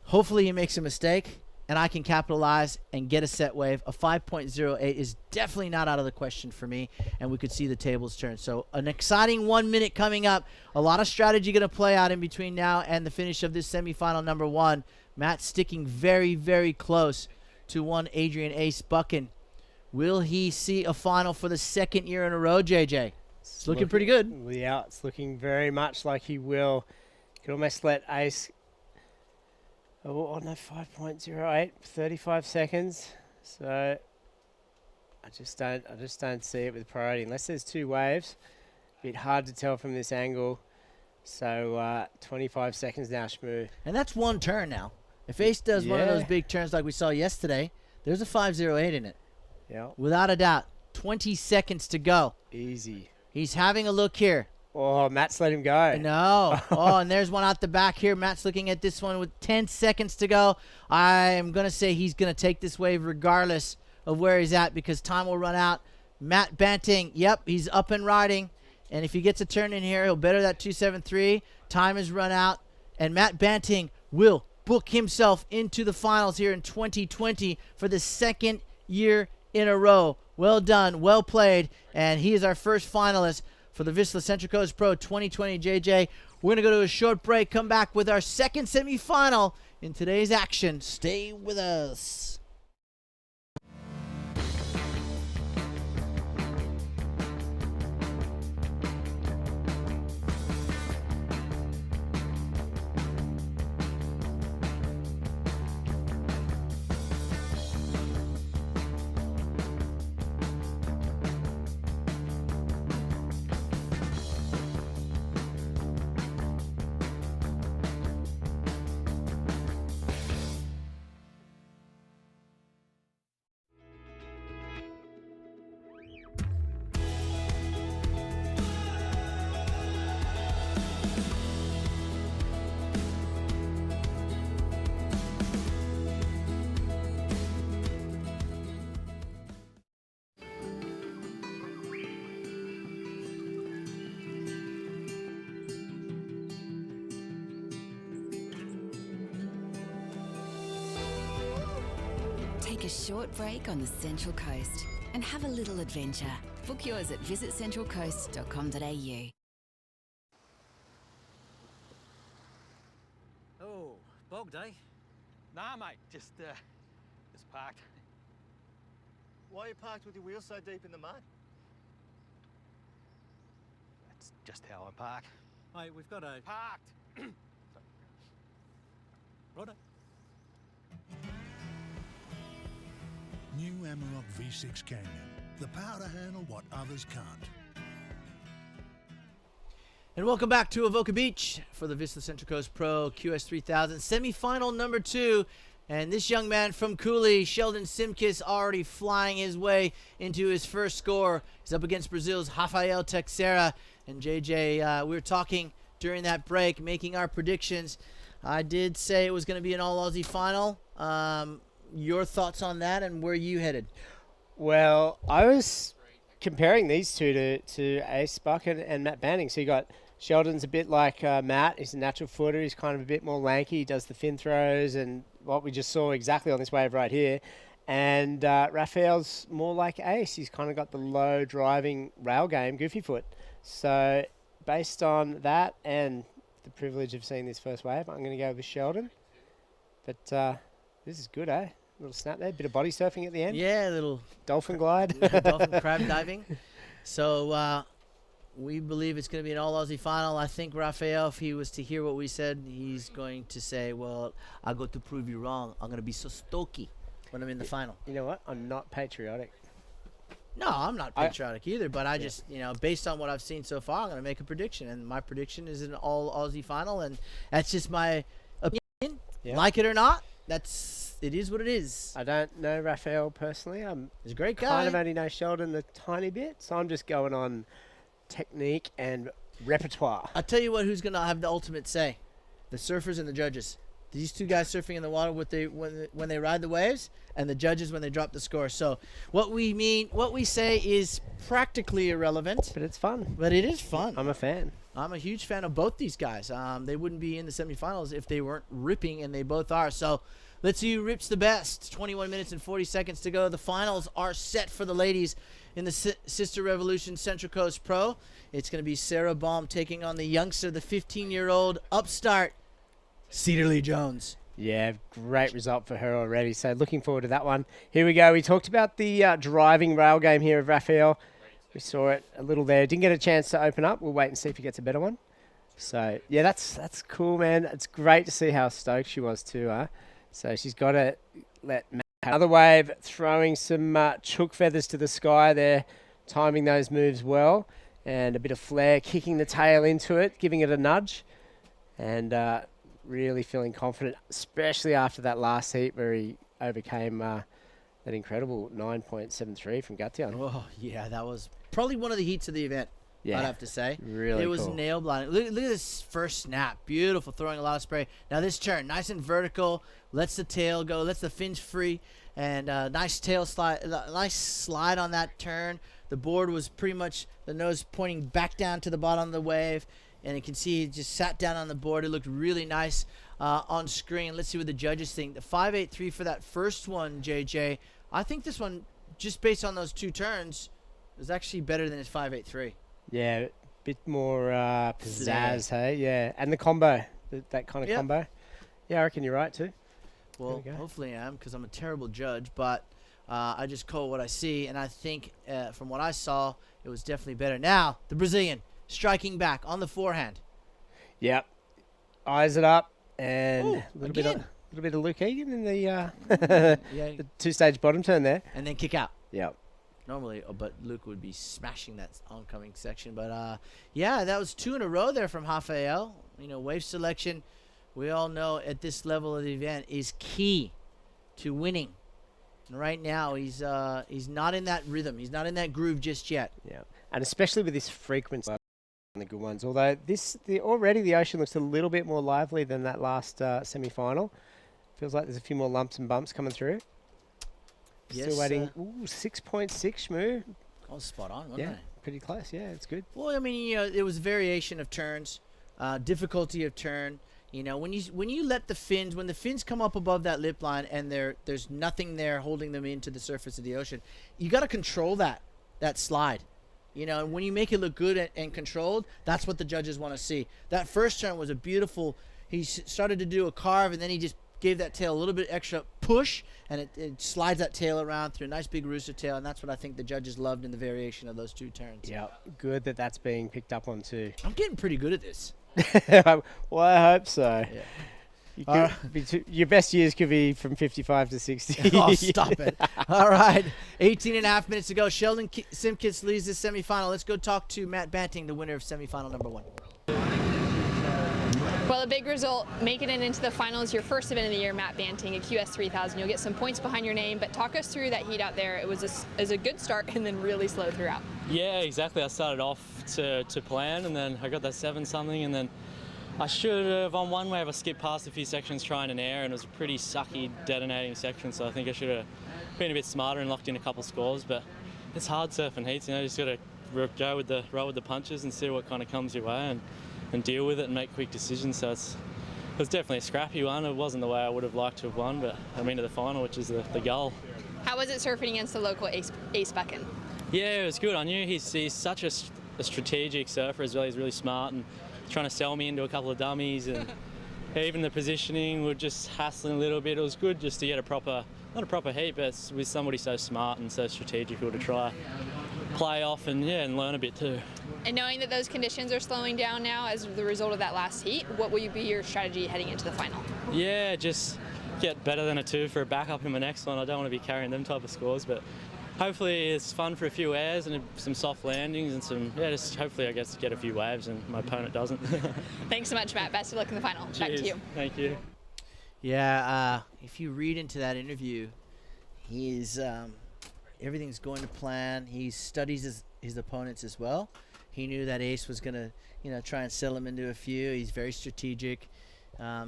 hopefully he makes a mistake and I can capitalize and get a set wave. A 5.08 is definitely not out of the question for me, and we could see the tables turn. So an exciting 1 minute coming up. A lot of strategy going to play out in between now and the finish of this semifinal number 1. Matt sticking very, very close to one Adrian Ace Buchan. Will he see a final for the second year in a row, JJ? It's looking pretty good. Yeah, it's looking very much like he will. You could almost let Ace... Oh, no, 5.08, 35 seconds. So I just don't see it with priority. Unless there's two waves. A bit hard to tell from this angle. So 25 seconds now, Shmoo. And that's one turn now. If Ace does one of those big turns like we saw yesterday, there's a 5.08 in it. Yeah. Without a doubt. 20 seconds to go. Easy. He's having a look here. Oh, Matt's let him go. No. Oh, and there's one out the back here. Matt's looking at this one with 10 seconds to go. I'm going to say he's going to take this wave regardless of where he's at because time will run out. Matt Banting, yep, he's up and riding. And if he gets a turn in here, he'll better that 2.73. Time has run out. And Matt Banting will book himself into the finals here in 2020 for the second year in a row. Well done, well played, and he is our first finalist for the Vissla Central Coast Pro 2020. JJ, we're going to go to a short break, come back with our second semifinal in today's action. Stay with us. Take a short break on the Central Coast and have a little adventure. Book yours at visitcentralcoast.com.au. Oh, bogged, eh? Nah, mate, just parked. Why are you parked with your wheels so deep in the mud? That's just how I park. Mate, we've got a... Parked! Righto. New Amarok V6 Canyon. The power to handle what others can't. And welcome back to Avoca Beach for the Vissla Central Coast Pro QS3000 semi-final number 2. And this young man from Cooley, Sheldon Simkis, already flying his way into his first score. He's up against Brazil's Rafael Teixeira. And JJ, we were talking during that break, making our predictions. I did say it was going to be an all-Aussie final. Your thoughts on that and where you headed? Well, I was comparing these two to Ace Buchan and Matt Banting. So you got Sheldon's a bit like Matt. He's a natural footer. He's kind of a bit more lanky. He does the fin throws and what we just saw exactly on this wave right here. And Raphael's more like Ace. He's kind of got the low driving rail game, goofy foot. So based on that and the privilege of seeing this first wave. I'm going to go with Sheldon. But this is good, eh? Little snap there, bit of body surfing at the end. Yeah, a little dolphin glide. Dolphin crab diving. So we believe it's going to be an all Aussie final. I think Raphael, if he was to hear what we said, he's going to say, well, I got to prove you wrong. I'm going to be so stokey when I'm in the final. You know what? I'm not patriotic. No, I'm not patriotic either, but I just, based on what I've seen so far, I'm going to make a prediction. And my prediction is an all Aussie final, and that's just my opinion. Yeah. Like it or not, it is what it is. I don't know Raphael personally. He's a great guy. Kind of only know Sheldon a tiny bit, so I'm just going on technique and repertoire. I'll tell you who's going to have the ultimate say. The surfers and the judges. These two guys surfing in the water when they ride the waves, and the judges when they drop the score. So what we say is practically irrelevant. But it's fun. But it is fun. I'm a fan. I'm a huge fan of both these guys. They wouldn't be in the semifinals if they weren't ripping, and they both are. So let's see who rips the best. 21 minutes and 40 seconds to go. The finals are set for the ladies in the Sisstrevolution Central Coast Pro. It's going to be Sarah Baum taking on the youngster, the 15-year-old upstart, Cedarly Jones. Yeah, great result for her already. So looking forward to that one. Here we go. We talked about the driving rail game here of Raphael. We saw it a little there. Didn't get a chance to open up. We'll wait and see if he gets a better one. So, yeah, that's cool, man. It's great to see how stoked she was too. So she's got to let Matt have another wave, throwing some chook feathers to the sky there, timing those moves well, and a bit of flair, kicking the tail into it, giving it a nudge, and really feeling confident, especially after that last heat where he overcame that incredible 9.73 from Gatian. Oh, yeah, that was probably one of the heats of the event, yeah, I'd have to say. Really It was cool. nail blinding. Look at this first snap. Beautiful, throwing a lot of spray. Now this turn, nice and vertical, lets the tail go, lets the fins free, and nice tail slide, nice slide on that turn. The board was pretty much the nose pointing back down to the bottom of the wave, and you can see it just sat down on the board. It looked really nice on screen. Let's see what the judges think. The 5.83 for that first one, JJ. I think this one, just based on those two turns, was actually better than his 5.83. Yeah, a bit more pizzazz, hey? Yeah, and the combo, that kind of combo. Yeah, I reckon you're right too. Well, hopefully I am, because I'm a terrible judge, but I just call what I see, and I think from what I saw, it was definitely better. Now, the Brazilian striking back on the forehand. Yep. Eyes it up, and a little bit of Luke Egan in the, the two-stage bottom turn there. And then kick out. Yep. Normally, but Luke would be smashing that oncoming section. But, yeah, that was two in a row there from Raphael. Wave selection, we all know at this level of the event, is key to winning. And right now, he's not in that rhythm. He's not in that groove just yet. Yeah, and especially with this frequency on the good ones. Although already the ocean looks a little bit more lively than that last semi-final. Feels like there's a few more lumps and bumps coming through. Yes, Still waiting. 6.6 Shmoo. I was spot on, wasn't I? Pretty close. Yeah, it's good. Well, I mean, it was variation of turns, difficulty of turn. When you let the fins, when the fins come up above that lip line and there's nothing there holding them into the surface of the ocean, you got to control that slide. And when you make it look good and controlled, that's what the judges want to see. That first turn was a beautiful. He started to do a carve, and then he just gave that tail a little bit extra push, and it slides that tail around through a nice big rooster tail, and that's what I think the judges loved in the variation of those two turns. Yeah, good that's being picked up on too. I'm getting pretty good at this. Well, I hope so. Yeah. Your best years could be from 55 to 60. Oh, stop it. All right. 18 and a half minutes to go. Sheldon Simkis leads this semifinal. Let's go talk to Matt Banting, the winner of semifinal number 1. Well, a big result, making it into the finals, your first event of the year, Matt Banting, a QS 3000. You'll get some points behind your name, but talk us through that heat out there. It was a good start and then really slow throughout. Yeah, exactly. I started off to plan, and then I got that 7-something, and then I should have, on one wave, I skipped past a few sections trying an air, and it was a pretty sucky, detonating section, so I think I should have been a bit smarter and locked in a couple scores, but it's hard surfing heats, you just got to roll with the punches and see what kind of comes your way and deal with it and make quick decisions. So it was definitely a scrappy one. It wasn't the way I would have liked to have won, but I mean to the final, which is the goal. How was it surfing against the local Ace Buchan? Yeah, it was good. I knew he's such a strategic surfer as well. He's really smart, and trying to sell me into a couple of dummies, and even the positioning were just hassling a little bit. It was good just to get a proper, not a proper heat, but with somebody so smart and so strategical to try play off and and learn a bit too. And knowing that those conditions are slowing down now as the result of that last heat, what will be your strategy heading into the final? Yeah, just get better than a 2 for a backup in my next one. I don't want to be carrying them type of scores, but hopefully it's fun for a few airs and some soft landings and some, just hopefully I guess get a few waves and my opponent doesn't. Thanks so much, Matt. Best of luck in the final. Cheers. Back to you. Thank you. Yeah, if you read into that interview, he's everything's going to plan. He studies his opponents as well. He knew that Ace was going to, try and sell him into a few. He's very strategic.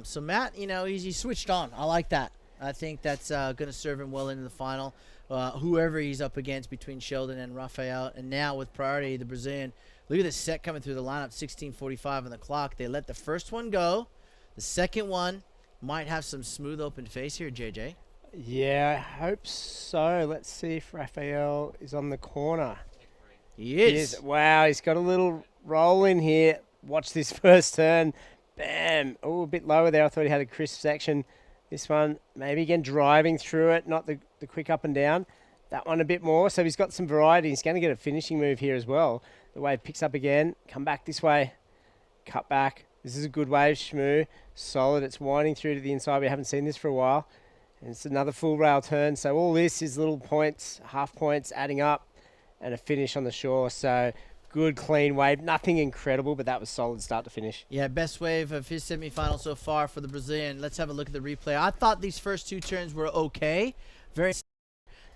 So Matt, he's switched on. I like that. I think that's going to serve him well into the final. Whoever he's up against between Sheldon and Rafael, and now with priority, the Brazilian. Look at this set coming through the lineup, 16:45 on the clock. They let the first one go. The second one might have some smooth open face here, JJ. Yeah, I hope so. Let's see if Rafael is on the corner. He is. Wow, he's got a little roll in here. Watch this first turn. Bam. Oh, a bit lower there. I thought he had a crisp section. This one, maybe again driving through it, not the quick up and down. That one a bit more. So he's got some variety. He's going to get a finishing move here as well. The wave picks up again. Come back this way. Cut back. This is a good wave, Shmoo. Solid. It's winding through to the inside. We haven't seen this for a while. And it's another full rail turn. So all this is little points, half points adding up, and a finish on the shore. So good, clean wave. Nothing incredible, but that was solid start to finish. Yeah, best wave of his semifinal so far for the Brazilian. Let's have a look at the replay. I thought these first 2 turns were okay.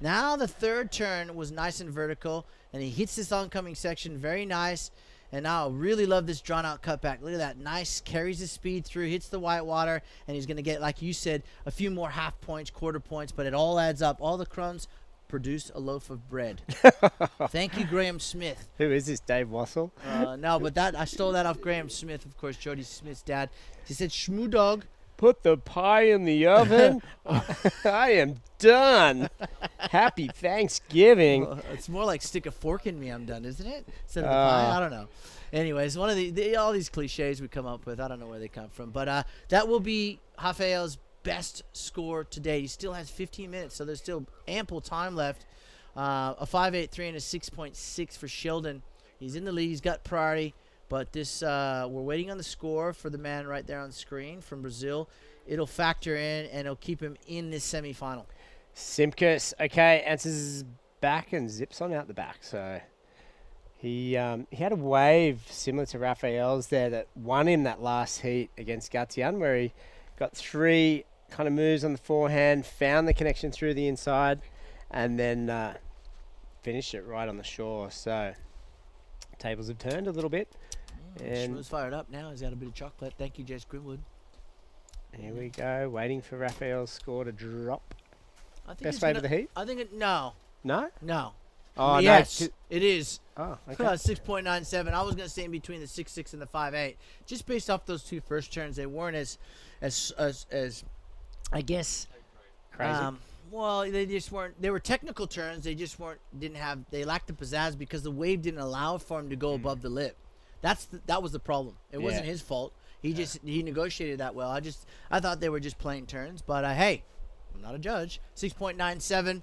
Now the third turn was nice and vertical, and he hits this oncoming section very nice. And now I really love this drawn-out cutback. Look at that. Nice. Carries his speed through, hits the white water, and he's going to get, like you said, a few more half points, quarter points, but it all adds up. All the crumbs produce a loaf of bread. Thank you, Graham Smith. Who is this, Dave Wassel? No, but I stole that off Graham Smith, of course, Jody Smith's dad. He said, Shmoo dog. Put the pie in the oven. I am done. Happy Thanksgiving. Well, it's more like stick a fork in me, I'm done, isn't it? Instead of the pie, I don't know. Anyways, one of all these cliches we come up with, I don't know where they come from. But that will be Rafael's best score today. He still has 15 minutes, so there's still ample time left. A 5.83 and a 6.6 for Sheldon. He's in the lead. He's got priority. But this, we're waiting on the score for the man right there on the screen from Brazil. It'll factor in, and it'll keep him in this semifinal. Simkus, okay, answers back and zips on out the back. So he had a wave similar to Rafael's there that won him that last heat against Gatian, where he got 3 kind of moves on the forehand, found the connection through the inside, and then finished it right on the shore. So tables have turned a little bit. And Shmoo's fired up now. He's got a bit of chocolate. Thank you, Jess Grimwood. Here we go, waiting for Rafael's score to drop. I think Best wave of the heat? I think no. No? No. Oh, yes, no. it is. Oh, okay. 6.97. I was going to say in between the 6.6 and the 5.8. Just based off those 2 first turns, they weren't as I guess, crazy. Well, they just weren't. They were technical turns. They just weren't. They lacked the pizzazz because the wave didn't allow for him to go above the lip. That was the problem. It wasn't his fault. He negotiated that well. I thought they were just plain turns. But hey, I'm not a judge. 6.97,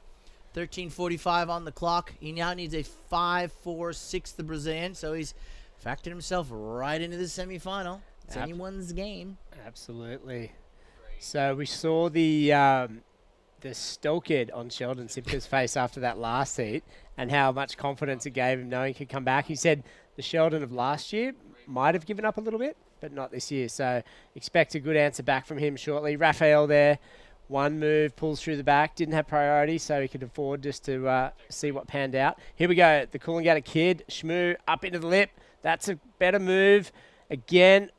13:45 on the clock. He now needs a 5.46, the Brazilian. So he's factored himself right into the semifinal. It's anyone's game. Absolutely. So we saw the stoked on Sheldon Simka's face after that last heat and how much confidence it gave him knowing he could come back. He said the Sheldon of last year might have given up a little bit, but not this year. So expect a good answer back from him shortly. Rafael there, 1 move, pulls through the back, didn't have priority, so he could afford just to see what panned out. Here we go, the Coolangatta kid, Shmoo up into the lip. That's a better move. Again,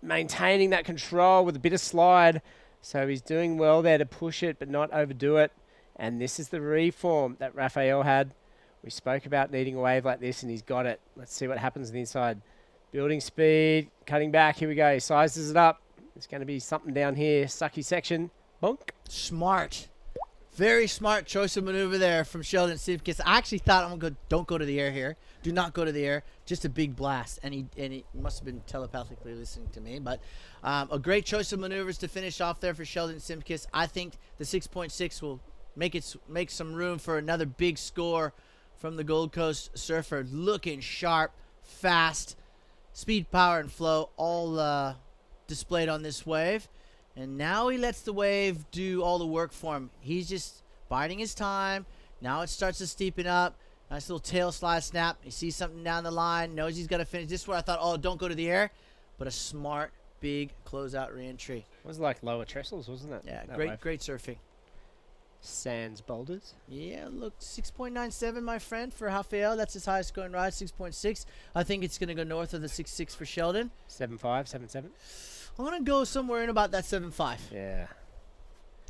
maintaining that control with a bit of slide. So he's doing well there to push it, but not overdo it. And this is the reform that Rafael had. We spoke about needing a wave like this, and he's got it. Let's see what happens on the inside. Building speed, cutting back. Here we go. He sizes it up. There's going to be something down here. Sucky section. Bonk. Smart. Very smart choice of maneuver there from Sheldon Simpkins. I actually thought, don't go to the air here. Do not go to the air. Just a big blast. And he must have been telepathically listening to me. But a great choice of maneuvers to finish off there for Sheldon Simpkins. I think the 6.6 will make some room for another big score from the Gold Coast surfer. Looking sharp, fast, speed, power, and flow all displayed on this wave. And now he lets the wave do all the work for him. He's just biding his time. Now it starts to steepen up. Nice little tail slide snap. He sees something down the line, knows he's got to finish. This is where I thought, oh, don't go to the air. But a smart, big closeout reentry. It was like lower trestles, wasn't it? Yeah, That great, wave. great surfing. Sands boulders. Yeah, look, 6.97, my friend, for Rafael. That's his highest scoring ride, 6.6. I think it's going to go north of the 6.6 for Sheldon. 7.5, 7.7. I'm going to go somewhere in about that 7.5. Yeah.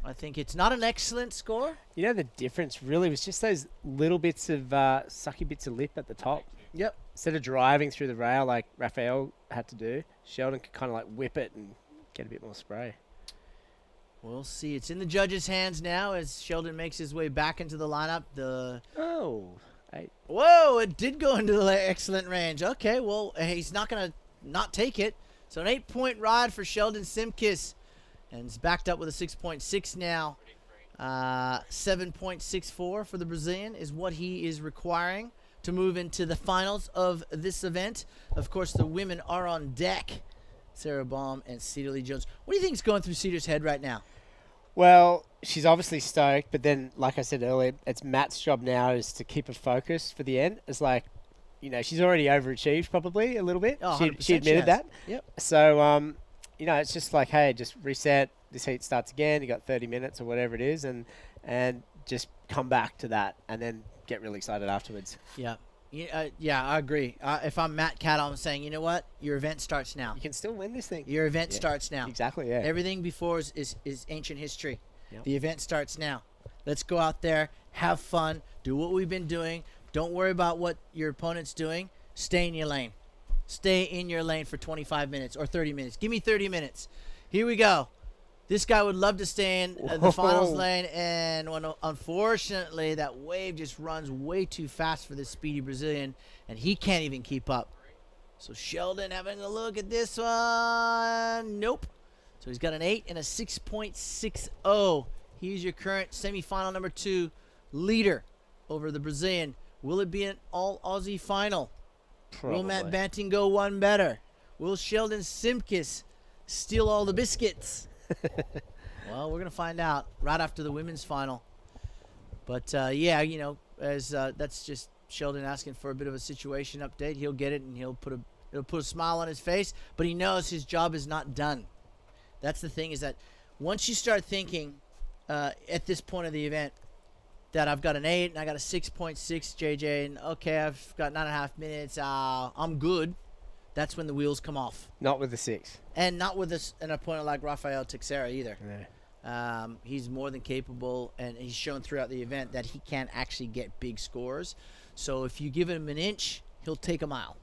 I think it's not an excellent score. You know, the difference really was just those little bits of sucky bits of lip at the top. Yep. Instead of driving through the rail like Rafael had to do, Sheldon could kind of like whip it and get a bit more spray. We'll see. It's in the judges' hands now as Sheldon makes his way back into the lineup. Whoa, it did go into the excellent range. Okay, well, he's not going to not take it. So an 8-point ride for Sheldon Simpkins. And it's backed up with a 6.6 now. 7.64 for the Brazilian is what he is requiring to move into the finals of this event. Of course, the women are on deck. Sarah Baum and Cedar Lee Jones. What do you think is going through Cedar's head right now? Well, she's obviously stoked, but then, like I said earlier, it's Matt's job now is to keep her focused for the end. It's like, you know, she's already overachieved probably a little bit. Oh, she admitted that. Yep. So, you know, it's just like, hey, just reset. This heat starts again. You got 30 minutes or whatever it is, and just come back to that, and then get really excited afterwards. Yeah. Yeah, I agree. If I'm Matt Cattle, I'm saying, you know what? Your event starts now. You can still win this thing. Your event starts now. Exactly, yeah. Everything before is ancient history. Yep. The event starts now. Let's go out there, have fun, do what we've been doing. Don't worry about what your opponent's doing. Stay in your lane. Stay in your lane for 25 minutes or 30 minutes. Give me 30 minutes. Here we go. This guy would love to stay in the finals lane, and unfortunately, that wave just runs way too fast for this speedy Brazilian, and he can't even keep up. So Sheldon having a look at this one. Nope. So he's got an 8 and a 6.60. He's your current semifinal number 2 leader over the Brazilian. Will it be an all-Aussie final? Probably. Will Matt Banting go one better? Will Sheldon Simpkins steal all the biscuits? Well, we're going to find out right after the women's final. But, yeah, you know, as that's just Sheldon asking for a bit of a situation update. He'll get it, and it'll put a smile on his face. But he knows his job is not done. That's the thing, is that once you start thinking at this point of the event that I've got an 8 and I got a 6.6, JJ, and, okay, I've got 9.5 minutes, I'm good. That's when the wheels come off. Not with the 6. And not with an opponent like Rafael Teixeira either. Yeah. He's more than capable, and he's shown throughout the event that he can actually get big scores. So if you give him an inch, he'll take a mile.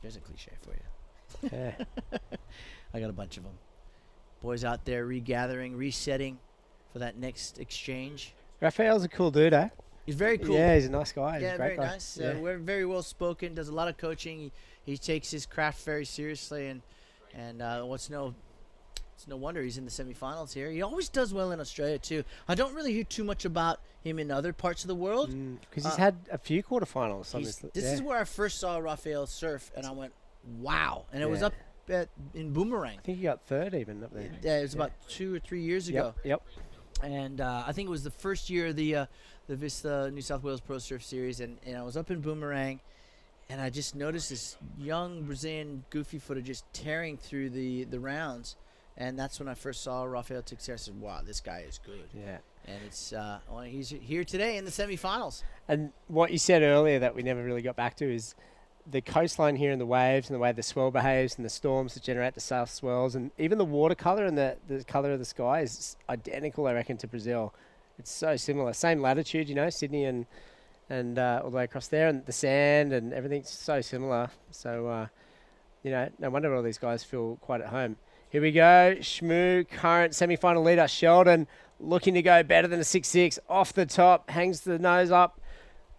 There's a cliche for you. Yeah. I got a bunch of them. Boys out there regathering, resetting for that next exchange. Rafael's a cool dude, eh? He's very cool. Yeah, he's a nice guy. He's Yeah, a great very guy. nice. Yeah. We're very well spoken. Does a lot of coaching. He takes his craft very seriously, and it's no wonder he's in the semifinals here. He always does well in Australia too. I don't really hear too much about him in other parts of the world Because he's had a few quarterfinals. This is where I first saw Rafael surf, and I went, "Wow!" And it was up in Boomerang. I think he got 3rd even up there. Yeah, it was about 2 or 3 years ago. Yep. And I think it was the first year of the Vissla New South Wales Pro Surf Series, and I was up in Boomerang, and I just noticed this young Brazilian goofy footer just tearing through the rounds, and that's when I first saw Rafael Teixeira. I said, "Wow, this guy is good." Yeah. And it's he's here today in the semifinals. And what you said earlier that we never really got back to is the coastline here and the waves and the way the swell behaves and the storms that generate the south swells, and even the watercolor and the color of the sky is identical, I reckon, to Brazil. It's so similar. Same latitude, you know, Sydney and all the way across there, and the sand and everything's so similar. So, you know, no wonder all these guys feel quite at home. Here we go. Shmoo, current semi-final leader, Sheldon, looking to go better than a 6-6. Off the top, hangs the nose up,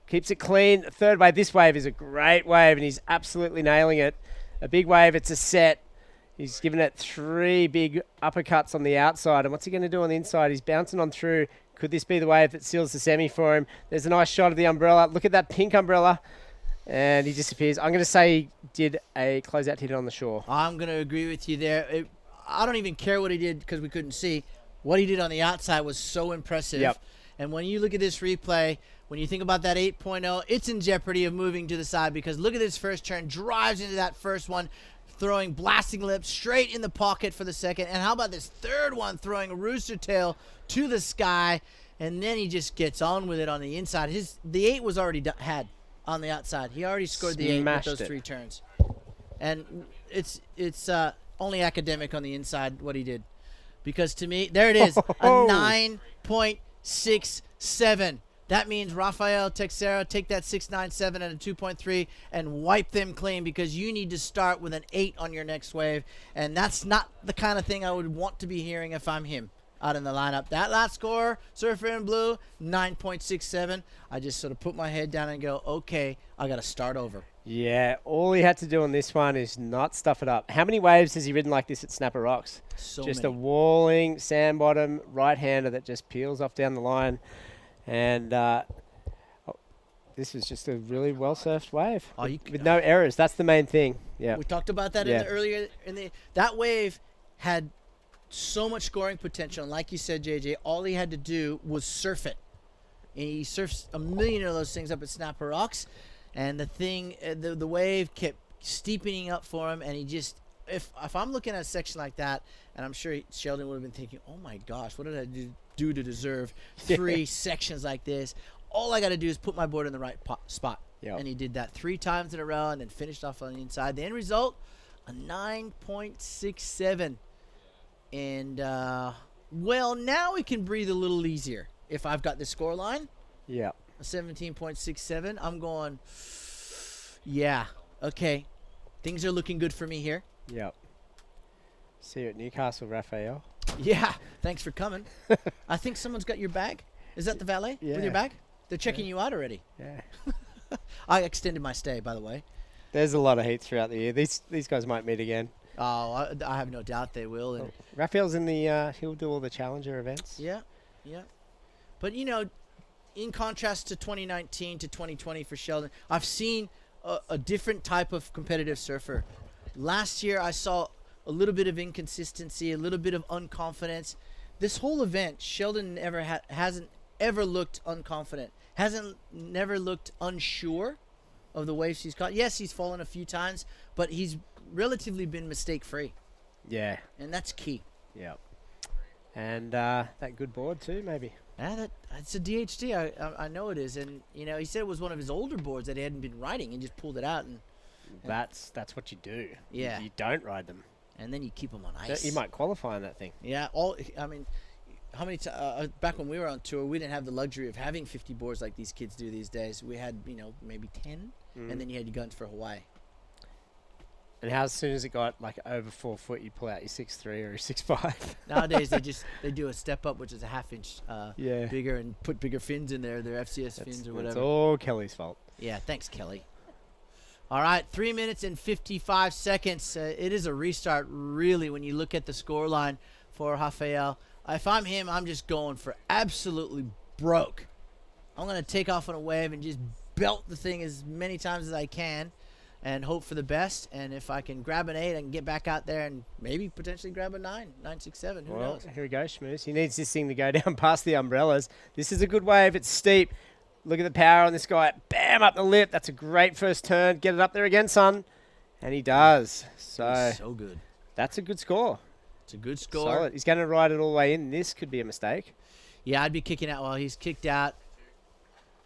keeps it clean. Third wave. This wave is a great wave, and he's absolutely nailing it. A big wave. It's a set. He's given it 3 big uppercuts on the outside. And what's he going to do on the inside? He's bouncing on through. Could this be the wave that seals the semi for him? There's a nice shot of the umbrella. Look at that pink umbrella. And he disappears. I'm going to say he did a closeout hit on the shore. I'm going to agree with you there. I don't even care what he did because we couldn't see. What he did on the outside was so impressive. Yep. And when you look at this replay, when you think about that 8.0, it's in jeopardy of moving to the side because look at this first turn. Drives into that first one, throwing blasting lips straight in the pocket for the second. And how about this third one, throwing a rooster tail to the sky, and then he just gets on with it on the inside. The 8 was already had on the outside. He already scored the 8 with those 3 turns. And it's only academic on the inside what he did. Because to me, there it is, a 9.67. That means Rafael Texeira take that 6.97 and a 2.3 and wipe them clean because you need to start with an 8 on your next wave. And that's not the kind of thing I would want to be hearing if I'm him out in the lineup. That last score, Surfer in Blue, 9.67. I just sort of put my head down and go, okay, I got to start over. Yeah, all he had to do on this one is not stuff it up. How many waves has he ridden like this at Snapper Rocks? So just many. A walling, sand bottom, right-hander that just peels off down the line. And this was just a really well-surfed wave with no errors. That's the main thing. Yeah, we talked about that that wave had so much scoring potential. And like you said, JJ, all he had to do was surf it. And he surfs a million of those things up at Snapper Rocks. And the wave kept steepening up for him, and he just, if I'm looking at a section like that, and I'm sure Sheldon would have been thinking, oh my gosh, what did I do to deserve 3 sections like this? All I got to do is put my board in the right spot. Yep. And he did that 3 times in a row and then finished off on the inside. The end result, a 9.67. And, well, now we can breathe a little easier. If I've got the score line. Yeah. 17.67. I'm going, yeah, okay. Things are looking good for me here. Yep. See you at Newcastle, Raphael. Yeah, thanks for coming. I think someone's got your bag. Is that the valet with your bag? They're checking you out already. Yeah. I extended my stay, by the way. There's a lot of heats throughout the year. These guys might meet again. Oh, I have no doubt they will. And Raphael's in the, he'll do all the Challenger events. Yeah, yeah. But, you know, in contrast to 2019 to 2020 for Sheldon, I've seen a different type of competitive surfer. Last year, I saw a little bit of inconsistency, a little bit of unconfidence. This whole event, Sheldon hasn't ever looked unconfident, never looked unsure of the waves he's caught. Yes, he's fallen a few times, but he's relatively been mistake-free. Yeah. And that's key. Yeah. And that good board too, maybe. Yeah, it's a DHT. I know it is, and you know he said it was one of his older boards that he hadn't been riding, and just pulled it out. And that's what you do. Yeah, you don't ride them, and then you keep them on ice. You might qualify on that thing. Yeah, I mean, how many back when we were on tour, we didn't have the luxury of having 50 boards like these kids do these days. We had maybe 10, and then you had your guns for Hawaii. And how soon as it got like over 4 foot, you pull out your 6.3 or your 6.5. Nowadays they do a step up, which is a half-inch bigger, and put bigger fins in there, their FCS fins or whatever. It's all Kelly's fault. Yeah, thanks, Kelly. All right, 3 minutes and 55 seconds. It is a restart, really, when you look at the score line for Rafael. If I'm him, I'm just going for absolutely broke. I'm going to take off on a wave and just belt the thing as many times as I can and hope for the best. And if I can grab an 8, I can get back out there and maybe potentially grab a 9.67. Who knows? Here we go, Schmooze. He needs this thing to go down past the umbrellas. This is a good wave. It's steep. Look at the power on this guy. Bam, up the lip. That's a great first turn. Get it up there again, son. And he does. So good. That's a good score. It's a good score. Solid. He's going to ride it all the way in. This could be a mistake. Yeah, I'd be kicking out. Well, he's kicked out.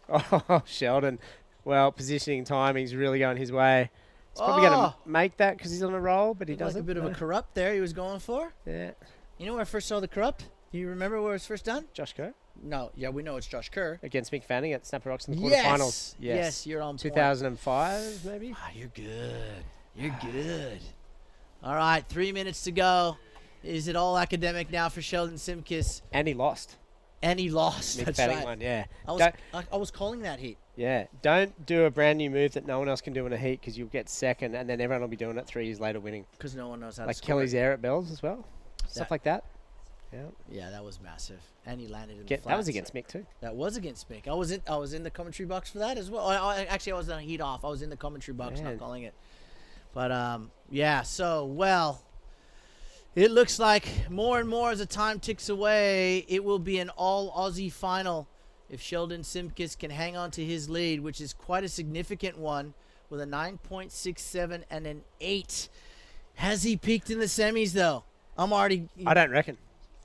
Oh, Sheldon. Well, positioning, timing's really going his way. He's probably going to make that because he's on a roll, but he doesn't. Like a bit of a corrupt there he was going for. Yeah. You know where I first saw the corrupt? Do you remember where it was first done? Josh Kerr. No, yeah, we know it's Josh Kerr. Against Mick Fanning at Snapper Rocks in the quarterfinals. Yes, you're on 2005, maybe? Ah, you're good. You're good. All right, 3 minutes to go. Is it all academic now for Sheldon Simkis? And he lost. And he lost. Mick That's batting right. one, yeah. I was calling that heat. Yeah, don't do a brand new move that no one else can do in a heat because you'll get second and then everyone will be doing it 3 years later winning. Because no one knows how to Like score. Kelly's air at Bells as well. Stuff like that. Yeah. Yeah, that was massive. And he landed in the That was flats. against Mick too. That was against Mick. I was in the commentary box for that as well. Actually, I was on heat off. I was in the commentary box, not calling it. But yeah. So it looks like more and more as the time ticks away, it will be an all Aussie final if Sheldon Simkis can hang on to his lead, which is quite a significant one, with a 9.67 and an 8. Has he peaked in the semis though? I don't reckon.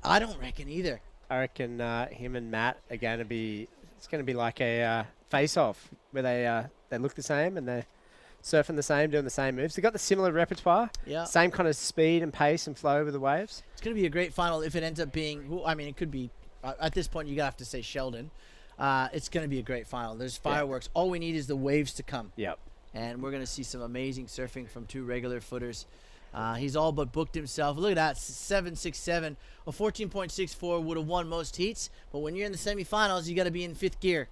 I don't reckon either. I reckon him and Matt are going to be. It's going to be like a face-off where they look the same and they're surfing the same, doing the same moves. They've got the similar repertoire. Yeah. Same kind of speed and pace and flow over the waves. It's going to be a great final if it ends up being. Well, I mean, it could be. At this point, you have to say Sheldon. It's going to be a great final. There's fireworks. All we need is the waves to come. Yep. And we're going to see some amazing surfing from 2 regular footers. He's all but booked himself. Look at that, 7.67. A 14.64 would have won most heats. But when you're in the semifinals, you got to be in 5th gear.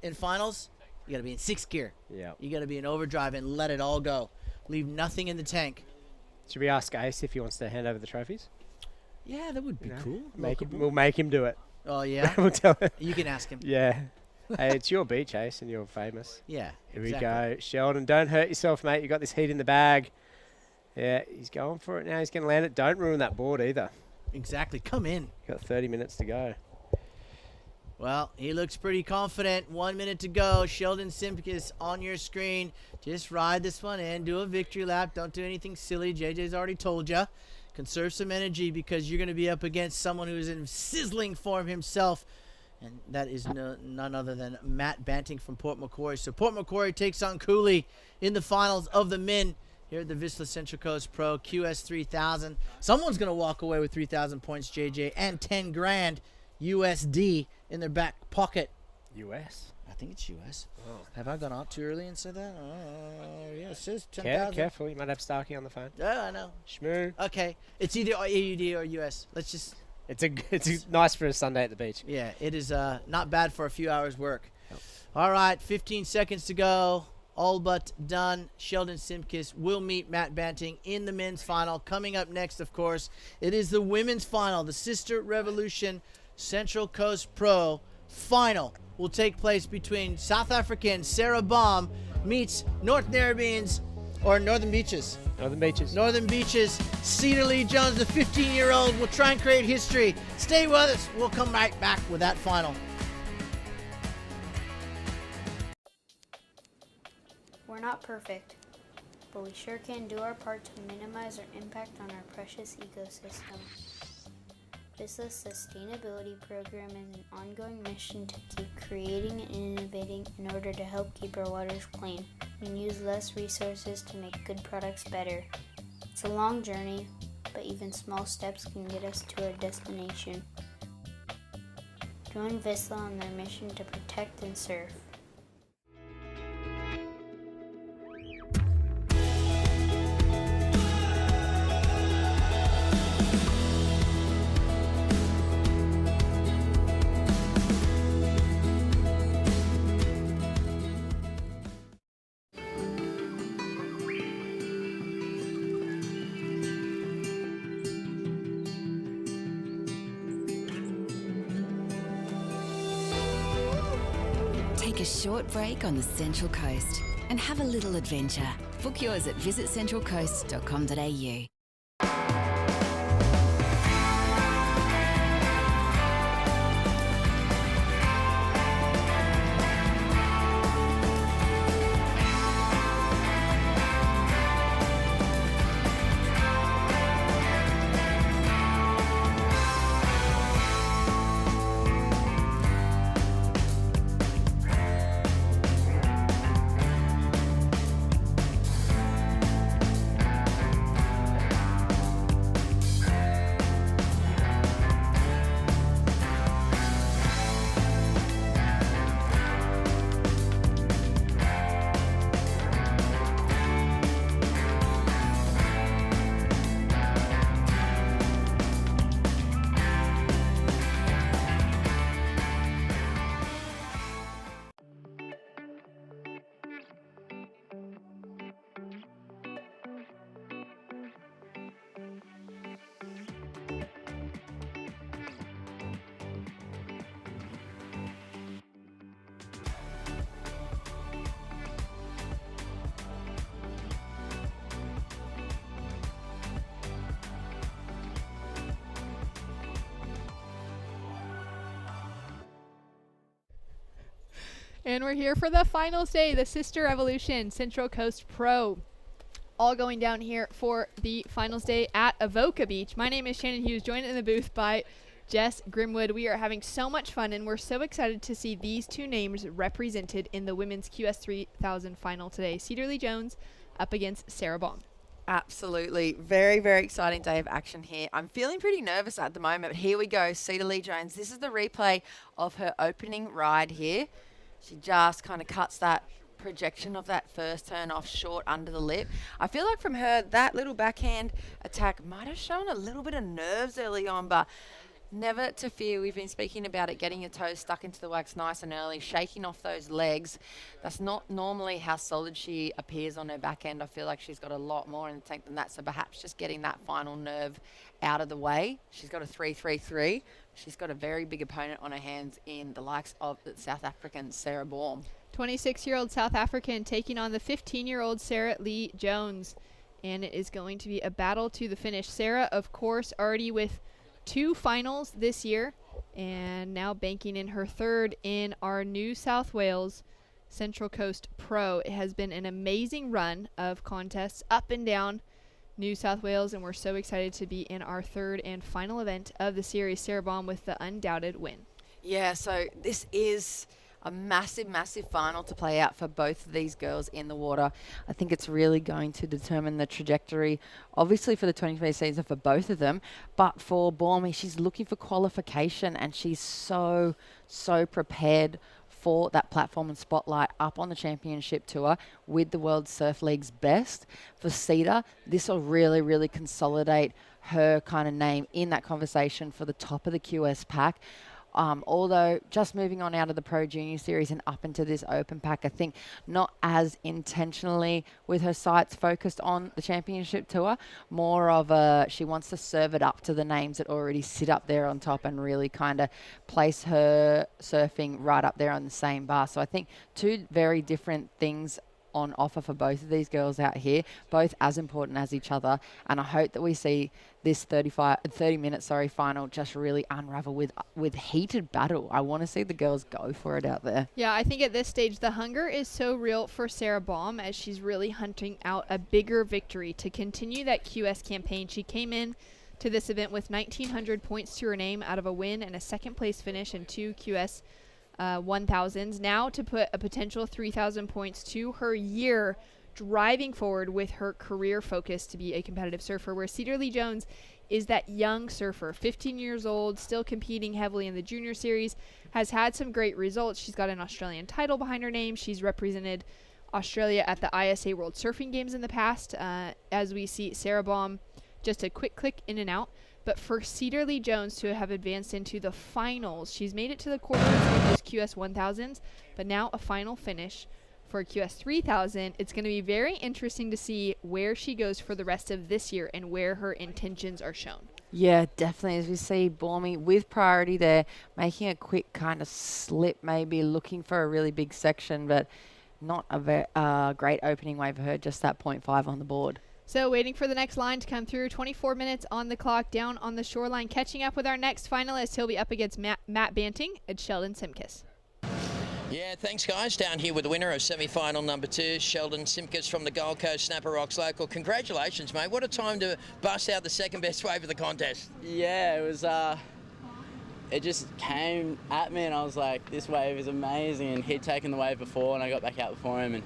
In finals, you got to be in 6th gear. Yeah. You got to be in overdrive and let it all go. Leave nothing in the tank. Should we ask Ace if he wants to hand over the trophies? Yeah, that would be cool. We'll make him do it. Oh, yeah? We'll tell him. You can ask him. Yeah. Hey, it's your beach, Ace, and you're famous. Yeah, Here we go. Sheldon, don't hurt yourself, mate. You got this heat in the bag. Yeah, he's going for it now. He's going to land it. Don't ruin that board either. Exactly. Come in. Got 30 minutes to go. Well, he looks pretty confident. 1 minute to go. Sheldon Simkis on your screen. Just ride this one in. Do a victory lap. Don't do anything silly. JJ's already told you. Conserve some energy because you're going to be up against someone who's in sizzling form himself. And that is none other than Matt Banting from Port Macquarie. So Port Macquarie takes on Cooley in the finals of the men here at the Vissla Central Coast Pro QS 3000. Someone's going to walk away with 3,000 points, JJ, and 10 grand USD in their back pocket. US? I think it's US. Oh. Have I gone out too early and said that? Yeah, it says 10,000. Careful, you might have Starkey on the phone. Yeah, I know. Shmoo. Okay, it's either AUD or US. Let's just... It's nice for a Sunday at the beach. Yeah, it is not bad for a few hours work. All right, 15 seconds to go. All but done. Sheldon Simkis will meet Matt Banting in the men's final. Coming up next, of course, it is the women's final. The Sisstrevolution Central Coast Pro final will take place between South African Sarah Baum meets Northern Beaches. Northern Beaches. Northern Beaches. Cedar Lee Jones, the 15-year-old, will try and create history. Stay with us. We'll come right back with that final. We're not perfect, but we sure can do our part to minimize our impact on our precious ecosystem. Vissla's sustainability program is an ongoing mission to keep creating and innovating in order to help keep our waters clean and use less resources to make good products better. It's a long journey, but even small steps can get us to our destination. Join Vissla on their mission to protect and surf. Take a short break on the Central Coast and have a little adventure. Book yours at visitcentralcoast.com.au. And we're here for the finals day, the Sisstrevolution Central Coast Pro. All going down here for the finals day at Avoca Beach. My name is Shannon Hughes, joined in the booth by Jess Grimwood. We are having so much fun, and we're so excited to see these two names represented in the women's QS 3000 final today. Cedarly Jones up against Sarah Baum. Absolutely. Very, very exciting day of action here. I'm feeling pretty nervous at the moment, but here we go. Cedarly Jones. This is the replay of her opening ride here. She just kind of cuts that projection of that first turn off short under the lip. I feel like from her, that little backhand attack might have shown a little bit of nerves early on, but never to fear. We've been speaking about it, getting your toes stuck into the wax nice and early, shaking off those legs. That's not normally how solid she appears on her backhand. I feel like she's got a lot more in the tank than that, so perhaps just getting that final nerve out of the way. She's got a 3-3-3. She's got a very big opponent on her hands in the likes of the South African Sarah Baum. 26-year-old South African taking on the 15-year-old Sarah Lee Jones. And it is going to be a battle to the finish. Sarah, of course, already with 2 finals this year, and now banking in her third in our New South Wales Central Coast Pro. It has been an amazing run of contests up and down New South Wales, and we're so excited to be in our third and final event of the series. Sarah Baum with the undoubted win. Yeah, so this is a massive, massive final to play out for both of these girls in the water. I think it's really going to determine the trajectory, obviously for the 2020 season for both of them, but for Baumie, she's looking for qualification, and she's so prepared for that platform and spotlight up on the championship tour with the World Surf League's best. For Cedar, this will really, really consolidate her kind of name in that conversation for the top of the QS pack. Although just moving on out of the Pro Junior Series and up into this Open pack, I think not as intentionally with her sights focused on the championship tour, more of she wants to serve it up to the names that already sit up there on top and really kind of place her surfing right up there on the same bar. So I think 2 very different things on offer for both of these girls out here, both as important as each other, and I hope that we see this 30-minute final just really unravel with heated battle. I want to see the girls go for it out there. Yeah, I think at this stage the hunger is so real for Sarah Baum as she's really hunting out a bigger victory to continue that QS campaign. She came in to this event with 1,900 points to her name out of a win and a second place finish and 2 QS 1000s. Now to put a potential 3,000 points to her year, driving forward with her career focus to be a competitive surfer, where Cedarly Jones is that young surfer, 15 years old, still competing heavily in the junior series, has had some great results. She's got an Australian title behind her name. She's represented Australia at the ISA World Surfing Games in the past. As we see Sarah Baum, just a quick click in and out. But for Cedarly Jones to have advanced into the finals, she's made it to the quarters in those QS 1000s, but now a final finish for QS 3000. It's going to be very interesting to see where she goes for the rest of this year and where her intentions are shown. Yeah, definitely. As we see Baumie with priority there, making a quick kind of slip, maybe looking for a really big section, but not a great opening wave for her, just that 0.5 on the board. So waiting for the next line to come through. 24 minutes on the clock down on the shoreline. Catching up with our next finalist. He'll be up against Matt Banting and Sheldon Simkis. Yeah, thanks guys. Down here with the winner of semi-final number 2, Sheldon Simkis from the Gold Coast Snapper Rocks local. Congratulations, mate. What a time to bust out the second best wave of the contest. Yeah, it was, it just came at me and I was like, this wave is amazing. And he'd taken the wave before and I got back out before him and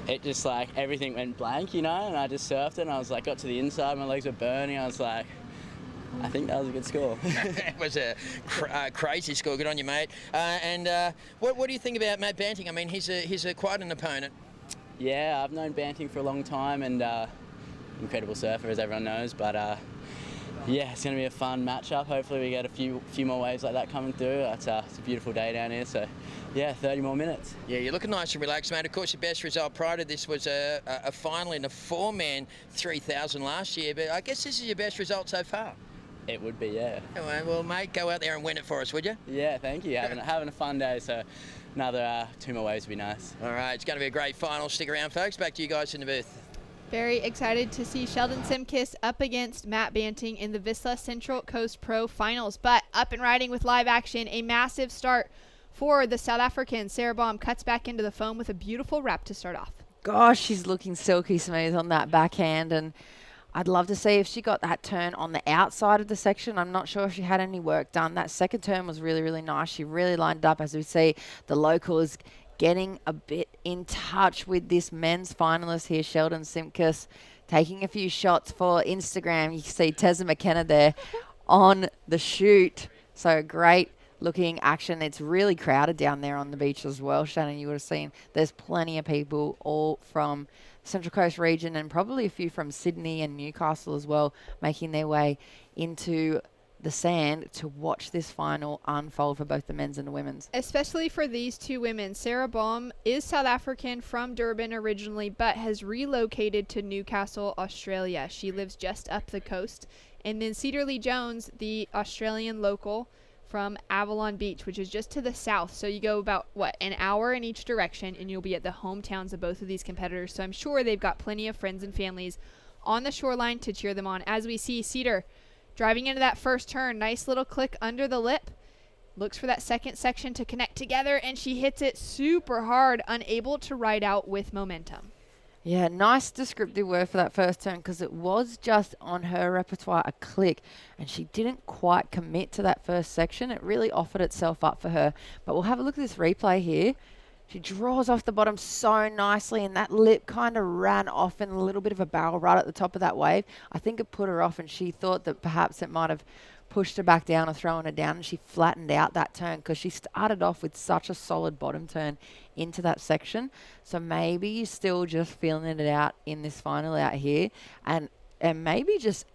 it just like everything went blank, you know, and I just surfed it and I was like, got to the inside, my legs were burning. I was like, I think that was a good score. It was a crazy score. Good on you, mate. What do you think about Matt Banting? I mean, he's quite an opponent. Yeah, I've known Banting for a long time and incredible surfer, as everyone knows. But yeah, it's going to be a fun matchup. Hopefully we get a few more waves like that coming through. It's a beautiful day down here, so yeah, 30 more minutes. Yeah, you're looking nice and relaxed, mate. Of course, your best result prior to this was a final in a 4-man 3000 last year, but I guess this is your best result so far. It would be, yeah. Well, mate, go out there and win it for us, would you? Yeah, thank you. Having a fun day, so another 2 more waves would be nice. All right, it's going to be a great final. Stick around, folks. Back to you guys in the booth. Very excited to see Sheldon Simkis up against Matt Banting in the Vissla Central Coast Pro Finals. But up and riding with live action, a massive start For the South African, Sarah Baum cuts back into the foam with a beautiful wrap to start off. Gosh, she's looking silky smooth on that backhand, and I'd love to see if she got that turn on the outside of the section. I'm not sure if she had any work done. That second turn was really, really nice. She really lined up, as we see the locals getting a bit in touch with this men's finalist here, Sheldon Simkus, taking a few shots for Instagram. You can see Tessa McKenna there on the shoot. So great looking action. It's really crowded down there on the beach as well. Shannon, you would have seen there's plenty of people all from Central Coast region and probably a few from Sydney and Newcastle as well, making their way into the sand to watch this final unfold for both the men's and the women's. Especially for these two women. Sarah Baum is South African, from Durban originally, but has relocated to Newcastle, Australia. She lives just up the coast. And then Cedar Lee Jones, the Australian local from Avalon Beach, which is just to the south. So you go about, an hour in each direction, and you'll be at the hometowns of both of these competitors. So I'm sure they've got plenty of friends and families on the shoreline to cheer them on. As we see Cedar driving into that first turn, nice little click under the lip. Looks for that second section to connect together, and she hits it super hard, unable to ride out with momentum. Yeah, nice descriptive word for that first turn, because it was just on her repertoire a click, and she didn't quite commit to that first section. It really offered itself up for her. But we'll have a look at this replay here. She draws off the bottom so nicely, and that lip kind of ran off in a little bit of a barrel right at the top of that wave. I think it put her off, and she thought that perhaps it might have pushed her back down or thrown her down, and she flattened out that turn because she started off with such a solid bottom turn into that section. So maybe you're still just feeling it out in this final out here, and maybe just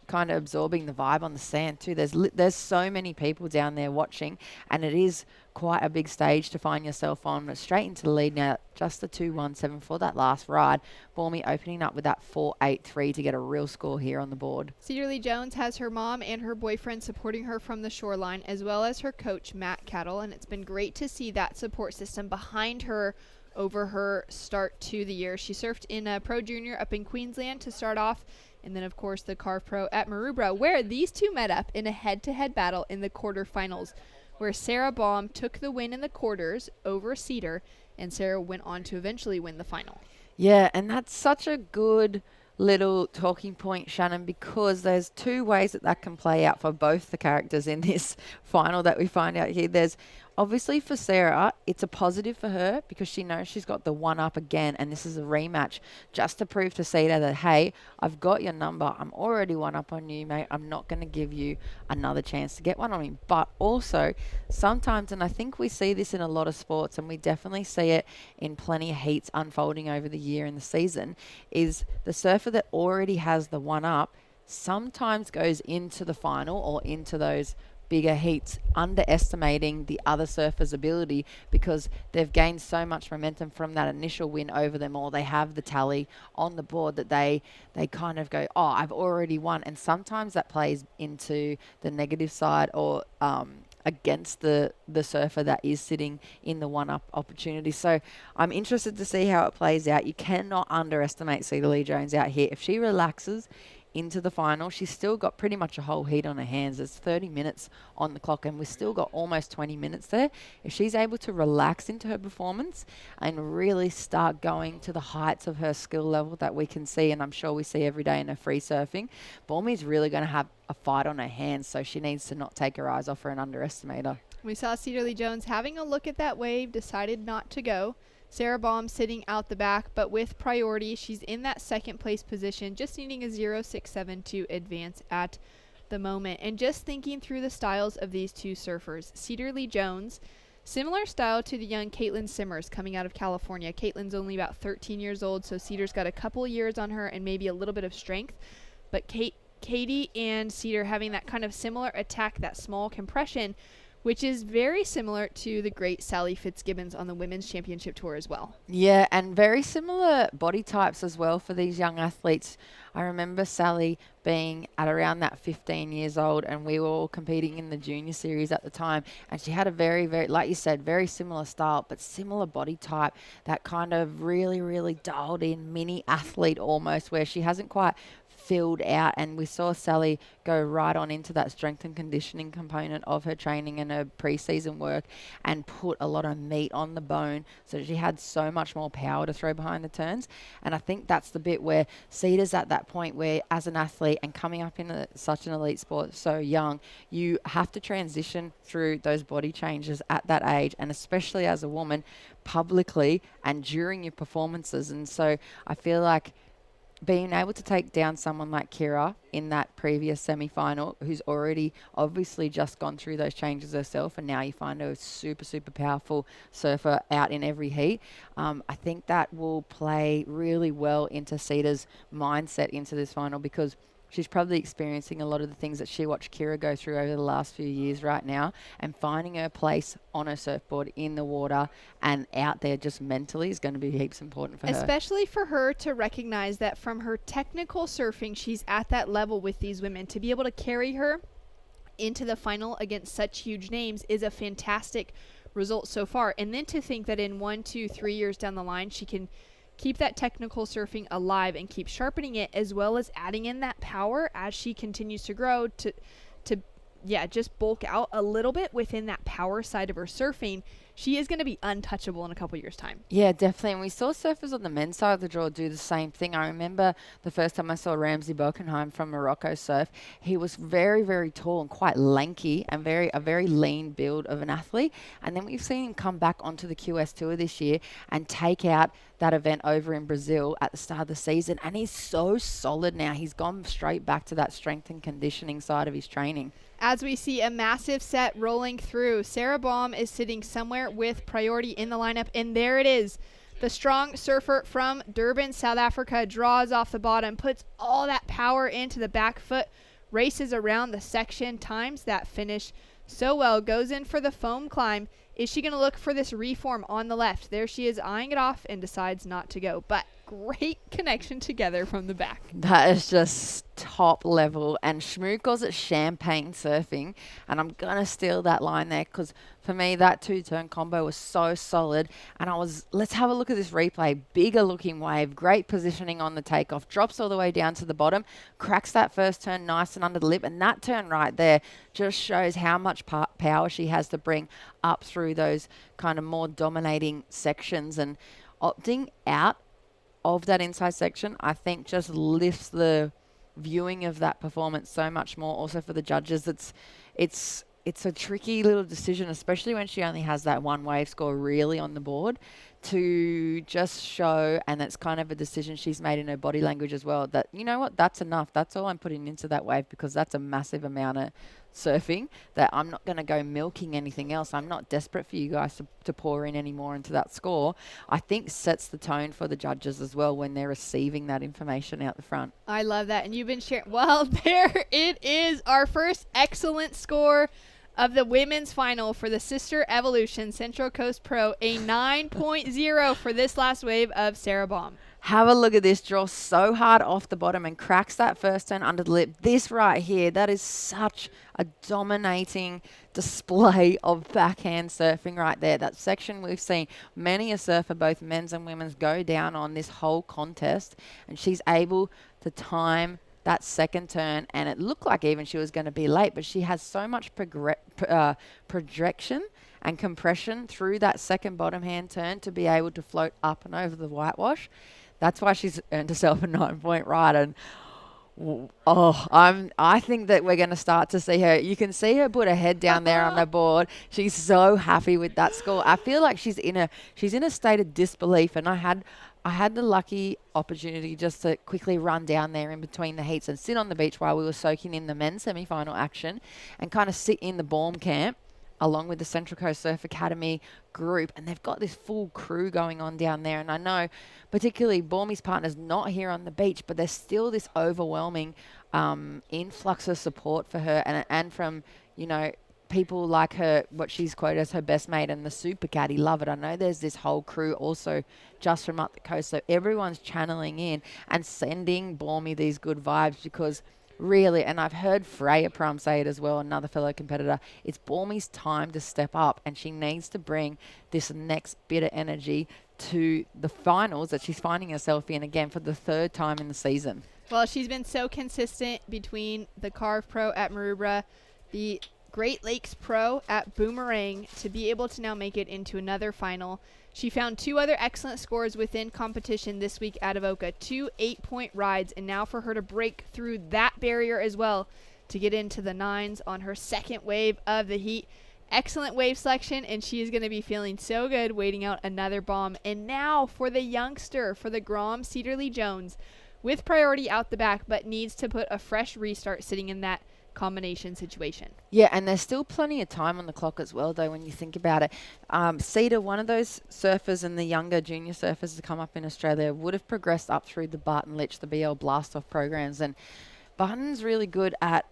kind of absorbing the vibe on the sand too. There's so many people down there watching, and it is quite a big stage to find yourself on. But straight into the lead now, just the 2-1-7 for that last ride. Bormy opening up with that 4-8-3 to get a real score here on the board. Cedar Lee Jones has her mom and her boyfriend supporting her from the shoreline, as well as her coach, Matt Cattle, and it's been great to see that support system behind her over her start to the year. She surfed in a Pro Junior up in Queensland to start off, and then, of course, the Carve Pro at Maroubra, where these two met up in a head-to-head battle in the quarterfinals, where Sarah Baum took the win in the quarters over Cedar, and Sarah went on to eventually win the final. Yeah, and that's such a good little talking point, Shannon, because there's two ways that can play out for both the characters in this final that we find out here. There's obviously for Sarah, it's a positive for her because she knows she's got the one up again, and this is a rematch just to prove to Cedar that, hey, I've got your number. I'm already one up on you, mate. I'm not going to give you another chance to get one on me. But also sometimes, and I think we see this in a lot of sports, and we definitely see it in plenty of heats unfolding over the year and the season, is the surfer that already has the one up sometimes goes into the final or into those bigger heats underestimating the other surfer's ability because they've gained so much momentum from that initial win over them, or they have the tally on the board that they kind of go, oh, I've already won. And sometimes that plays into the negative side or against the surfer that is sitting in the one-up opportunity. So I'm interested to see how it plays out. You cannot underestimate Cedar Lee Jones out here. If she relaxes into the final, she's still got pretty much a whole heat on her hands. There's 30 minutes on the clock, and we've still got almost 20 minutes there. If she's able to relax into her performance and really start going to the heights of her skill level that we can see, and I'm sure we see every day in her free surfing, Bormy's really going to have a fight on her hands, so she needs to not take her eyes off her and underestimate her. We saw Cedar Lee Jones having a look at that wave, decided not to go. Sarah Baum sitting out the back, but with priority. She's in that second place position, just needing a 0.67 to advance at the moment. And just thinking through the styles of these two surfers, Cedar Lee Jones, similar style to the young Caitlin Simmers coming out of California. Caitlin's only about 13 years old, so Cedar's got a couple years on her and maybe a little bit of strength. But Katie and Cedar having that kind of similar attack, that small compression, which is very similar to the great Sally Fitzgibbons on the Women's Championship Tour as well. Yeah, and very similar body types as well for these young athletes. I remember Sally being at around that 15 years old, and we were all competing in the junior series at the time, and she had a very, very, like you said, very similar style, but similar body type, that kind of really, really dialed in mini athlete almost, where she hasn't quite filled out, and we saw Sally go right on into that strength and conditioning component of her training and her pre-season work and put a lot of meat on the bone, so she had so much more power to throw behind the turns. And I think that's the bit where Cedar's at that point where, as an athlete and coming up in such an elite sport so young, you have to transition through those body changes at that age, and especially as a woman, publicly and during your performances. And so I feel like being able to take down someone like Kira in that previous semi-final, who's already obviously just gone through those changes herself, and now you find her a super, super powerful surfer out in every heat, I think that will play really well into Cedar's mindset into this final, because she's probably experiencing a lot of the things that she watched Kira go through over the last few years right now, and finding her place on her surfboard in the water and out there just mentally is going to be heaps important for her. Especially for her to recognize that from her technical surfing, she's at that level with these women. To be able to carry her into the final against such huge names is a fantastic result so far. And then to think that in 1, 2, 3 years down the line, she can keep that technical surfing alive and keep sharpening it, as well as adding in that power as she continues to grow to just bulk out a little bit within that power side of her surfing. She is going to be untouchable in a couple years' time. Yeah, definitely. And we saw surfers on the men's side of the draw do the same thing. I remember the first time I saw Ramsey Bokenheim from Morocco surf. He was very, very tall and quite lanky and a very lean build of an athlete. And then we've seen him come back onto the QS Tour this year and take out that event over in Brazil at the start of the season. And he's so solid now. He's gone straight back to that strength and conditioning side of his training. As we see a massive set rolling through, Sarah Baum is sitting somewhere with priority in the lineup, and there it is. The strong surfer from Durban, South Africa, draws off the bottom, puts all that power into the back foot, races around the section, times that finish so well, goes in for the foam climb. Is she going to look for this reform on the left? There she is, eyeing it off, and decides not to go. But great connection together from the back. That is just top level. And Shmoo calls it champagne surfing. And I'm going to steal that line there, because for me, that two-turn combo was so solid. And let's have a look at this replay. Bigger looking wave, great positioning on the takeoff, drops all the way down to the bottom, cracks that first turn nice and under the lip. And that turn right there just shows how much power she has to bring up through those kind of more dominating sections. And opting out of that inside section, I think, just lifts the viewing of that performance so much more. Also for the judges, it's a tricky little decision, especially when she only has that one wave score really on the board, to just show, and that's kind of a decision she's made in her body language as well, that, you know what, that's enough. That's all I'm putting into that wave, because that's a massive amount of surfing that I'm not going to go milking anything else. I'm not desperate for you guys to pour in any more into that score. I think sets the tone for the judges as well when they're receiving that information out the front. I love that. And you've been sharing. Well, there it is. Our first excellent score of the women's final for the Sisstrevolution Central Coast Pro, a 9.0 for this last wave of Sarah Baum. Have a look at this, draw so hard off the bottom and cracks that first turn under the lip. This right here, that is such a dominating display of backhand surfing right there. That section we've seen many a surfer, both men's and women's, go down on this whole contest, and she's able to time that second turn, and it looked like even she was going to be late, but she has so much projection and compression through that second bottom hand turn to be able to float up and over the whitewash. That's why she's earned herself a 9-point ride. And I think that we're going to start to see her. You can see her put her head down there on the board. She's so happy with that score. I feel like she's in a state of disbelief, and I had the lucky opportunity just to quickly run down there in between the heats and sit on the beach while we were soaking in the men's semi-final action, and kind of sit in the Baum camp along with the Central Coast Surf Academy group. And they've got this full crew going on down there. And I know particularly Baumy's partner's not here on the beach, but there's still this overwhelming influx of support for her, and from, you know, people like her, what she's quoted as her best mate and the super caddy, love it. I know there's this whole crew also just from up the coast, so everyone's channeling in and sending Baumy these good vibes, because really, and I've heard Freya Prum say it as well, another fellow competitor, it's Baumy's time to step up, and she needs to bring this next bit of energy to the finals that she's finding herself in again for the third time in the season. Well, she's been so consistent between the Carve Pro at Maroubra, the Great Lakes Pro at Boomerang, to be able to now make it into another final. She found 2 other excellent scores within competition this week at Avoca, 2 8-point rides, and now for her to break through that barrier as well to get into the 9s on her second wave of the heat. Excellent wave selection, and she is going to be feeling so good waiting out another bomb. And now for the youngster, for the Grom Cedarly Jones, with priority out the back, but needs to put a fresh restart sitting in that combination situation. Yeah, and there's still plenty of time on the clock as well, though, when you think about it. Cedar, one of those surfers and the younger junior surfers to come up in Australia, would have progressed up through the Barton Litch, the BL Blast-Off programs, and Barton's really good at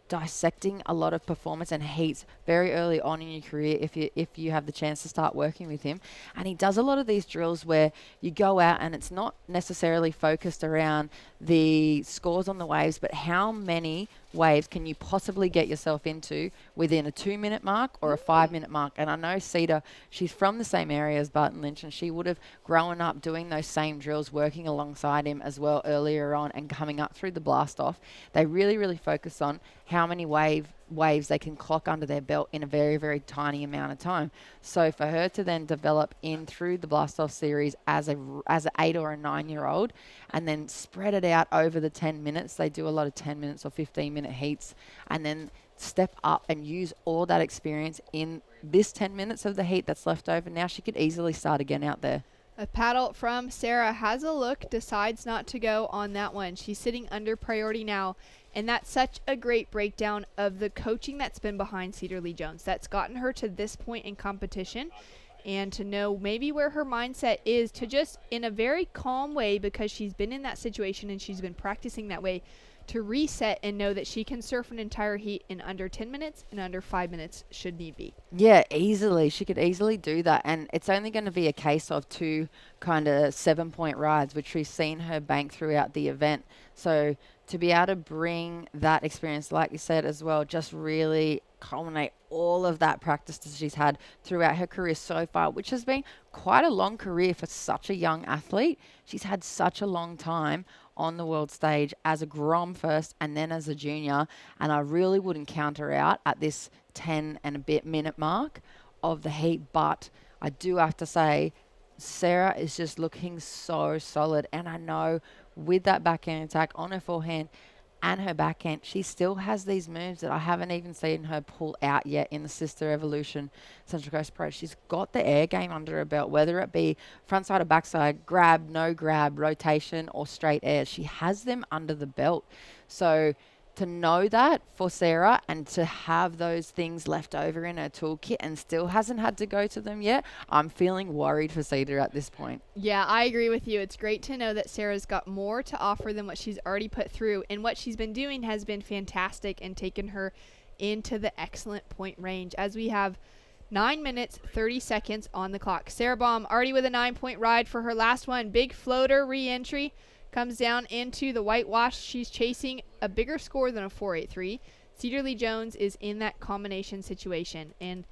dissecting a lot of performance and heats very early on in your career if you have the chance to start working with him. And he does a lot of these drills where you go out and it's not necessarily focused around the scores on the waves, but how many waves can you possibly get yourself into within a 2-minute mark or a 5-minute mark. And I know Cedar, she's from the same area as Barton Lynch, and she would have grown up doing those same drills, working alongside him as well earlier on and coming up through the blast off. They really, really focus on how many waves they can clock under their belt in a very, very tiny amount of time. So for her to then develop in through the blast-off series as an 8 or a 9-year-old and then spread it out over the 10 minutes, they do a lot of 10 minutes or 15-minute heats, and then step up and use all that experience in this 10 minutes of the heat that's left over. Now she could easily start again out there. A paddle from Sarah has a look, decides not to go on that one. She's sitting under priority now, and that's such a great breakdown of the coaching that's been behind Cedarly Jones. That's gotten her to this point in competition, and to know maybe where her mindset is to just, in a very calm way, because she's been in that situation and she's been practicing that way, to reset and know that she can surf an entire heat in under 10 minutes and under 5 minutes should need be. Yeah, easily. She could easily do that. And it's only going to be a case of 2 kind of 7-point rides, which we've seen her bank throughout the event. So to be able to bring that experience, like you said as well, just really culminate all of that practice that she's had throughout her career so far, which has been quite a long career for such a young athlete. She's had such a long time on the world stage as a Grom first and then as a junior, and I really wouldn't count her out at this 10 and a bit minute mark of the heat. But I do have to say, Sarah is just looking so solid, and I know with that backhand attack on her forehand and her backhand, she still has these moves that I haven't even seen her pull out yet in the Sisstrevolution Central Coast Pro. She's got the air game under her belt, whether it be front side or backside, grab, no grab, rotation, or straight air. She has them under the belt. So to know that for Sarah and to have those things left over in her toolkit and still hasn't had to go to them yet, I'm feeling worried for Cedar at this point. Yeah, I agree with you. It's great to know that Sarah's got more to offer than what she's already put through, and what she's been doing has been fantastic and taken her into the excellent point range as we have 9 minutes, 30 seconds on the clock. Sarah Baum already with a 9-point ride for her last one. Big floater re-entry. Comes down into the whitewash. She's chasing a bigger score than a 4.83. Cedarly Jones is in that combination situation, and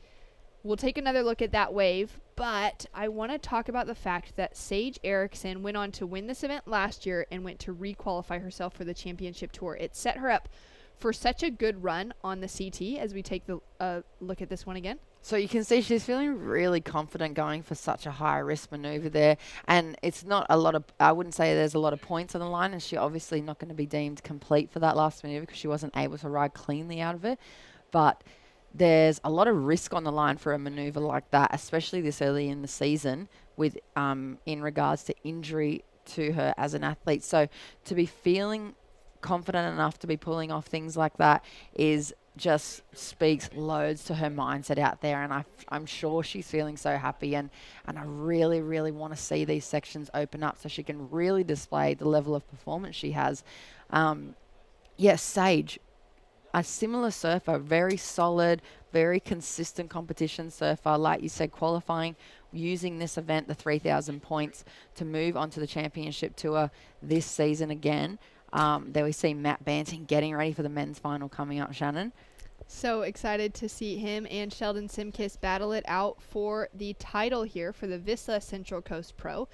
we'll take another look at that wave, but I want to talk about the fact that Sage Erickson went on to win this event last year and went to re-qualify herself for the championship tour. It set her up for such a good run on the CT as we take the look at this one again. So you can see she's feeling really confident going for such a high risk maneuver there. And it's not a lot of, I wouldn't say there's a lot of points on the line, and she's obviously not going to be deemed complete for that last maneuver because she wasn't able to ride cleanly out of it. But there's a lot of risk on the line for a maneuver like that, especially this early in the season with in regards to injury to her as an athlete. So to be feeling confident enough to be pulling off things like that is just speaks loads to her mindset out there, and I'm sure she's feeling so happy, and I really, really want to see these sections open up so she can really display the level of performance she has. Yes, Sage, a similar surfer, very solid, very consistent competition surfer, like you said, qualifying, using this event, the 3,000 points, to move on to the championship tour this season again. There we see Matt Banting getting ready for the men's final coming up, Shannon. So excited to see him and Sheldon Simkiss battle it out for the title here for the Vissla Central Coast Pro.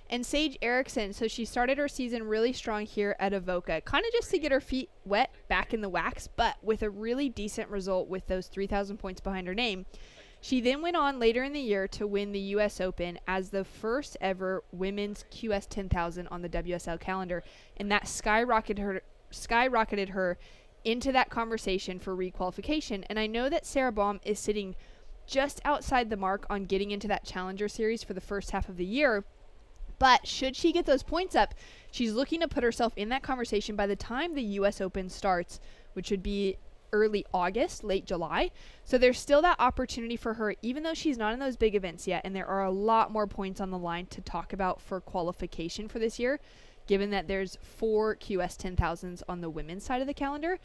and Sage Erickson. So she started her season really strong here at Avoca, kind of just to get her feet wet back in the wax, but with a really decent result with those 3,000 points behind her name. She then went on later in the year to win the U.S. Open as the first ever women's QS 10,000 on the WSL calendar, and that skyrocketed her into that conversation for requalification. And I know that Sarah Baum is sitting just outside the mark on getting into that Challenger Series for the first half of the year, but should she get those points up, she's looking to put herself in that conversation by the time the U.S. Open starts, which would be early August, late July. So there's still that opportunity for her, even though she's not in those big events yet, and there are a lot more points on the line to talk about for qualification for this year, given that there's 4 QS 10,000s on the women's side of the calendar,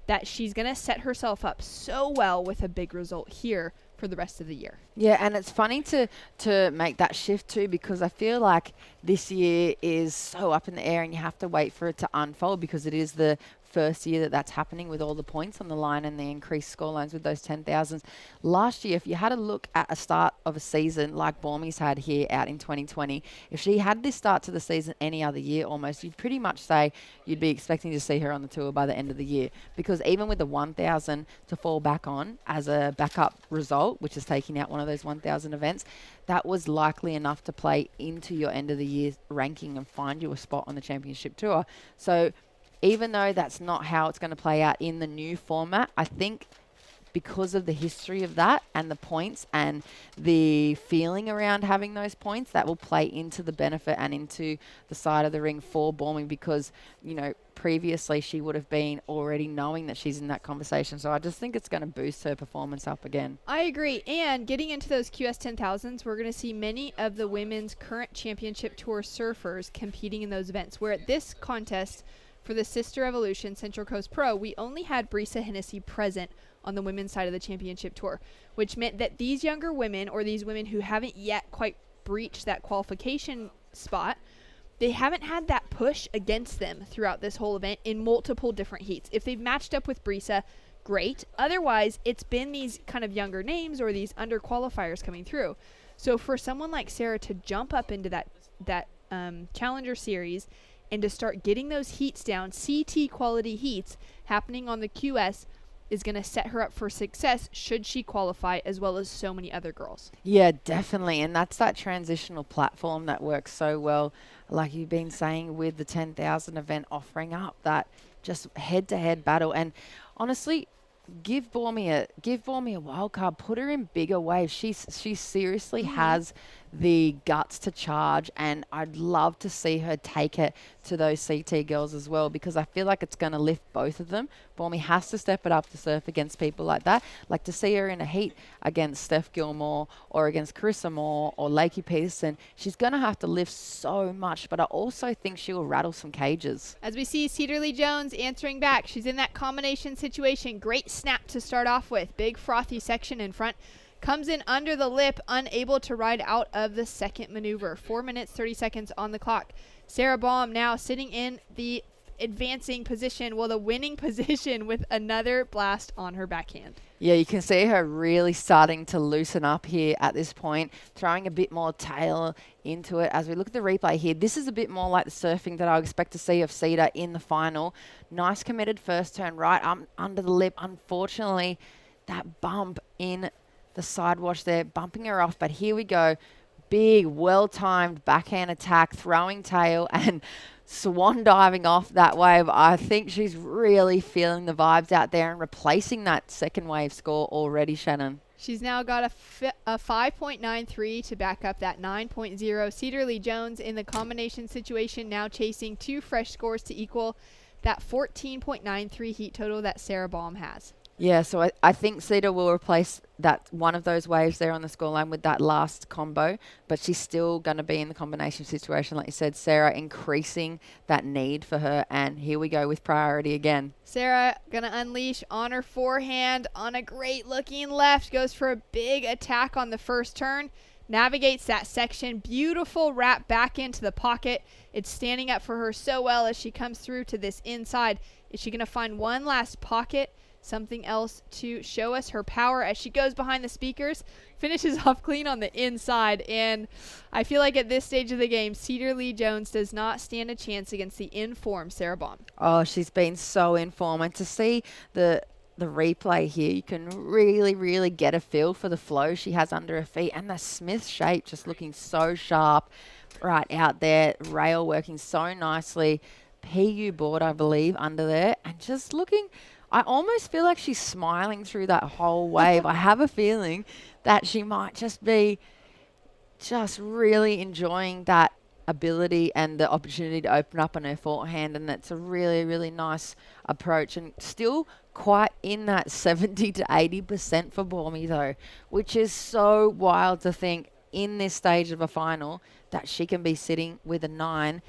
that she's going to set herself up so well with a big result here for the rest of the year. Yeah, and it's funny to make that shift too, because I feel like this year is so up in the air and you have to wait for it to unfold, because it is the first year that's happening with all the points on the line and the increased score lines with those 10,000s. Last year, if you had a look at a start of a season like Bormy's had here out in 2020, if she had this start to the season any other year almost, you'd pretty much say you'd be expecting to see her on the tour by the end of the year, because even with the 1,000 to fall back on as a backup result, which is taking out one of those 1,000 events, that was likely enough to play into your end of the year ranking and find you a spot on the championship tour. So even though that's not how it's going to play out in the new format, I think because of the history of that and the points and the feeling around having those points, that will play into the benefit and into the side of the ring for Bormy, because, you know, previously she would have been already knowing that she's in that conversation. So I just think it's going to boost her performance up again. I agree. And getting into those QS 10,000s, we're going to see many of the women's current championship tour surfers competing in those events, where at this contest for the Sisstrevolution Central Coast Pro, we only had Brisa Hennessy present on the women's side of the championship tour, which meant that these younger women, or these women who haven't yet quite breached that qualification spot, they haven't had that push against them throughout this whole event in multiple different heats. If they've matched up with Brisa, great. Otherwise, it's been these kind of younger names or these underqualifiers coming through. So for someone like Sarah to jump up into that Challenger Series and to start getting those heats down, CT quality heats happening on the QS, is going to set her up for success should she qualify, as well as so many other girls. Yeah, definitely. And that's that transitional platform that works so well, like you've been saying, with the 10,000 event, offering up that just head-to-head battle. And honestly, give Bormy a wild card. Put her in bigger waves. She seriously has the guts to charge, and I'd love to see her take it to those CT girls as well, because I feel like it's going to lift both of them. Bormy has to step it up to surf against people like that. Like to see her in a heat against Steph Gilmore or against Carissa Moore or Lakey Peterson, she's going to have to lift so much, but I also think she will rattle some cages. As we see Cedarly Jones answering back, she's in that combination situation. Great snap to start off with. Big frothy section in front. Comes in under the lip, unable to ride out of the second maneuver. 4 minutes, 30 seconds on the clock. Sarah Baum now sitting in the advancing position, well, the winning position, with another blast on her backhand. Yeah, you can see her really starting to loosen up here at this point, throwing a bit more tail into it. As we look at the replay here, this is a bit more like the surfing that I expect to see of Cedar in the final. Nice committed first turn right under the lip. Unfortunately, that bump in the side wash there, bumping her off. But here we go. Big, well-timed backhand attack, throwing tail, and swan diving off that wave. I think she's really feeling the vibes out there and replacing that second wave score already, Shannon. She's now got a 5.93 to back up that 9.0. Cedarly Jones in the combination situation, now chasing 2 fresh scores to equal that 14.93 heat total that Sarah Baum has. Yeah, so I think Cedar will replace that one of those waves there on the scoreline with that last combo, but she's still going to be in the combination situation. Like you said, Sarah increasing that need for her, and here we go with priority again. Sarah going to unleash on her forehand on a great looking left, goes for a big attack on the first turn, navigates that section, beautiful wrap back into the pocket. It's standing up for her so well as she comes through to this inside. Is she going to find one last pocket something else to show us her power as she goes behind the speakers, finishes off clean on the inside. And I feel like at this stage of the game, Cedar Lee Jones does not stand a chance against the in-form Sarah Baum. Oh, she's been so in form. And to see the replay here, you can really, really get a feel for the flow she has under her feet. And the Smith shape just looking so sharp right out there. Rail working so nicely. PU board, I believe, under there. And just looking, I almost feel like she's smiling through that whole wave. I have a feeling that she might just be just really enjoying that ability and the opportunity to open up on her forehand, and that's a really, really nice approach, and still quite in that 70 to 80% for Baumie though, which is so wild to think in this stage of a final that she can be sitting with a 9.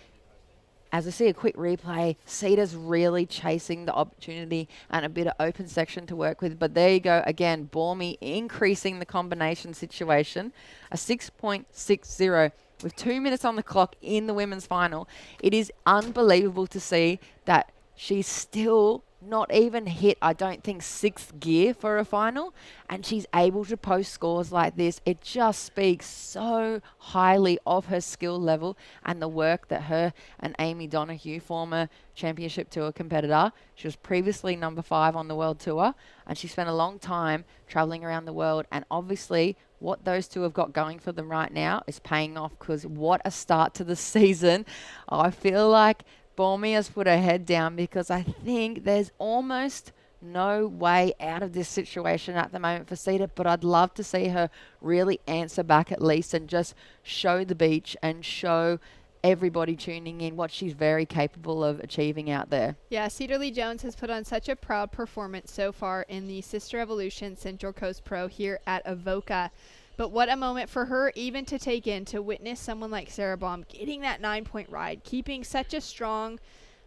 As I see a quick replay, Cedar's really chasing the opportunity and a bit of open section to work with. But there you go again, Baumie increasing the combination situation, a 6.60 with 2 minutes on the clock in the women's final. It is unbelievable to see that she's still not even hit, I don't think, 6th gear for a final, and she's able to post scores like this. It just speaks so highly of her skill level and the work that her and Amy Donahue, former championship tour competitor, she was previously number 5 on the world tour, and she spent a long time traveling around the world, and obviously what those two have got going for them right now is paying off, because what a start to the season. I feel like Baumie has put her head down, because I think there's almost no way out of this situation at the moment for Cedar, but I'd love to see her really answer back at least and just show the beach and show everybody tuning in what she's very capable of achieving out there. Yeah, Cedar Lee Jones has put on such a proud performance so far in the Sisstrevolution Central Coast Pro here at Avoca. But what a moment for her even to take in, to witness someone like Sarah Baum getting that 9-point ride, keeping such a strong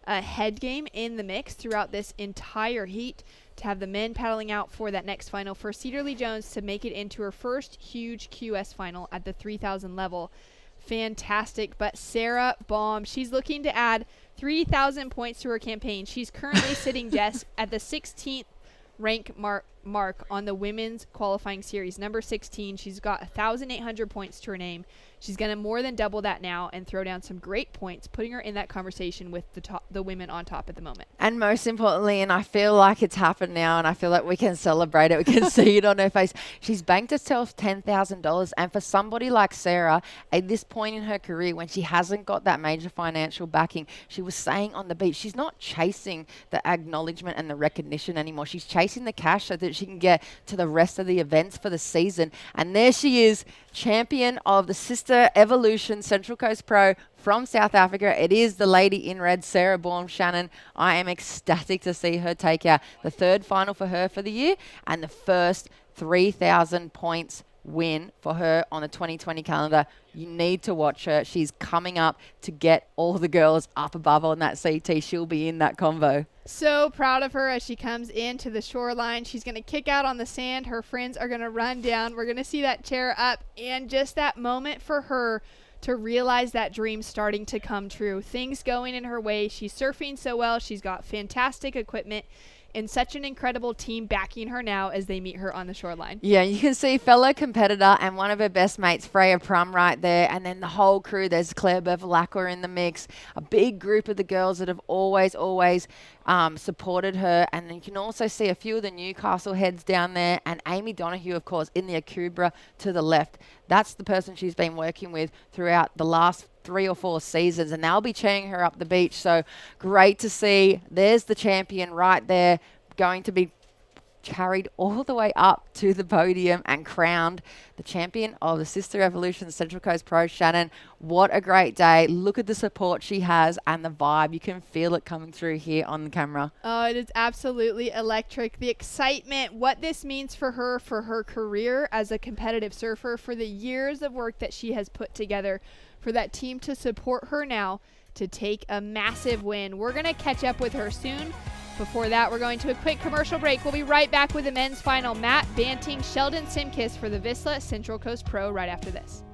head game in the mix throughout this entire heat, to have the men paddling out for that next final, for Cedar Lee Jones to make it into her first huge QS final at the 3,000 level. Fantastic. But Sarah Baum, she's looking to add 3,000 points to her campaign. She's currently sitting, Jess, at the 16th rank mark on the women's qualifying series, number 16. She's got 1,800 points to her name. She's going to more than double that now and throw down some great points, putting her in that conversation with the women on top at the moment. And most importantly, and I feel like it's happened now, and I feel like we can celebrate it. We can see it on her face. She's banked herself $10,000. And for somebody like Sarah, at this point in her career, when she hasn't got that major financial backing, she was saying on the beach, she's not chasing the acknowledgement and the recognition anymore. She's chasing the cash so that she can get to the rest of the events for the season. And there she is, champion of the Sisstrevolution Central Coast Pro from South Africa. It is the lady in red, Sarah Baum. Shannon, I am ecstatic to see her take out the 3rd final for her for the year and the first 3,000 points win for her on the 2020 calendar. You need to watch her. She's coming up to get all the girls up above on that CT. She'll be in that convo. So proud of her as she comes into the shoreline. She's going to kick out on the sand. Her friends are going to run down. We're going to see that chair up, and just that moment for her to realize that dream starting to come true. Things going in her way. She's surfing so well. She's got fantastic equipment and such an incredible team backing her now as they meet her on the shoreline. Yeah, you can see fellow competitor and one of her best mates, Freya Prum, right there. And then the whole crew, there's Claire Bevilacqua in the mix. A big group of the girls that have always supported her. And then you can also see a few of the Newcastle heads down there. And Amy Donahue, of course, in the Akubra to the left. That's the person she's been working with throughout the last 3 or 4 seasons, and they'll be cheering her up the beach. So great to see. There's the champion right there, going to be carried all the way up to the podium and crowned the champion of the Sisstrevolution Central Coast Pro. Shannon, what a great day. Look at the support she has and the vibe. You can feel it coming through here on the camera. Oh, it is absolutely electric. The excitement, what this means for her career as a competitive surfer, for the years of work that she has put together, for that team to support her now to take a massive win. We're going to catch up with her soon. Before that, we're going to a quick commercial break. We'll be right back with the men's final. Matt Banting, Sheldon Simkis for the Vissla Central Coast Pro right after this.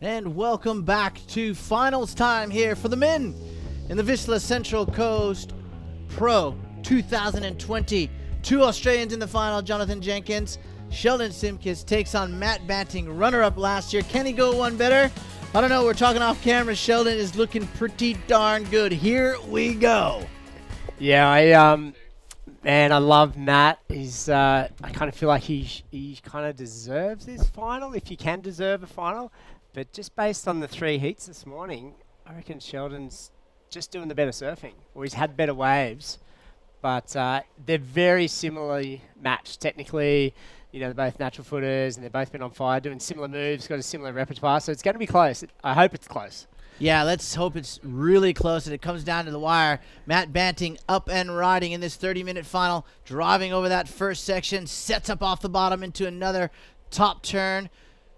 And welcome back to finals time here for the men in the Vissla Central Coast Pro 2020. 2 Australians in the final, Jonathan Jenkins. Sheldon Simkis takes on Matt Banting, runner-up last year. Can he go one better? I don't know. We're talking off camera. Sheldon is looking pretty darn good. Here we go. Yeah, man, I love Matt. He's, I kind of feel like he kind of deserves this final, if you can deserve a final. But just based on the 3 heats this morning, I reckon Sheldon's just doing the better surfing, or he's had better waves. But they're very similarly matched technically. You know, they're both natural footers, and they've both been on fire, doing similar moves, got a similar repertoire. So it's going to be close. I hope it's close. Yeah, let's hope it's really close and it comes down to the wire. Matt Banting up and riding in this 30-minute final, driving over that first section, sets up off the bottom into another top turn.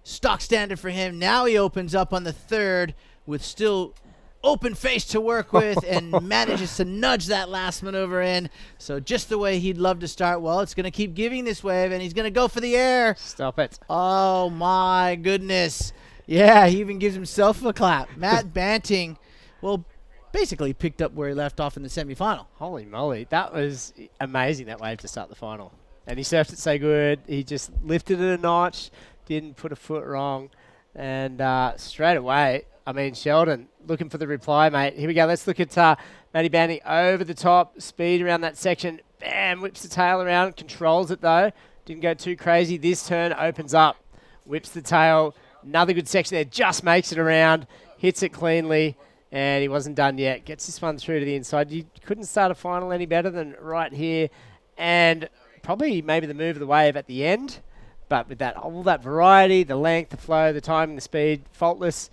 Stock standard for him. Now he opens up on the third with still open face to work with and manages to nudge that last maneuver in. So just the way he'd love to start. Well, it's going to keep giving this wave, and he's going to go for the air. Stop it. Oh, my goodness. Yeah, he even gives himself a clap. Matt Banting, well, basically picked up where he left off in the semifinal. Holy moly. That was amazing, that wave to start the final. And he surfed it so good. He just lifted it a notch, didn't put a foot wrong. And straight away, I mean, Sheldon looking for the reply, mate. Here we go. Let's look at Matty Banting over the top, speed around that section. Bam, whips the tail around, controls it though. Didn't go too crazy. This turn opens up, whips the tail. Another good section there, just makes it around, hits it cleanly, and he wasn't done yet. Gets this one through to the inside. You couldn't start a final any better than right here. And probably maybe the move of the wave at the end. But with that all that variety, the length, the flow, the timing, the speed, faultless,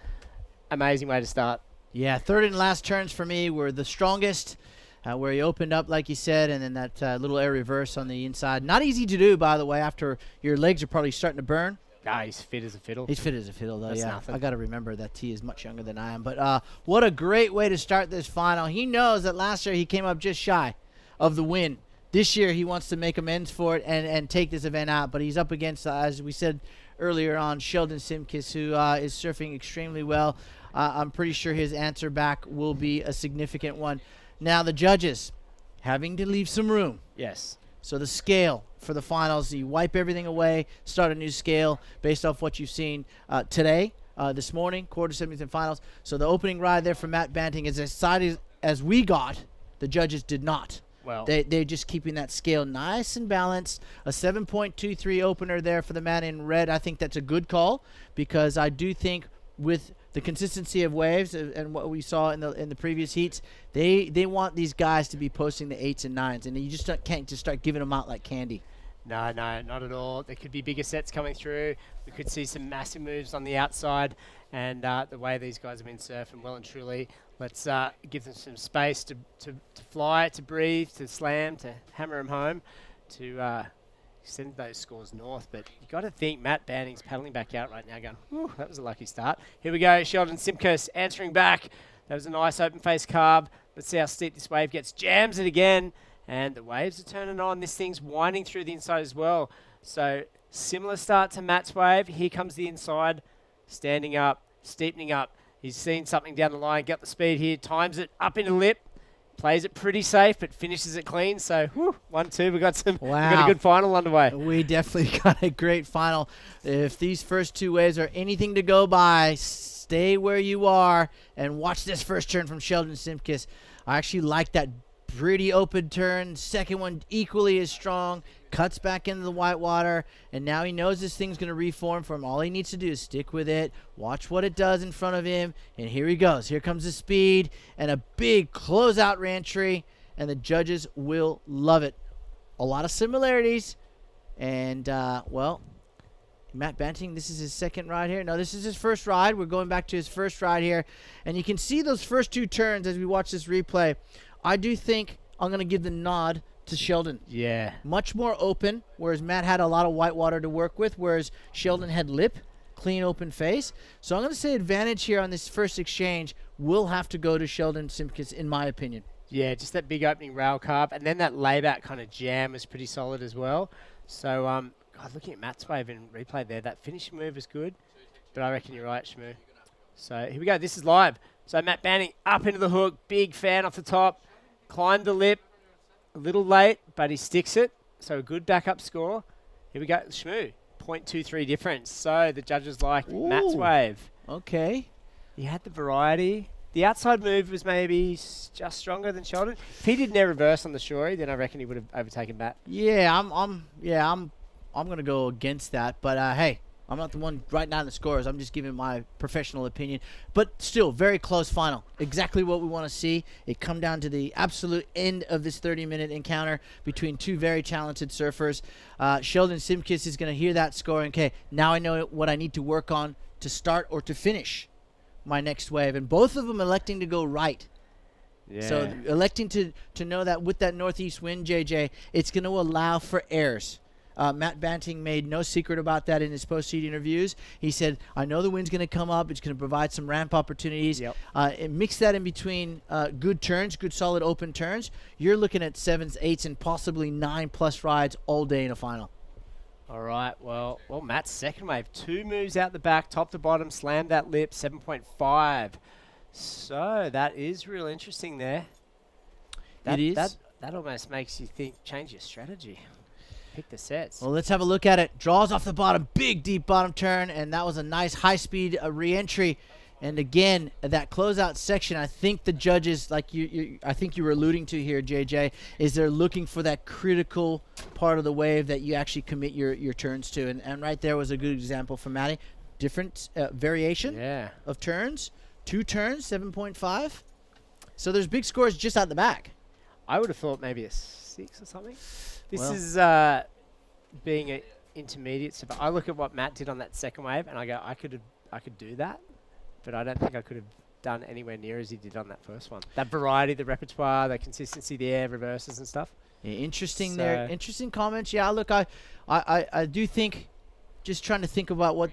amazing way to start. Yeah, third and last turns for me were the strongest, where he opened up, like you said, and then that little air reverse on the inside. Not easy to do, by the way, after your legs are probably starting to burn. Ah, he's fit as a fiddle. He's fit as a fiddle, though, That's yeah. nothing. I got to remember that T is much younger than I am. But what a great way to start this final. He knows that last year he came up just shy of the win. This year he wants to make amends for it and take this event out. But he's up against, as we said earlier on, Sheldon Simkis, who is surfing extremely well. I'm pretty sure his answer back will be a significant one. Now the judges having to leave some room. Yes. So the scale for the finals, you wipe everything away, start a new scale based off what you've seen today, this morning, quarter, semis, and finals. So the opening ride there for Matt Banting is as excited as we got. The judges did not. Well, they're just keeping that scale nice and balanced. A 7.23 opener there for the man in red. I think that's a good call because I do think with the consistency of waves and what we saw in the previous heats, they want these guys to be posting the 8s and 9s, and you just can't just start giving them out like candy. No, not at all. There could be bigger sets coming through. We could see some massive moves on the outside, and the way these guys have been surfing, well and truly, let's give them some space to fly, to breathe, to slam, to hammer them home, to send those scores north. But you got to think Matt Banting's paddling back out right now going, whew, that was a lucky start. Here we go, Sheldon Simkis answering back. That was a nice open face carb. Let's see how steep this wave gets. Jams it again, and the waves are turning on. This thing's winding through the inside as well. So similar start to Matt's wave. Here comes the inside, standing up, steepening up. He's seen something down the line, got the speed here, times it up into lip. Plays it pretty safe, but finishes it clean. So, 1-2. We got a good final underway. We definitely got a great final. If these first 2 waves are anything to go by, stay where you are and watch this first turn from Sheldon Simkis. I actually like that pretty open turn. Second one equally as strong. Cuts back into the white water, and now he knows this thing's going to reform for him. All he needs to do is stick with it, watch what it does in front of him, and here he goes. Here comes the speed and a big closeout reentry, and the judges will love it. A lot of similarities, and, well, Matt Banting, this is his second ride here. No, this is his first ride. We're going back to his first ride here, and you can see those first 2 turns as we watch this replay. I do think I'm going to give the nod to Sheldon. Yeah. Much more open, whereas Matt had a lot of white water to work with, whereas Sheldon had lip, clean open face. So I'm going to say advantage here on this first exchange will have to go to Sheldon Simkis, in my opinion. Yeah, just that big opening rail carb, and then that layback kind of jam was pretty solid as well. So, God, looking at Matt's wave in replay there, that finishing move is good, but I reckon you're right, Shmoo. So here we go. This is live. So Matt Banting up into the hook. Big fan off the top. Climbed the lip. A little late, but he sticks it. So a good backup score. Here we go. Shmoo. 0.23 difference. So the judges like Matt's wave. Okay. He had the variety. The outside move was maybe just stronger than Sheldon. If he didn't reverse on the shorey, then I reckon he would have overtaken Matt. Yeah, I'm gonna go against that. But hey, I'm not the one writing down the scores. I'm just giving my professional opinion. But still, very close final. Exactly what we want to see. It come down to the absolute end of this 30-minute encounter between two very talented surfers. Sheldon Simkis is gonna hear that score. Okay, now I know what I need to work on to start or to finish my next wave, and both of them electing to go right. Yeah. So electing to know that with that northeast wind, JJ, it's going to allow for errors. Matt Banting made no secret about that in his post-seed interviews. He said, I know the wind's going to come up. It's going to provide some ramp opportunities. Yep. And mix that in between good turns, good solid open turns. You're looking at 7s, 8s, and possibly 9+ rides all day in a final. All right, well, Matt's second wave. 2 moves out the back, top to bottom, slammed that lip, 7.5. So that is real interesting there. It is. That almost makes you think, change your strategy. Pick the sets. Well, let's have a look at it. Draws off the bottom, big deep bottom turn, and that was a nice high-speed re-entry. And again, that closeout section, I think the judges, like I think you were alluding to here, JJ, is they're looking for that critical part of the wave that you actually commit your turns to. And right there was a good example for Matty. Different variation of turns. 2 turns, 7.5. So there's big scores just out the back. I would have thought maybe a 6 or something. This is being an intermediate. So I look at what Matt did on that second wave, and I go, I could do that. But I don't think I could have done anywhere near as he did on that first one. That variety, the repertoire, the consistency, the air reverses and stuff. Yeah, interesting there. Interesting comments. Yeah, look, I do think, just trying to think about what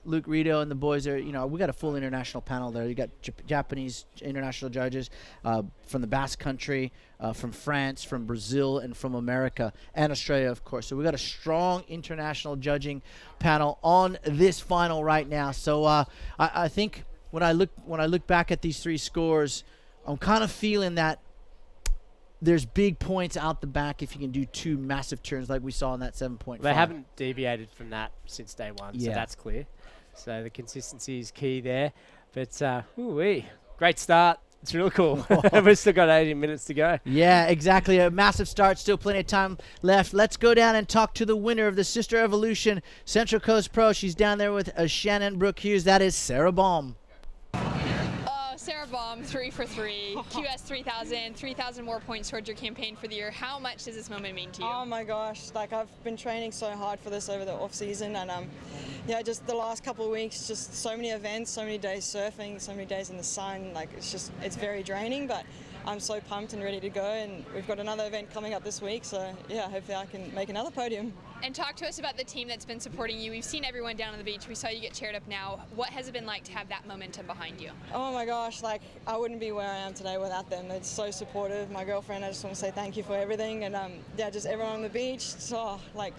Luke Rito and the boys are, we got a full international panel there. You got Japanese international judges from the Basque Country, from France, from Brazil, and from America, and Australia, of course. So we got a strong international judging panel on this final right now. So I think when I look back at these 3 scores, I'm kind of feeling that there's big points out the back if you can do 2 massive turns like we saw in that 7.5. They haven't deviated from that since day one, so that's clear. So the consistency is key there. But, great start. It's real cool. We've still got 18 minutes to go. Yeah, exactly. A massive start. Still plenty of time left. Let's go down and talk to the winner of the Sisstrevolution Central Coast Pro. She's down there with Shannon Brooke Hughes. That is Sarah Baum. Sarah Baum, 3 for 3, QS 3,000 more points towards your campaign for the year. How much does this moment mean to you? Oh my gosh, I've been training so hard for this over the off season, and just the last couple of weeks, just so many events, so many days surfing, so many days in the sun. It's very draining, but I'm so pumped and ready to go, and we've got another event coming up this week, so yeah, hopefully I can make another podium. And talk to us about the team that's been supporting you. We've seen everyone down on the beach. We saw you get cheered up now. What has it been like to have that momentum behind you? Oh my gosh, I wouldn't be where I am today without them. It's so supportive. My girlfriend, I just want to say thank you for everything. And just everyone on the beach.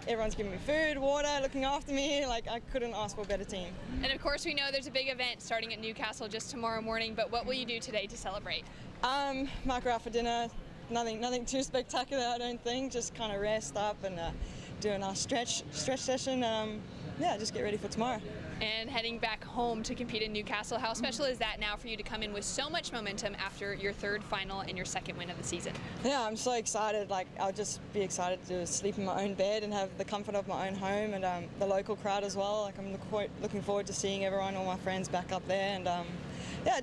Everyone's giving me food, water, looking after me. I couldn't ask for a better team. And of course, we know there's a big event starting at Newcastle just tomorrow morning, but what will you do today to celebrate? Might go out for dinner. Nothing too spectacular, I don't think. Just kind of rest up and doing our stretch session. Just get ready for tomorrow. And heading back home to compete in Newcastle, how special is that now for you to come in with so much momentum after your 3rd final and your 2nd win of the season? Yeah, I'm so excited. I'll just be excited to sleep in my own bed and have the comfort of my own home, and the local crowd as well. I'm looking forward to seeing everyone, all my friends back up there, and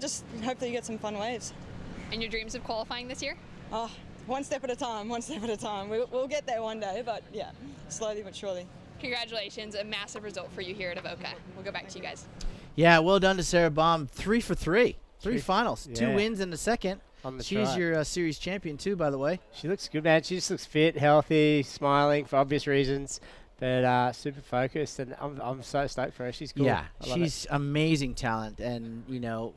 just hopefully get some fun waves. And your dreams of qualifying this year? Oh, one step at a time, one step at a time. We'll get there one day, but yeah, slowly but surely. Congratulations, a massive result for you here at Avoca. We'll go back to you guys. Yeah, well done to Sarah Baum. 3 for 3. 3 finals, 2 wins in the second. She's your series champion too, by the way. She looks good, man. She just looks fit, healthy, smiling for obvious reasons. but super focused, and I'm so stoked for her. She's cool. Yeah, I love she's amazing talent, and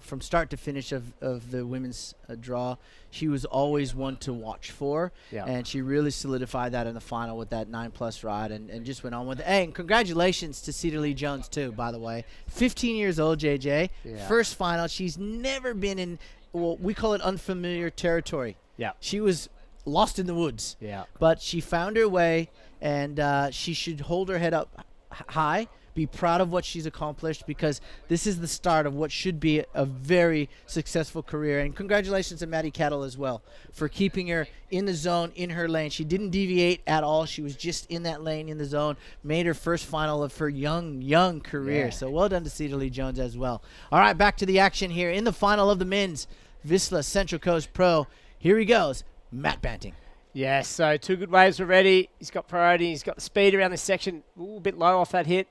from start to finish of the women's draw, she was always one to watch for, and she really solidified that in the final with that 9+ ride, and just went on with it. Hey, and congratulations to Cedar Lee Jones too, by the way. 15 years old, JJ. Yeah. First final. She's never been in, well, we call it unfamiliar territory. Yeah. She was lost in the woods. Yeah. But she found her way, and she should hold her head up high, be proud of what she's accomplished, because this is the start of what should be a very successful career. And congratulations to Maddie Kettle as well for keeping her in the zone, in her lane. She didn't deviate at all. She was just in that lane, in the zone, made her first final of her young career. Yeah. So well done to Cedar Lee Jones as well. All right, back to the action here in the final of the men's Vissla Central Coast Pro. Here he goes, Matt Banting. Yeah, so 2 good waves already. He's got priority. He's got the speed around this section. Ooh, a bit low off that hit.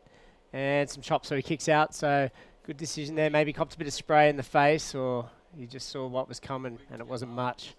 And some chops, so he kicks out. So good decision there. Maybe copped a bit of spray in the face, or he just saw what was coming, and it wasn't much.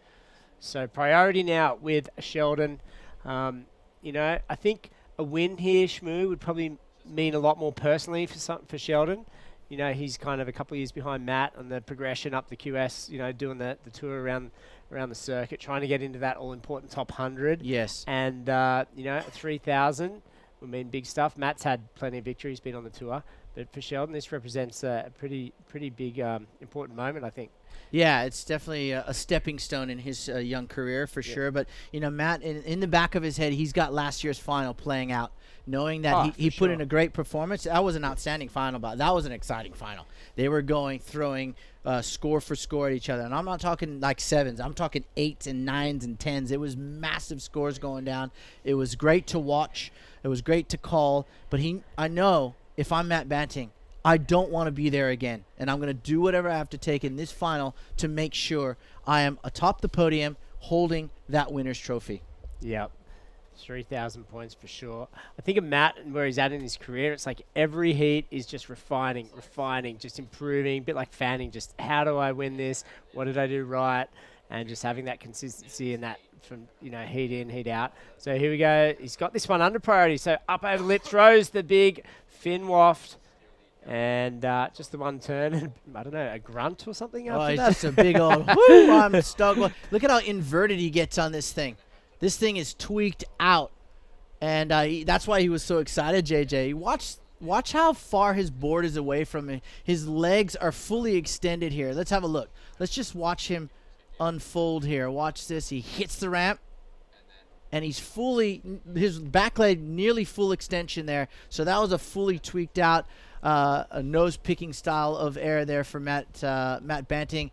So priority now with Sheldon. I think a win here, Shmoo, would probably mean a lot more personally for Sheldon. He's kind of a couple of years behind Matt on the progression up the QS, doing the tour around the circuit, trying to get into that all-important top 100. Yes. And, 3,000 would mean big stuff. Matt's had plenty of victories, been on the tour. But for Sheldon, this represents a pretty big, important moment, I think. Yeah, it's definitely a stepping stone in his young career for sure. But, Matt, in the back of his head, he's got last year's final playing out, knowing that he put in a great performance. That was an outstanding final, but that was an exciting final. They were throwing score for score at each other. And I'm not talking like 7s. I'm talking 8s and 9s and 10s. It was massive scores going down. It was great to watch. It was great to call. But I know if I'm Matt Banting, I don't want to be there again. And I'm going to do whatever I have to take in this final to make sure I am atop the podium holding that winner's trophy. Yep. 3,000 points for sure. I think of Matt and where he's at in his career, it's like every heat is just refining, just improving, a bit like fanning, just how do I win this? What did I do right? And just having that consistency and that from, heat in, heat out. So here we go. He's got this one under priority. So up over the lip, throws the big fin waft. And just the one turn, and I don't know, a grunt or something after it's that. just a big old, whoo, I'm stuck. Look at how inverted he gets on this thing. This thing is tweaked out, and that's why he was so excited, JJ. Watch how far his board is away from him. His legs are fully extended here. Let's have a look. Let's just watch him unfold here. Watch this. He hits the ramp, and his back leg nearly full extension there. So that was a fully tweaked out a nose-picking style of air there for Matt Banting.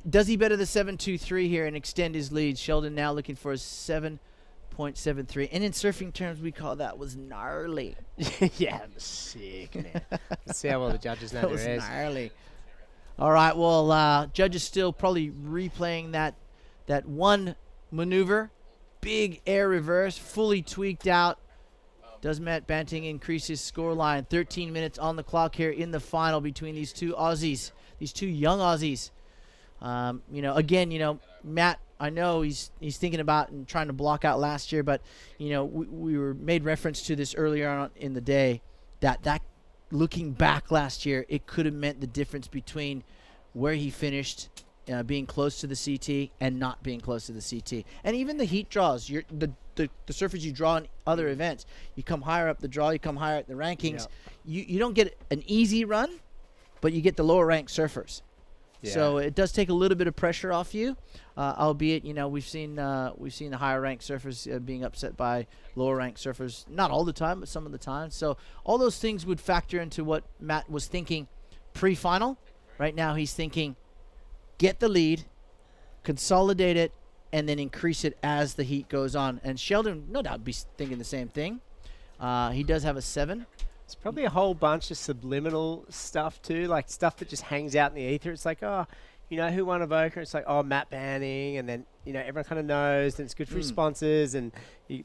Does he better the 7.23 here and extend his lead? Sheldon now looking for a 7.73. And in surfing terms, we call that was gnarly. Yeah, that was sick, man. Let's see how well the judges know that their was airs. gnarly. All right, well, judges still probably replaying that one maneuver. Big air reverse, fully tweaked out. Does Matt Banting increase his score line? 13 minutes on the clock here in the final between these two Aussies, these two young Aussies. Matt, I know he's thinking about and trying to block out last year, but, we were made reference to this earlier on in the day that looking back last year, it could have meant the difference between where he finished being close to the CT and not being close to the CT. And even the heat draws, the surfers you draw in other events, you come higher up the draw, you come higher up the rankings. Yeah. You don't get an easy run, but you get the lower ranked surfers. Yeah. So it does take a little bit of pressure off you, albeit we've seen the higher ranked surfers being upset by lower ranked surfers, not all the time, but some of the time. So all those things would factor into what Matt was thinking pre-final. Right now he's thinking, get the lead, consolidate it, and then increase it as the heat goes on. And Sheldon, no doubt, be thinking the same thing. He does have a 7. It's probably a whole bunch of subliminal stuff too, like stuff that just hangs out in the ether. It's like, who won Avoca? It's like, Matt Banting, and then everyone kind of knows, and it's good for his sponsors. And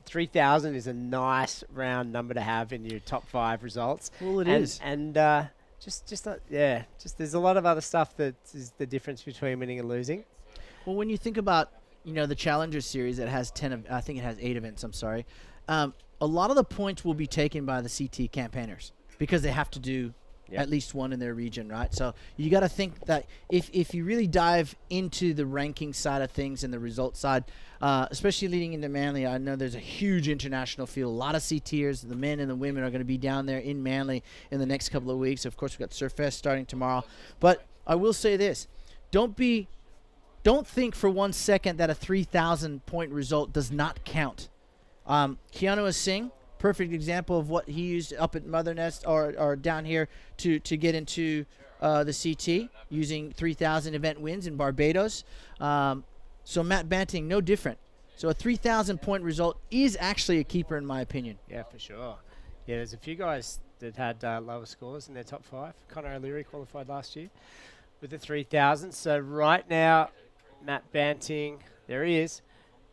3,000 is a nice round number to have in your top 5 results. Well, it is. And there's a lot of other stuff that is the difference between winning and losing. Well, when you think about the Challenger Series that has 10 I think it has 8 events, I'm sorry. A lot of the points will be taken by the CT campaigners because they have to do at least one in their region, right? So you got to think that if you really dive into the ranking side of things and the result side, especially leading into Manly, I know there's a huge international field. A lot of CTers, the men and the women, are going to be down there in Manly in the next couple of weeks. Of course, we've got Surfest starting tomorrow. But I will say this. Don't think for 1 second that a 3,000 point result does not count. Keanu Singh, perfect example of what he used up at Mother Nest or down here to get into the CT, using 3,000 event wins in Barbados. So Matt Banting, no different. So a 3,000 point result is actually a keeper in my opinion. Yeah, for sure. Yeah, there's a few guys that had lower scores in their top 5. Connor O'Leary qualified last year with the 3,000. So right now, Matt Banting, there he is.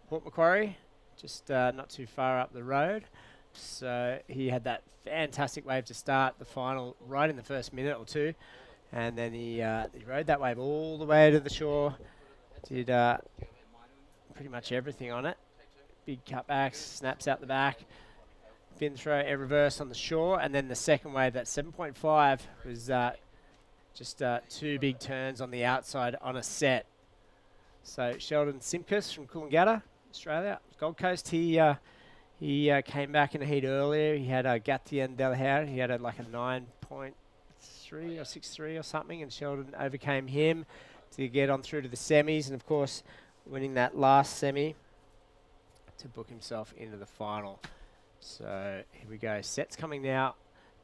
Port Macquarie, just not too far up the road. So he had that fantastic wave to start the final right in the first minute or two. And then he rode that wave all the way to the shore. Did pretty much everything on it. Big cutbacks, snaps out the back. Fin throw, air reverse on the shore. And then the second wave, that 7.5, was just 2 big turns on the outside on a set. So Sheldon Simkus from Coolangatta, Australia, Gold Coast, he came back in a heat earlier. He had Gatien Delhair. He had like a 9.3 or 6.3 or something, and Sheldon overcame him to get on through to the semis, and of course winning that last semi to book himself into the final. So here we go. Sets coming now.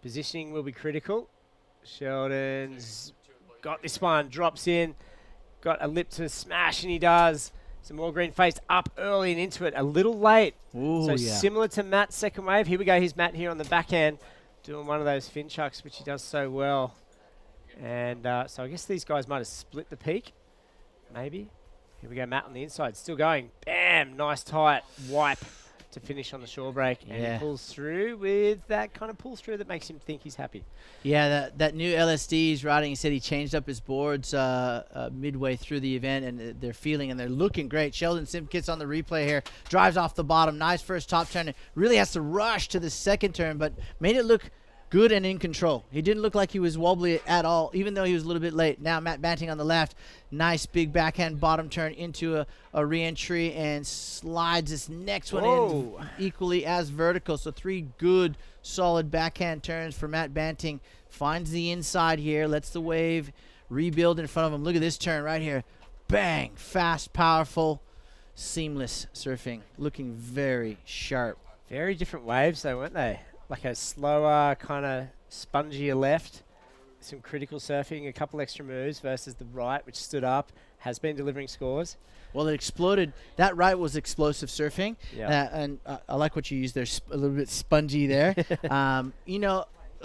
Positioning will be critical. Sheldon's got this one, drops in. Got a lip to smash, and he does. Some more green face up early and into it. A little late. Ooh, so yeah. Similar to Matt's second wave. Here we go. Here's Matt here on the backhand doing one of those fin chucks, which he does so well. And so I guess these guys might have split the peak. Maybe. Here we go. Matt on the inside. Still going. Bam. Nice tight wipe to finish on the shore break. And he pulls through with that kind of pull through that makes him think he's happy. Yeah, that new LSD he's riding, he said he changed up his boards midway through the event, and they're feeling and they're looking great. Sheldon Simkis on the replay here, drives off the bottom, nice first top turn, really has to rush to the second turn, but made it look good and in control. He didn't look like he was wobbly at all, even though he was a little bit late. Now Matt Banting on the left, nice big backhand bottom turn into a re-entry and slides this next one in equally as vertical. So 3 good, solid backhand turns for Matt Banting. Finds the inside here, lets the wave rebuild in front of him. Look at this turn right here. Bang! Fast, powerful, seamless surfing. Looking very sharp. Very different waves though, weren't they? Like a slower, kind of spongier left. Some critical surfing, a couple extra moves versus the right, which stood up, has been delivering scores. Well, it exploded. That right was explosive surfing. Yeah. And I like what you used there, a little bit spongy there. A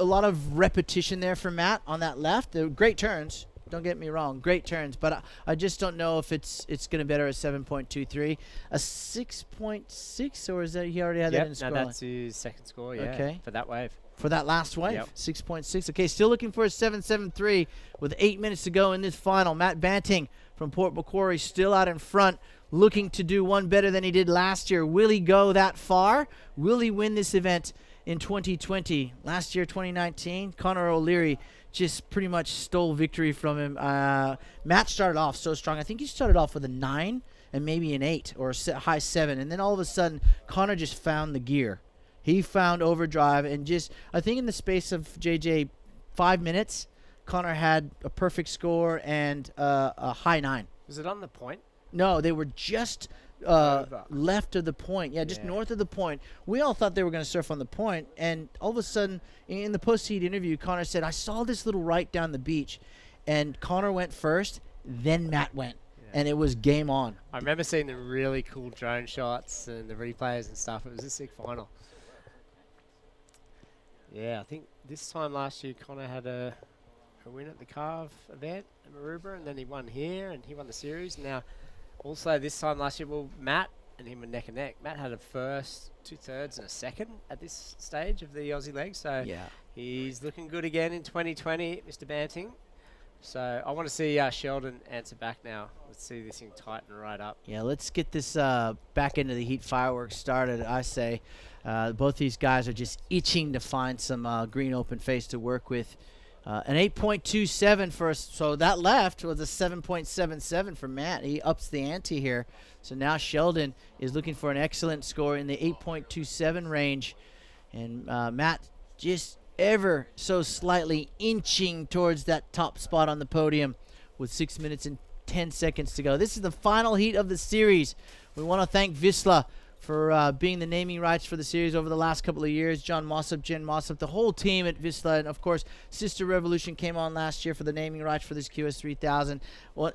lot of repetition there for Matt on that left. They were great turns. Don't get me wrong, great turns, but I just don't know if it's going to better a 7.23, a 6.6, or is that he already had that in score? No, that's his second score. Yeah, okay, for that wave. For that last wave, 6.6. Okay, still looking for a 7.73 with 8 minutes to go in this final. Matt Banting from Port Macquarie still out in front, looking to do one better than he did last year. Will he go that far? Will he win this event in 2020? Last year, 2019, Connor O'Leary just pretty much stole victory from him. Matt started off so strong. I think he started off with a 9 and maybe an 8 or a high 7. And then all of a sudden, Connor just found the gear. He found overdrive. And just, I think in the space of, JJ, 5 minutes, Connor had a perfect score and a high 9. Was it on the point? No, they were just left of the point. Yeah, just north of the point. We all thought they were going to surf on the point, and all of a sudden, in the post-heat interview, Connor said, I saw this little right down the beach, and Connor went first, then Matt went, and it was game on. I remember seeing the really cool drone shots and the replays and stuff. It was a sick final. Yeah, I think this time last year, Connor had a win at the Carve event at Maroubra, and then he won here, and he won the series. Now, also this time last year, well, Matt and him were neck and neck. Matt had a first, 2/3, and a second at this stage of the Aussie leg, so he's looking good again in 2020, Mr. Banting. So I want to see Sheldon answer back now. Let's see this thing tighten right up. Yeah, let's get this back into the heat fireworks started, I say. Both these guys are just itching to find some green open face to work with. An 8.27 for us. So that left was a 7.77 for Matt. He ups the ante here. So now Sheldon is looking for an excellent score in the 8.27 range. And Matt just ever so slightly inching towards that top spot on the podium with 6 minutes and 10 seconds to go. This is the final heat of the series. We want to thank Vissla for being the naming rights for the series over the last couple of years. John Mossop, Jen Mossop, the whole team at Vissla, and of course Sisstrevolution came on last year for the naming rights for this QS3000,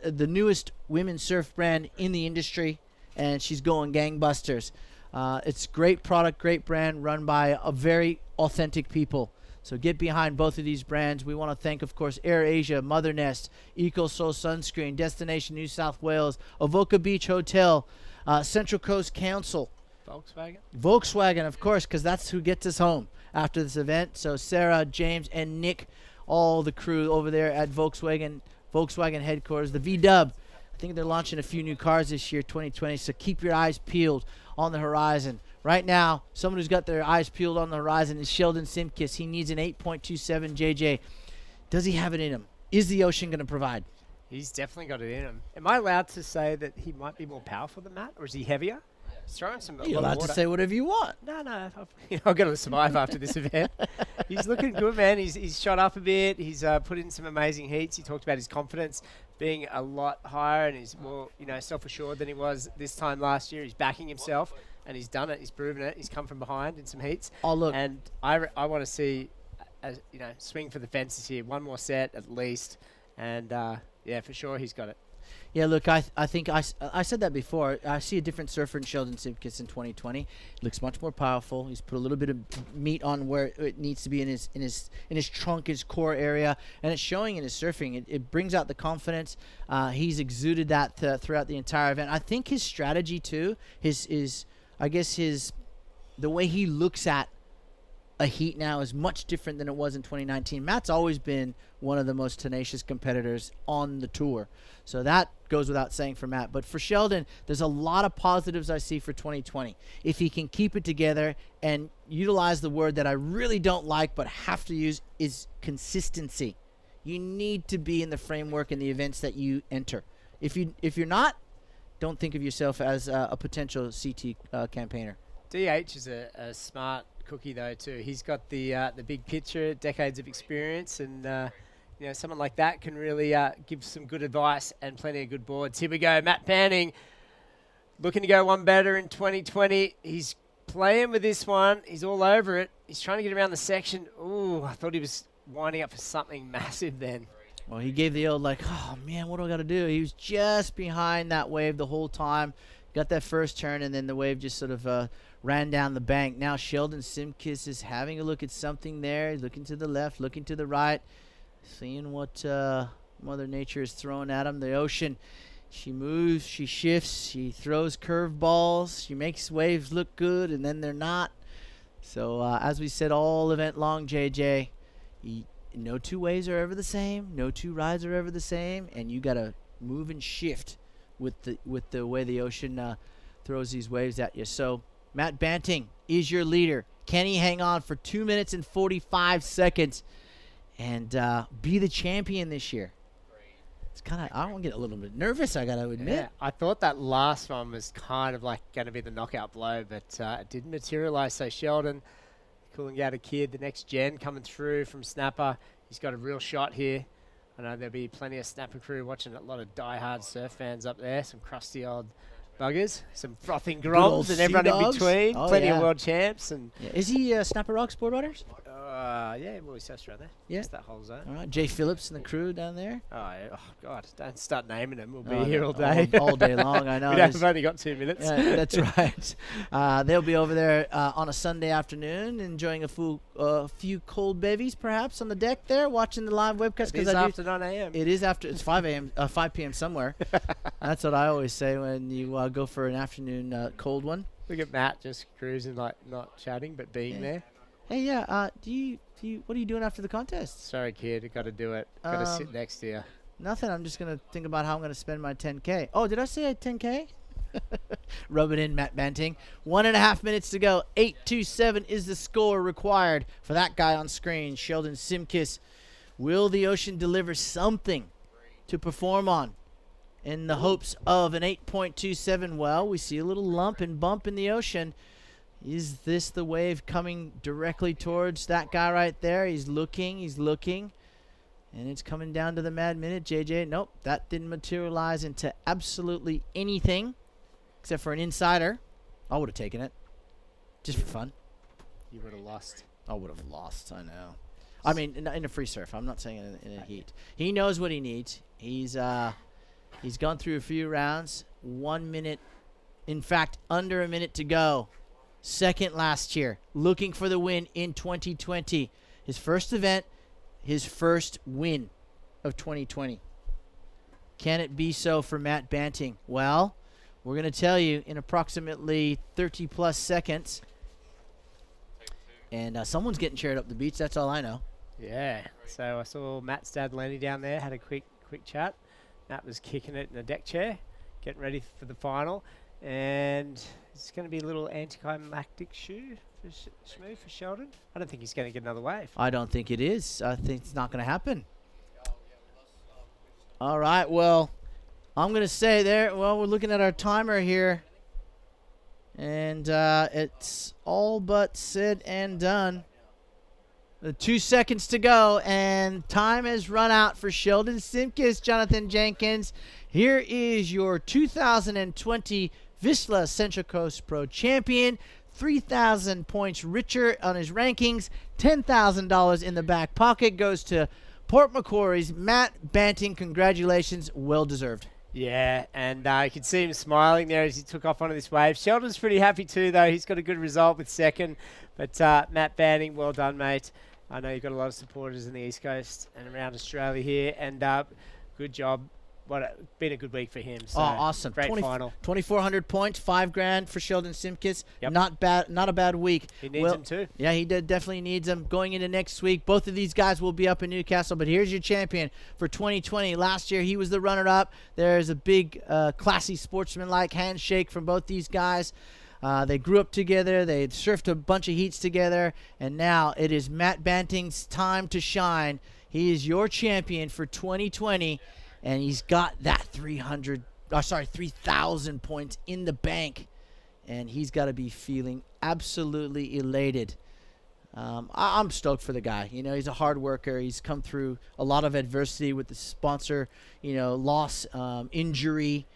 the newest women's surf brand in the industry, and she's going gangbusters. It's great product, great brand, run by a very authentic people. So get behind both of these brands. We want to thank, of course, Air Asia, Mother Nest, EcoSol Sunscreen, Destination New South Wales, Avoca Beach Hotel, Central Coast Council, Volkswagen, of course, because that's who gets us home after this event. So Sarah, James, and Nick, all the crew over there at Volkswagen headquarters. The V-Dub, I think they're launching a few new cars this year, 2020, so keep your eyes peeled on the horizon. Right now, someone who's got their eyes peeled on the horizon is Sheldon Simkis. He needs an 8.27 JJ. Does he have it in him? Is the ocean going to provide? He's definitely got it in him. Am I allowed to say that he might be more powerful than Matt, or is he heavier? He's throwing some. You're allowed to say whatever you want. No. I've got to survive after this event. He's looking good, man. He's shot up a bit. He's put in some amazing heats. He talked about his confidence being a lot higher, and he's more, self-assured than he was this time last year. He's backing himself, and he's done it. He's proven it. He's come from behind in some heats. Oh, look. And I want to see, swing for the fences here. One more set at least, and yeah, for sure, he's got it. Yeah, look, I think I said that before. I see a different surfer in Sheldon Simkis in 2020. He looks much more powerful. He's put a little bit of meat on where it needs to be in his trunk, his core area, and it's showing in his surfing. It brings out the confidence. He's exuded that throughout the entire event. I think his strategy too, the way he looks at a heat now is much different than it was in 2019. Matt's always been one of the most tenacious competitors on the tour. So that goes without saying for Matt. But for Sheldon, there's a lot of positives I see for 2020. If he can keep it together and utilize the word that I really don't like but have to use is consistency. You need to be in the framework in the events that you enter. If you're not, don't think of yourself as a potential CT campaigner. DH is a smart cookie though too. He's got the big picture, decades of experience, and someone like that can really give some good advice and plenty of good boards. Here we go, Matt Banting, looking to go one better in 2020. He's playing with this one. He's all over it. He's trying to get around the section. Ooh, I thought he was winding up for something massive then. Well, he gave the old oh man, what do I got to do? He was just behind that wave the whole time. Got that first turn, and then the wave just sort of ran down the bank. Now Sheldon Simkis is having a look at something there. He's looking to the left, looking to the right, seeing what Mother Nature is throwing at him. The ocean, she moves, she shifts, she throws curve balls, she makes waves look good, and then they're not. So as we said all event long, JJ, no two waves are ever the same, no two rides are ever the same, and you got to move and shift with the way the ocean throws these waves at you. So Matt Banting is your leader. Can he hang on for 2 minutes and 45 seconds and be the champion this year? It's kind of, I want to get a little bit nervous, I got to admit. Yeah, I thought that last one was kind of like going to be the knockout blow, but it didn't materialize. So Sheldon, cooling out a kid, the next gen coming through from Snapper. He's got a real shot here. I know there'll be plenty of Snapper crew watching, a lot of die-hard surf fans up there, some crusty old buggers, some frothing groms and everyone in between, plenty of world champs. And is he Snapper Rocks Board Riders? Yeah, well, he's surfs around there. Yeah. Just that whole zone. All right, Jay Phillips and the crew down there. Oh, yeah. Oh God, don't start naming them. We'll be here all day. All day long, I know. We've only got 2 minutes. Yeah, that's right. They'll be over there on a Sunday afternoon, enjoying a few cold bevies, perhaps, on the deck there, watching the live webcast. It is after 9 a.m. It is after. It's 5 p.m. somewhere. That's what I always say when you go for an afternoon cold one. Look at Matt just cruising, like not chatting, but being there. Hey, yeah. What are you doing after the contest? Sorry, kid. Got to do it. Got to sit next to you. Nothing. I'm just going to think about how I'm going to spend my 10K. Oh, did I say 10K? Rub it in, Matt Banting. 1.5 minutes to go. 8:27 is the score required for that guy on screen, Sheldon Simkis. Will the Ocean deliver something to perform on in the hopes of an 8.27? Well, we see a little lump and bump in the Ocean. Is this the wave coming directly towards that guy right there? He's looking. And it's coming down to the mad minute, JJ. Nope, that didn't materialize into absolutely anything except for an insider. I would have taken it just for fun. You would have lost. I would have lost, I know. I mean, in a free surf. I'm not saying in a heat. He knows what he needs. He's gone through a few rounds. 1 minute, in fact, under a minute to go. Second last year, looking for the win in 2020. His first event, his first win of 2020. Can it be so for Matt Banting? Well, we're going to tell you in approximately 30-plus seconds. And someone's getting cheered up the beach. That's all I know. Yeah. So I saw Matt's dad, Lenny, down there. Had a quick chat. Matt was kicking it in a deck chair, getting ready for the final. And it's going to be a little anticlimactic shoe for Sheldon. I don't think he's going to get another wave. I don't think it is. I think it's not going to happen. All right, well, I'm going to say there, well, we're looking at our timer here. And it's all but said and done. 2 seconds to go, and time has run out for Sheldon Simkis, Jonathan Jenkins. Here is your 2020 Vissla Central Coast Pro Champion. 3,000 points richer on his rankings. $10,000 in the back pocket goes to Port Macquarie's Matt Banting. Congratulations, well deserved. Yeah, and you could see him smiling there as he took off onto this wave. Sheldon's pretty happy too, though. He's got a good result with second. But Matt Banting, well done, mate. I know you've got a lot of supporters in the East Coast and around Australia here. And good job. Been a good week for him. So awesome. Great final. 2,400 points, $5,000 for Sheldon Simkis. Yep. Not a bad week. He needs them too. Yeah, he definitely needs them. Going into next week, both of these guys will be up in Newcastle, but here's your champion for 2020. Last year, he was the runner-up. There's a big, classy, sportsman-like handshake from both these guys. They grew up together. They surfed a bunch of heats together, and now it is Matt Banting's time to shine. He is your champion for 2020. And he's got that 3,000 points in the bank. And he's got to be feeling absolutely elated. I'm stoked for the guy. You know, he's a hard worker. He's come through a lot of adversity with the sponsor, loss, injury.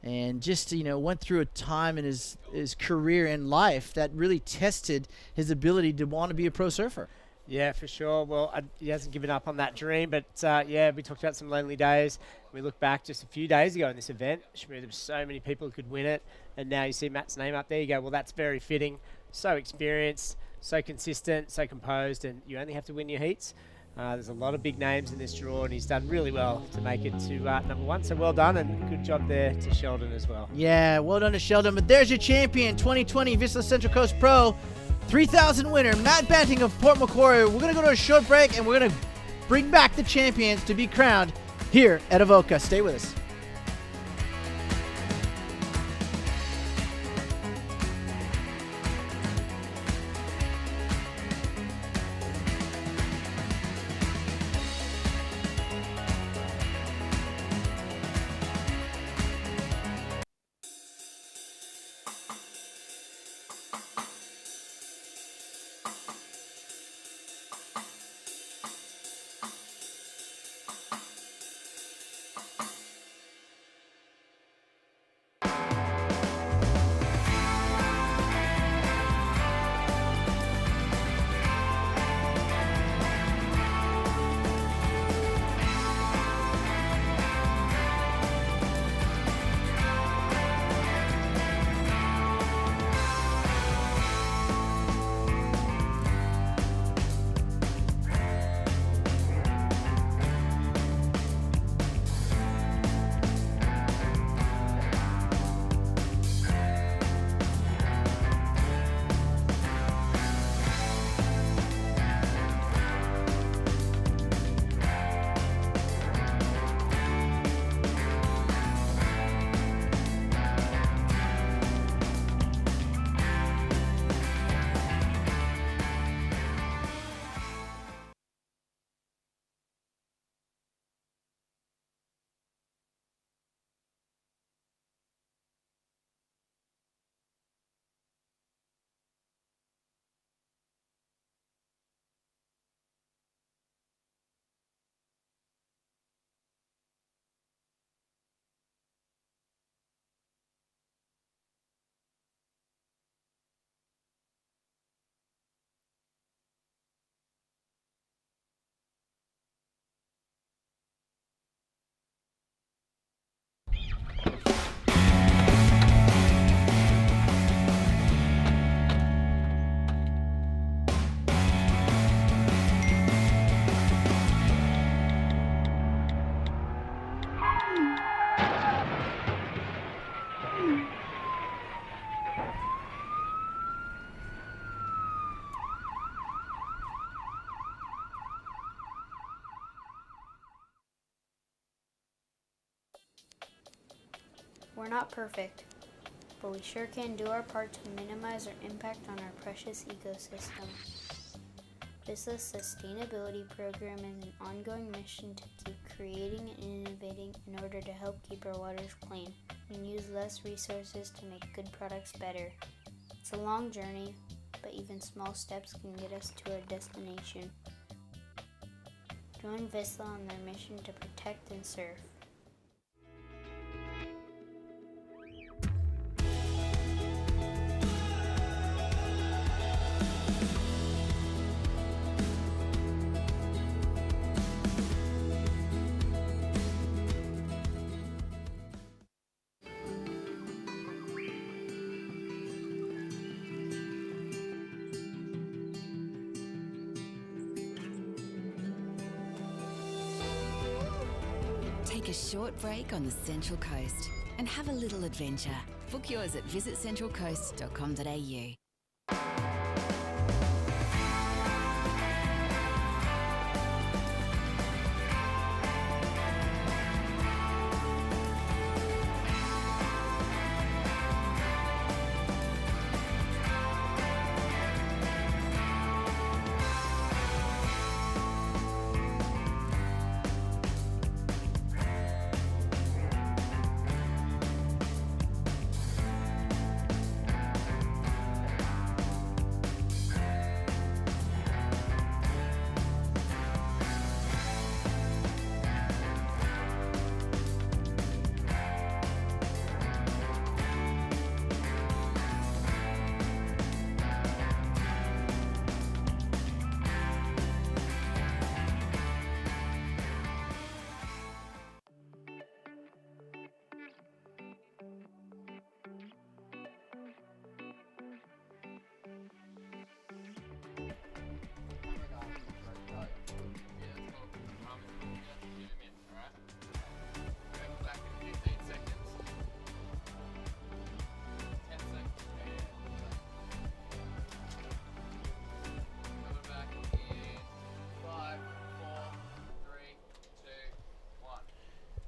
And just, went through a time in his career and life that really tested his ability to want to be a pro surfer. Yeah, for sure. Well, he hasn't given up on that dream, but yeah, we talked about some lonely days. We look back just a few days ago in this event. There were so many people who could win it, and now you see Matt's name up there. You go, well, that's very fitting. So experienced, so consistent, so composed, and you only have to win your heats. There's a lot of big names in this draw, and he's done really well to make it to number one. So well done, and good job there to Sheldon as well. Yeah, well done to Sheldon. But there's your champion, 2020 Vissla Central Coast Pro. 3,000 winner, Matt Banting of Port Macquarie. We're going to go to a short break, and we're going to bring back the champions to be crowned here at Avoca. Stay with us. We're not perfect, but we sure can do our part to minimize our impact on our precious ecosystem. Vissla's sustainability program is an ongoing mission to keep creating and innovating in order to help keep our waters clean and use less resources to make good products better. It's a long journey, but even small steps can get us to our destination. Join Vissla on their mission to protect and serve. Take a short break on the Central Coast and have a little adventure. Book yours at visitcentralcoast.com.au.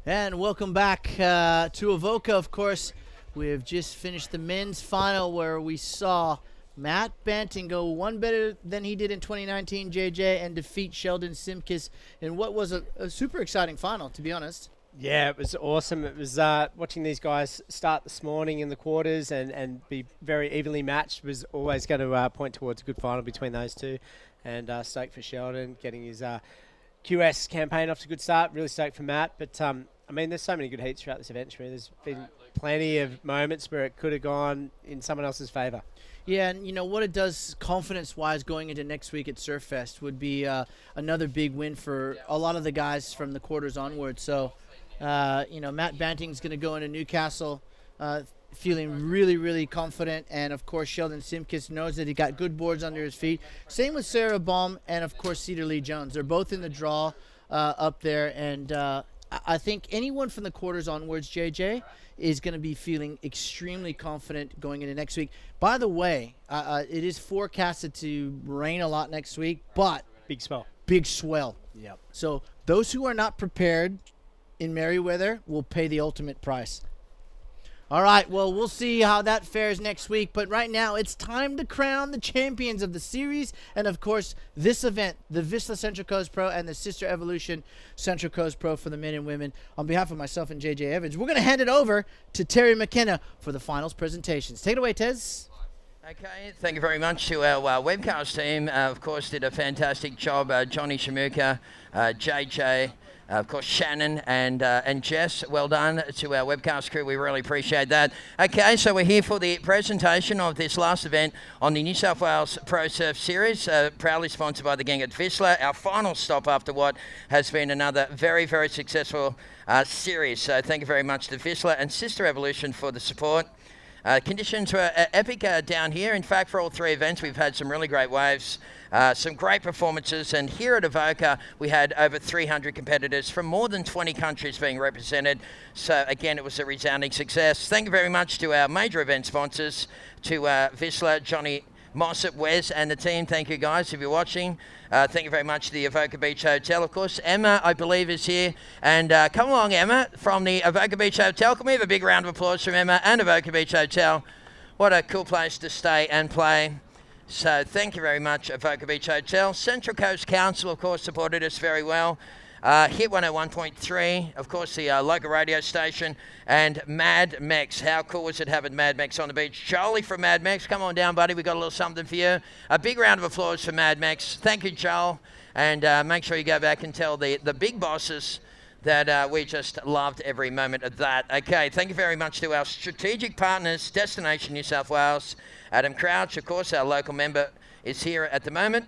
And welcome back to Avoca. Of course, we've just finished the men's final where we saw Matt Banting go one better than he did in 2019, JJ, and defeat Sheldon Simkis in what was a super exciting final, to be honest. Yeah, it was awesome. It was watching these guys start this morning in the quarters and be very evenly matched was always going to point towards a good final between those two. And stoked for Sheldon getting his QS campaign off to a good start. Really stoked for Matt. But, I mean, there's so many good heats throughout this event. There's been plenty of moments where it could have gone in someone else's favour. Yeah, and you know what it does confidence-wise going into next week at Surffest would be another big win for a lot of the guys from the quarters onward. So, you know, Matt Banting's going to go into Newcastle feeling really, really confident. And, of course, Sheldon Simkis knows that he got good boards under his feet. Same with Sarah Baum and, of course, Cedar Lee Jones. They're both in the draw up there. And I think anyone from the quarters onwards, JJ, is going to be feeling extremely confident going into next week. By the way, it is forecasted to rain a lot next week, but big swell. Big swell. Yep. So those who are not prepared in Merriweather will pay the ultimate price. All right, well, we'll see how that fares next week. But right now, it's time to crown the champions of the series. And, of course, this event, the Vissla Central Coast Pro and the Sisstrevolution Central Coast Pro for the men and women. On behalf of myself and JJ Evans, we're going to hand it over to Terry McKenna for the finals presentations. Take it away, Tez. Okay, thank you very much to our webcast team. Of course, did a fantastic job. Johnny Shamuka, JJ, of course, Shannon and Jess. Well done to our webcast crew. We really appreciate that. Okay, so we're here for the presentation of this last event on the New South Wales Pro Surf Series, proudly sponsored by the gang at Vissla. Our final stop after what has been another very, very successful series. So thank you very much to Vissla and Sisstrevolution for the support. Conditions were epic down here. In fact, for all three events, we've had some really great waves, some great performances. And here at Avoca, we had over 300 competitors from more than 20 countries being represented. So, again, it was a resounding success. Thank you very much to our major event sponsors, to Vissla, Johnny Mossop, Wes, and the team. Thank you, guys, if you're watching. Thank you very much to the Avoca Beach Hotel. Of course, Emma, I believe, is here. And come along, Emma, from the Avoca Beach Hotel. Can we have a big round of applause from Emma and Avoca Beach Hotel? What a cool place to stay and play. So thank you very much, Avoca Beach Hotel. Central Coast Council, of course, supported us very well. Hit 101.3, of course, the local radio station, and Mad Mex. How cool was it having Mad Mex on the beach? Jolie from Mad Mex, come on down, buddy. We got a little something for you. A big round of applause for Mad Mex. Thank you, Joel. And make sure you go back and tell the big bosses that we just loved every moment of that. Okay, thank you very much to our strategic partners, Destination New South Wales. Adam Crouch, of course, our local member, is here at the moment.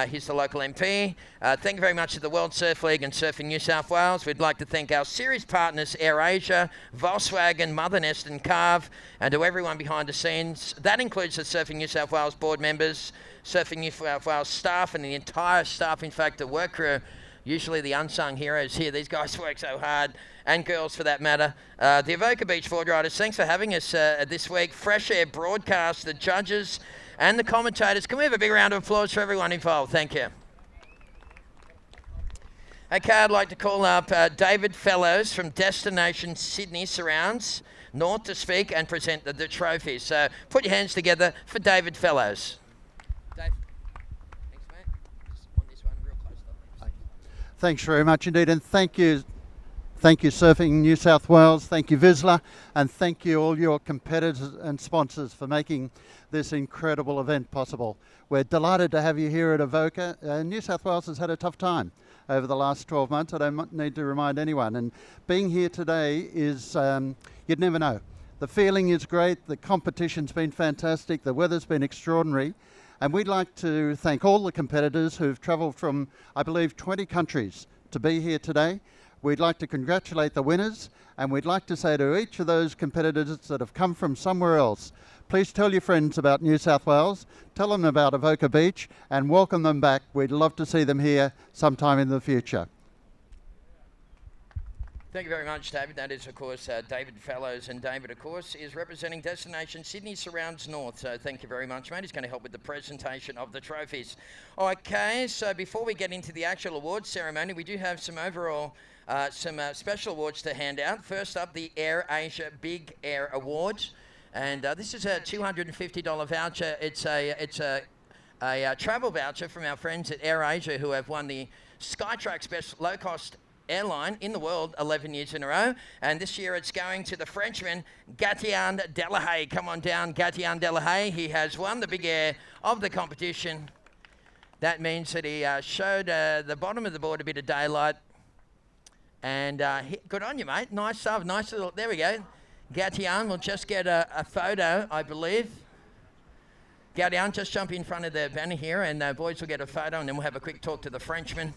He's the local MP. Thank you very much to the World Surf League and Surfing New South Wales. We'd like to thank our series partners, AirAsia, Volkswagen, Mother Nest and Carve, and to everyone behind the scenes. That includes the Surfing New South Wales board members, Surfing New South Wales staff, and the entire staff, in fact, the work crew, usually the unsung heroes here. These guys work so hard, and girls for that matter. The Avoca Beach Board Riders, thanks for having us this week. Fresh Air Broadcast, the judges, and the commentators. Can we have a big round of applause for everyone involved? Thank you. Okay, I'd like to call up David Fellows from Destination Sydney Surrounds North to speak and present the trophies. So put your hands together for David Fellows. Dave. Thanks, mate. Just on this one real close. Thanks very much indeed, and thank you. Thank you, Surfing New South Wales. Thank you, Vissla. And thank you, all your competitors and sponsors, for making this incredible event possible. We're delighted to have you here at Avoca. New South Wales has had a tough time over the last 12 months. I don't need to remind anyone. And being here today is, you'd never know. The feeling is great. The competition's been fantastic. The weather's been extraordinary. And we'd like to thank all the competitors who've travelled from, I believe, 20 countries to be here today. We'd like to congratulate the winners, and we'd like to say to each of those competitors that have come from somewhere else, please tell your friends about New South Wales, tell them about Avoca Beach, and welcome them back. We'd love to see them here sometime in the future. Thank you very much, David. That is, of course, David Fellows, and David, of course, is representing Destination Sydney Surrounds North. So thank you very much, mate. He's going to help with the presentation of the trophies. Okay, so before we get into the actual awards ceremony, we do have some overall special awards to hand out. First up, the AirAsia Big Air Award, and this is a $250 voucher. It's a travel voucher from our friends at AirAsia, who have won the Skytrax Best Low Cost Airline in the world 11 years in a row, and this year it's going to the Frenchman Gatien Delahaye. Come on down, Gatien Delahaye. He has won the Big Air of the competition. That means that he showed the bottom of the board a bit of daylight. And good on you, mate. Nice stuff. Nice little. There we go. Gatien, we'll just get a photo, I believe. Gatien, just jump in front of the banner here, and boys will get a photo, and then we'll have a quick talk to the Frenchman.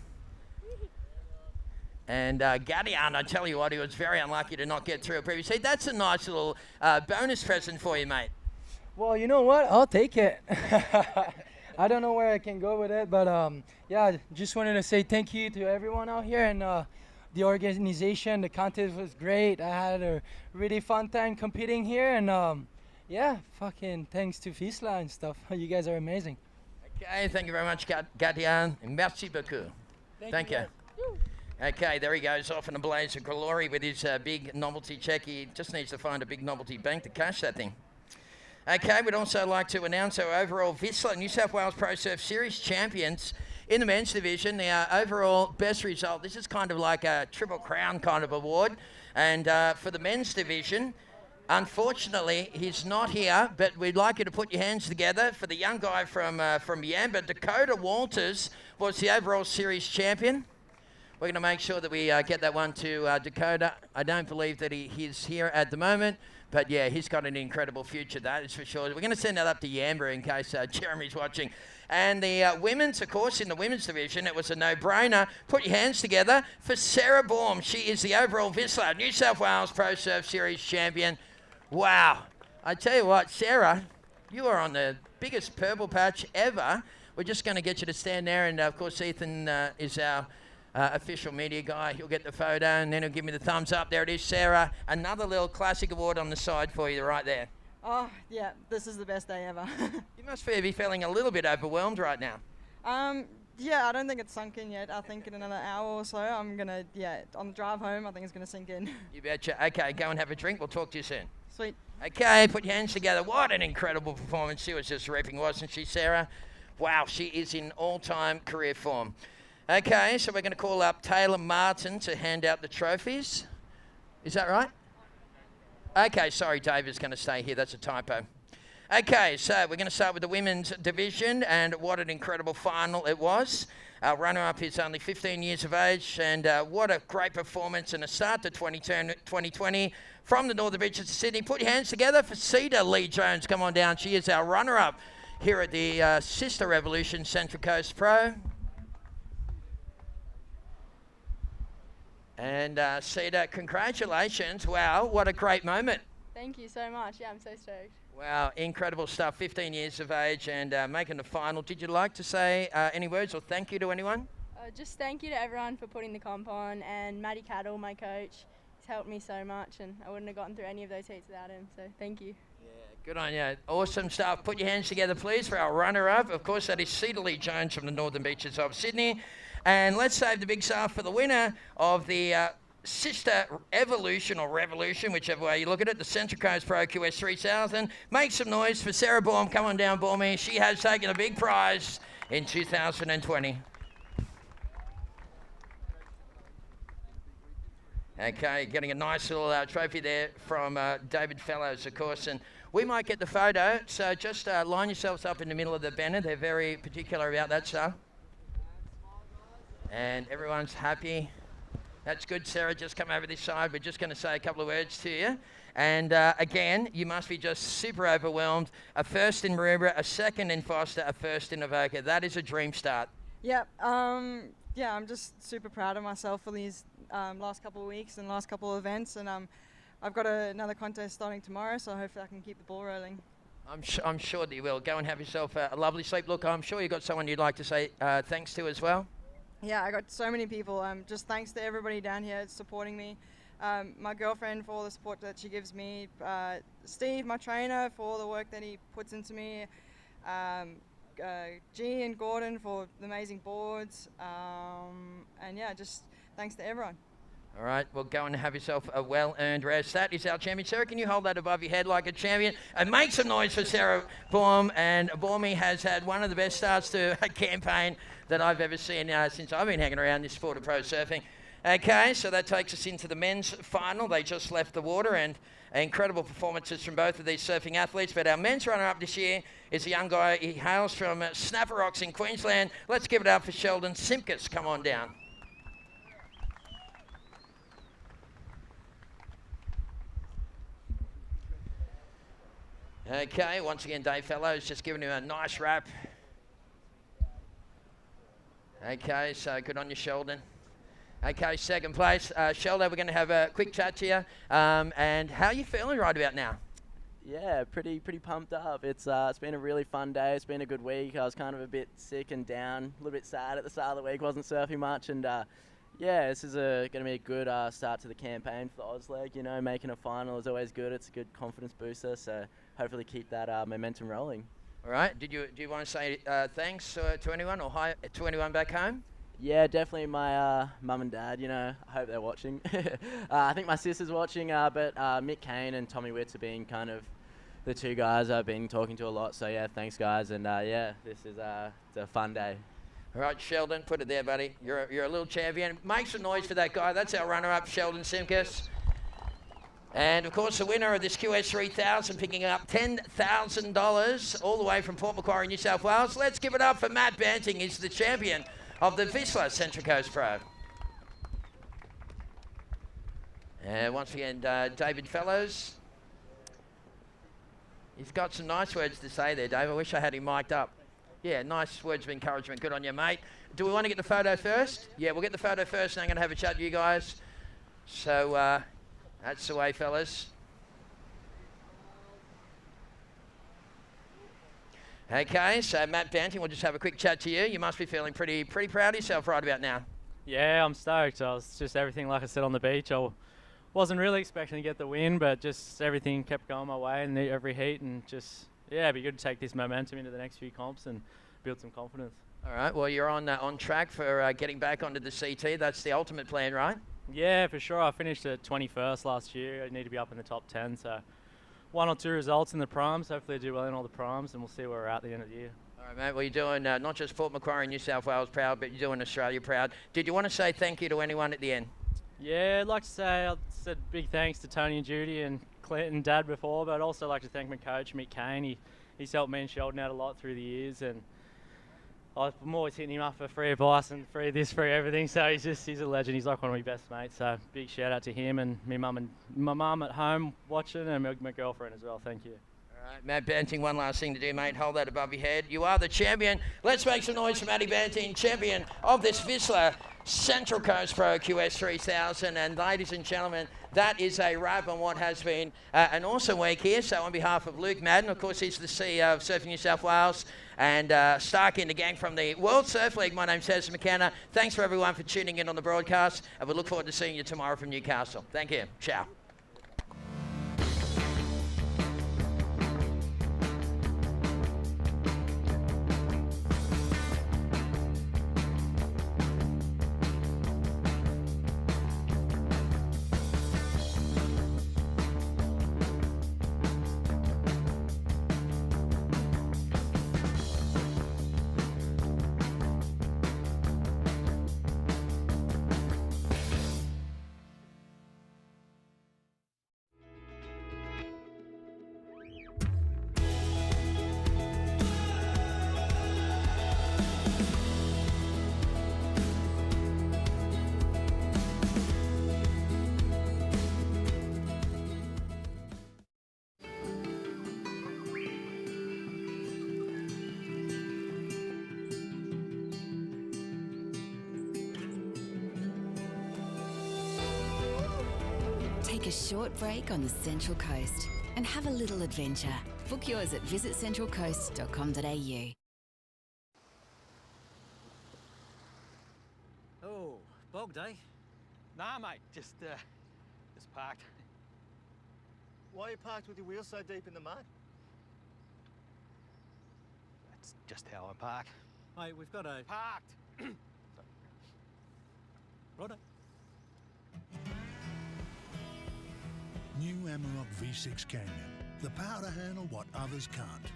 And Gatien, I tell you what, he was very unlucky to not get through previously. That's a nice little bonus present for you, mate. Well, you know what? I'll take it. I don't know where I can go with it, but yeah, just wanted to say thank you to everyone out here, and the organization. The contest was great. I had a really fun time competing here, and yeah, fucking thanks to Vissla and stuff. You guys are amazing. Okay, thank you very much, Gatien. Merci beaucoup. Thank you. Okay, there he goes off in a blaze of glory with his big novelty check. He just needs to find a big novelty bank to cash that thing. Okay, we'd also like to announce our overall Vissla New South Wales Pro Surf Series champions in the men's division. The overall best result, this is kind of like a Triple Crown kind of award. And for the men's division, unfortunately, he's not here, but we'd like you to put your hands together for the young guy from Yamba. Dakota Walters was the overall series champion. We're going to make sure that we get that one to Dakota. I don't believe that he's here at the moment, but yeah, he's got an incredible future, that is for sure. We're going to send that up to Yamba in case Jeremy's watching. And the women's, of course, in the women's division, it was a no-brainer. Put your hands together for Sarah Baum. She is the overall Vissla New South Wales Pro Surf Series champion. Wow. I tell you what, Sarah, you are on the biggest purple patch ever. We're just going to get you to stand there, and of course, Ethan is our official media guy. He'll get the photo, and then he'll give me the thumbs up. There it is, Sarah. Another little classic award on the side for you right there. Oh, yeah, this is the best day ever. You must be feeling a little bit overwhelmed right now. Yeah, I don't think it's sunk in yet. I think in another hour or so, I'm going to, on the drive home, I think it's going to sink in. You betcha. Okay, go and have a drink. We'll talk to you soon. Sweet. Okay, put your hands together. What an incredible performance she was just reaping, wasn't she, Sarah? Wow, she is in all-time career form. Okay, so we're going to call up Taylor Martin to hand out the trophies. Is that right? Okay, sorry, Dave is going to stay here. That's a typo. Okay, so we're going to start with the women's division, and what an incredible final it was. Our runner-up is only 15 years of age, and what a great performance and a start to 2020 from the Northern Beaches of Sydney. Put your hands together for Cedar Lee Jones. Come on down. She is our runner-up here at the Sisstrevolution Central Coast Pro. And Cedar, congratulations. Wow, what a great moment. Thank you so much. Yeah, I'm so stoked. Wow, incredible stuff. 15 years of age and making the final. Did you like to say any words or thank you to anyone? Just thank you to everyone for putting the comp on, and Matty Cattle, my coach. He's helped me so much, and I wouldn't have gotten through any of those heats without him, so thank you. Good on you. Awesome stuff. Put your hands together, please, for our runner-up. Of course, that is Cedar Lee Jones from the Northern Beaches of Sydney. And let's save the big star for the winner of the Sisstrevolution or Revolution, whichever way you look at it, the Central Coast Pro QS 3000. Make some noise for Sarah Baum. Come on down, Baumie. She has taken a big prize in 2020. Okay, getting a nice little trophy there from David Fellows, of course. And we might get the photo, so just line yourselves up in the middle of the banner. They're very particular about that stuff. And everyone's happy. That's good, Sarah. Just come over this side. We're just going to say a couple of words to you. And again, you must be just super overwhelmed. A first in Maroubra, a second in Foster, a first in Avoca. That is a dream start. Yep. Yeah, I'm just super proud of myself for these last couple of weeks and last couple of events. And I've got another contest starting tomorrow, so hopefully I can keep the ball rolling. I'm sure that you will. Go and have yourself a lovely sleep. Look, I'm sure you've got someone you'd like to say thanks to as well. Yeah, I got so many people. Just thanks to everybody down here supporting me. My girlfriend for all the support that she gives me. Steve, my trainer, for all the work that he puts into me. G and Gordon for the amazing boards. And yeah, just thanks to everyone. All right, well, go and have yourself a well-earned rest. That is our champion. Sarah, can you hold that above your head like a champion? And make some noise for Sarah Baum. And Baumie has had one of the best starts to a campaign that I've ever seen since I've been hanging around this sport of pro surfing. Okay, so that takes us into the men's final. They just left the water, and incredible performances from both of these surfing athletes. But our men's runner-up this year is a young guy. He hails from Snapper Rocks in Queensland. Let's give it up for Sheldon Simkus. Come on down. Okay, once again, Dave Fellows just giving him a nice wrap. Okay, so good on you, Sheldon. Okay, second place. Sheldon, we're going to have a quick chat to you. And how are you feeling right about now? Yeah, pretty pumped up. It's been a really fun day. It's been a good week. I was kind of a bit sick and down, a little bit sad at the start of the week. Wasn't surfing much, and yeah, this is going to be a good start to the campaign for the Oz leg. You know, making a final is always good. It's a good confidence booster. So hopefully keep that momentum rolling. All right. Do you want to say thanks to anyone or hi to anyone back home? Yeah, definitely my mum and dad. You know, I hope they're watching. I think my sister's watching, but Mick Kane and Tommy Witts have been kind of the two guys I've been talking to a lot. So yeah, thanks guys, and yeah, this is it's a fun day. All right, Sheldon, put it there, buddy. You're a little champion. Make some noise for that guy. That's our runner-up, Sheldon Simkus. And, of course, the winner of this QS 3000, picking up $10,000 all the way from Port Macquarie, New South Wales. Let's give it up for Matt Banting. He's the champion of the Vissla Central Coast Pro. And once again, David Fellows. He's got some nice words to say there, Dave. I wish I had him mic'd up. Yeah, nice words of encouragement. Good on you, mate. Do we want to get the photo first? Yeah, we'll get the photo first, and I'm going to have a chat to you guys. So that's the way, fellas. Okay, so Matt Banting, we'll just have a quick chat to you. You must be feeling pretty proud of yourself right about now. Yeah, I'm stoked. It's just everything like I said on the beach. I wasn't really expecting to get the win, but just everything kept going my way in every heat, and just, yeah, it'd be good to take this momentum into the next few comps and build some confidence. All right, well, you're on track for getting back onto the CT. That's the ultimate plan, right? Yeah, for sure. I finished at 21st last year. I need to be up in the top 10, so 1 or 2 results in the primes. Hopefully I do well in all the primes, and we'll see where we're at the end of the year. All right, mate. Well, you're doing not just Fort Macquarie, New South Wales proud, but you're doing Australia proud. Did you want to say thank you to anyone at the end? Yeah, I'd like to say, I said big thanks to Tony and Judy and Clint and Dad before, but I'd also like to thank my coach, Mick Kane. He's helped me and Sheldon out a lot through the years, and I'm always hitting him up for free advice and free this, free everything. So he's a legend. He's like one of my best mates. So big shout out to him and my mum at home watching, and my girlfriend as well. Thank you. All right, Matt Banting, one last thing to do, mate. Hold that above your head. You are the champion. Let's make some noise for Matty Banting, champion of this Vissla Central Coast Pro QS 3000. And ladies and gentlemen, that is a wrap on what has been an awesome week here. So on behalf of Luke Madden, of course, he's the CEO of Surfing New South Wales, and Stark and the gang from the World Surf League. My name's Tez McKenna. Thanks for everyone for tuning in on the broadcast, and we look forward to seeing you tomorrow from Newcastle. Thank you. Ciao. Take a short break on the Central Coast and have a little adventure. Book yours at visitcentralcoast.com.au. Oh, bog day? Nah, mate, just parked. Why are you parked with your wheels so deep in the mud? That's just how I park. Mate, we've got a... Parked! Righto. New Amarok V6 Canyon. The power to handle what others can't.